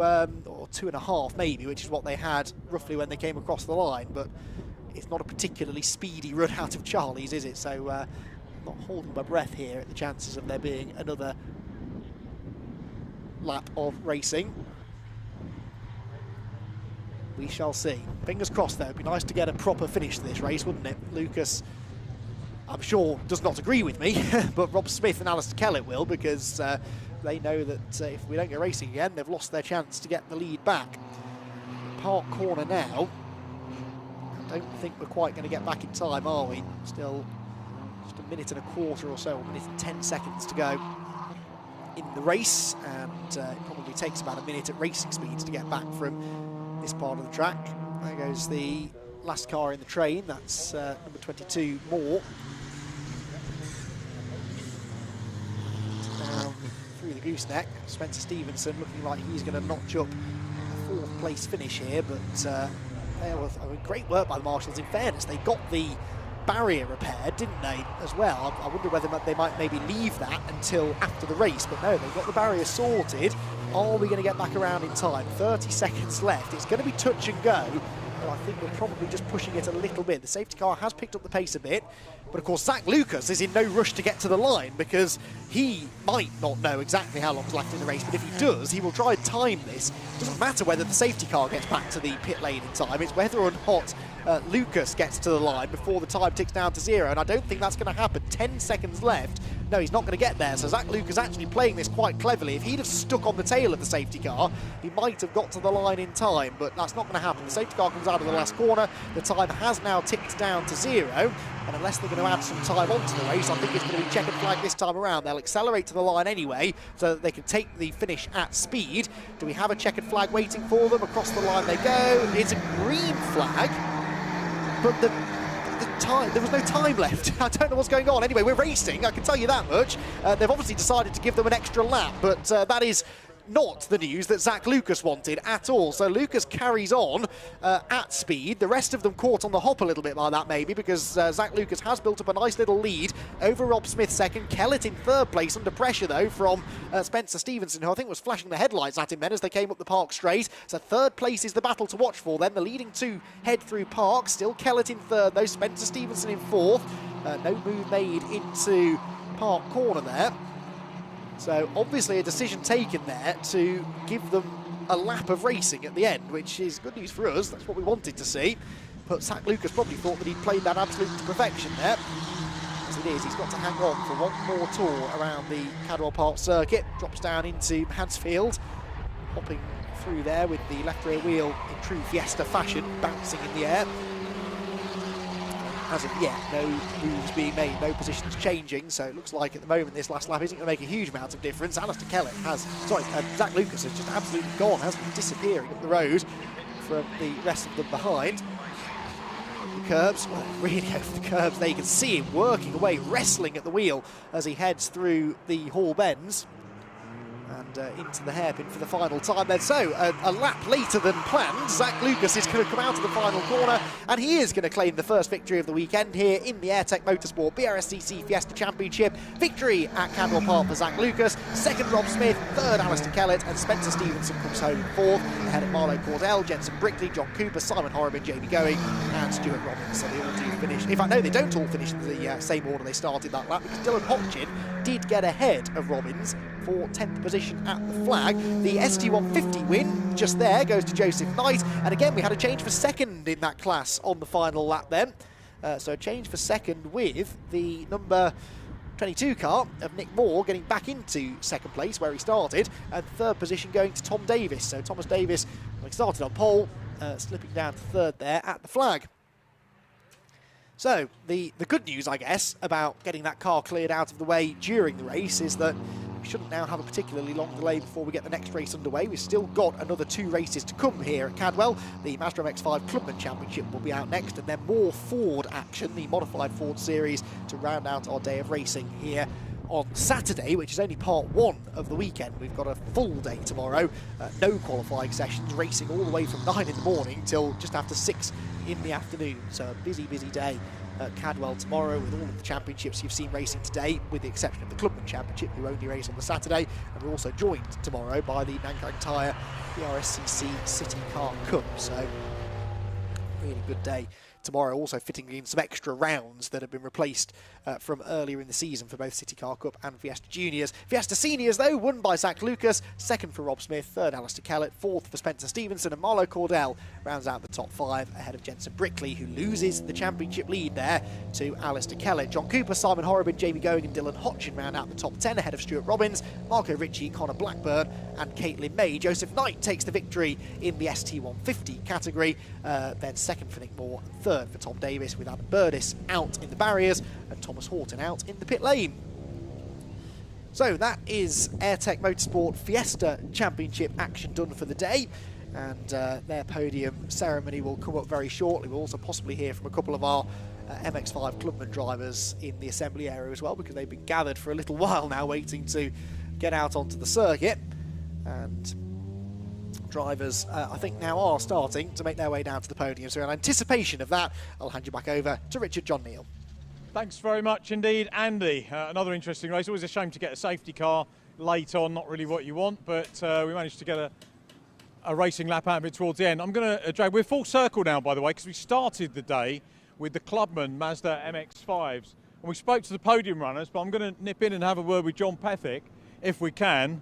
or 2.5 maybe, which is what they had roughly when they came across the line, but it's not a particularly speedy run out of Charlie's, is it? So, I'm not holding my breath here at the chances of there being another lap of racing. We shall see. Fingers crossed, though. It'd be nice to get a proper finish to this race, wouldn't it? Lucas, I'm sure, does not agree with me, but Rob Smith and Alistair Kellett will, because they know that if we don't go racing again, they've lost their chance to get the lead back. Park corner now. I don't think we're quite going to get back in time, are we? Still just 1.25 minutes or so, 1 minute and 10 seconds to go in the race, and it probably takes about 1 minute at racing speeds to get back from this part of the track. There goes the last car in the train, that's number 22, Moore. Down through the gooseneck, Spencer Stevenson looking like he's going to notch up a 4th place finish here, but there was great work by the marshals. In fairness, they got the barrier repaired, didn't they, as well? I wonder whether they might maybe leave that until after the race, but no, they've got the barrier sorted. Are we going to get back around in time? 30 seconds left. It's going to be touch and go. I think we're probably just pushing it a little bit. The safety car has picked up the pace a bit, but of course Zach Lucas is in no rush to get to the line, because he might not know exactly how long's left in the race, but if he does, he will try and time this. It doesn't matter whether the safety car gets back to the pit lane in time, it's whether or not Lucas gets to the line before the time ticks down to 0, and I don't think that's going to happen. 10 seconds left. No, he's not going to get there, so Zach Lucas actually playing this quite cleverly. If he'd have stuck on the tail of the safety car, he might have got to the line in time, but that's not going to happen. The safety car comes out of the last corner. The time has now ticked down to 0, and unless they're going to add some time onto the race, I think it's going to be checkered flag this time around. They'll accelerate to the line anyway, so that they can take the finish at speed. Do we have a checkered flag waiting for them? Across the line they go. It's a green flag, but there was no time left. I don't know what's going on. Anyway, we're racing, I can tell you that much. They've obviously decided to give them an extra lap, but that is not the news that Zach Lucas wanted at all. So Lucas carries on at speed. The rest of them caught on the hop a little bit by that maybe, because Zach Lucas has built up a nice little lead over Rob Smith second. Kellett in 3rd place, under pressure though from Spencer Stevenson, who I think was flashing the headlights at him then as they came up the Park straight. So 3rd place is the battle to watch for then. The leading 2 head through Park. Still Kellett in 3rd though, Spencer Stevenson in 4th. No move made into Park corner there. So obviously a decision taken there to give them a lap of racing at the end, which is good news for us. That's what we wanted to see. But Zach Lucas probably thought that he'd played that absolute to perfection there. As it is, he's got to hang on for one more tour around the Cadwell Park circuit. Drops down into Mansfield, hopping through there with the left rear wheel in true Fiesta fashion, bouncing in the air. As of yet, no moves being made, no positions changing, so it looks like at the moment this last lap isn't going to make a huge amount of difference. Alistair Kellett Zach Lucas has just absolutely gone, hasn't he? Disappearing up the road from the rest of them behind. The curbs, well, really over the curbs there. You can see him working away, wrestling at the wheel as he heads through the Hall Bends. and into the hairpin for the final time then. So, a lap later than planned, Zach Lucas is going to come out of the final corner, and he is going to claim the first victory of the weekend here in the Airtech Motorsport BRSCC Fiesta Championship. Victory at Cadwell Park for Zach Lucas, second Rob Smith, third Alistair Kellett, and Spencer Stevenson comes home in fourth, ahead of Marlo Cordell, Jensen Brickley, John Cooper, Simon Horrobin, Jamie Going, and Stuart Robbins. So they all do finish. In fact, no, they don't all finish in the same order they started that lap, because Dylan Hopchin did get ahead of Robbins for 10th position at the flag. The ST150 win just there goes to Joseph Knight, and again we had a change for second in that class on the final lap then. So a change for second with the number 22 car of Nick Moore getting back into second place where he started, and third position going to Tom Davis. So Thomas Davis, when he started on pole, slipping down to third there at the flag. So the good news, I guess, about getting that car cleared out of the way during the race is that we shouldn't now have a particularly long delay before we get the next race underway. We've still got another 2 races to come here at Cadwell. The Mazda MX-5 Clubman Championship will be out next, and then more Ford action, the modified Ford series, to round out our day of racing here on Saturday, which is only part 1 of the weekend. We've got a full day tomorrow, no qualifying sessions, racing all the way from 9 in the morning till just after 6 in the afternoon. So a busy, busy day at Cadwell tomorrow with all of the championships you've seen racing today, with the exception of the Clubman Championship, who only race on the Saturday. And we're also joined tomorrow by the Nankang Tyre BRSCC CityCars Cup. So really good day tomorrow, also fitting in some extra rounds that have been replaced from earlier in the season for both CityCars Cup and Fiesta Juniors. Fiesta Seniors, though, won by Zach Lucas, second for Rob Smith, third Alistair Kellett, fourth for Spencer Stevenson, and Marlo Cordell rounds out the top 5 ahead of Jensen Brickley, who loses the championship lead there to Alistair Kellett. John Cooper, Simon Horrobin, Jamie Going and Dylan Hotchin round out the top 10 ahead of Stuart Robbins, Marco Ritchie, Connor Blackburn and Caitlin May. Joseph Knight takes the victory in the ST150 category, then second for Nick Moore, and third for Tom Davis, with Adam Burdis out in the barriers and Thomas Horton out in the pit lane. So that is Airtech Motorsport Fiesta Championship action done for the day, and their podium ceremony will come up very shortly. We'll also possibly hear from a couple of our MX-5 Clubman drivers in the assembly area as well, because they've been gathered for a little while now waiting to get out onto the circuit. And drivers, I think, now are starting to make their way down to the podium. So in anticipation of that, I'll hand you back over to Richard John Neal. Thanks very much indeed, Andy. Another interesting race. Always a shame to get a safety car late on, not really what you want, but we managed to get a racing lap out of it towards the end. I'm going to drag, we're full circle now, by the way, because we started the day with the Clubman Mazda MX-5s, and we spoke to the podium runners, but I'm going to nip in and have a word with John Pethick, if we can.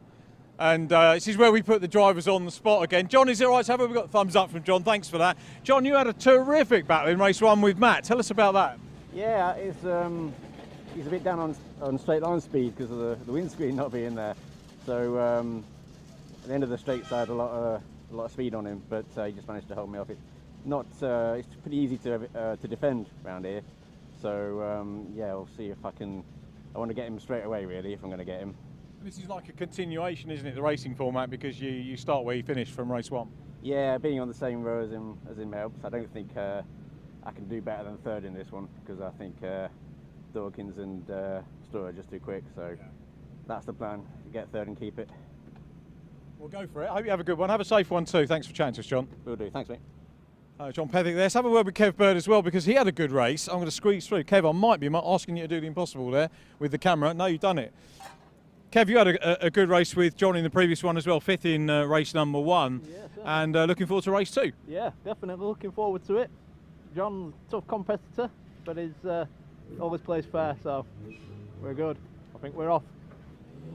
And this is where we put the drivers on the spot again. John, is it all right to have it? We've got thumbs up from John. Thanks for that. John, you had a terrific battle in race 1 with Matt. Tell us about that. Yeah, he's a bit down on straight line speed because of the windscreen not being there. So at the end of the straights, I had a lot of speed on him, but he just managed to hold me off. It's pretty easy to defend around here. So yeah, I'll see if I want to get him straight away, really, if I'm going to get him. This is like a continuation, isn't it, the racing format, because you start where you finish from race 1. Yeah, being on the same row as him helps. I don't think I can do better than third in this one, because I think Dawkins and Storer are just too quick. So that's the plan: get third and keep it. We'll go for it. I hope you have a good one. Have a safe one too. Thanks for chatting to us, John. Will do. Thanks, mate. John Pethick there. Let's have a word with Kev Bird as well, because he had a good race. I'm going to squeeze through. Kev, I might be asking you to do the impossible there with the camera. No, you've done it. Kev, you had a good race with John in the previous one as well, 5th in race number 1, and looking forward to race 2. Yeah, definitely looking forward to it. John's a tough competitor, but he always plays fair, so we're good. I think we're off.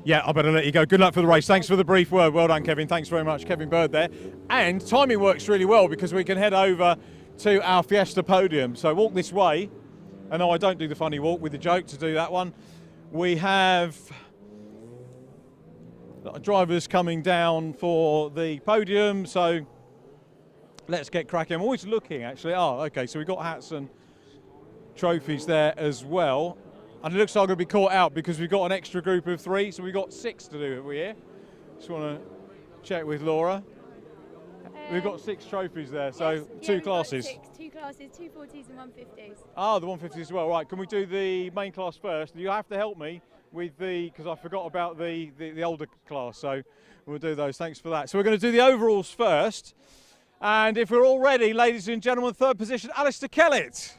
Yeah, I better let you go. Good luck for the race. Thanks for the brief word. Well done, Kevin. Thanks very much. Kevin Bird there. And timing works really well, because we can head over to our Fiesta podium. So walk this way. And no, I don't do the funny walk with the joke to do that one. We have drivers coming down for the podium, so let's get cracking. I'm always looking, actually. Oh, okay, so we've got hats and trophies there as well. And it looks like I'm going to be caught out because we've got an extra group of 3, so we've got 6 to do, have we here? Just want to check with Laura. We've got 6 trophies there, so yes, 2 classes. 2 classes, 240s and 150s. Ah, the 150s as well. Right, can we do the main class first? You have to help me. with because I forgot about the older class, so we'll do those. Thanks for that. So we're going to do the overalls first, and if we're all ready, ladies and gentlemen, third position, Alistair Kellett.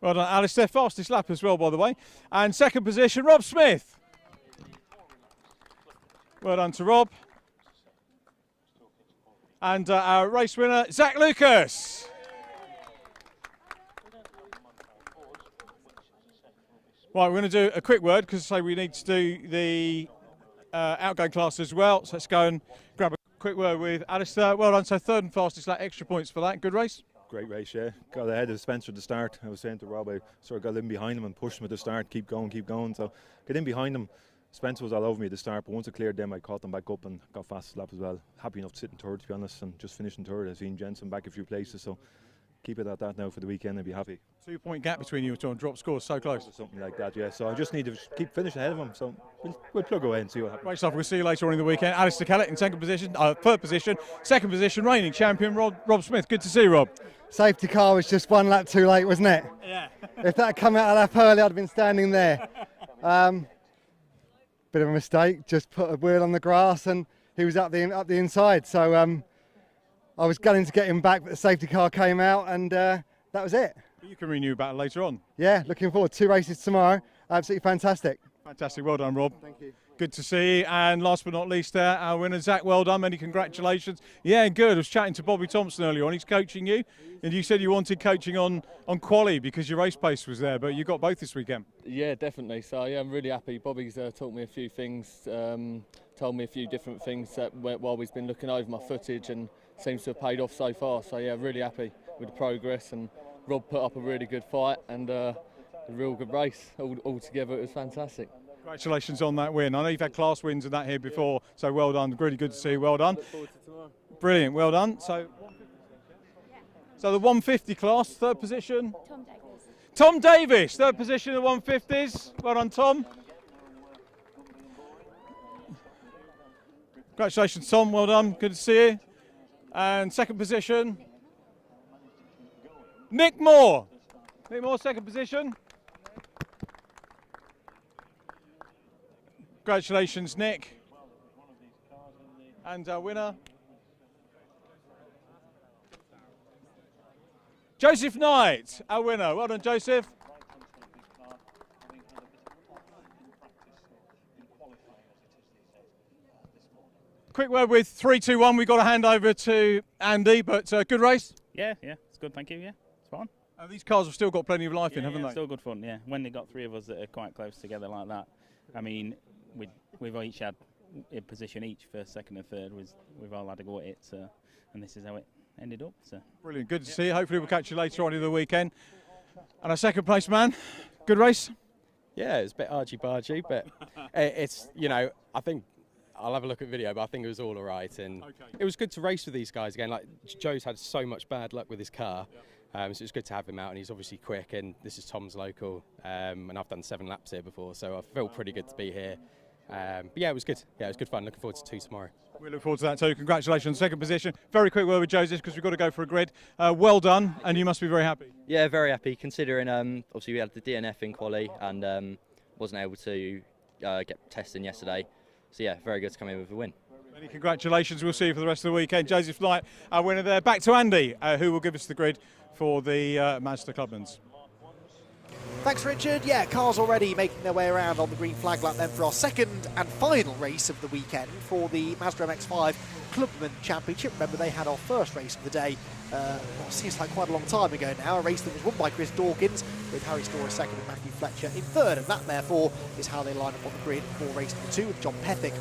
Well done, Alistair. Fastest lap as well, by the way. And second position, Rob Smith. Well done to Rob. And our race winner, Zach Lucas. Right, we're going to do a quick word because we need to do the outgoing class as well. So let's go and grab a quick word with Alistair. Well done. So third and fastest lap, extra points for that. Good race. Great race, yeah. Got ahead of Spencer at the start. I was saying to Rob, I sort of got in behind him and pushed him at the start. Keep going. So get in behind him. Spencer was all over me at the start, but once I cleared them, I caught them back up and got fastest lap as well. Happy enough to sit in third, to be honest, and just finishing third. I've seen Jensen back a few places, so keep it at that now for the weekend and be happy. 2-point gap between you two on drop scores, so close. Something like that, yeah. So I just need to keep finishing ahead of him. So we'll plug away and see what happens. Great stuff. We'll see you later on in the weekend. Alistair Kellett in second position, third position, second position, reigning champion Rob Smith. Good to see you, Rob. Safety car was just 1 lap too late, wasn't it? Yeah. If that had come out a lap early, I'd have been standing there. Bit of a mistake. Just put a wheel on the grass, and he was up the inside. So I was gunning to get him back, but the safety car came out, and that was it. You can renew battle later on. Yeah, looking forward. 2 races tomorrow. Absolutely fantastic. Fantastic. Well done, Rob. Thank you. Good to see you. And last but not least, our winner, Zach. Well done. Many congratulations. Yeah, good. I was chatting to Bobby Thompson earlier on. He's coaching you, and you said you wanted coaching on quali because your race pace was there, but you got both this weekend. Yeah, definitely. So yeah, I'm really happy. Bobby's taught me a few things, told me a few different things while he's been looking over my footage, and seems to have paid off so far. So yeah, really happy with the progress, and Rob put up a really good fight and a real good race. All together, it was fantastic. Congratulations on that win. I know you've had class wins and that here before, so well done. Really good to see you. Well done. Look forward to tomorrow. Brilliant. Well done. So the 150 class, third position. Tom Davis, third position in the 150s. Well done, Tom. Congratulations, Tom. Well done. Good to see you. And second position, Nick Moore. Nick Moore, second position. Congratulations, Nick. And our winner, Joseph Knight, our winner. Well done, Joseph. Quick word with 3-2-1. We've got to hand over to Andy, but good race. Yeah, it's good, thank you, yeah, it's fine. These cars have still got plenty of life in, haven't yeah, they? Still good fun, yeah. When they got 3 of us that are quite close together like that, I mean, we've each had a position each, first, second and third, we've all had a go at it, so, and this is how it ended up. So. Brilliant, good to see you. Hopefully we'll catch you later on in the weekend. And our second place man, good race? Yeah, it's a bit argy-bargy, but it's, you know, I think I'll have a look at video, but I think it was all right, and it was good to race with these guys again. Like, Joe's had so much bad luck with his car, so it's good to have him out, and he's obviously quick, and this is Tom's local, and I've done 7 laps here before, so I feel pretty good to be here. But yeah, it was good. Yeah, it was good fun. Looking forward to 2 tomorrow. We look forward to that too. Congratulations, second position. Very quick word with Joseph because we've got to go for a grid. Well done, and you must be very happy. Yeah, very happy considering obviously we had the DNF in quali and wasn't able to get testing yesterday. So yeah, very good to come in with a win. Many congratulations. We'll see you for the rest of the weekend. Joseph Knight, our winner there. Back to Andy, who will give us the grid for the Mazda Clubmans. Thanks, Richard. Yeah, cars already making their way around on the green flag lap then for our second and final race of the weekend for the Mazda MX-5 Clubman Championship. Remember, they had our first race of the day, seems like quite a long time ago now, a race that was won by Chris Dawkins with Harry Storer second and Matthew Fletcher in third, and that therefore is how they line up on the grid for race number 2 with John Pethick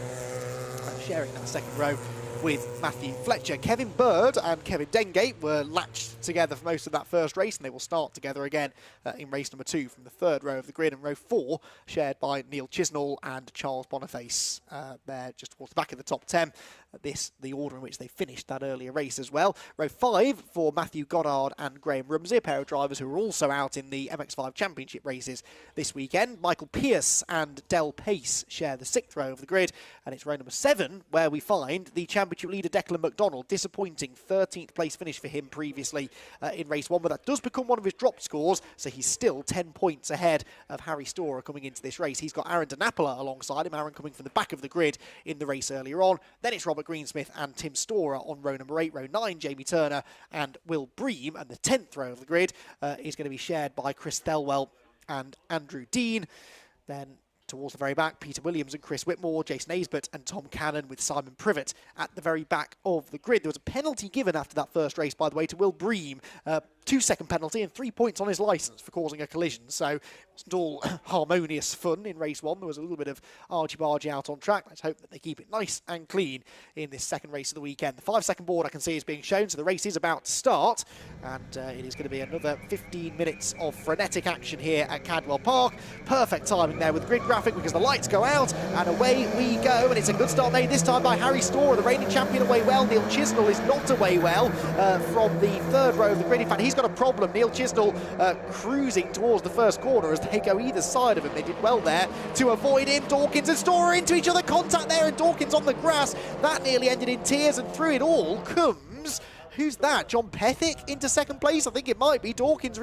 sharing that second row with Matthew Fletcher. Kevin Bird and Kevin Dengate were latched together for most of that first race, and they will start together again in race number 2 from the third row of the grid, and row 4 shared by Neil Chisnall and Charles Boniface. They're just towards the back of the top 10. the order in which they finished that earlier race as well. Row 5 for Matthew Goddard and Graham Rumsey, a pair of drivers who are also out in the MX5 Championship races this weekend. Michael Pearce and Del Pace share the 6th row of the grid, and it's row number 7 where we find the championship leader Declan McDonald. Disappointing 13th place finish for him previously in race 1, but that does become one of his drop scores, so he's still 10 points ahead of Harry Storer coming into this race. He's got Aaron DeNapola alongside him, Aaron coming from the back of the grid in the race earlier on. Then it's Robert Greensmith and Tim Storer on row number 8. Row 9, Jamie Turner and Will Bream, and the 10th row of the grid is going to be shared by Chris Thelwell and Andrew Dean. Then towards the very back, Peter Williams and Chris Whitmore, Jason Aisbert and Tom Cannon, with Simon Privet at the very back of the grid. There was a penalty given after that first race, by the way, to Will Bream. 2-second penalty and 3 points on his licence for causing a collision. So it wasn't all harmonious fun in race 1. There was a little bit of argy-bargy out on track. Let's hope that they keep it nice and clean in this second race of the weekend. The 5-second board I can see is being shown, so the race is about to start. And it is going to be another 15 minutes of frenetic action here at Cadwell Park. Perfect timing there with the grid graphic, because the lights go out and away we go. And it's a good start made this time by Harry Storer, the reigning champion, away well. Neil Chisnell is not away well from the 3rd row of the grid. In fact, he's got a problem. Neil Chisnell cruising towards the first corner as they go either side of him. They did well there to avoid him. Dawkins and Storer into each other. Contact there, and Dawkins on the grass. That nearly ended in tears, and through it all comes... Who's that? John Pethick into 2nd place? I think it might be. Dawkins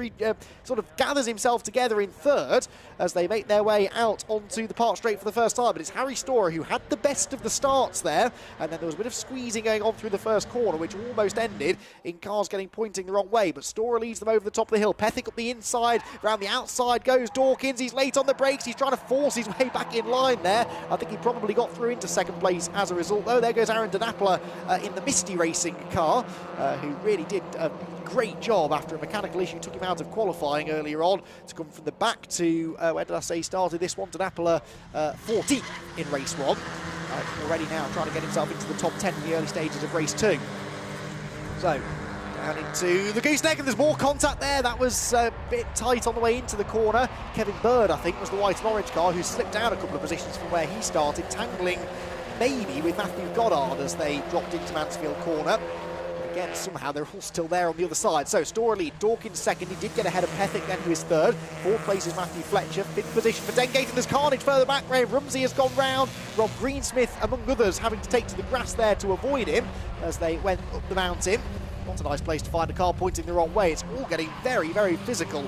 sort of gathers himself together in 3rd as they make their way out onto the Park Straight for the first time. But it's Harry Storer who had the best of the starts there. And then there was a bit of squeezing going on through the first corner, which almost ended in cars pointing the wrong way. But Storer leads them over the top of the hill. Pethick up the inside. Around the outside goes Dawkins. He's late on the brakes. He's trying to force his way back in line there. I think he probably got through into 2nd place as a result, though. There goes Aaron DeNapola in the Misty Racing car. Who really did a great job after a mechanical issue took him out of qualifying earlier on to come from the back to, where did I say he started this one? DeNapola 14th in race 1. Already now trying to get himself into the top 10 in the early stages of race 2. So, down into the gooseneck, and there's more contact there. That was a bit tight on the way into the corner. Kevin Bird, I think, was the white and orange car who slipped down a couple of positions from where he started, tangling maybe with Matthew Goddard as they dropped into Mansfield Corner. Again, somehow they're all still there on the other side. So Storer lead, Dawkins 2nd. He did get ahead of Pethick then, who is 3rd. 4th place is Matthew Fletcher. 5th position for Dengate, and there's carnage further back. Graham Rumsey has gone round. Rob Greensmith, among others, having to take to the grass there to avoid him as they went up the mountain. Not a nice place to find a car pointing the wrong way. It's all getting very, very physical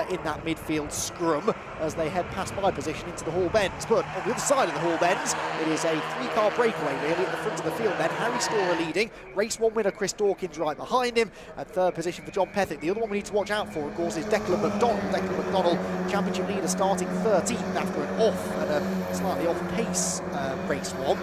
in that midfield scrum as they head past my position into the Hall Bends. But on the other side of the Hall Bends, it is a 3-car breakaway really at the front of the field then. Harry Storer leading. Race 1 winner Chris Dawkins right behind him. At 3rd position for John Pethick. The other one we need to watch out for, of course, is Declan McDonald. Declan McDonald, championship leader, starting 13th after an off and a slightly off-pace race 1.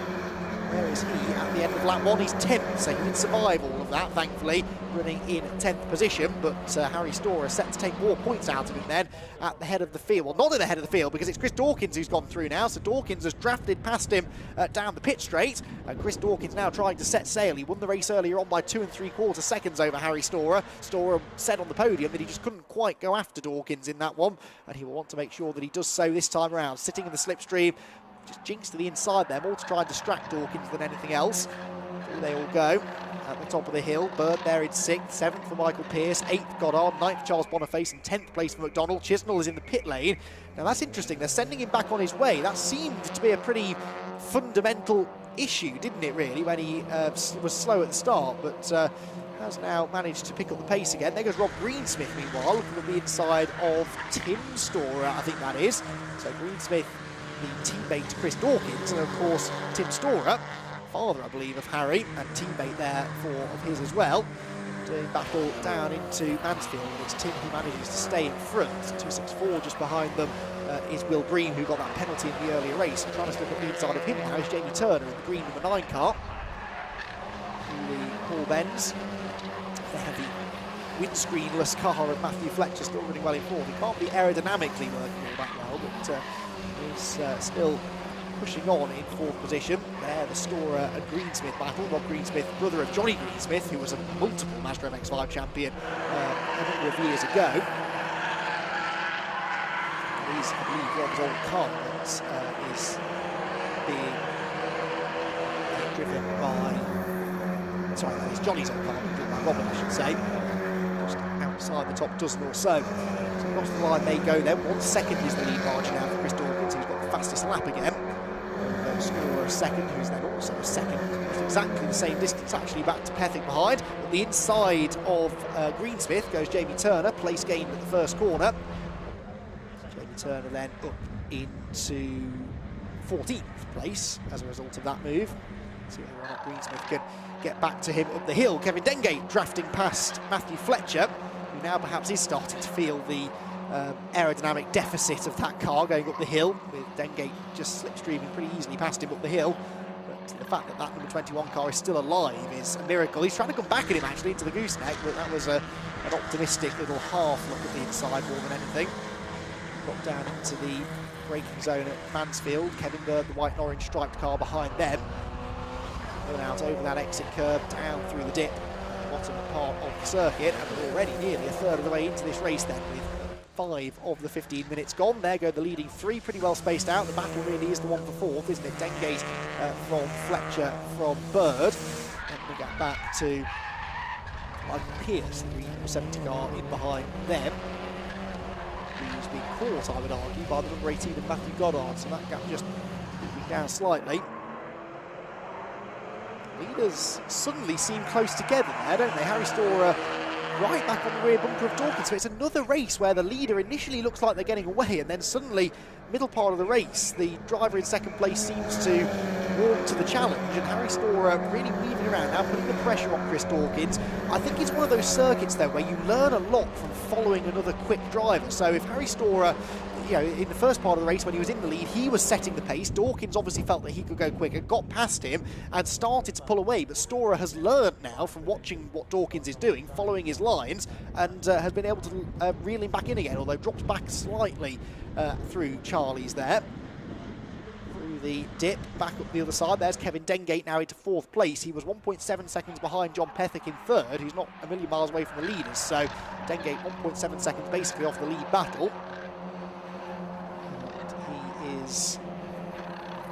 Where is he at the end of lap 1? He's 10th, so he did survive all of that, thankfully, running in 10th position. But Harry Storer set to take more points out of him then at the head of the field. Well, not at the head of the field, because it's Chris Dawkins who's gone through now. So Dawkins has drafted past him down the pit straight. And Chris Dawkins now trying to set sail. He won the race earlier on by 2 3/4 seconds over Harry Storer. Storer said on the podium that he just couldn't quite go after Dawkins in that one. And he will want to make sure that he does so this time around. Sitting in the slipstream. Just jinx to the inside there, more to try and distract Dawkins than anything else. Here they all go at the top of the hill. Bird there in 6th, 7th for Michael Pearce, 8th Goddard, 9th Charles Boniface, and 10th place for McDonald. Chisnell is in the pit lane. Now that's interesting, they're sending him back on his way. That seemed to be a pretty fundamental issue, didn't it really, when he was slow at the start, but has now managed to pick up the pace again. There goes Rob Greensmith, meanwhile, looking at the inside of Tim Storer, I think that is. So Greensmith, the teammate to Chris Dawkins, and of course Tim Storer, father I believe of Harry, and teammate there of his as well, doing battle down into Mansfield. And it's Tim who manages to stay in front. 264 just behind them is Will Bream, who got that penalty in the earlier race. And trying to slip up the inside of him now is Jamie Turner in the green number 9 car. Through the Hall Bends. The heavy windscreenless car of Matthew Fletcher still running well in fourth. He can't be aerodynamically working all that well, but is still pushing on in 4th position. There, the Storer and Greensmith battle. Rob Greensmith, brother of Johnny Greensmith, who was a multiple Mazda MX-5 champion a number of years ago. He's, I believe, Rob's old car that is being driven by, sorry, that is Johnny's old car, driven by Robin, I should say, just outside the top dozen or so. So across the line they go then. 1 second is the lead margin now for Chris Dawkins, who's got the fastest lap again. Scorer a second, who's then also a second. It's exactly the same distance actually back to Pethick behind. On the inside of Greensmith goes Jamie Turner, place gained at the first corner. Jamie Turner then up into 14th place as a result of that move. See whether or not Greensmith can get back to him up the hill. Kevin Dengate drafting past Matthew Fletcher, who now perhaps is starting to feel the aerodynamic deficit of that car going up the hill, with Dengate just slipstreaming pretty easily past him up the hill. But the fact that that number 21 car is still alive is a miracle. He's trying to come back at him actually into the gooseneck, but that was an optimistic little half look at the inside more than anything. Got down into the braking zone at Mansfield. Kevin Bird, the white and orange striped car behind them. Going out over that exit curve, down through the dip, bottom part of the circuit, and we're already nearly a third of the way into this race then, with 5 of the 15 minutes gone. There go the leading 3, pretty well spaced out. The battle really is the one for 4th, isn't it? Dengate from Fletcher from Bird. And we get back to Pierce, the green 70 car in behind them. Who's been caught, I would argue, by the number 18 of Matthew Goddard, so that gap just moving down slightly. Leaders suddenly seem close together there, don't they? Harry Storer right back on the rear bumper of Dawkins. So it's another race where the leader initially looks like they're getting away, and then suddenly, middle part of the race, the driver in second place seems to walk to the challenge, and Harry Storer really weaving around now, putting the pressure on Chris Dawkins. I think it's one of those circuits though where you learn a lot from following another quick driver. So if Harry Storer, you know, in the first part of the race when he was in the lead, he was setting the pace. Dawkins obviously felt that he could go quicker, got past him and started to pull away, but Storer has learned now from watching what Dawkins is doing, following his lines, and has been able to reel him back in again, although drops back slightly through Charlie's there. Through the dip, back up the other side. There's Kevin Dengate now into 4th place. He was 1.7 seconds behind John Pethick in 3rd, who's not a million miles away from the leaders, so Dengate 1.7 seconds basically off the lead battle. Is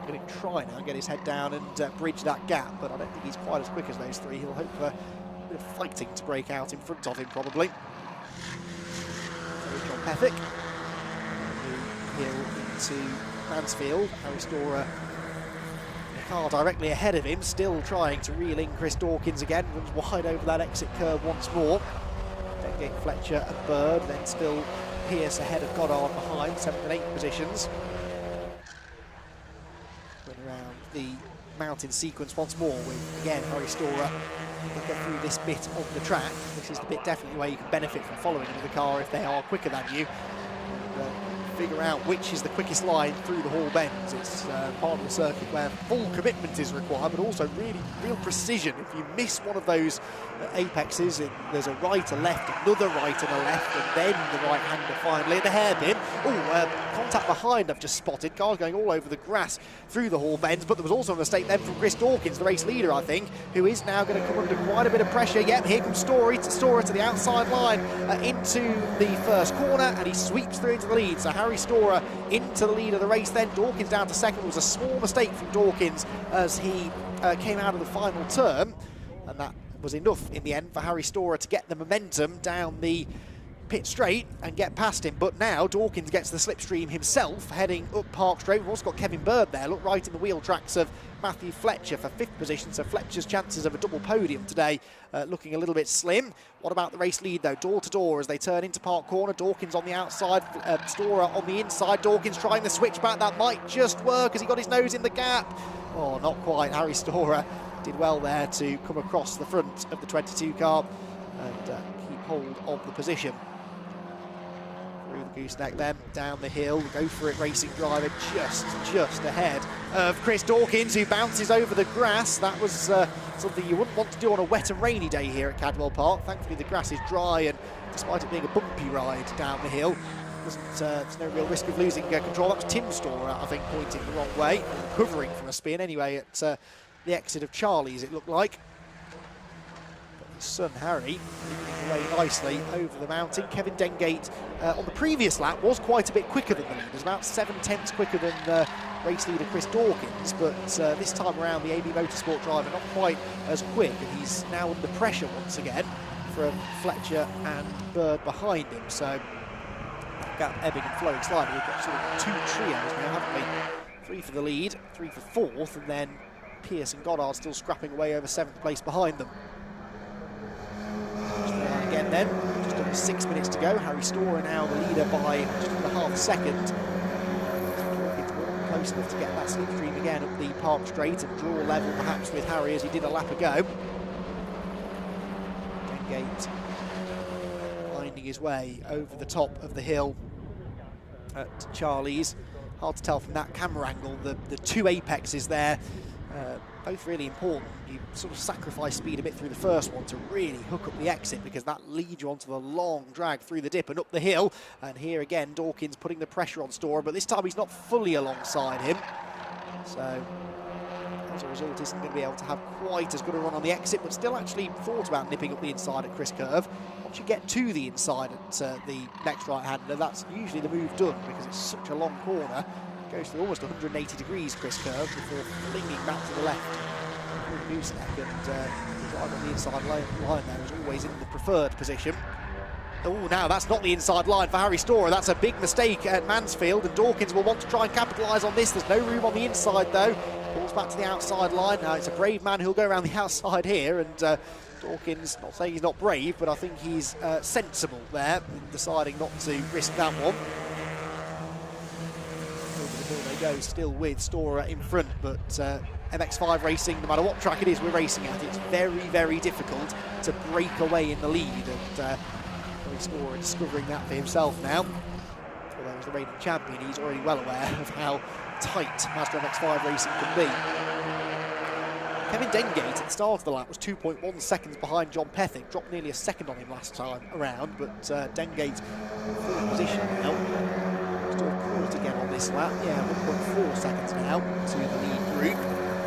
going to try now and get his head down and bridge that gap, but I don't think he's quite as quick as those 3. He'll hope for a bit of fighting to break out in front of him, probably. There's John Pethick. Hill into Mansfield. Harry Storer, the car directly ahead of him, still trying to reel in Chris Dawkins again. Runs wide over that exit curve once more. Dengate, Fletcher and Bird, then still Pierce ahead of Goddard behind, 7th and 8th positions. Around the mountain sequence once more with, again, Harry Storer looking through this bit of the track. This is the bit definitely where you can benefit from following another car if they are quicker than you. Figure out which is the quickest line through the Hall Bends. It's part of the circuit where full commitment is required, but also really real precision. If you miss one of those apexes, there's a right, a left, another right and a left, and then the right-hander finally at the hairpin. Contact behind I've just spotted. Cars going all over the grass through the Hall Bends, but there was also a mistake then from Chris Dawkins, the race leader, I think, who is now going to come under quite a bit of pressure. Yep, here comes Storer to the outside line into the first corner, and he sweeps through into the lead. So Harry Storer into the lead of the race then. Dawkins down to second. It was a small mistake from Dawkins as he came out of the final turn, and that was enough in the end for Harry Storer to get the momentum down the pit straight and get past him. But now Dawkins gets the slipstream himself, heading up Park Straight. We've also got Kevin Bird there, look right in the wheel tracks of Matthew Fletcher for 5th position, so Fletcher's chances of a double podium today looking a little bit slim. What about the race lead though? Door to door as they turn into Park Corner. Dawkins on the outside, Storer on the inside. Dawkins trying the switchback, that might just work as he got his nose in the gap. Oh, not quite. Harry Storer did well there to come across the front of the 22 car and keep hold of the position. Through the gooseneck then, down the hill, go for it racing driver just ahead of Chris Dawkins, who bounces over the grass. That was something you wouldn't want to do on a wet and rainy day here at Cadwell Park. Thankfully the grass is dry, and despite it being a bumpy ride down the hill, there's no real risk of losing control. That was Tim Storer, I think, pointing the wrong way, recovering from a spin anyway at the exit of Charlie's, it looked like. But he's son Harry leading away nicely over the mountain. Kevin Dengate on the previous lap was quite a bit quicker than the leaders, about 7/10 quicker than race leader Chris Dawkins, but this time around the AB Motorsport driver not quite as quick, and he's now under pressure once again from Fletcher and Bird behind him, so gap ebbing and flowing slightly. We've got sort of 2 trios now, haven't we? 3 for the lead, 3 for 4th, and then Pierce and Goddard still scrapping away over 7th place behind them. Again then, just under 6 minutes to go. Harry Storer now the leader by just under half a second. Close enough to get that slipstream again up the Park Straight and draw level perhaps with Harry as he did a lap ago. Dengate finding his way over the top of the hill at Charlie's. Hard to tell from that camera angle, the 2 apexes there, both really important. You sort of sacrifice speed a bit through the first one to really hook up the exit, because that leads you onto the long drag through the dip and up the hill. And here again, Dawkins putting the pressure on Storer, but this time he's not fully alongside him. So as a result, isn't going to be able to have quite as good a run on the exit, but still actually thought about nipping up the inside at Chris Curve. Once you get to the inside at the next right-hander, that's usually the move done, because it's such a long corner. Goes through almost 180 degrees, Chris Curve, before flinging back to the left through the gooseneck, and the driver on the inside line there is always in the preferred position. Oh, now that's not the inside line for Harry Storer. That's a big mistake at Mansfield, and Dawkins will want to try and capitalise on this. There's no room on the inside, though. Falls back to the outside line. Now it's a brave man who'll go around the outside here, and Dawkins, not saying he's not brave, but I think he's sensible there in deciding not to risk that one. They go still with Storer in front, but MX5 racing, no matter what track it is we're racing at, it's very, very difficult to break away in the lead, and Storer discovering that for himself now. Although as the reigning champion, he's already well aware of how tight Mazda MX5 racing can be. Kevin Dengate at the start of the lap was 2.1 seconds behind John Pethick, dropped nearly a second on him last time around, but Dengate in full position now. Still caught again on this lap, yeah, 1.4 seconds now to the lead group.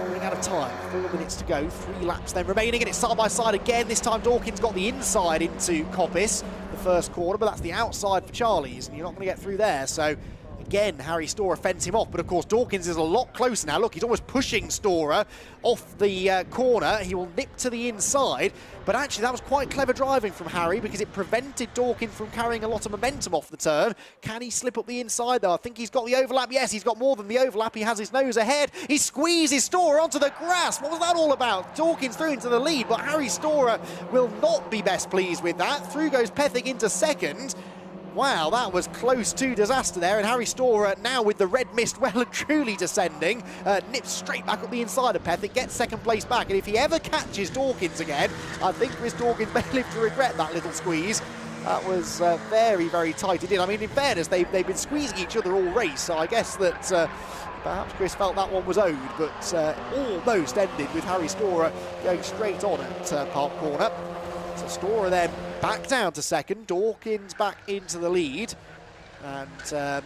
Running out of time, 4 minutes to go, 3 laps then remaining, and it's side by side again. This time Dawkins got the inside into Coppice, the first corner, but that's the outside for Charlie's, and you're not going to get through there, so again, Harry Storer fends him off, but of course Dawkins is a lot closer now. Look, he's almost pushing Storer off the corner. He will nip to the inside, but actually that was quite clever driving from Harry, because it prevented Dawkins from carrying a lot of momentum off the turn. Can he slip up the inside though? I think he's got the overlap. Yes, he's got more than the overlap. He has his nose ahead. He squeezes Storer onto the grass. What was that all about? Dawkins through into the lead, but Harry Storer will not be best pleased with that. Through goes Pethick into second. Wow, that was close to disaster there, and Harry Storer now with the red mist well and truly descending, nips straight back up the inside of Pethick, gets second place back, and if he ever catches Dawkins again, I think Chris Dawkins may live to regret that little squeeze. That was very, very tight indeed. I mean, in fairness, they've been squeezing each other all race, so I guess that perhaps Chris felt that one was owed, but almost ended with Harry Storer going straight on at Park Corner. So Storer then back down to second, Dawkins back into the lead, and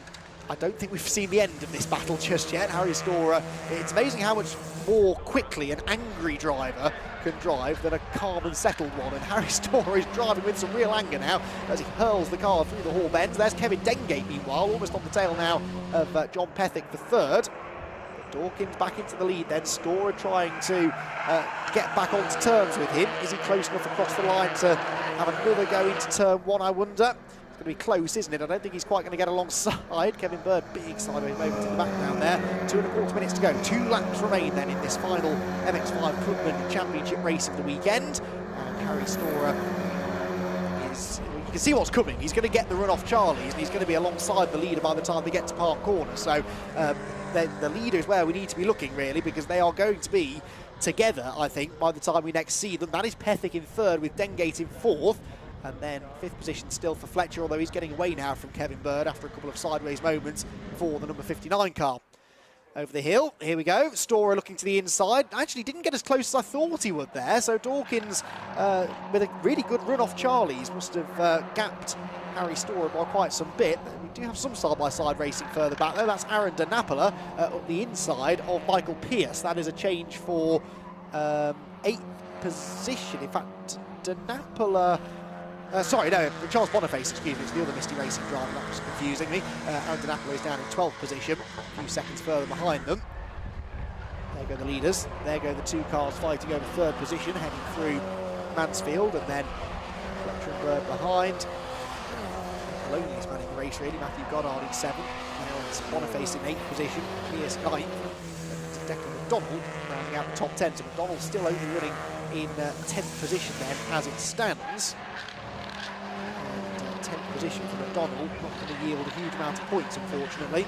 I don't think we've seen the end of this battle just yet. Harry Storer, it's amazing how much more quickly an angry driver can drive than a calm and settled one, and Harry Storer is driving with some real anger now as he hurls the car through the hall bends. There's Kevin Dengate meanwhile, almost on the tail now of John Pethick for third. Dawkins back into the lead then, Storer trying to get back onto terms with him. Is he close enough across the line to have another go into turn one, I wonder? It's going to be close, isn't it? I don't think he's quite going to get alongside. Kevin Bird, big sideways moment in the background there. 2.25 minutes to go. 2 laps remain then in this final MX5 Clubman Championship race of the weekend. And Harry Storer is... You can see what's coming. He's going to get the run off Charlie's, and he's going to be alongside the leader by the time they get to Park Corner. So the leader is where we need to be looking, really, because they are going to be together, I think, by the time we next see them. That is Pethick in third with Dengate in fourth. And then 5th position still for Fletcher, although he's getting away now from Kevin Bird after a couple of sideways moments for the number 59 car. Over the hill, here we go. Storer looking to the inside. Actually didn't get as close as I thought he would there. So Dawkins, with a really good run off Charlie's, must have gapped Harry Storer by quite some bit. We do have some side-by-side racing further back, though. That's Aaron De Napola up the inside of Michael Pierce. That is a change for 8th position. In fact, DeNapola. Sorry, no, Charles Boniface, excuse me, it's the other Misty Racing driver, that was confusing me. Aaron DeNapola is down in 12th position, a few seconds further behind them. There go the leaders, there go the two cars fighting over 3rd position, heading through Mansfield, and then Fletcher and Bird behind. Loneliest man in the race, really. Matthew Goddard in 7th, and Boniface in 8th position, Pierce 9th, and Declan McDonald rounding out the top 10. So McDonald's still only running in 10th position then, as it stands. And 10th position for McDonald, not going to yield a huge amount of points, unfortunately.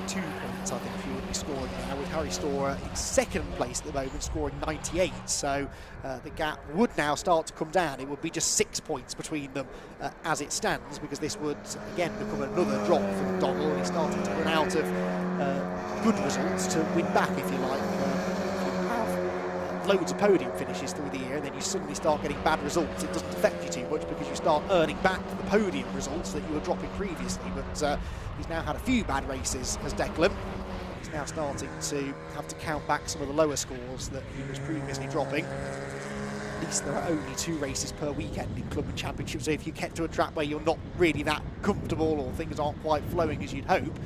82 points, I think, if you would be scoring now, with Harry Storer in 2nd place at the moment, scoring 98. So the gap would now start to come down. It would be just 6 points between them as it stands, because this would again become another drop for McDonald. He's starting to run out of good results to win back, if you like. Loads of podium finishes through the year, and then you suddenly start getting bad results. It doesn't affect you too much because you start earning back the podium results that you were dropping previously. But he's now had a few bad races as Declan. He's now starting to have to count back some of the lower scores that he was previously dropping. At least there are only 2 races per weekend in Clubman Championship, so if you get to a track where you're not really that comfortable or things aren't quite flowing as you'd hope,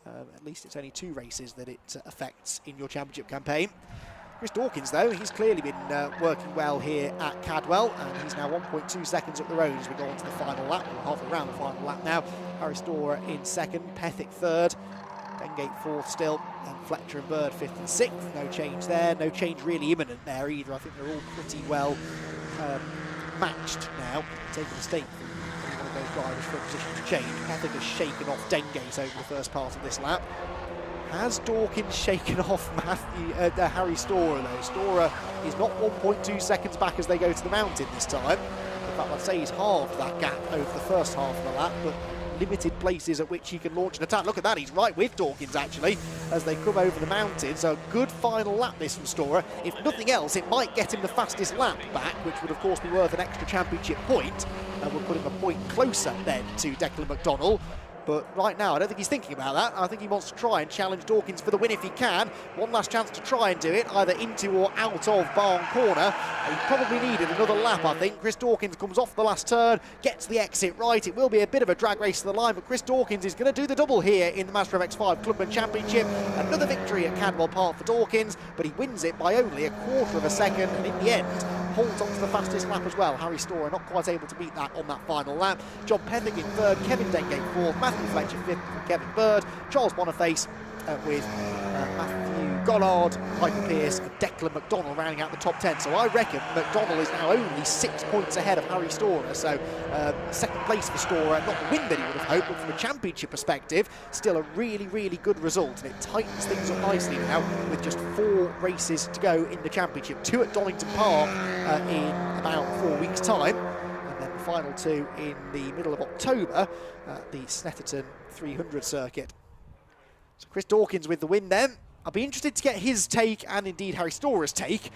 at least it's only 2 races that it affects in your championship campaign. Chris Dawkins, though, he's clearly been working well here at Cadwell, and he's now 1.2 seconds up the road as we go on to the final lap. We're halfway around the final lap now. Harry Storer in 2nd, Pethick 3rd, Dengate 4th still, and Fletcher and Bird 5th and 6th. No change there, no change really imminent there either. I think they're all pretty well matched now. Take a mistake from one of those drivers for a position to change. Pethick has shaken off Dengate over the first part of this lap. Has Dawkins shaken off Harry Storer, though? Storer is not 1.2 seconds back as they go to the mountain this time. In fact, I'd say he's halved that gap over the first half of the lap, but limited places at which he can launch an attack. Look at that, he's right with Dawkins, actually, as they come over the mountain. So a good final lap this from Storer. If nothing else, it might get him the fastest lap back, which would, of course, be worth an extra championship point. Would put him a point closer, then, to Declan McDonald. But right now, I don't think he's thinking about that. I think he wants to try and challenge Dawkins for the win if he can. One last chance to try and do it, either into or out of Barn Corner. He probably needed another lap, I think. Chris Dawkins comes off the last turn, gets the exit right. It will be a bit of a drag race to the line, but Chris Dawkins is going to do the double here in the Mazda MX-5 Clubman Championship. Another victory at Cadwell Park for Dawkins, but he wins it by only a quarter of a second, and in the end, holds on to the fastest lap as well. Harry Storer not quite able to beat that on that final lap. John Pethick in 3rd, Kevin Dengate 4th, Matthew Fletcher 5th from Kevin Bird, Charles Boniface with Matthew Goddard, Michael Pierce and Declan McDonald rounding out the top 10. So I reckon McDonald is now only 6 points ahead of Harry Storer. So 2nd place for Storer, not the win that he would have hoped, but from a championship perspective, still a really, really good result. And it tightens things up nicely now with just 4 races to go in the championship. 2 at Donington Park in about 4 weeks' time. And then the final 2 in the middle of October at the Snetterton 300 circuit. So Chris Dawkins with the win then. I'll be interested to get his take, and indeed Harry Storer's take,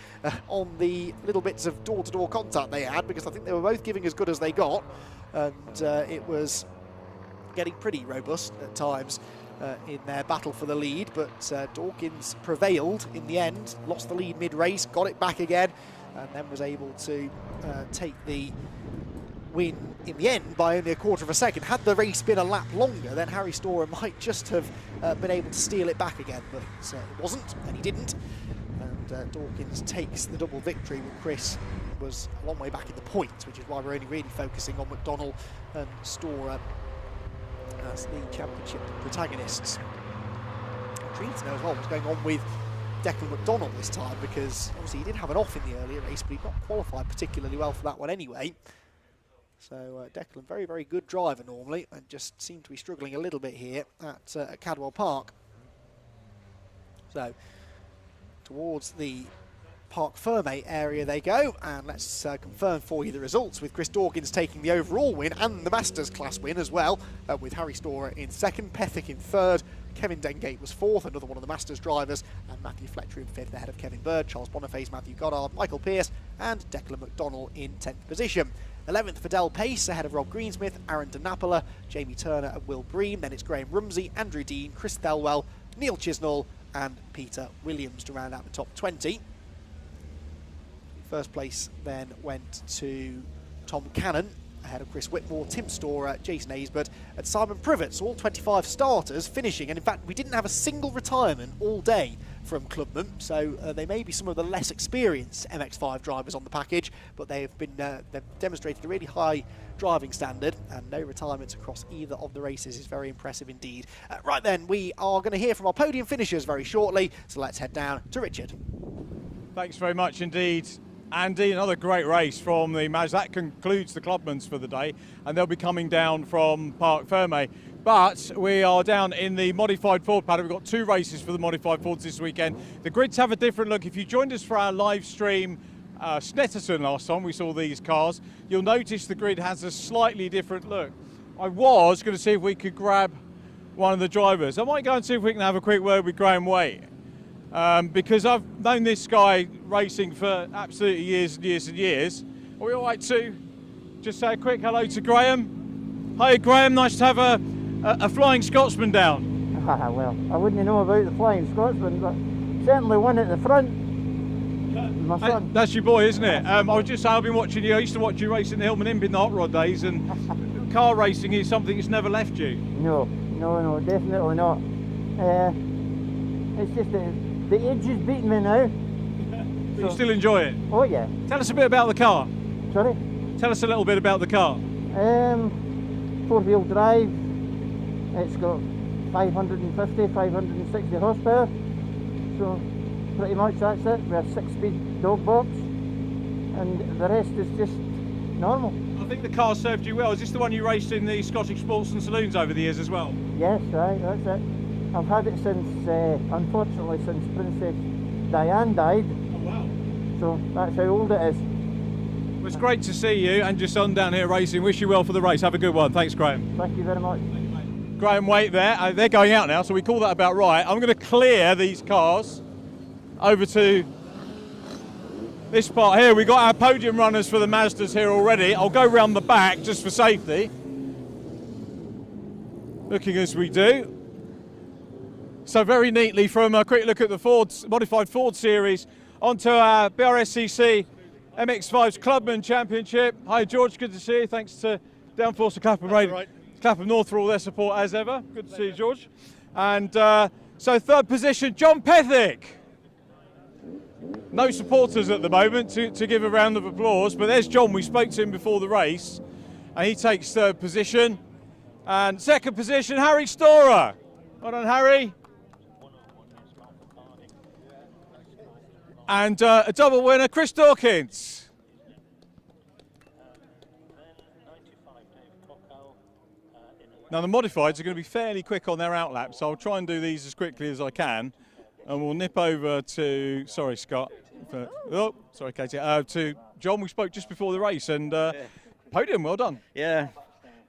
on the little bits of door-to-door contact they had, because I think they were both giving as good as they got, and it was getting pretty robust at times in their battle for the lead, but Dawkins prevailed in the end, lost the lead mid-race, got it back again, and then was able to take the win in the end by only a quarter of a second. Had the race been a lap longer, then Harry Storer might just have been able to steal it back again, but it wasn't, and he didn't. And Dawkins takes the double victory, with Chris was a long way back in the points, which is why we're only really focusing on McDonald and Storer as the championship protagonists. Intrigued to know as well what's going on with Declan McDonald this time, because obviously he did have an off in the earlier race, but he not qualified particularly well for that one anyway. So Declan, very, very good driver normally, and just seemed to be struggling a little bit here at Cadwell Park. So towards the Parc Fermé area they go, and let's confirm for you the results, with Chris Dawkins taking the overall win and the Masters class win as well, with Harry Storer in 2nd, Pethick in 3rd, Kevin Dengate was 4th, another one of the Masters drivers, and Matthew Fletcher in 5th ahead of Kevin Bird, Charles Boniface, Matthew Goddard, Michael Pierce and Declan McDonald in 10th position. 11th for Del Pace ahead of Rob Greensmith, Aaron DeNapola, Jamie Turner and Will Bream. Then it's Graham Rumsey, Andrew Dean, Chris Thelwell, Neil Chisnall and Peter Williams to round out the top 20. First place then went to Tom Cannon, ahead of Chris Whitmore, Tim Storer, Jason Aisbert and Simon Privett. So all 25 starters finishing, and in fact we didn't have a single retirement all day from Clubman, so they may be some of the less experienced MX-5 drivers on the package, but they've demonstrated a really high driving standard, and no retirements across either of the races is very impressive indeed. Right then, we are going to hear from our podium finishers very shortly, so let's head down to Richard. Thanks very much indeed, Andy. Another great race from the Mazda. That concludes the Clubmans for the day, and they'll be coming down from Parc Ferme. But we are down in the modified Ford paddock. We've got 2 races for the modified Fords this weekend. The grids have a different look. If you joined us for our live stream Snetterton last time we saw these cars, you'll notice the grid has a slightly different look. I was going to see if we could grab one of the drivers. I might go and see if we can have a quick word with Graham Waite, because I've known this guy racing for absolutely years and years and years. Are we all right to just say a quick hello to Graham? Hi Graham, nice to have a Flying Scotsman down. Well, I wouldn't know about the Flying Scotsman, but certainly one at the front. My son. That's your boy, isn't it? I was just saying, I've been watching you. I used to watch you race in the Hillman Imp in the hot rod days, and car racing is something that's never left you. No, definitely not. It's just the age is beating me now. But you still enjoy it? Oh yeah. Tell us a bit about the car. Sorry? Tell us a little bit about the car. 4-wheel drive. It's got 550, 560 horsepower. So pretty much that's it. We have 6-speed dog box, and the rest is just normal. I think the car served you well. Is this the one you raced in the Scottish Sports and Saloons over the years as well? Yes, right, that's it. I've had it since, unfortunately, since Princess Diane died. Oh wow. So that's how old it is. Well, it's great to see you and your son down here racing. Wish you well for the race. Have a good one. Thanks, Graham. Thank you very much. Graham Waite there. They're going out now, so we call that about right. I'm going to clear these cars over to this part here. We've got our podium runners for the Mazdas here already. I'll go round the back just for safety. Looking as we do. So very neatly, from a quick look at the modified Ford series onto our BRSCC MX-5's Clubman Championship. Hi George, good to see you. Thanks to Downforce and Clapham North for all their support as ever. Good to see you, George. And so third position, John Pethick. No supporters at the moment to give a round of applause, but there's John. We spoke to him before the race, and he takes third position. And second position, Harry Storer. Well done, Harry. And a double winner, Chris Dawkins. Now the modifieds are going to be fairly quick on their outlap, so I'll try and do these as quickly as I can. And we'll nip over to, sorry Scott, sorry Katie, to John. We spoke just before the race, and podium, well done. Yeah,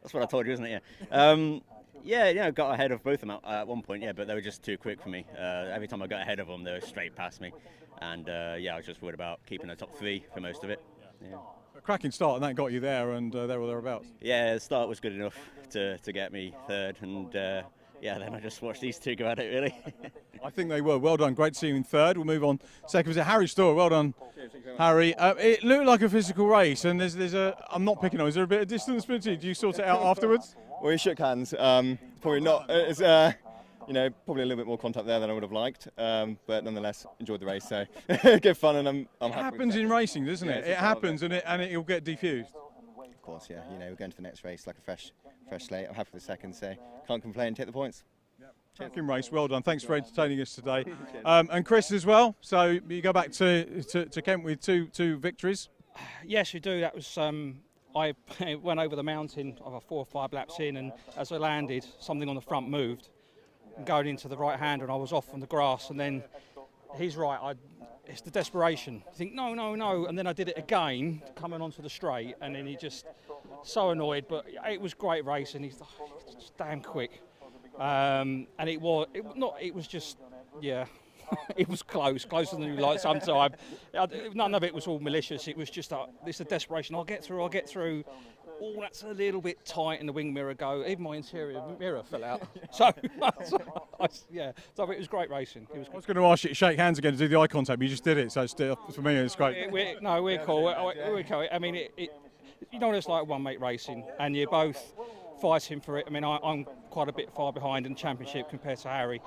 that's what I told you, isn't it? Yeah. Yeah, got ahead of both of them at one point, yeah, but they were just too quick for me. Every time I got ahead of them, they were straight past me. And yeah, I was just worried about keeping the top 3 for most of it. Yeah. A cracking start, and that got you there, and there or thereabouts. Yeah, the start was good enough to get me third, and yeah, then I just watched these two go at it, really. I think they were. Well done. Great to see you in third. We'll move on. Second was Harry Storer. Well done, Harry. It looked like a physical race, and there's a. I'm not picking on. Is there a bit of distance between? Do you sort it out afterwards? Well, we shook hands. Probably not. It's you know, probably a little bit more contact there than I would have liked, but nonetheless enjoyed the race. So good fun, and I'm happy. It happens in racing, doesn't it? It happens, and it'll get diffused. Of course, yeah. You know, we're going to the next race like a fresh slate. I'm happy with the second, so can't complain. Take the points. Cracking race, well done. Thanks for entertaining us today, and Chris as well. So you go back to Kent with two victories. Yes, we do. That was I went over the mountain, 4 or 5 laps in, and as I landed, something on the front moved, and going into the right hander, and I was off on the grass. And then he's right. It's the desperation. You think no, and then I did it again, coming onto the straight, and then he just so annoyed. But it was great race, and he's just damn quick. And it was just, yeah, it was closer than you like sometimes. None of it was all malicious. It was just this a desperation. I'll get through. oh, that's a little bit tight, and the wing mirror go. Even my interior mirror fell out. So yeah, so it was great racing. It was I was going to ask you to shake hands again to do the eye contact, but you just did it, so still, for me it's great. We're cool. We're cool. I mean, you know what it's like one-mate racing, and you're both fighting for it. I mean, I'm quite a bit far behind in the championship compared to Harry,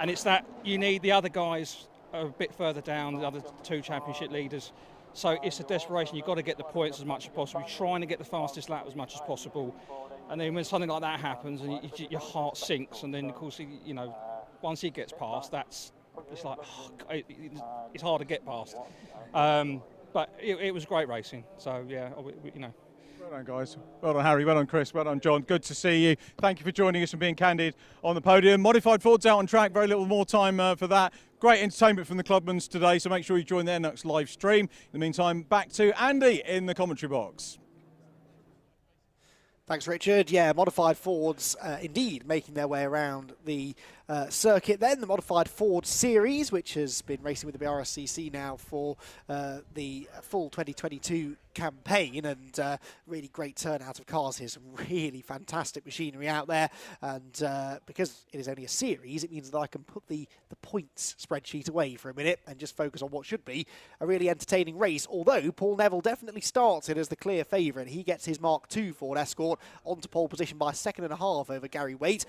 and it's that you need the other guys a bit further down, the other two championship leaders. So it's a desperation. You've got to get the points as much as possible. You're trying to get the fastest lap as much as possible. And then when something like that happens, and your heart sinks, and then of course, you know, once he gets past, it's like it's hard to get past. But it was great racing. So yeah, you know. Well done, guys. Well done, Harry. Well done, Chris. Well done, John. Good to see you. Thank you for joining us and being candid on the podium. Modified Fords out on track. Very little more time for that. Great entertainment from the Clubmans today, so make sure you join their next live stream. In the meantime, back to Andy in the commentary box. Thanks, Richard. Yeah, Modified Fords indeed making their way around the circuit then. The Modified Ford Series, which has been racing with the BRSCC now for the full 2022 campaign, and really great turnout of cars here. Some really fantastic machinery out there, and because it is only a series, it means that I can put the points spreadsheet away for a minute and just focus on what should be a really entertaining race, although Paul Neville definitely starts it as the clear favourite. He gets his Mark II Ford Escort onto pole position by a second and a half over Gary Waite,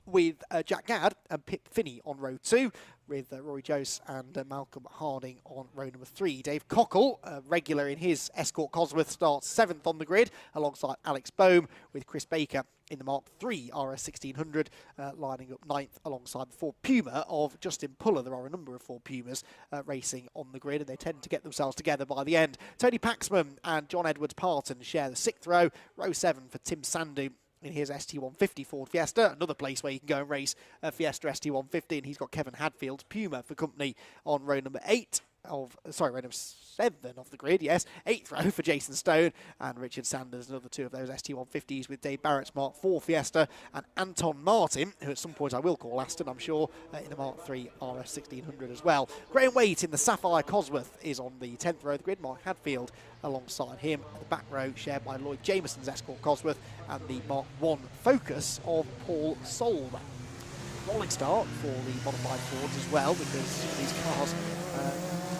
with Jack Gadd and Pip Finney on row 2, with Rory Jose and Malcolm Harding on row number 3. Dave Cockle, regular in his Escort Cosworth, starts 7th on the grid alongside Alex Boehm, with Chris Baker in the Mark III RS 1600 lining up 9th alongside the Ford Puma of Justin Puller. There are a number of Ford Pumas racing on the grid, and they tend to get themselves together by the end. Tony Paxman and John Edwards-Parton share the 6th row. Row 7 for Tim Sandu in his ST150 Ford Fiesta, another place where you can go and race a Fiesta ST150, and he's got Kevin Hadfield's Puma for company on row number 8 of, row number 7 off the grid, yes, 8th row for Jason Stone and Richard Sanders, another two of those ST150s with Dave Barrett's Mark IV Fiesta, and Anton Martin, who at some point I will call Aston, I'm sure, in the Mark III RS 1600 as well. Graham Waite in the Sapphire Cosworth is on the 10th row of the grid, Mark Hadfield alongside him. The back row shared by Lloyd Jameson's Escort Cosworth and the Mark I Focus of Paul Solb. Rolling start for the Modified Fords as well, because these cars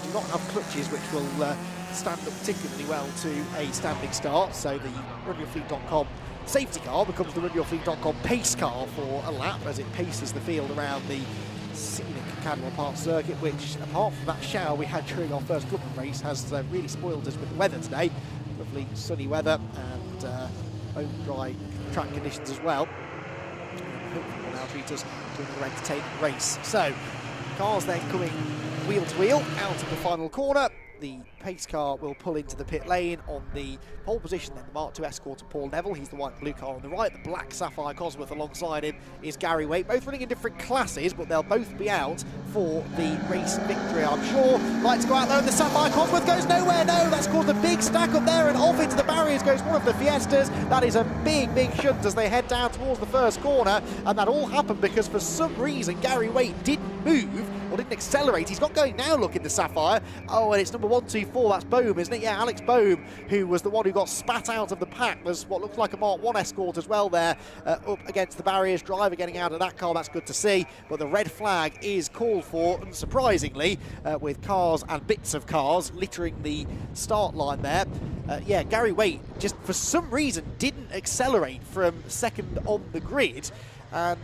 do not have clutches which will stand up particularly well to a standing start, so the RunYourFleet.com safety car becomes the RunYourFleet.com pace car for a lap as it paces the field around the scenic Cadwell Park circuit, which, apart from that shower we had during our first Clubman race, has really spoiled us with the weather today. Lovely sunny weather and open dry track conditions as well. And hopefully will now treat us to another entertaining race. So, cars then coming wheel to wheel out of the final corner. The pace car will pull into the pit lane on the pole position, then the Mark II Escort of Paul Neville. He's the white and blue car on the right. The black Sapphire Cosworth alongside him is Gary Waite. Both running in different classes, but they'll both be out for the race victory, I'm sure. Like to go out there, and the Sapphire Cosworth goes nowhere. No, that's caused a big stack up there, and off into the barriers goes one of the Fiestas. That is a big, big shunt as they head down towards the first corner, and that all happened because for some reason Gary Waite didn't move or didn't accelerate. He's got going now, look, in the Sapphire. Oh, and it's number 124, that's Boehm, isn't it? Yeah, Alex Boehm, who was the one who got spat out of the pack. There's what looks like a Mark I Escort as well there, up against the barriers. Driver getting out of that car, that's good to see. But the red flag is called for, unsurprisingly, with cars and bits of cars littering the start line there. Yeah, Gary Waite just for some reason didn't accelerate from second on the grid, and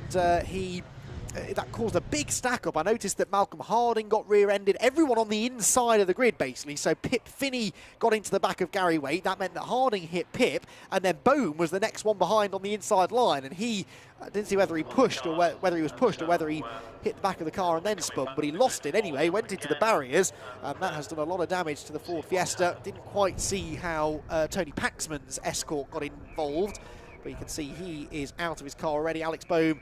that caused a big stack up. I noticed that Malcolm Harding got rear-ended, everyone on the inside of the grid basically, so Pip Finney got into the back of Gary Waite. That meant that Harding hit Pip, and then Boehm was the next one behind on the inside line, and he didn't see whether he pushed or whether he was pushed or whether he hit the back of the car and then spun, but he lost it anyway, went into the barriers, and that has done a lot of damage to the Ford Fiesta. Didn't quite see how Tony Paxman's Escort got involved, but you can see he is out of his car already. Alex Boehm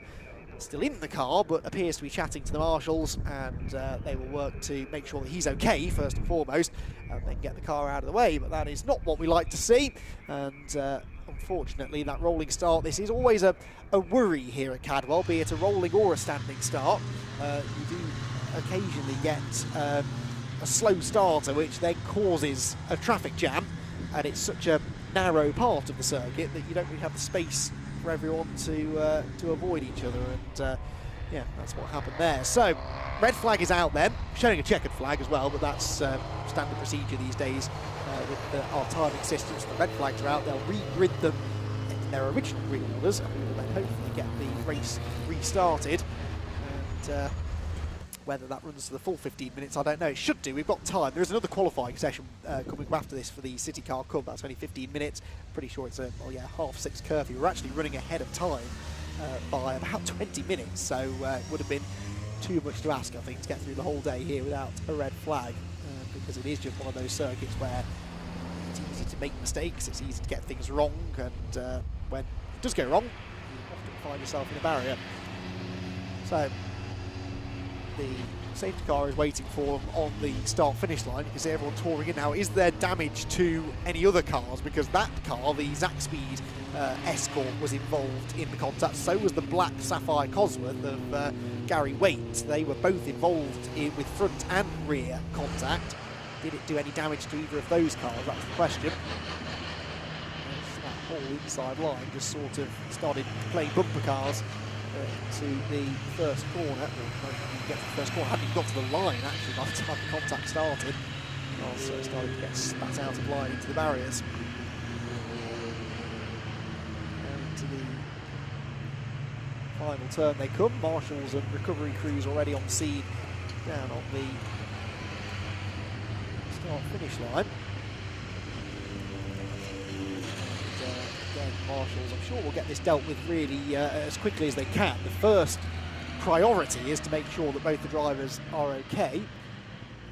still in the car, but appears to be chatting to the marshals, and they will work to make sure that he's okay first and foremost, and then get the car out of the way. But that is not what we like to see, and unfortunately that rolling start, this is always a worry here at Cadwell, be it a rolling or a standing start. You do occasionally get a slow starter which then causes a traffic jam, and it's such a narrow part of the circuit that you don't really have the space for everyone to avoid each other, and yeah, that's what happened there. So, red flag is out then, showing a checkered flag as well, but that's standard procedure these days with our timing systems. The red flags are out, they'll re-grid them in their original grid orders, and we will then hopefully get the race restarted. And whether that runs to the full 15 minutes, I don't know. It should do. We've got time. There is another qualifying session coming after this for the CityCar Cup. That's only 15 minutes. Pretty sure it's a 6:30 curfew. We're actually running ahead of time by about 20 minutes, so it would have been too much to ask, I think, to get through the whole day here without a red flag, because it is just one of those circuits where it's easy to make mistakes, it's easy to get things wrong, and when it does go wrong, you often find yourself in a barrier. So the safety car is waiting for them on the start-finish line. You can see everyone touring in now. Is there damage to any other cars? Because that car, the Zaxpeed Escort, was involved in the contact. So was the black Sapphire Cosworth of Gary Waite. They were both involved with front and rear contact. Did it do any damage to either of those cars? That's the question. That whole inside line just sort of started playing bumper cars to the first corner. Well, you get to the first corner, hadn't even got to the line actually by the time the contact started. Also it started to get spat out of line into the barriers. And to the final turn they come. Marshals and recovery crews already on scene down on the start-finish line. Again, Marshals, I'm sure, will get this dealt with really as quickly as they can. The first priority is to make sure that both the drivers are okay.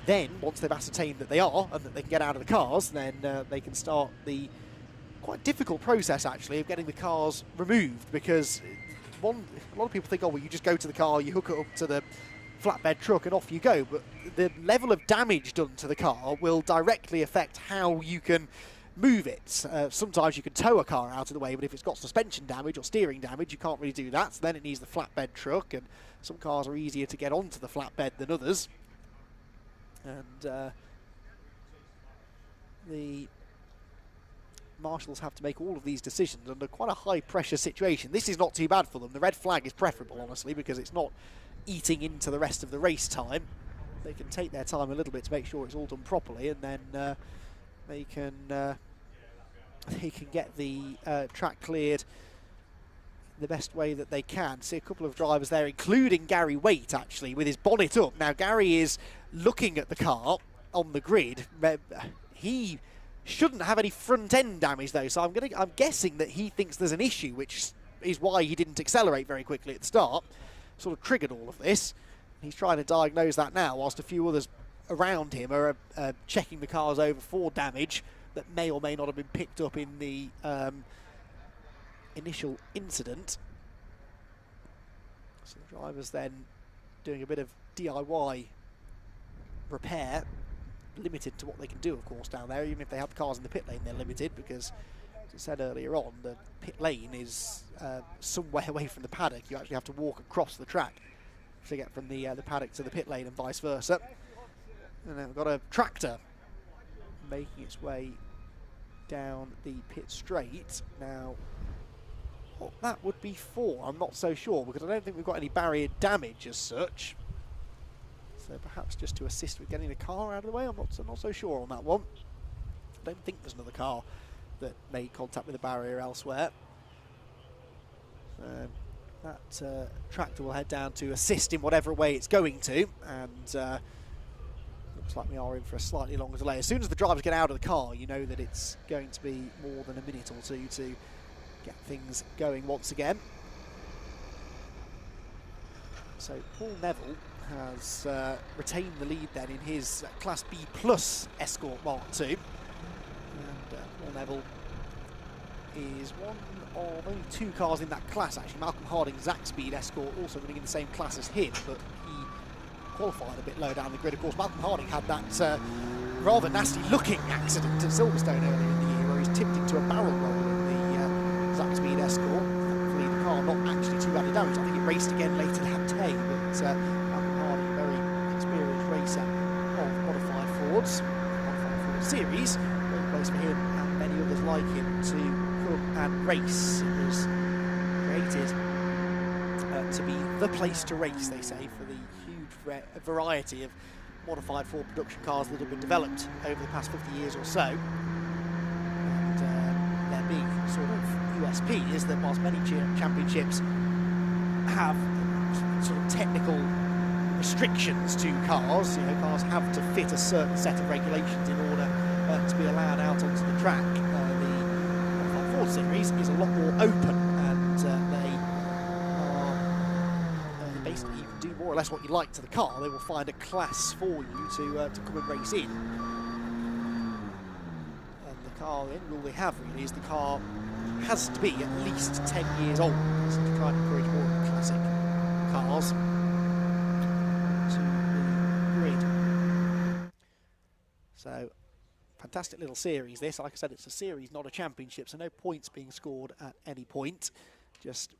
Then, once they've ascertained that they are and that they can get out of the cars, then they can start the quite difficult process, actually, of getting the cars removed, because a lot of people think, oh, well, you just go to the car, you hook it up to the flatbed truck and off you go, but the level of damage done to the car will directly affect how you can move it. Sometimes you can tow a car out of the way, but if it's got suspension damage or steering damage, you can't really do that, so then it needs the flatbed truck, and some cars are easier to get onto the flatbed than others. And the marshals have to make all of these decisions under quite a high pressure situation. This is not too bad for them. The red flag is preferable, honestly, because it's not eating into the rest of the race time. They can take their time a little bit to make sure it's all done properly, and then they can get the track cleared the best way that they can. See a couple of drivers there, including Gary Waite, actually, with his bonnet up. Now, Gary is looking at the car on the grid. He shouldn't have any front-end damage, though, so I'm guessing that he thinks there's an issue, which is why he didn't accelerate very quickly at the start. Sort of triggered all of this. He's trying to diagnose that now, whilst a few others around him are checking the cars over for damage that may or may not have been picked up in the initial incident. So the driver's then doing a bit of DIY repair, limited to what they can do, of course, down there. Even if they have the cars in the pit lane, they're limited, because, as I said earlier on, the pit lane is somewhere away from the paddock. You actually have to walk across the track to get from the paddock to the pit lane and vice versa. And then we've got a tractor making its way down the pit straight. Now, what that would be for, I'm not so sure, because I don't think we've got any barrier damage as such. So perhaps just to assist with getting the car out of the way. I'm not so sure on that one. I don't think there's another car that made contact with the barrier elsewhere. That tractor will head down to assist in whatever way it's going to, and looks like we are in for a slightly longer delay. As soon as the drivers get out of the car, you know that it's going to be more than a minute or two to get things going once again. So Paul Neville has retained the lead then in his Class B Plus Escort Mark II. And Paul Neville is one of only two cars in that class, actually. Malcolm Harding's Zaxpeed Escort also running in the same class as him, but he qualified a bit low down the grid. Of course, Malcolm Harding had that rather nasty-looking accident at Silverstone earlier in the year, where he's tipped into a barrel roll in the Zaxpeed Escort. Thankfully, the car not actually too badly damaged. I think it raced again later that day, but Malcolm Harding, a very experienced racer of modified Fords, modified Ford series, great place for him and many others liken to Club and Race. It was created to be the place to race, they say, for the huge variety of modified Ford production cars that have been developed over the past 50 years or so. And their big sort of USP is that whilst many championships have sort of technical restrictions to cars, you know, cars have to fit a certain set of regulations in order to be allowed out onto the track. The Ford series is a lot more open, and they basically, you can do more or less what you like to the car. They will find a class for you to come and race in. And the car, the only rule they have really is the car has to be at least 10 years old, so to try and encourage more classic cars to the grid. So, fantastic little series this. Like I said, it's a series, not a championship, so no points being scored at any point. Just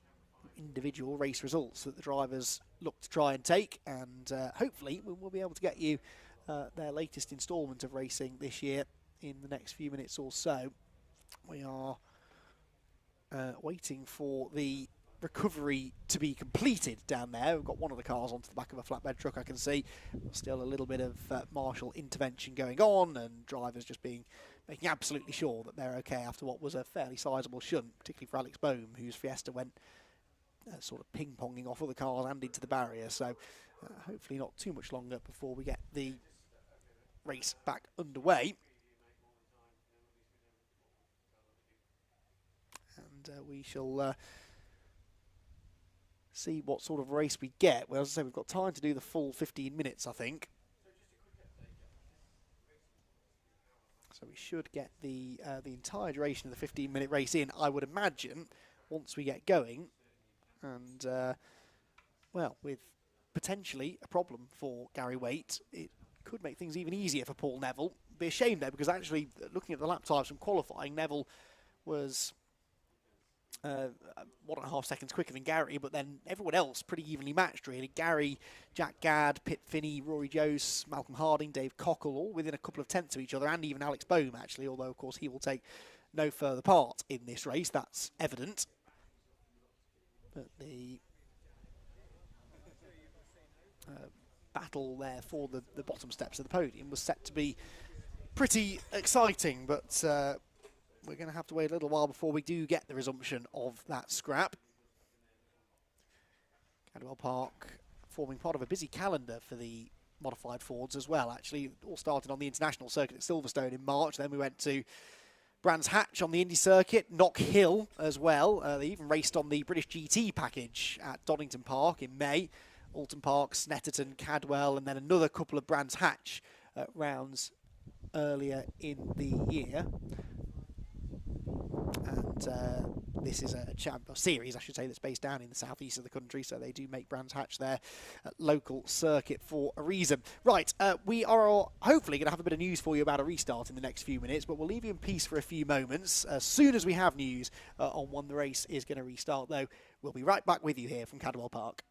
individual race results that the drivers look to try and take, and hopefully we'll be able to get you their latest instalment of racing this year in the next few minutes or so. We are waiting for the recovery to be completed down there. We've got one of the cars onto the back of a flatbed truck, I can see. Still a little bit of marshal intervention going on, and drivers just making absolutely sure that they're okay after what was a fairly sizable shunt, particularly for Alex Bohm, whose Fiesta went sort of ping-ponging off other cars and into the barrier. So hopefully not too much longer before we get the race back underway. And we shall see what sort of race we get. Well, as I say, we've got time to do the full 15 minutes, I think. So we should get the entire duration of the 15-minute race in, I would imagine, once we get going. And, well, with potentially a problem for Gary Waite, it could make things even easier for Paul Neville. Be a shame, though, because actually, looking at the lap times from qualifying, Neville was 1.5 seconds quicker than Gary, but then everyone else pretty evenly matched, really. Gary, Jack Gadd, Pip Finney, Rory Jose, Malcolm Harding, Dave Cockle, all within a couple of tenths of each other, and even Alex Bohm, actually, although, of course, he will take no further part in this race. That's evident. But the battle there for the bottom steps of the podium was set to be pretty exciting, but we're going to have to wait a little while before we do get the resumption of that scrap. Cadwell Park forming part of a busy calendar for the modified Fords as well, actually. It all started on the international circuit at Silverstone in March, then we went to Brands Hatch on the Indy circuit, Knock Hill as well. They even raced on the British GT package at Donington Park in May. Alton Park, Snetterton, Cadwell, and then another couple of Brands Hatch rounds earlier in the year. And this is a series, I should say, that's based down in the southeast of the country, so they do make Brands Hatch their local circuit for a reason. Right, we are hopefully going to have a bit of news for you about a restart in the next few minutes, but we'll leave you in peace for a few moments. As soon as we have news on when the race is going to restart, though, we'll be right back with you here from Cadwell Park.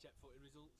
Check footed results.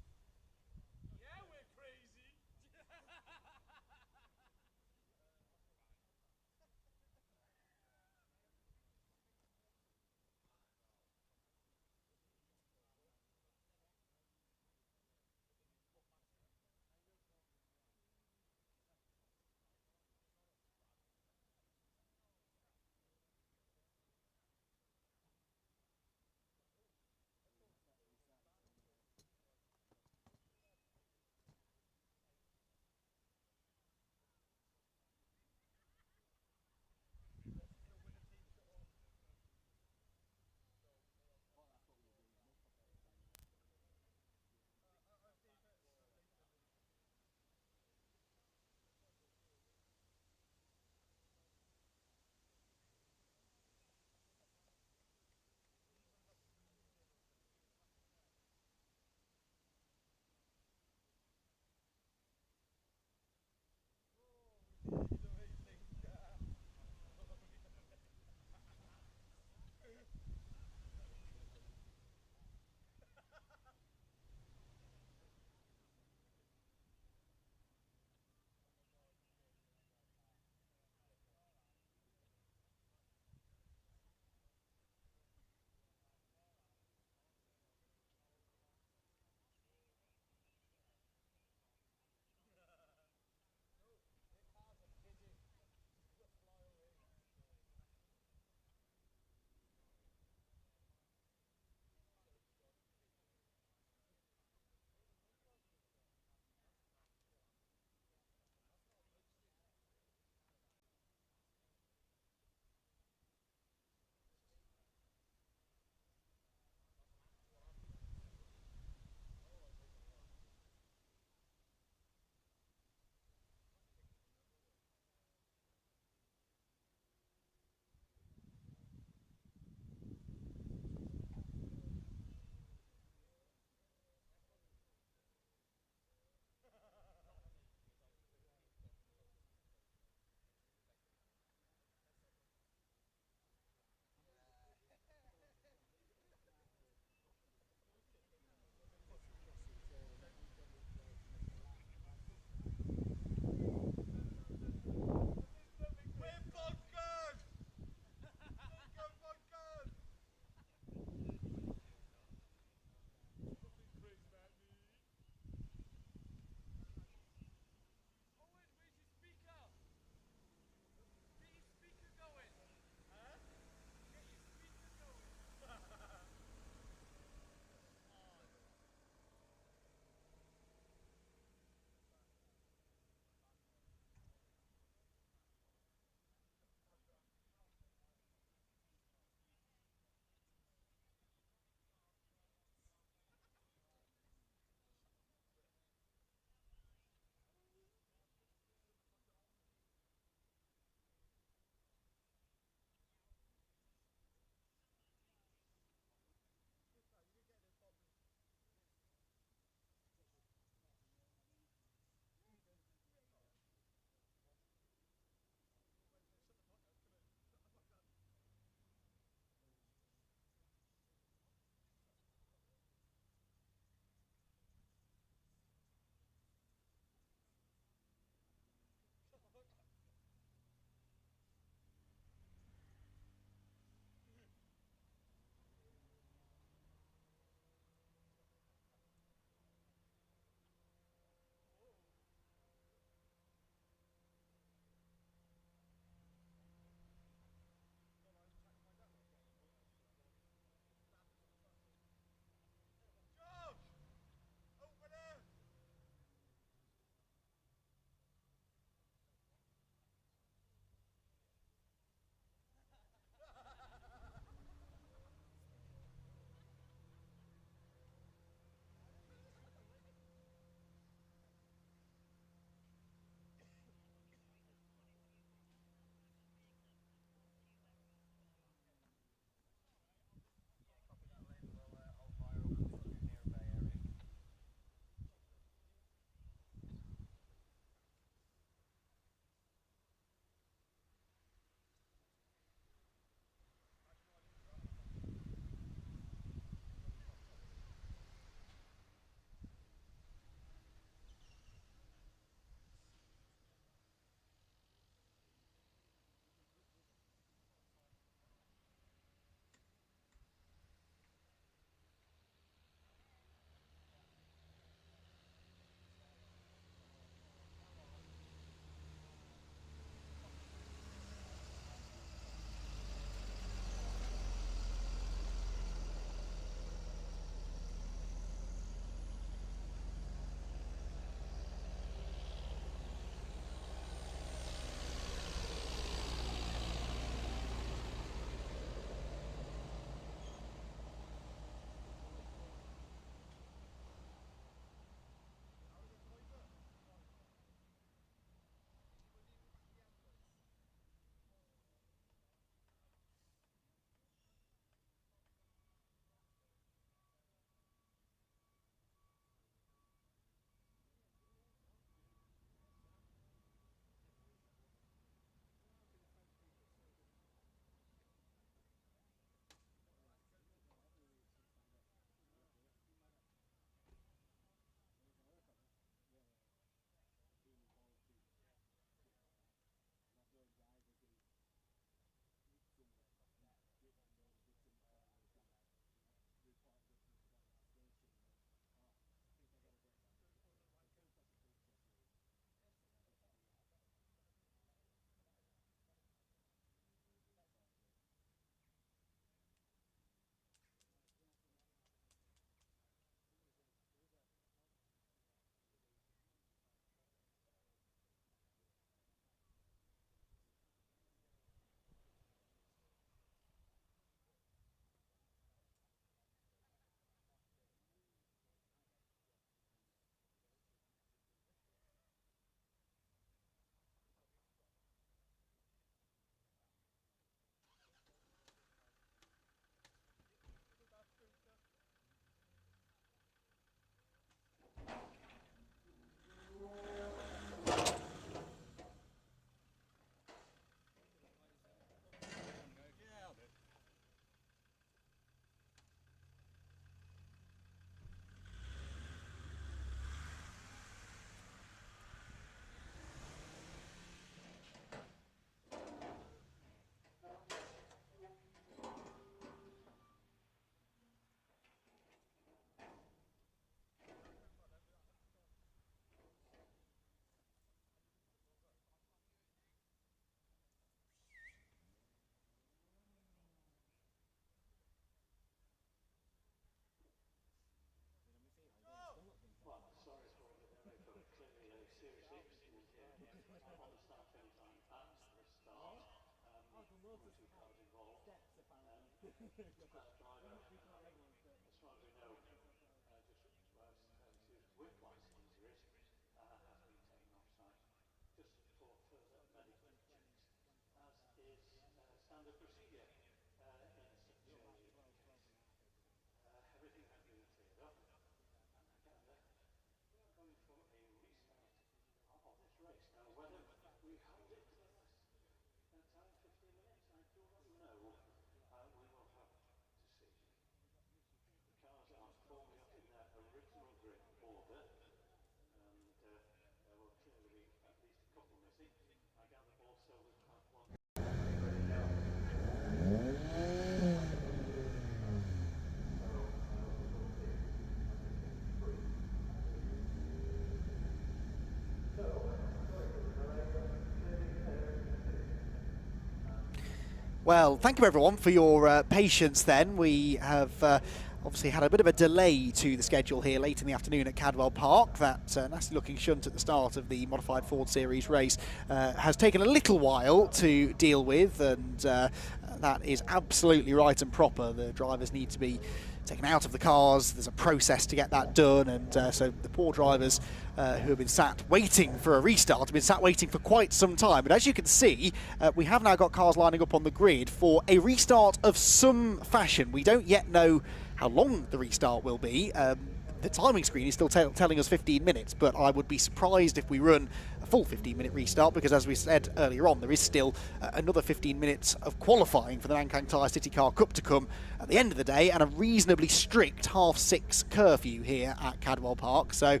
Well, thank you everyone for your patience then. We have obviously had a bit of a delay to the schedule here late in the afternoon at Cadwell Park. That nasty looking shunt at the start of the Modified Ford Series race has taken a little while to deal with, and that is absolutely right and proper. The drivers need to be taken out of the cars. There's a process to get that done, and so the poor drivers who have been sat waiting for a restart have been sat waiting for quite some time. But as you can see, we have now got cars lining up on the grid for a restart of some fashion. We don't yet know how long the restart will be. The timing screen is still telling us 15 minutes, but I would be surprised if we run a full 15-minute restart, because as we said earlier on, there is still another 15 minutes of qualifying for the Nankang Tyre CityCar Cup to come at the end of the day, and a reasonably strict 6:30 curfew here at Cadwell Park. So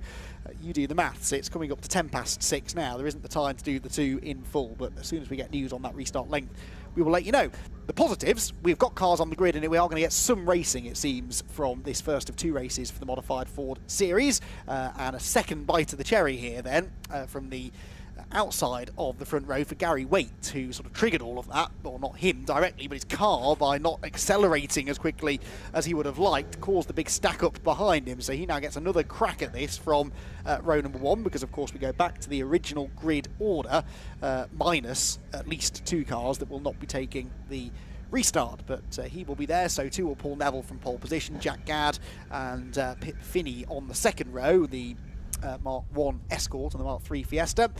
you do the maths, it's coming up to 6:10 now. There isn't the time to do the two in full, but as soon as we get news on that restart length, we will let you know. The positives, we've got cars on the grid, and we are going to get some racing, it seems, from this first of two races for the Modified Ford Series, and a second bite of the cherry here then from the outside of the front row for Gary Waite, who sort of triggered all of that, or not him directly, but his car, by not accelerating as quickly as he would have liked, caused the big stack up behind him. So he now gets another crack at this from row number one, because of course we go back to the original grid order, minus at least two cars that will not be taking the restart, but he will be there. So too will Paul Neville from pole position, Jack Gadd and Pip Finney on the second row, the Mark 1 Escort and the Mark 3 Fiesta,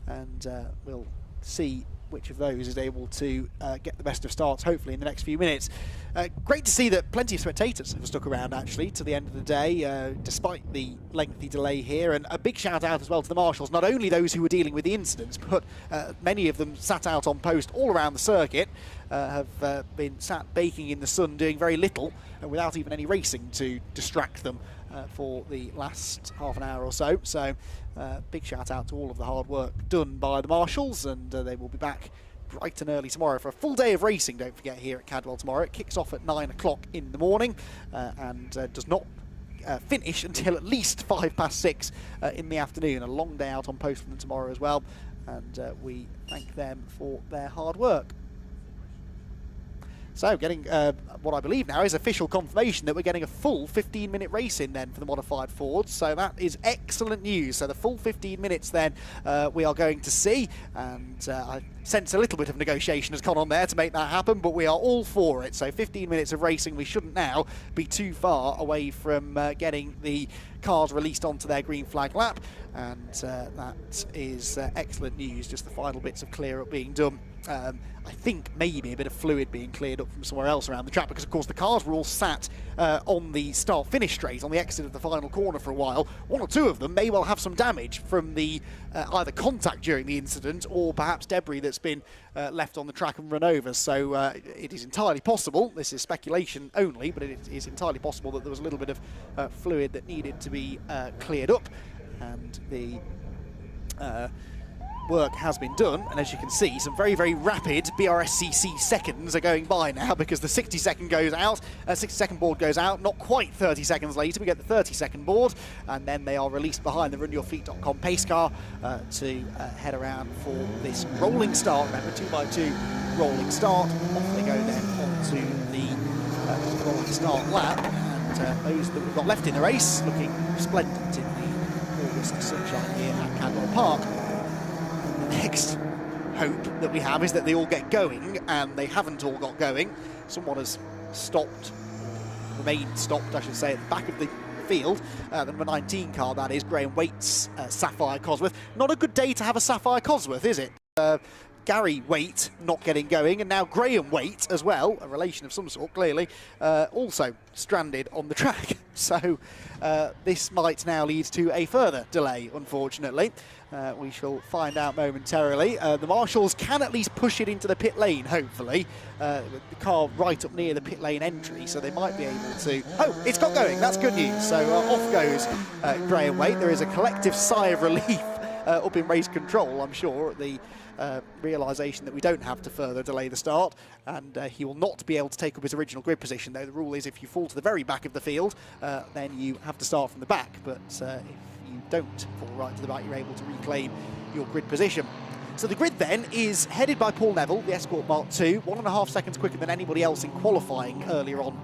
and we'll see which of those is able to get the best of starts, hopefully in the next few minutes. Great to see that plenty of spectators have stuck around actually to the end of the day, despite the lengthy delay here, and a big shout out as well to the marshals, not only those who were dealing with the incidents, but many of them sat out on post all around the circuit, have been sat baking in the sun doing very little without even any racing to distract them for the last half an hour or so. So big shout out to all of the hard work done by the marshals, and they will be back bright and early tomorrow for a full day of racing, don't forget, here at Cadwell tomorrow. It kicks off at 9 o'clock in the morning and does not finish until at least 6:05 in the afternoon. A long day out on post for them tomorrow as well, and we thank them for their hard work. So getting what I believe now is official confirmation that we're getting a full 15-minute race in then for the Modified Fords. So that is excellent news. So the full 15 minutes then we are going to see, and I sense a little bit of negotiation has gone on there to make that happen, but we are all for it. So 15 minutes of racing, we shouldn't now be too far away from getting the cars released onto their green flag lap, and that is excellent news. Just the final bits of clear up being done. I think maybe a bit of fluid being cleared up from somewhere else around the track, because of course the cars were all sat on the start-finish straight on the exit of the final corner for a while. One or two of them may well have some damage from the either contact during the incident or perhaps debris that's been left on the track and run over. So it is entirely possible, this is speculation only, but it is entirely possible that there was a little bit of fluid that needed to be cleared up, and the work has been done. And as you can see, some very, very rapid BRSCC seconds are going by now, because the 60-second goes out, 60-second board goes out, not quite 30 seconds later we get the 30-second board, and then they are released behind the runyourfleet.com pace car to head around for this rolling start. Remember, 2x2 rolling start. Off they go then onto the rolling start lap, and those that we've got left in the race looking resplendent in the August sunshine here at Cadwell Park. Next hope that we have is that they all get going, and they haven't all got going. Someone has stopped, remained stopped, I should say, at the back of the field. The number 19 car, that is, Graham Waite's Sapphire Cosworth. Not a good day to have a Sapphire Cosworth, is it? Gary Waite not getting going, and now Graham Waite as well, a relation of some sort clearly, also stranded on the track. So this might now lead to a further delay, unfortunately. We shall find out momentarily. The marshals can at least push it into the pit lane, hopefully. The car right up near the pit lane entry, so they might be able to... Oh, it's got going, that's good news. So off goes Graham Waite. There is a collective sigh of relief up in race control, I'm sure, at the realisation that we don't have to further delay the start, and he will not be able to take up his original grid position, though the rule is if you fall to the very back of the field, then you have to start from the back, but if you don't fall right to the back, you're able to reclaim your grid position. So the grid then is headed by Paul Neville, the Escort Mark II, 1.5 seconds quicker than anybody else in qualifying earlier on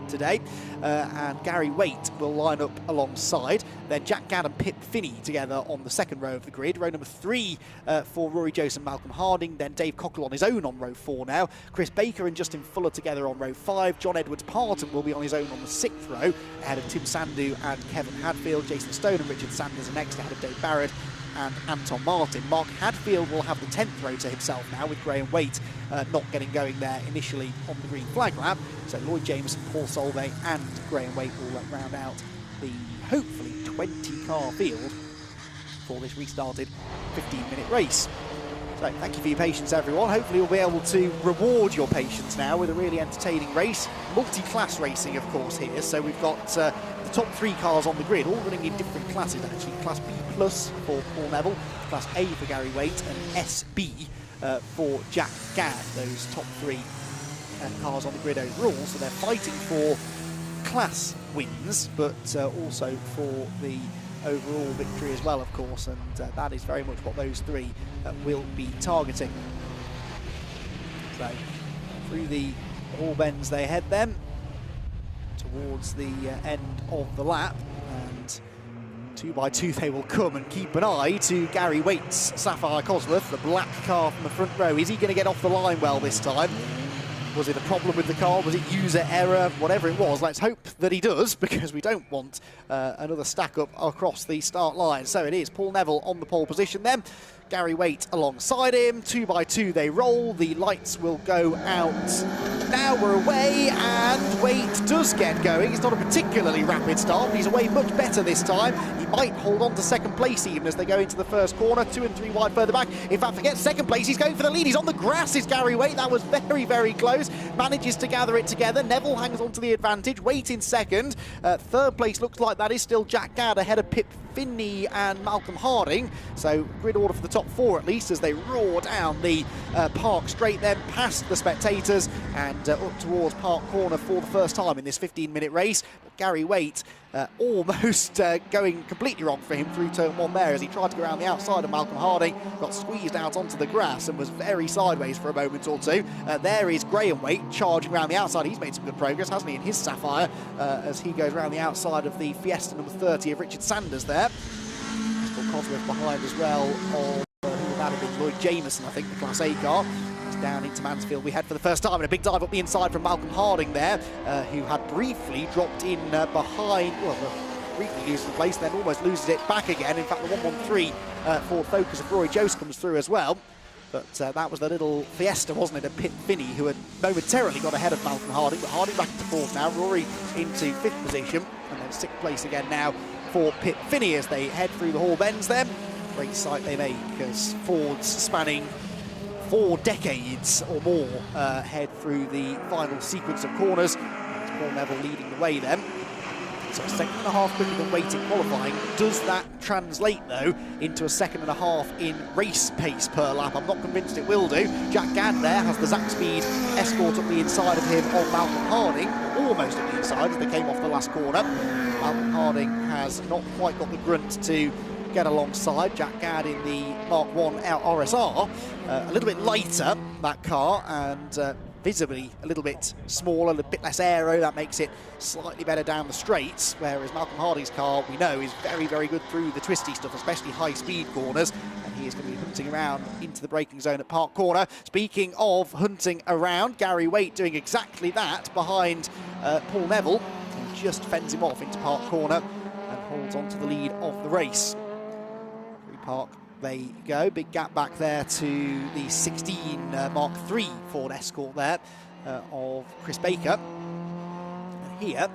today, and Gary Waite will line up alongside. Then Jack Gadd and Pip Finney together on the second row of the grid. Row number 3 for Rory Jose and Malcolm Harding. Then Dave Cockle on his own on row 4 now. Chris Baker and Justin Fuller together on row 5. John Edwards Parton will be on his own on the 6th row, ahead of Tim Sandu and Kevin Hadfield. Jason Stone and Richard Sanders are next, ahead of Dave Barrett and Anton Martin. Mark Hadfield will have the 10th row to himself now, with Graham Waite not getting going there initially on the green flag lap. So Lloyd Jameson, Paul Solvay and Graham Waite will round out the hopefully 20-car field for this restarted 15-minute race. So thank you for your patience, everyone. Hopefully we'll be able to reward your patience now with a really entertaining race. Multi-class racing, of course, here. So we've got the top 3 cars on the grid, all running in different classes, actually. Class B plus for Paul Neville, Class A for Gary Waite, and SB for Jack Gadd. Those top 3 cars on the grid overall. So they're fighting for class wins, but also for the overall victory as well, of course, and that is very much what those 3 will be targeting. So through the Hall Bends they head then towards the end of the lap, and 2 by 2 they will come, and keep an eye to Gary Waite's Sapphire Cosworth, the black car from the front row. Is he going to get off the line well this time? Was it a problem with the car? Was it user error? Whatever it was, let's hope that he does, because we don't want another stack up across the start line. So it is Paul Neville on the pole position then. Gary Waite alongside him. 2 by 2 they roll. The lights will go out. Now we're away, and Waite does get going. It's not a particularly rapid start, but he's away much better this time. He might hold on to second place even as they go into the first corner. 2 and 3 wide further back. In fact, forget second place, he's going for the lead. He's on the grass, is Gary Waite. That was very, very close. Manages to gather it together. Neville hangs on to the advantage. Waite in second. Third place looks like that is still Jack Gadd, ahead of Pip Finney and Malcolm Harding. So grid order for the top 4 at least, as they roar down the Park straight then past the spectators and up towards Park Corner for the first time in this 15-minute race. But Gary Waite almost going completely wrong for him through turn 1 there, as he tried to go around the outside of Malcolm Harding, got squeezed out onto the grass and was very sideways for a moment or 2. There is Graham Waite charging around the outside. He's made some good progress, hasn't he, in his Sapphire, as he goes around the outside of the Fiesta number 30 of Richard Sanders there. Still Cosworth behind as well of who would that have been? Lloyd Jameson, I think, the Class A car. Down into Mansfield we head for the first time, and a big dive up the inside from Malcolm Harding there, who had briefly dropped in behind, well, briefly loses the place, then almost loses it back again. In fact, the 113 Ford Focus of Rory Jose comes through as well. But that was the little Fiesta, wasn't it, of Pip Finney, who had momentarily got ahead of Malcolm Harding. But Harding back into 4th now, Rory into 5th position, and then 6th place again now for Pip Finney as they head through the Hall Bends then. Great sight they make, as Fords spanning 4 decades or more head through the final sequence of corners. It's Paul Neville leading the way then. So 1.5 seconds quicker than waiting qualifying. Does that translate, though, into 1.5 seconds in race pace per lap? I'm not convinced it will do. Jack Gadd there has the Zach Speed Escort up the inside of him on Malcolm Harding, almost at the inside as they came off the last corner. Malcolm Harding has not quite got the grunt to get alongside. Jack Gadd in the Mark 1 RSR, a little bit lighter, that car, and visibly a little bit smaller, a bit less aero. That makes it slightly better down the straights, whereas Malcolm Harding's car, we know, is very, very good through the twisty stuff, especially high-speed corners, and he is going to be hunting around into the braking zone at Park Corner. Speaking of hunting around, Gary Waite doing exactly that behind Paul Neville, who just fends him off into Park Corner and holds on to the lead of the race. Park, they go. Big gap back there to the 16 Mark III Ford Escort there of Chris Baker. And here,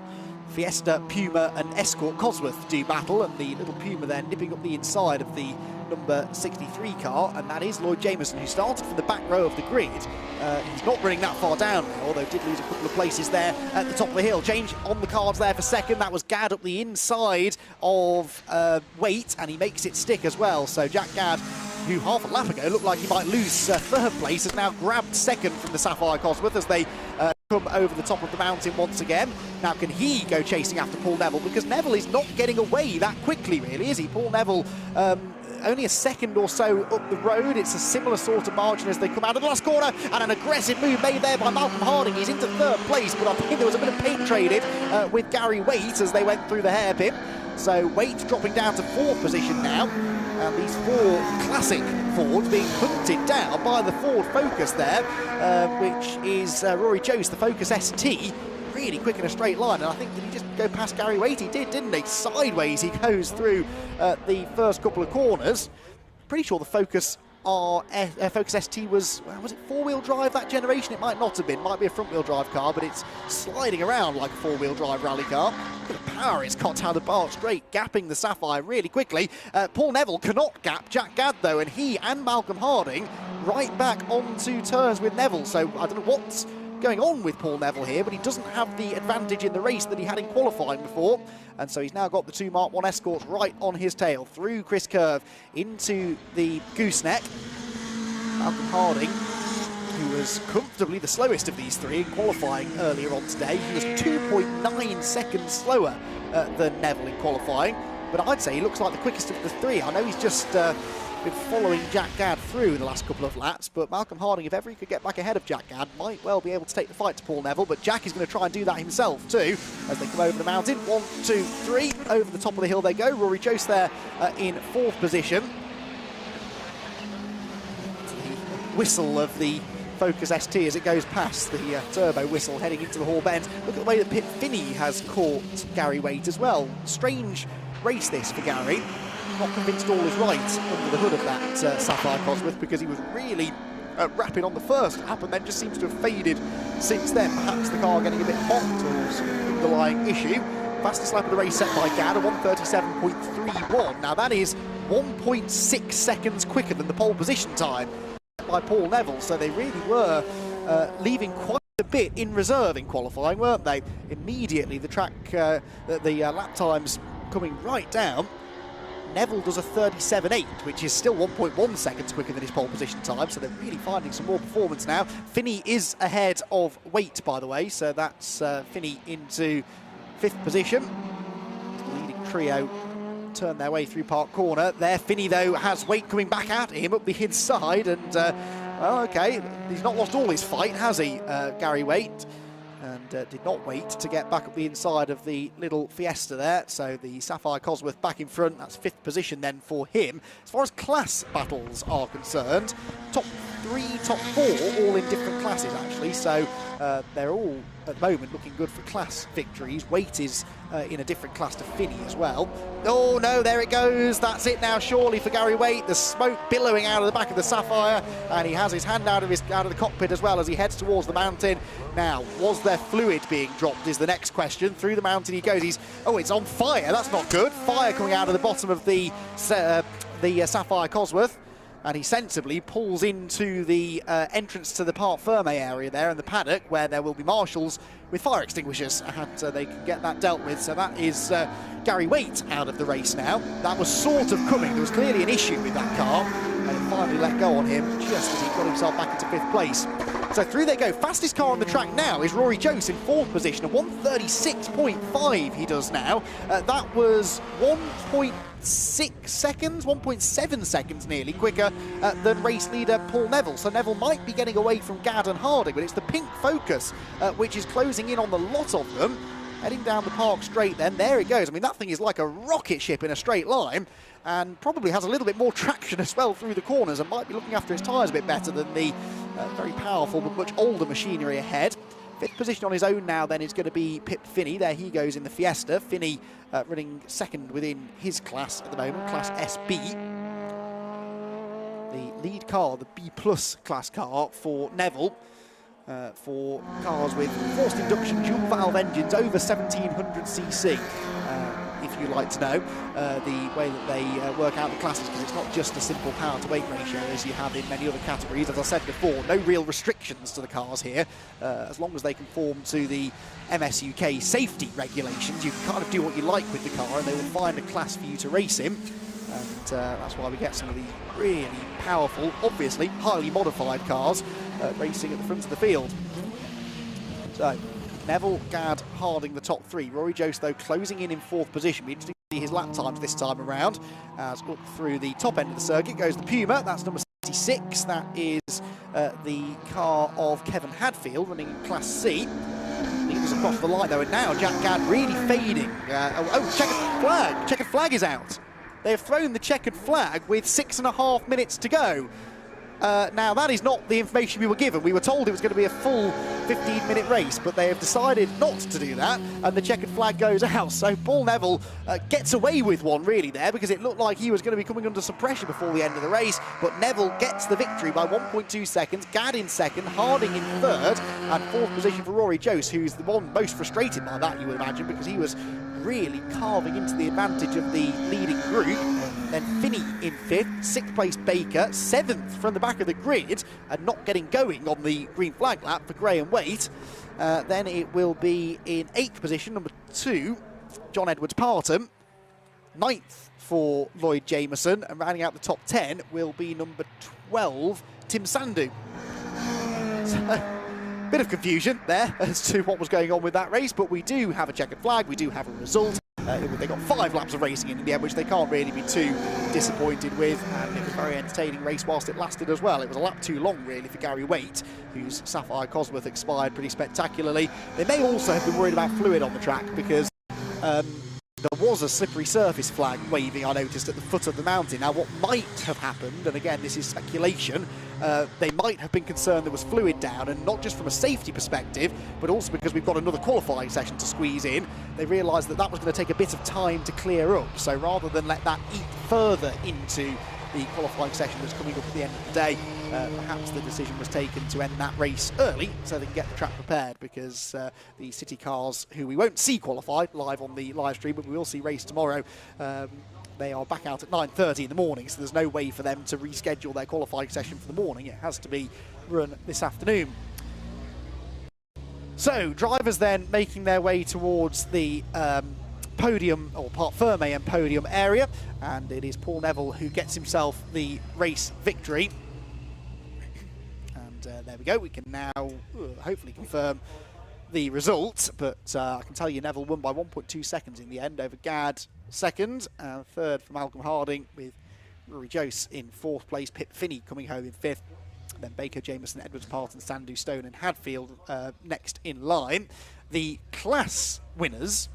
Fiesta, Puma and Escort Cosworth do battle, and the little Puma there nipping up the inside of the number 63 car, and that is Lloyd Jameson, who started from the back row of the grid. He's not running that far down now, although did lose a couple of places there at the top of the hill. Change on the cards there for second. That was Gadd up the inside of Waite, and he makes it stick as well. So Jack Gadd, who half a lap ago looked like he might lose third place, has now grabbed second from the Sapphire Cosworth as they come over the top of the mountain once again. Now can he go chasing after Paul Neville, because Neville is not getting away that quickly, really, is he? Paul Neville only a second or so up the road. It's a similar sort of margin as they come out of the last corner, and an aggressive move made there by Malcolm Harding. He's into third place, but I think there was a bit of paint traded with Gary Waite as they went through the hairpin. So Waite dropping down to fourth position now, and these four classic Fords being hunted down by the Ford Focus there, which is Rory Jost, the Focus ST, really quick in a straight line. And I think, did he just go past Gary Waite? He did, didn't he? Sideways he goes through the first couple of corners. Pretty sure the Focus Focus ST was it four-wheel drive that generation? It might not have been, might be a front-wheel drive car, but it's sliding around like a four-wheel drive rally car. Look at the power it's got down the Park Straight, gapping the Sapphire really quickly. Paul Neville cannot gap Jack Gadd though, and he and Malcolm Harding right back onto turns with Neville. So I don't know what's going on with Paul Neville here, but he doesn't have the advantage in the race that he had in qualifying before, and so he's now got the two Mark 1 Escorts right on his tail, through Chris Curve into the gooseneck. Malcolm Harding, who was comfortably the slowest of these three in qualifying earlier on today, he was 2.9 seconds slower than Neville in qualifying, but I'd say he looks like the quickest of the three. I know he's just been following Jack Gadd through the last couple of laps, but Malcolm Harding, if ever he could get back ahead of Jack Gadd, might well be able to take the fight to Paul Neville, but Jack is going to try and do that himself too as they come over the mountain. 1, 2, 3, over the top of the hill they go. Rory Jost there in fourth position. The whistle of the Focus ST as it goes past the turbo whistle heading into the Hall Bend. Look at the way that Pit Finney has caught Gary Waite as well. Strange race this for Gary. Not convinced all is right under the hood of that Sapphire Cosworth, because he was really rapid on the first lap and then just seems to have faded since then. Perhaps the car getting a bit hot or some underlying issue. Fastest lap of the race set by Gadd, a 1:37.31. Now that is 1.6 seconds quicker than the pole position time by Paul Neville, so they really were leaving quite a bit in reserve in qualifying, weren't they? Immediately the track, the lap times coming right down. Neville does a 37.8, which is still 1.1 seconds quicker than his pole position time, so they're really finding some more performance now. Finney is ahead of Waite, by the way, so that's Finney into fifth position. The leading trio turn their way through Park Corner. There, Finney, though, has Waite coming back at him up the inside, and, well, OK, he's not lost all his fight, has he, Gary Waite? And did not wait to get back up the inside of the little Fiesta there. So the Sapphire Cosworth back in front. That's fifth position then for him. As far as class battles are concerned, top 3, top 4, all in different classes actually. So they're all at the moment looking good for class victories. Waite is in a different class to Finney as well. Oh no, there it goes. That's it now surely for Gary Waite. The smoke billowing out of the back of the Sapphire, and he has his hand out of the cockpit as well as he heads towards the mountain. Now, was there fluid being dropped is the next question. Through the mountain he goes. It's on fire. That's not good. Fire coming out of the bottom of the Sapphire Cosworth. And he sensibly pulls into the entrance to the Parc Ferme area there in the paddock, where there will be marshals with fire extinguishers, and they can get that dealt with. So that is Gary Waite out of the race now. That was sort of coming. There was clearly an issue with that car, and it finally let go on him just as he got himself back into fifth place. So through they go. Fastest car on the track now is Rory Jose in 4th position, a 1:36.5 he does now. That was 1.6 seconds, 1.7 seconds nearly quicker than race leader Paul Neville. So Neville might be getting away from Gadd and Harding, but it's the pink Focus which is closing in on the lot of them. Heading down the park straight then, there it goes. I mean, that thing is like a rocket ship in a straight line, and probably has a little bit more traction as well through the corners, and might be looking after its tyres a bit better than the very powerful but much older machinery ahead. 5th position on his own now then is going to be Pip Finney. There he goes in the Fiesta. Finney running 2nd within his class at the moment, Class SB. The lead car, the B+ class car for Neville. For cars with forced induction dual valve engines over 1700cc, if you like to know the way that they work out the classes, because it's not just a simple power to weight ratio as you have in many other categories. As I said before, no real restrictions to the cars here, as long as they conform to the MSUK safety regulations. You can kind of do what you like with the car and they will find a class for you to race in. And that's why we get some of the really powerful, obviously highly modified cars racing at the front of the field. So Neville, Gadd, Harding the top 3. Rory Jose though closing in 4th position. Be interesting to see his lap times this time around. As up through the top end of the circuit goes the Puma. That's number 66. That is the car of Kevin Hadfield running in Class C. He was across the line though, and now Jack Gadd really fading. Checkered flag. Checkered flag is out. They have thrown the checkered flag with 6.5 minutes to go. Now, that is not the information we were given. We were told it was going to be a full 15-minute race, but they have decided not to do that, and the checkered flag goes out. So Paul Neville gets away with one, really, there, because it looked like he was going to be coming under some pressure before the end of the race, but Neville gets the victory by 1.2 seconds. Gadd in 2nd, Harding in 3rd, and 4th position for Rory Jose, who's the one most frustrated by that, you would imagine, because he was really carving into the advantage of the leading group. Then Finney in 5th, 6th place Baker, 7th from the back of the grid, and not getting going on the green flag lap for Graham Waite. Then it will be in 8th position, number 2, John Edwards Parton. 9th for Lloyd Jameson, and rounding out the top 10 will be number 12, Tim Sandu. So, bit of confusion there as to what was going on with that race, but we do have a checkered flag, we do have a result. They got 5 laps of racing in the end, which they can't really be too disappointed with, and it was a very entertaining race whilst it lasted as well. It was a lap too long, really, for Gary Waite, whose Sapphire Cosworth expired pretty spectacularly. They may also have been worried about fluid on the track, because there was a slippery surface flag waving, I noticed, at the foot of the mountain. Now, what might have happened, and again, this is speculation, they might have been concerned there was fluid down, and not just from a safety perspective, but also because we've got another qualifying session to squeeze in. They realised that that was going to take a bit of time to clear up, so rather than let that eat further into the qualifying session that's coming up at the end of the day, perhaps the decision was taken to end that race early so they can get the track prepared, because the CityCars, who we won't see qualified live on the live stream, but we will see race tomorrow, they are back out at 9:30 in the morning, so there's no way for them to reschedule their qualifying session for the morning. It has to be run this afternoon. So drivers then making their way towards the podium, or Parc Ferme and podium area, and it is Paul Neville who gets himself the race victory. And there we go, we can now hopefully confirm the result, but I can tell you Neville won by 1.2 seconds in the end over Gadd 2nd, and 3rd for Malcolm Harding, with Rory Jose in 4th place, Pip Finney coming home in 5th, then Baker, Jameson, Edwards, Parton, Sandu, Stone and Hadfield next in line. The class winners,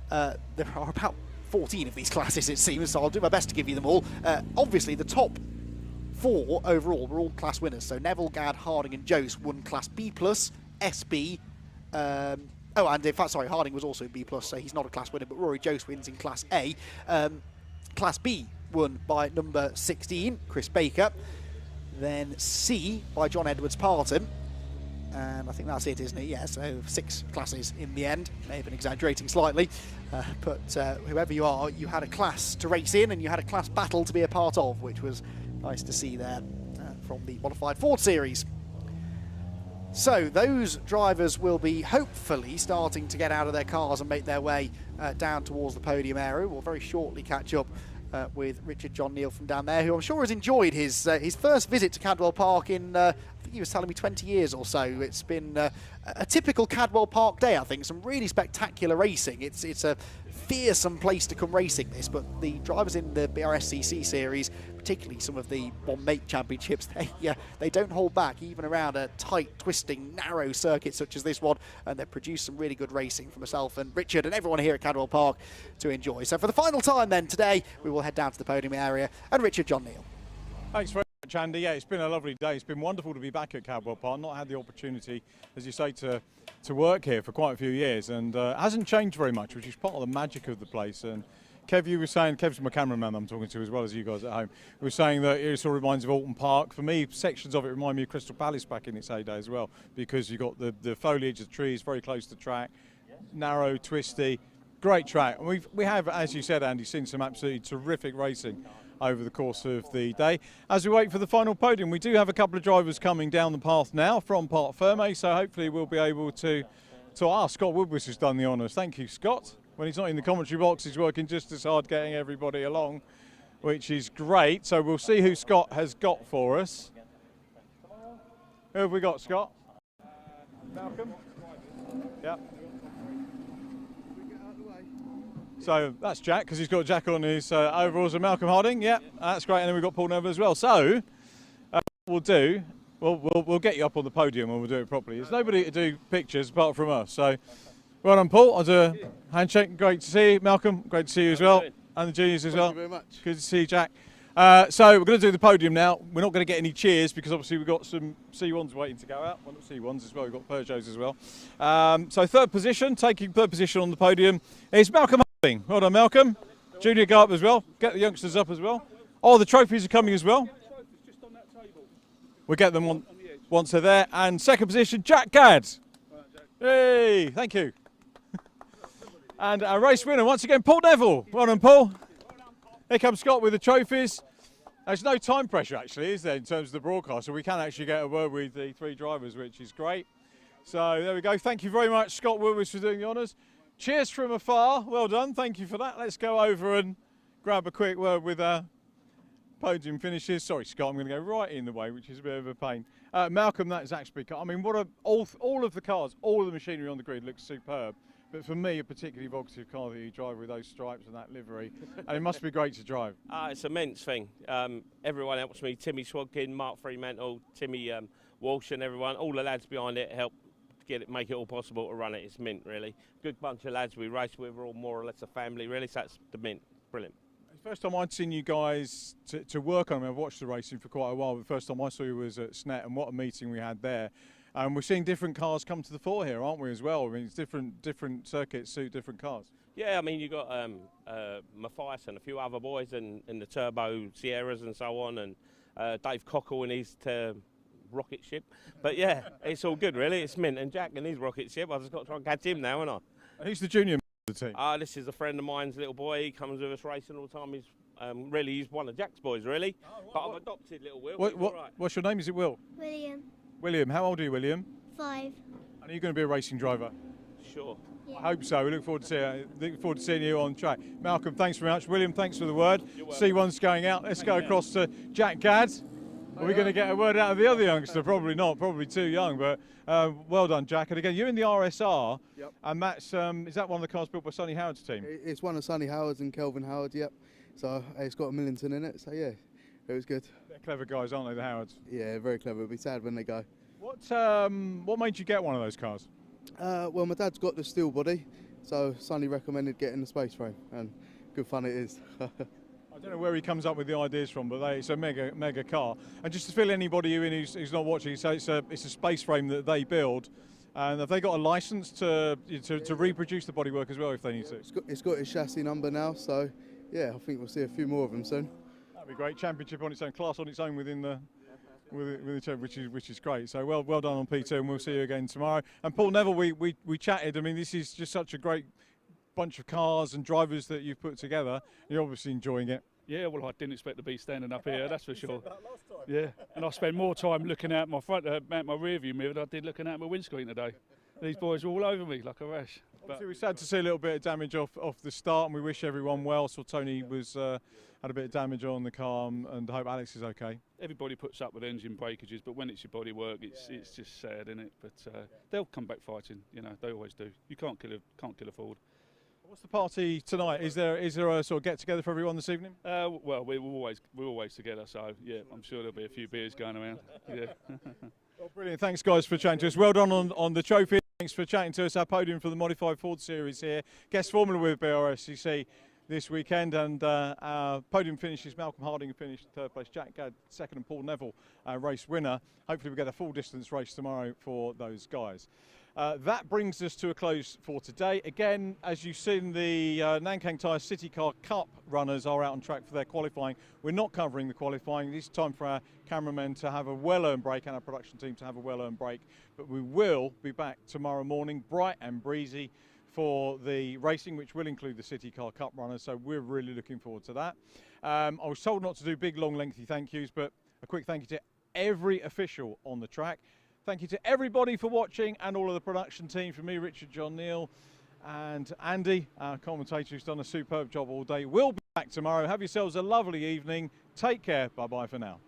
there are about 14 of these classes it seems, so I'll do my best to give you them all. Obviously the top 4 overall were all class winners, so Neville, Gadd, Harding and Jose won Class B+, SB, and in fact, sorry, Harding was also B+, so he's not a class winner, but Rory Jose wins in Class A. Class B won by number 16, Chris Baker. Then C by John Edwards Parton. And I think that's it, isn't it? Yeah, so 6 classes in the end. May have been exaggerating slightly, but whoever you are, you had a class to race in and you had a class battle to be a part of, which was nice to see there from the Modified Ford Series. So those drivers will be hopefully starting to get out of their cars and make their way down towards the podium area. We'll very shortly catch up with Richard John Neal from down there, who I'm sure has enjoyed his first visit to Cadwell Park in, I think think he was telling me 20 years or so. It's been a typical Cadwell Park day, I think. Some really spectacular racing. It's a fearsome place to come racing this, but the drivers in the BRSCC series, particularly some of the one-make championships, they don't hold back, even around a tight, twisting, narrow circuit such as this one, and they produce some really good racing for myself and Richard and everyone here at Cadwell Park to enjoy. So for the final time then today, we will head down to the podium area, and Richard, John Neal. Thanks very much, Andy. Yeah, it's been a lovely day. It's been wonderful to be back at Cadwell Park. Not had the opportunity, as you say, to work here for quite a few years, and hasn't changed very much, which is part of the magic of the place. And Kev, you were saying, Kev's my cameraman I'm talking to as well as you guys at home, we were saying that it sort of reminds of Alton Park. For me, sections of it remind me of Crystal Palace back in its heyday as well, because you've got the foliage of the trees very close to the track, narrow, twisty, great track. And we have, as you said, Andy, seen some absolutely terrific racing over the course of the day. As we wait for the final podium, we do have a couple of drivers coming down the path now from Parc Fermé, so hopefully we'll be able to Scott Woodward has done the honours. Thank you, Scott. When he's not in the commentary box, he's working just as hard getting everybody along, which is great. So we'll see who Scott has got for us. Who have we got, Scott? Malcolm? Yep. So that's Jack, because he's got Jack on his overalls, and Malcolm Harding. Yep, that's great. And then we've got Paul Neville as well. So we'll get you up on the podium and we'll do it properly. There's nobody to do pictures apart from us. So well done, Paul. I'll do a handshake. Great to see you. Malcolm, great to see you as well. And the juniors as well. Thank you very much. Good to see you, Jack. So we're going to do the podium now. We're not going to get any cheers because obviously we've got some C1s waiting to go out. Well, not C1s as well, we've got Peugeots as well. So taking third position on the podium is Malcolm Harding. Well done, Malcolm. Junior, go up as well. Get the youngsters up as well. Oh, the trophies are coming as well. We'll get them once they're there. And second position, Jack Gadd. Hey, thank you. And our race winner, once again, Paul Neville. Well done, Paul. Here comes Scott with the trophies. There's no time pressure, actually, is there, in terms of the broadcast, so we can actually get a word with the three drivers, which is great. So there we go. Thank you very much, Scott Woodward, for doing the honours. Cheers from afar. Well done. Thank you for that. Let's go over and grab a quick word with our podium finishes. Sorry, Scott, I'm going to go right in the way, which is a bit of a pain. Malcolm, that is actually, I mean, all of the cars, all of the machinery on the grid looks superb. But for me, a particularly evocative car that you drive with those stripes and that livery, and it must be great to drive. It's an immense thing. Everyone helps me. Timmy Swodkin, Mark Fremantle, Timmy Walsh, and everyone. All the lads behind it help make it all possible to run it. It's mint, really. Good bunch of lads we race with. We're all more or less a family, really. So that's the mint. Brilliant. First time I'd seen you guys to work on. I've watched the racing for quite a while, but the first time I saw you was at SNET, and what a meeting we had there. And we're seeing different cars come to the fore here, aren't we, as well? I mean, it's different circuits suit different cars. Yeah, I mean, you've got Matthias and a few other boys in the Turbo Sierras and so on, and Dave Cockle and his rocket ship. But yeah, it's all good, really. It's mint. And Jack and his rocket ship, I've just got to try and catch him now, haven't I? Who's the junior of the team? This is a friend of mine's little boy. He comes with us racing all the time. He's one of Jack's boys, really. Oh, right. But I've adopted little Will. What's your name? Is it Will? William. William, how old are you, William? 5. And are you going to be a racing driver? Sure. Yeah. I hope so. We look forward to seeing you on track. Malcolm, thanks very much. William, thanks for the word. C1's going out. Let's go across to Jack Gadd. Are we going to get a word out of the other youngster? Probably not. Probably too young. But well done, Jack. And again, you're in the RSR. Yep. And that's is that one of the cars built by Sonny Howard's team? It's one of Sonny Howard's and Kelvin Howard. Yep. So it's got a Millington in it. So yeah, it was good. They're clever guys, aren't they, the Howards? Yeah, very clever. It'll be sad when they go. What made you get one of those cars? Well, my dad's got the steel body, so Sonny recommended getting the space frame, and good fun it is. I don't know where he comes up with the ideas from, but it's a mega car. And just to fill anybody in who's not watching, so it's a space frame that they build. And have they got a license to reproduce the bodywork as well if they need to? It's got its chassis number now, so yeah, I think we'll see a few more of them soon. That'd be great. Championship on its own, class on its own within the. Which is great. So well done on P2, and we'll see you again tomorrow. And Paul Neville, we chatted. I mean, this is just such a great bunch of cars and drivers that you've put together. You're obviously enjoying it. Yeah, well, I didn't expect to be standing up here, that's for sure. Yeah, and I spent more time looking out my front, out my rear view mirror than I did looking out my windscreen today. These boys are all over me like a rash. Obviously, we're sad to see a little bit of damage off the start, and we wish everyone well. So Tony was had a bit of damage on the car, and I hope Alex is okay. Everybody puts up with engine breakages, but when it's your bodywork, it's just sad, isn't it? But they'll come back fighting. You know, they always do. You can't kill a Ford. What's the party tonight? Is there a sort of get together for everyone this evening? Well, we're always together, so yeah, I'm sure there'll be a few beers going around. Yeah. Well, brilliant. Thanks, guys, for chatting to us. Well done on the trophy. Thanks for chatting to us. Our podium for the Modified Ford Series here. Guest formula with BRSCC this weekend, and our podium finishes. Malcolm Harding finished third place, Jack Gadd second, and Paul Neville race winner. Hopefully we get a full distance race tomorrow for those guys. That brings us to a close for today. Again, as you've seen, the Nankang Tyre CityCar Cup runners are out on track for their qualifying. We're not covering the qualifying. It's time for our cameramen to have a well-earned break and our production team to have a well-earned break. But we will be back tomorrow morning, bright and breezy, for the racing, which will include the CityCar Cup runners. So we're really looking forward to that. I was told not to do big, long, lengthy thank yous, but a quick thank you to every official on the track. Thank you to everybody for watching, and all of the production team, from me, Richard, John Neal, and Andy, our commentator, who's done a superb job all day. We'll be back tomorrow. Have yourselves a lovely evening. Take care. Bye-bye for now.